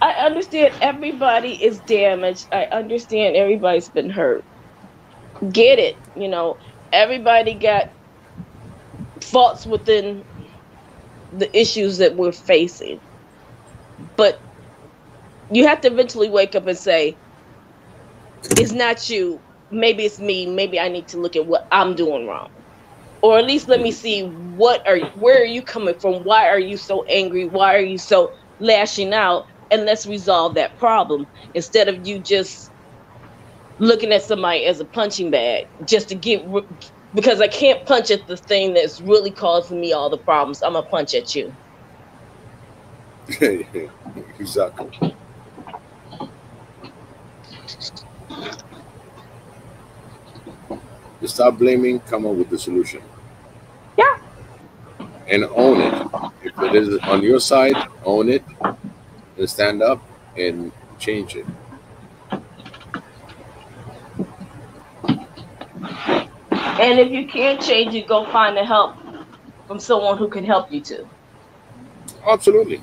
I understand everybody is damaged. I understand everybody's been hurt. Get it. You know, everybody got faults within the issues that we're facing. But you have to eventually wake up and say, it's not you. Maybe it's me. Maybe I need to look at what I'm doing wrong. Or at least let me see where are you coming from? Why are you so angry? Why are you so lashing out? And let's resolve that problem instead of you just looking at somebody as a punching bag just to get, because I can't punch at the thing that's really causing me all the problems. I'm gonna punch at you. Exactly. You stop blaming, come up with the solution. Yeah. And own it. If it is on your side, own it and stand up and change it. And if you can't change it, go find the help from someone who can help you too. Absolutely.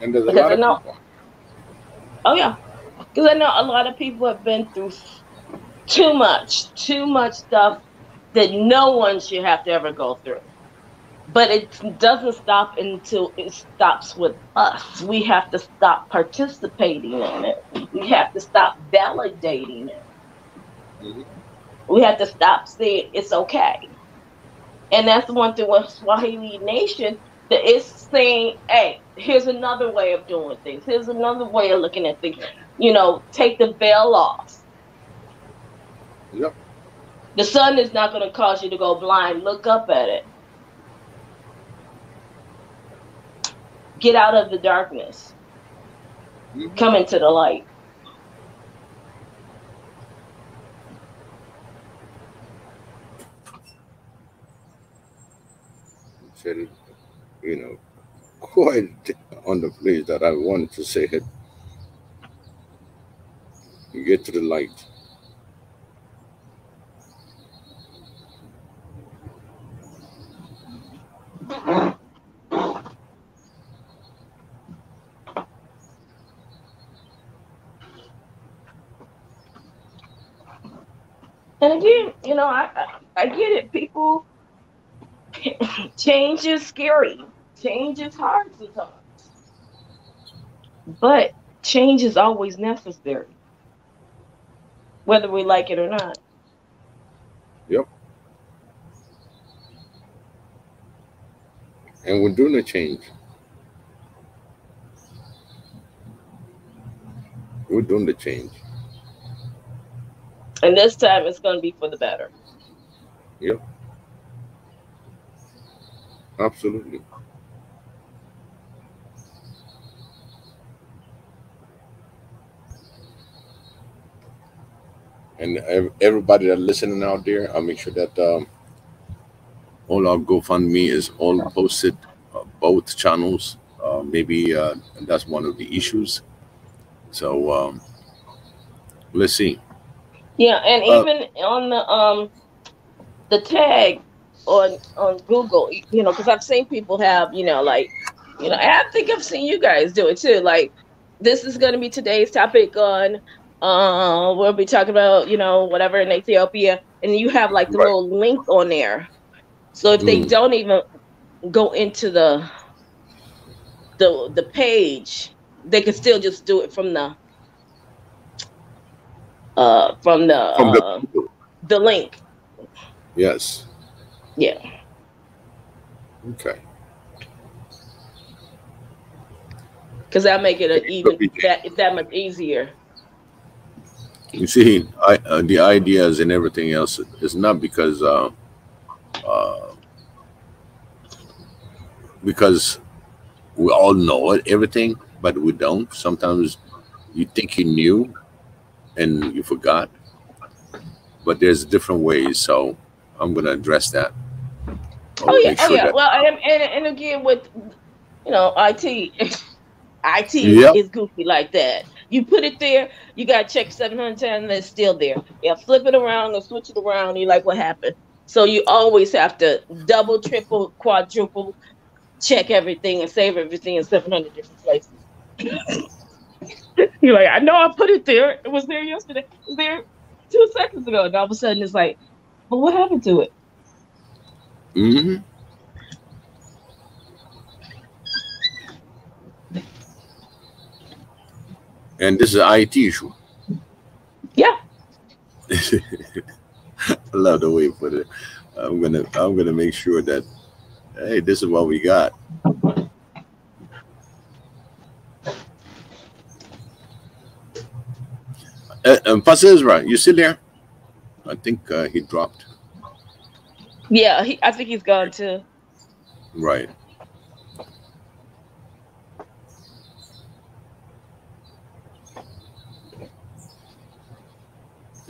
And there's a Because lot I of know, people. oh yeah, because I know a lot of people have been through too much stuff that no one should have to ever go through. But it doesn't stop until it stops with us. We have to stop participating in it. We have to stop validating it. Mm-hmm. We have to stop saying it's okay. And that's the one thing with Swahili Nation that is saying, hey, here's another way of doing things. Here's another way of looking at things. You know, take the veil off. Yep. The sun is not going to cause you to go blind. Look up at it. Get out of the darkness. Mm-hmm. Come into the light. Said it, you know, quite on the place that I wanted to say it. You get to the light. And again, you know, I get it. People, change is scary. Change is hard sometimes. But change is always necessary, whether we like it or not. Yep. And we're doing a change. We're doing the change. And this time it's going to be for the better. Yep. Absolutely. And everybody that's listening out there, I'll make sure that all our GoFundMe is all posted, both channels. Maybe that's one of the issues. So let's see. Yeah, and even on the tag on Google, you know, because I've seen people have, you know, like, you know, I think I've seen you guys do it too. Like, this is going to be today's topic on, we'll be talking about, you know, whatever in Ethiopia, and you have like the Right. little link on there. So if they don't even go into the page, they can still just do it from the the link. Yes. Yeah. Okay. Because that make it even that much easier. You see, the ideas and everything else is not because we all know it, everything, but we don't. Sometimes you think you knew and you forgot. But there's different ways, so I'm going to address that. Oh yeah. Well, and again with, you know, IT is goofy like that. You put it there, you got to check 700 times, and it's still there. Yeah, flip it around or switch it around. You're like, what happened? So you always have to double, triple, quadruple check everything and save everything in 700 different places. You're like, I know I put it there. It was there yesterday. It was there 2 seconds ago. And all of a sudden it's like, but what happened to it? Mm-hmm. And this is an IT issue. Yeah. I love the way you put it. I'm gonna make sure that, hey, this is what we got. Pastor Ezra, you still there? I think he dropped. Yeah, I think he's gone too. Right.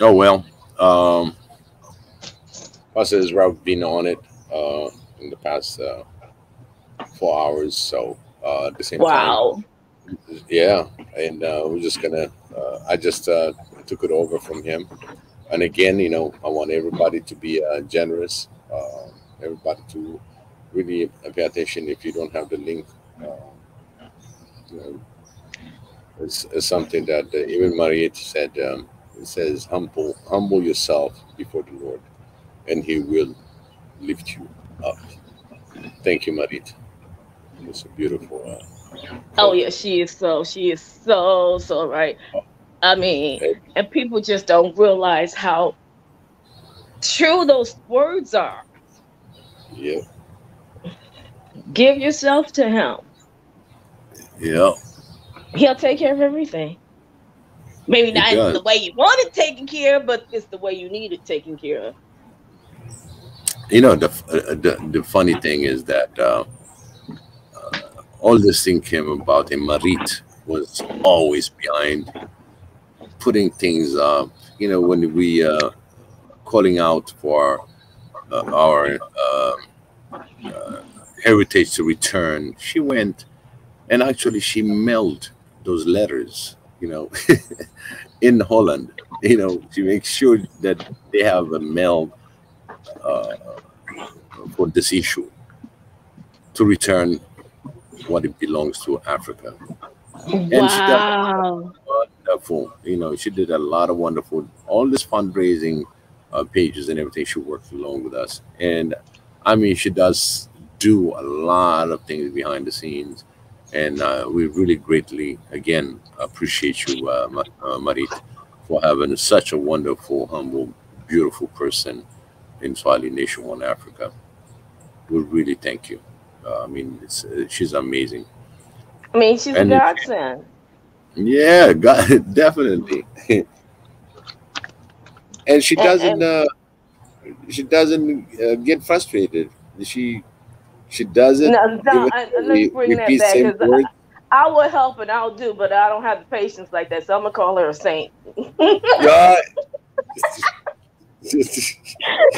Oh well. Pastor Ezra been on it in the past 4 hours, so at the same time. Yeah, and we're just gonna. I just took it over from him, and again, you know, I want everybody to be generous. Everybody to really pay attention. If you don't have the link, You know, it's something that even Mariette said. It says, humble yourself before the Lord, and He will lift you up. Thank you, Mariette. It's a beautiful Oh quote. yeah, she is so right. I mean, Eh, and people just don't realize how true those words are. Yeah, Give yourself to him. yeah, He'll take care of everything. Maybe it not does. the way you want it taken care of, but it's the way you need it taken care of. You know, the funny thing is that all this thing came about, and Marit was always behind putting things. When we calling out for our heritage to return, she went and actually she mailed those letters. In Holland. To make sure that they have a mail uh, for this issue to return what it belongs to Africa. And she does Wow. wonderful. She did a lot of wonderful, all this fundraising pages and everything. She worked along with us, and I mean, she does do a lot of things behind the scenes, and we really greatly, again, appreciate you, Marit, for having such a wonderful, humble, beautiful person in Swahili Nation One Africa. We really thank you. I mean, she's amazing, I mean, she's a and godsend. yeah, God, definitely. And And she doesn't get frustrated. She does it, no, even though let me we bring that repeat back same because word. I will help and I'll do, but I don't have the patience like that. So I'm gonna call her a saint. God.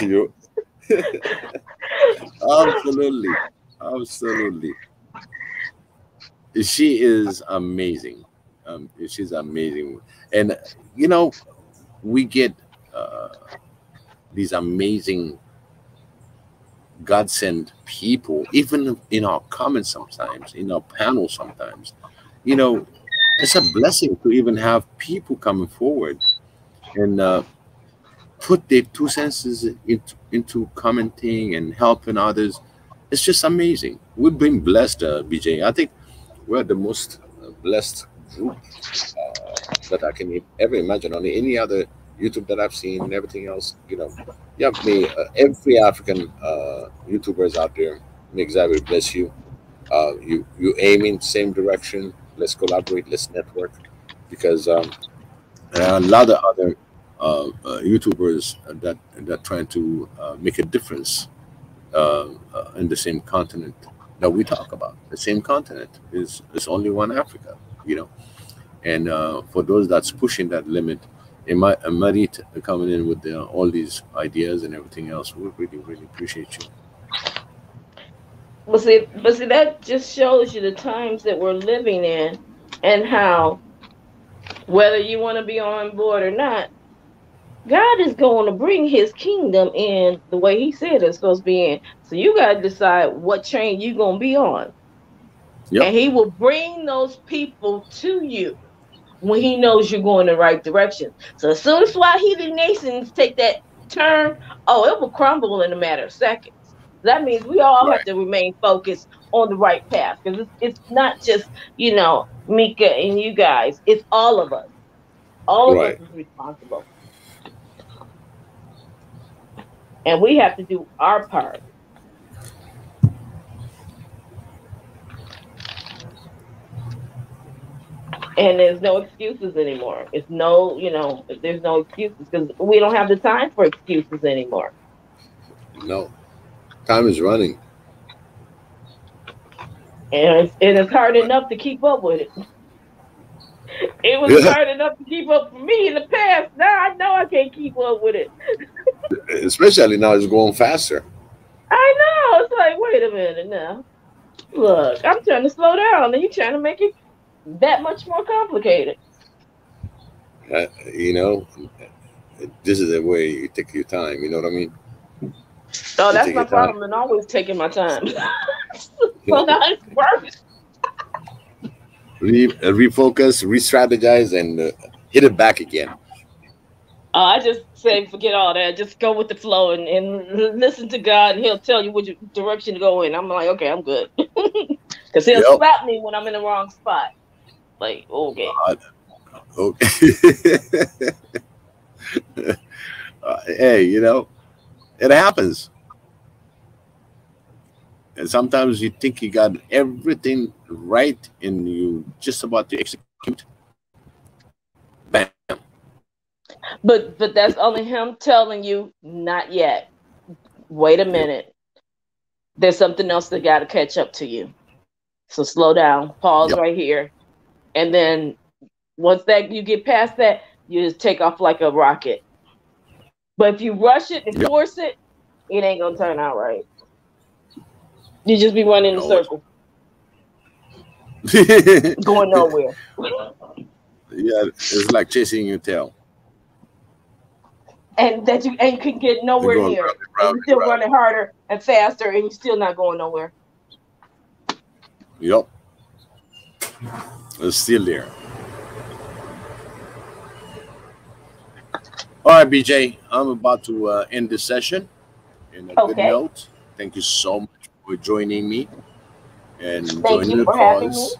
You- absolutely, absolutely. She is amazing. She's amazing, and you know we get uh, these amazing God sent people, even in our comments sometimes, in our panel sometimes. You know, it's a blessing to even have people coming forward and put their two senses into commenting and helping others. It's just amazing. We've been blessed, BJ. I think we're the most blessed group that I can ever imagine on any other YouTube that I've seen and everything else. You have me, every African YouTubers out there. May Xavier bless you. You aim in the same direction. Let's collaborate. Let's network, because there are a lot of other YouTubers that trying to make a difference in the same continent that we talk about. The same continent is only one Africa. You know, and for those that's pushing that limit, Marit coming in with all these ideas and everything else, we really really appreciate you. but see, that just shows you the times that we're living in, and how whether you want to be on board or not, God is going to bring His kingdom in the way He said it's supposed to be in. So you got to decide what train you're going to be on, Yep. and He will bring those people to you when He knows you're going the right direction. So as soon as Swahili nations take that turn, oh, it will crumble in a matter of seconds. That means we all have Right. to remain focused on the right path, because it's not just Mika and you guys. It's all of us. All of us Right. is responsible, and we have to do our part. And there's no excuses anymore. It's no, there's no excuses because we don't have the time for excuses anymore. No, time is running. And it's hard enough to keep up with it. It was Yeah. hard enough to keep up for me in the past. Now I know I can't keep up with it. Especially now, it's going faster. I know. It's like, wait a minute now. Look, I'm trying to slow down, and you're trying to make it that much more complicated. You know, this is the way you take your time. You know what I mean? So You that's take my your time. problem, and always taking my time. So Yeah. now it's worse. refocus, re-strategize, and hit it back again. I just say forget all that. Just go with the flow and listen to God, and He'll tell you which direction to go in. I'm like, okay, I'm good, because He'll slap me when I'm in the wrong spot. Like, okay, okay. Hey, you know, it happens, and sometimes you think you got everything right, and you just about to execute. Bam. But that's only Him telling you, not yet. Wait a minute. There's something else that got to catch up to you. So slow down, pause right here, and then once that you get past that, you just take off like a rocket. But if you rush it and force it, it ain't gonna turn out right. You just be running in a circle, going nowhere. Yeah, it's like chasing your tail. And that you can get nowhere near. And you're still running harder and faster, and you're still not going nowhere. Yep. It's still there. All right, BJ, I'm about to end this session in a good note. Thank you so much for joining me and joining the cause.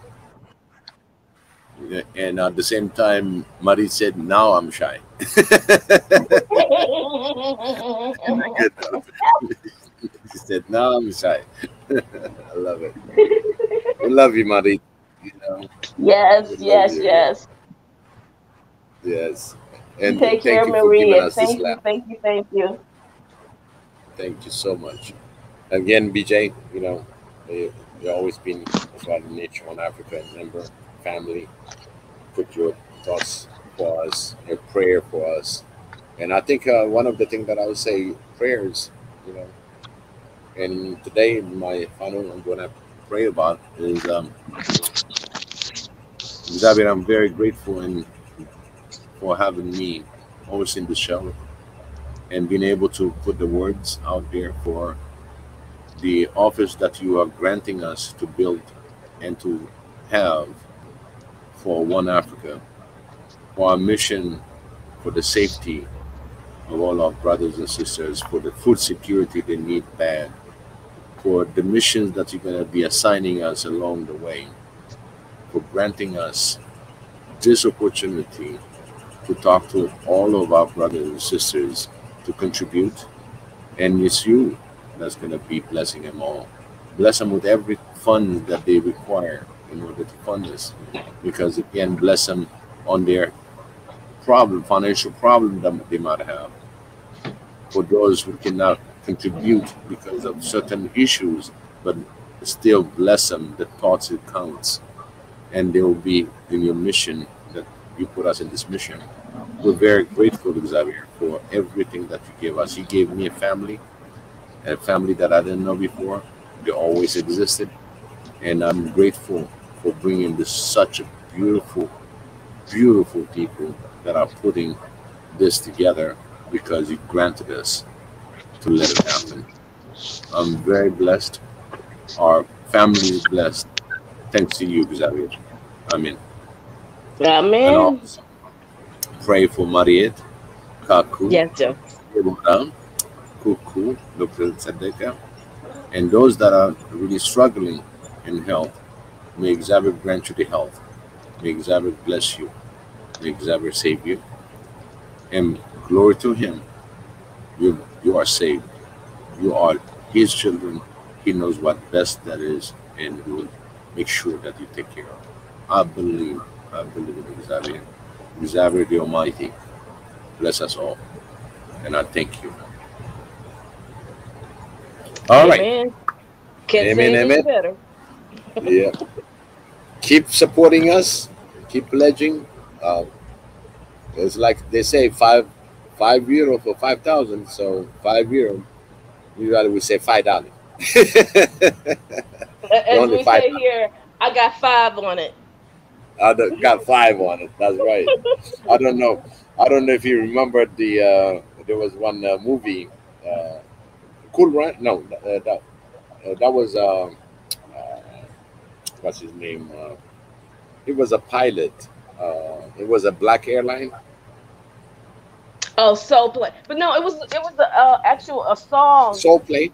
And at the same time, Marie said, now I'm shy. She said, now I'm shy. I love it. We love you, Marie. You know, yes. Yes. And take care, Marie. Thank you. Thank you so much. Again, BJ, you know, you've always been a Nature on Africa member, family. Put your thoughts for us, your prayer for us. And I think one of the things that I would say, prayers, you know, and today my final I'm going to pray about is Xavier, I'm very grateful for having me always in the show and being able to put the words out there for the office that you are granting us to build and to have for One Africa, for our mission, for the safety of all our brothers and sisters, for the food security they need bad, for the missions that you're going to be assigning us along the way, for granting us this opportunity to talk to all of our brothers and sisters to contribute. And it's you that's going to be blessing them all. Bless them with every fund that they require in order to fund this, because again, bless them on their financial problem that they might have. For those who cannot contribute because of certain issues, but still bless them, the thoughts it counts, and they will be in your mission that you put us in this mission. We're very grateful, Xavier, for everything that you gave us. You gave me a family that I didn't know before. They always existed, and I'm grateful for bringing this such a beautiful people that are putting this together because you granted us to let it happen. I'm very blessed. Our family is blessed. Thanks to you, Xavier. Amen. Amen. And also pray for Mariette, Kaku, Kuku, Dr. Tzedeka, and those that are really struggling in health. May Xavier grant you the health. May Xavier bless you. May Xavier save you. And glory to Him. You are saved. You are His children. He knows what best that is, and He will make sure that you take care of it. I believe in Xavier. Xavier the Almighty. Bless us all. And I thank you. All right. Can't say anything better. Yeah. Keep supporting us. Keep pledging. It's like they say, €5 for 5,000. So €5. Usually we say $5. As we say here, I got 5 on it. I got 5 on it. That's right. I don't know if you remember there was one movie, Cool Run. No, that was what's his name? He was a pilot. It was a black airline. Oh, Soul Plane. But no, it was actual a song. Soul Plane.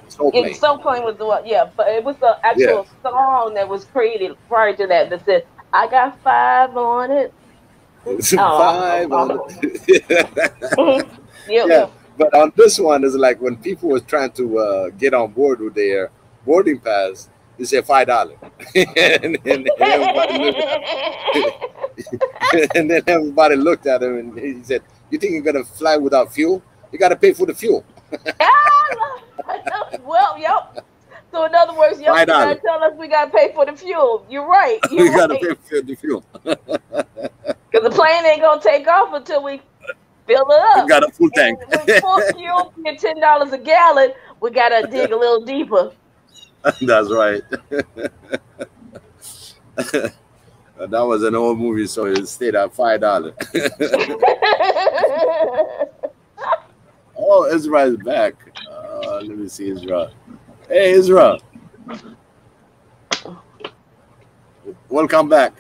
Soul Plane. Soul Plane was the one, yeah. But it was the actual song that was created prior to that said, "I got 5 on it." 5 on it. Yeah. But on this one, it's like when people was trying to get on board with their boarding pass, they said $5, and then everybody looked at him and he said, "You think you're gonna fly without fuel? You got to pay for the fuel." Well, yep. So in other words, y'all gotta tell us we gotta pay for the fuel. You're right. We gotta pay for the fuel because the plane ain't gonna take off until we fill it up. We got a full tank. With full fuel, $10 a gallon. We gotta dig a little deeper. That's right. That was an old movie, so it stayed at $5. Oh, Israel is back. Let me see Israel. Hey, Israel. Welcome back.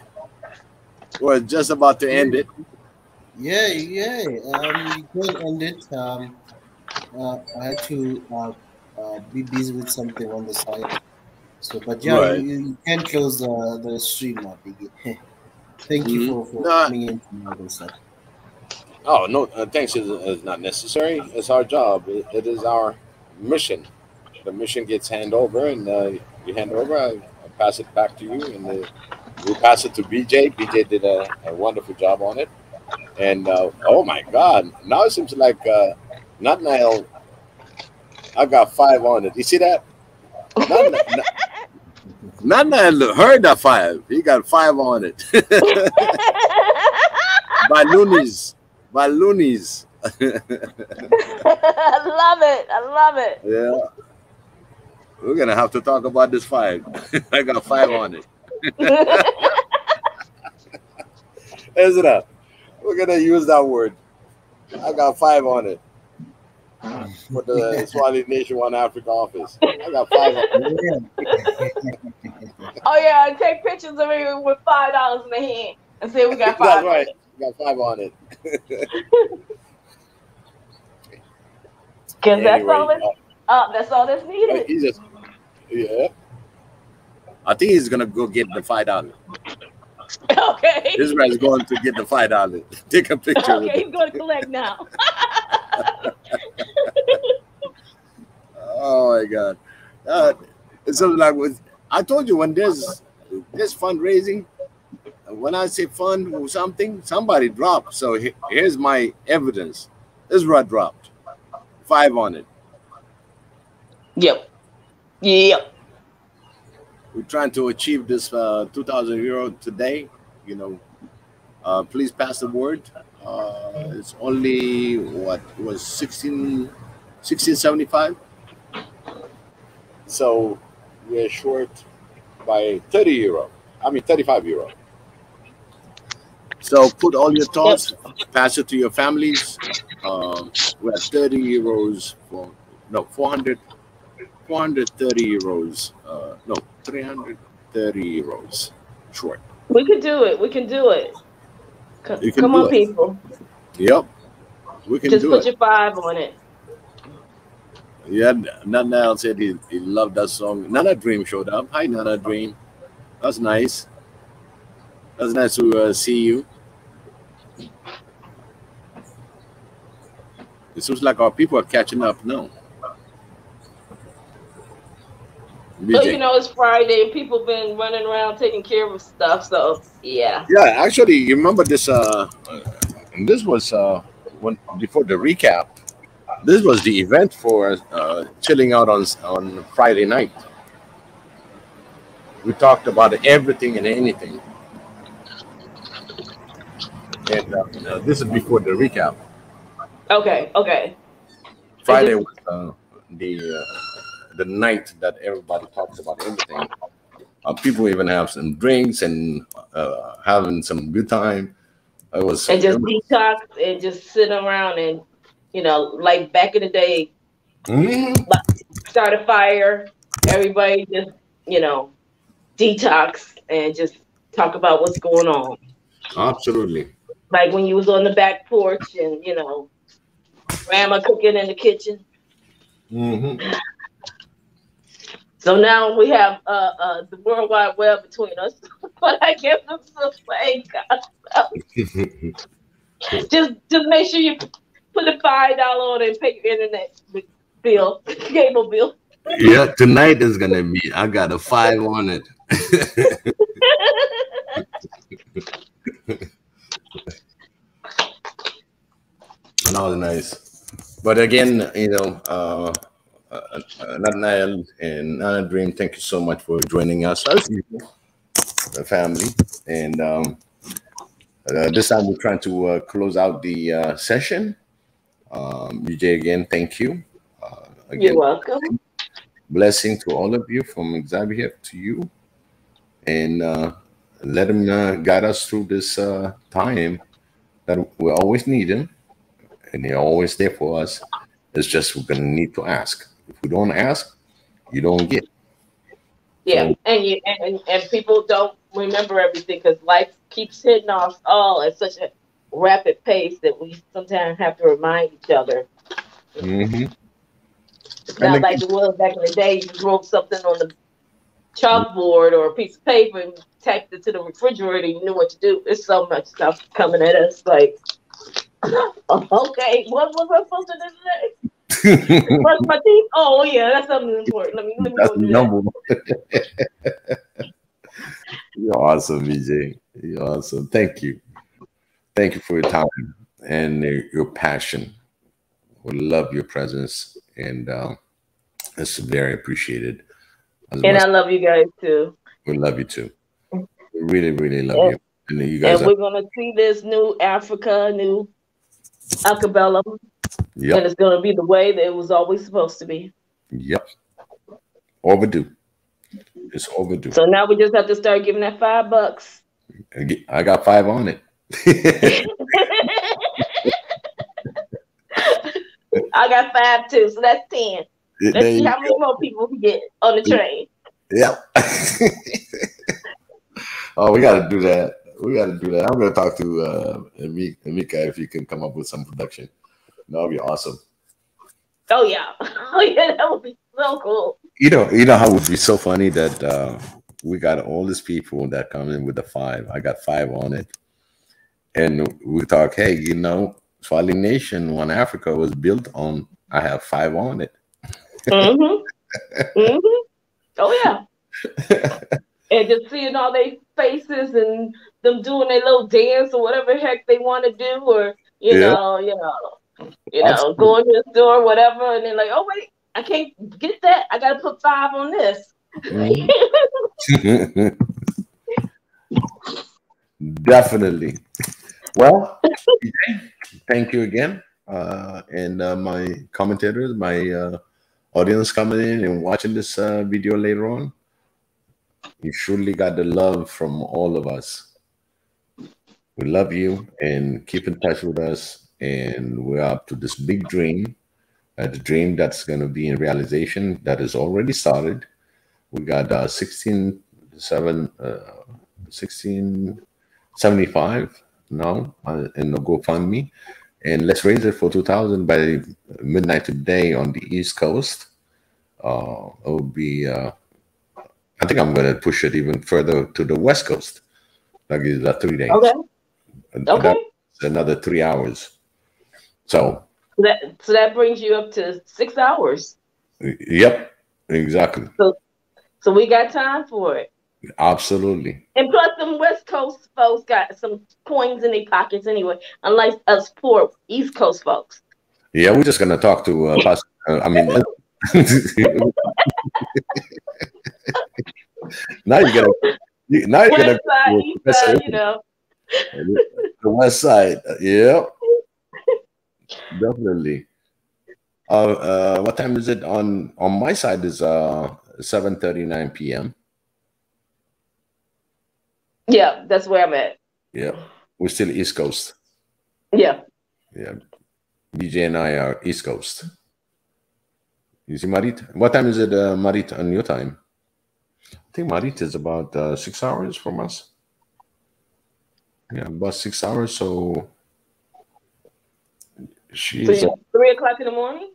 We're just about to end it. Yeah. You can end it. I had to be busy with something on the side. So, but yeah, right. you can close the stream now, Biggie. Thank you for coming in from the other side. Oh, no, thanks is not necessary. It's our job. It is our mission. The mission gets handed over, and you hand over, I pass it back to you, and we pass it to BJ. BJ did a wonderful job on it. And, oh, my God, now it seems like Nathaniel, I got 5 on it. You see that? Nathaniel heard that 5. He got 5 on it. By loonies. I love it. Yeah. We're going to have to talk about this 5. I got 5 on it. Ezra, we're going to use that word. I got 5 on it. For the Swahili Nation One Africa office. I got 5 on it. Oh, yeah. And take pictures of me with $5 in the hand and say we got 5 That's on right. it. Got 5 on it. Because that's all that's needed. He just, I think he's gonna go get the $5. Okay. This man's going to get the $5. Take a picture. Okay, he's going to collect now. Oh my God! It's something like I told you when there's fundraising. When I say fund or something, somebody dropped. So here's my evidence. Israel dropped 5 on it. Yep. We're trying to achieve this 2,000 euro today. You know, please pass the word. It's only what it was 1675. So we're short by 30 euro. I mean 35 euro. So put all your thoughts, pass it to your families. We're at 30 euros for 430 euros. 330 euros short. We can do it. Come on, people. Yep. We can just do put it. Your 5 on it. Yeah, Nana said he loved that song. Nana Dream showed up. Hi, Nana Dream. That's nice. That's nice to see you. It seems like our people are catching up now. But you know, it's Friday and people been running around taking care of stuff. So yeah. Yeah, actually, you remember this? This was before the recap. This was the event for chilling out on Friday night. We talked about everything and anything. And this is before the recap. Okay. Friday was the night that everybody talks about everything. People even have some drinks and having some good time. It was and just detox and just sit around and like back in the day, start a fire. Everybody just detox and just talk about what's going on. Absolutely. Like when you was on the back porch and, you know, grandma cooking in the kitchen. Mm-hmm. So now we have the World Wide Web between us. But I guess it's the same concept. Just make sure you put a $5 on it and pay your internet bill, cable bill. Yeah, tonight is gonna be. I got a 5 on it. That was nice. But again, you know, not Nile and Nana Dream, thank you so much for joining us as usual, the family. And this time we're trying to close out the session. BJ, again, thank you. Again, you're welcome. Blessing to all of you from Xavier to you. And let him guide us through this time that we always need him. And they're always there for us. It's just we're going to need to ask. If we don't ask, you don't get. Yeah, so, and people don't remember everything because life keeps hitting us all at such a rapid pace that we sometimes have to remind each other. Mm-hmm. It's not like it was back in the day. You just wrote something on the chalkboard or a piece of paper and tacked it to the refrigerator. You knew what to do. There's so much stuff coming at us. Like, okay, what was I supposed to do today? Brush my teeth. Oh yeah, that's something important. Let me go do that. You're awesome, BJ. You're awesome. Thank you. Thank you for your time and your passion. We love your presence, and it's very appreciated. And I love you guys too. We love you too. We really, really love you. And you guys. And we're gonna see this new Africa, new acapella. Yep. And it's gonna be the way that it was always supposed to be. Yep. Overdue. It's overdue. So now we just have to start giving that $5. I got 5 on it. I got 5 too, so that's 10. Let's see how many more people we get on the train. Yep. Oh, we got to do that. We got to do that. I'm going to talk to Emeka if he can come up with some production. That would be awesome. Oh yeah, oh yeah, that would be so cool. You know how it would be so funny that we got all these people that come in with the 5. I got 5 on it, and we talk. Hey, you know, Swahili Nation, One Africa was built on. I have 5 on it. Mm-hmm. Mm-hmm. Oh yeah. And just seeing all their faces and them doing their little dance or whatever the heck they want to do, or you know, going to the store, or whatever, and they're like, "Oh wait, I can't get that. I got to put 5 on this." Definitely. Well, thank you again, and my commentators, my audience coming in and watching this video later on. You surely got the love from all of us. We love you and keep in touch with us. And we're up to this big dream, the dream that's going to be in realization that is already started. We got 1675 now in the Gofundme, and let's raise it for 2,000 by midnight today on the East Coast. It will be. I think I'm going to push it even further to the West Coast. That gives that 3 days. Okay. Okay. That's another 3 hours. So that brings you up to 6 hours. Yep, exactly. So we got time for it. Absolutely. And plus, them West Coast folks got some coins in their pockets anyway, unlike us poor East Coast folks. Yeah, we're just gonna talk to Pastor. Now you're gonna West side, you know. The West Side, yeah, definitely. What time is it on my side? Is 7:39 p.m. Yeah, that's where I'm at. Yeah, we're still East Coast. Yeah. Yeah, BJ and I are East Coast. You see, Marit? What time is it, Marit, on your time? I think Marit is about 6 hours from us. Yeah, about 6 hours. So she's 3 o'clock in the morning.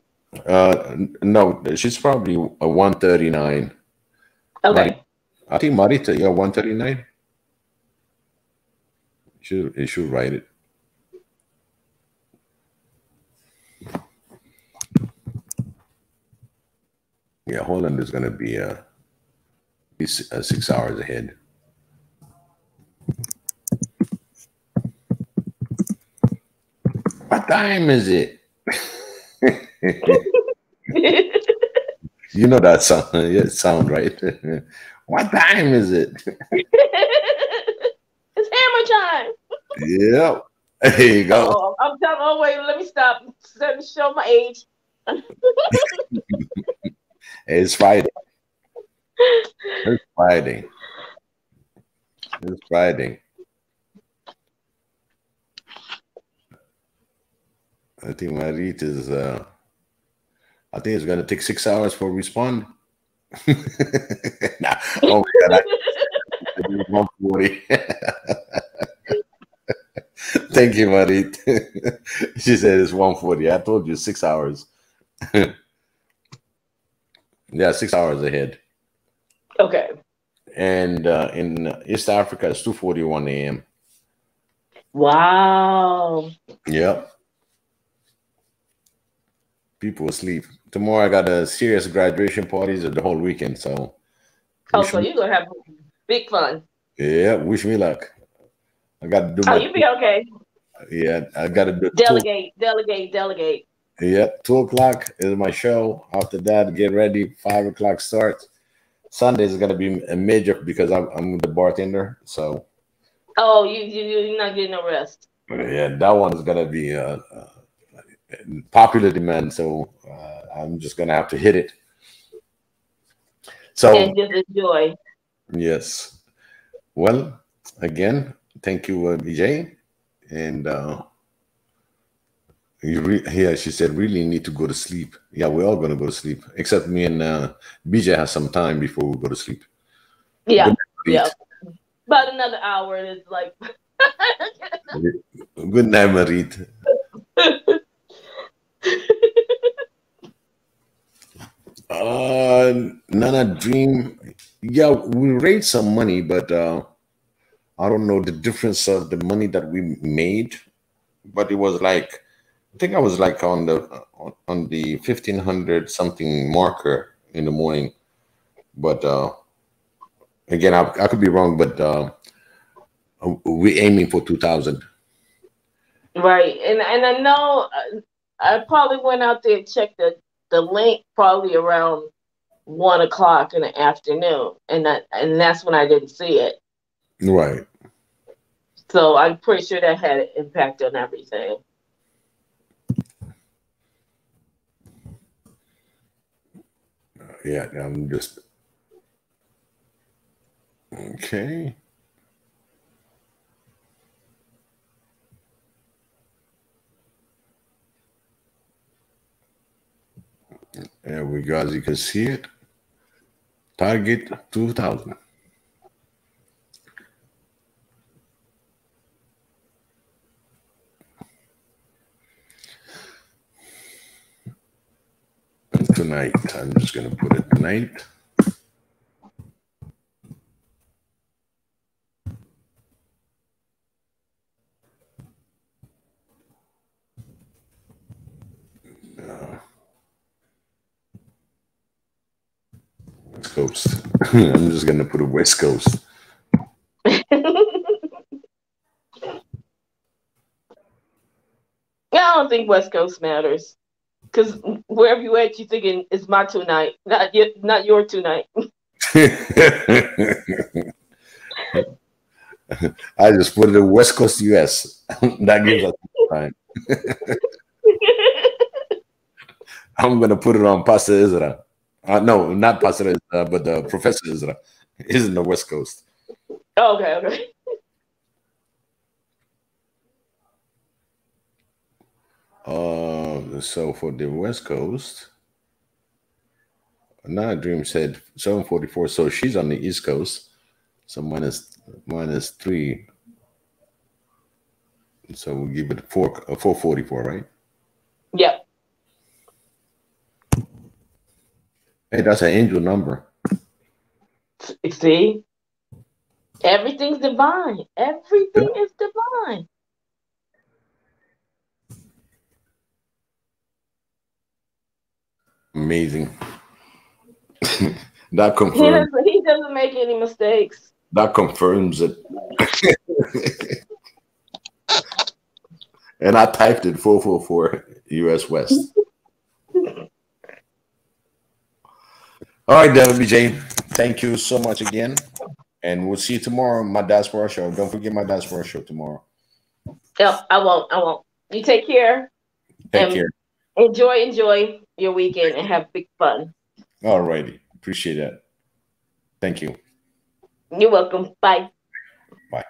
no, she's probably 1:39. Okay. I think Marita, yeah, 1:39. You should write it. Yeah, Holland is going to be 6 hours ahead. What time is it? You know that sound right? What time is it? It's hammer time. Yep. There you go. Oh, I'm telling. Oh wait, let me stop. Let me show my age. It's Friday. It's Friday. It's Friday. I think my read is I think it's gonna take 6 hours for respond. Nah. Oh my god, 140. Thank you, Marit. She said it's 140. I told you 6 hours. Yeah, 6 hours ahead. Okay. And in East Africa, it's 2:41 a.m. Wow. Yep. People asleep. Tomorrow I got a serious graduation parties the whole weekend. So so you're gonna have big fun. Yeah, wish me luck. I gotta do my you be okay. Yeah, I gotta do delegate. Yeah, 2 o'clock is my show. After that, get ready. 5 o'clock start. Sunday is gonna be a major because I'm the bartender. So oh, you're not getting no rest. Yeah, that one is gonna be popular demand. So I'm just gonna have to hit it. So and just enjoy. Yes. Well, again, thank you, BJ. And yeah, she said, really need to go to sleep. Yeah, we're all gonna go to sleep, except me and BJ has some time before we go to sleep. Yeah, yeah. About another hour, and it's like. Good night, Marit. Nana Dream. Yeah, we raised some money, but I don't know the difference of the money that we made. But it was like, I think I was like on the 1500 something marker in the morning. But again, I could be wrong, but we aiming for 2000. Right, and I know I probably went out there and checked the link probably around 1 o'clock in the afternoon, and that's when I didn't see it. Right. So I'm pretty sure that had an impact on everything. Yeah, I'm just okay. There we go. As you can see it, target 2000. Tonight, I'm just going to put it tonight. West Coast. I'm just going to put a West Coast. I don't think West Coast matters, because wherever you at, you thinking it's my tonight, not your tonight. I just put it in West Coast, US. That gives us time. I'm gonna put it on Pastor Ezra. No, not Pastor Ezra, but Professor Ezra. He's in the West Coast. Oh, okay. So for the West Coast, Nana Dream said 744. So she's on the East Coast. So minus 3. So we'll give it 444, right? Yep. Hey, that's an angel number. See? Everything's divine. Everything is divine. Amazing. That confirms. He doesn't make any mistakes. That confirms it. And I typed it 444 US West. All right, WBJ. Thank you so much again. And we'll see you tomorrow on my Diaspora Show. Don't forget my Diaspora Show tomorrow. Yep, I won't. You take care. Take care. Enjoy your weekend and have big fun. All righty. Appreciate that. Thank you. You're welcome. Bye. Bye.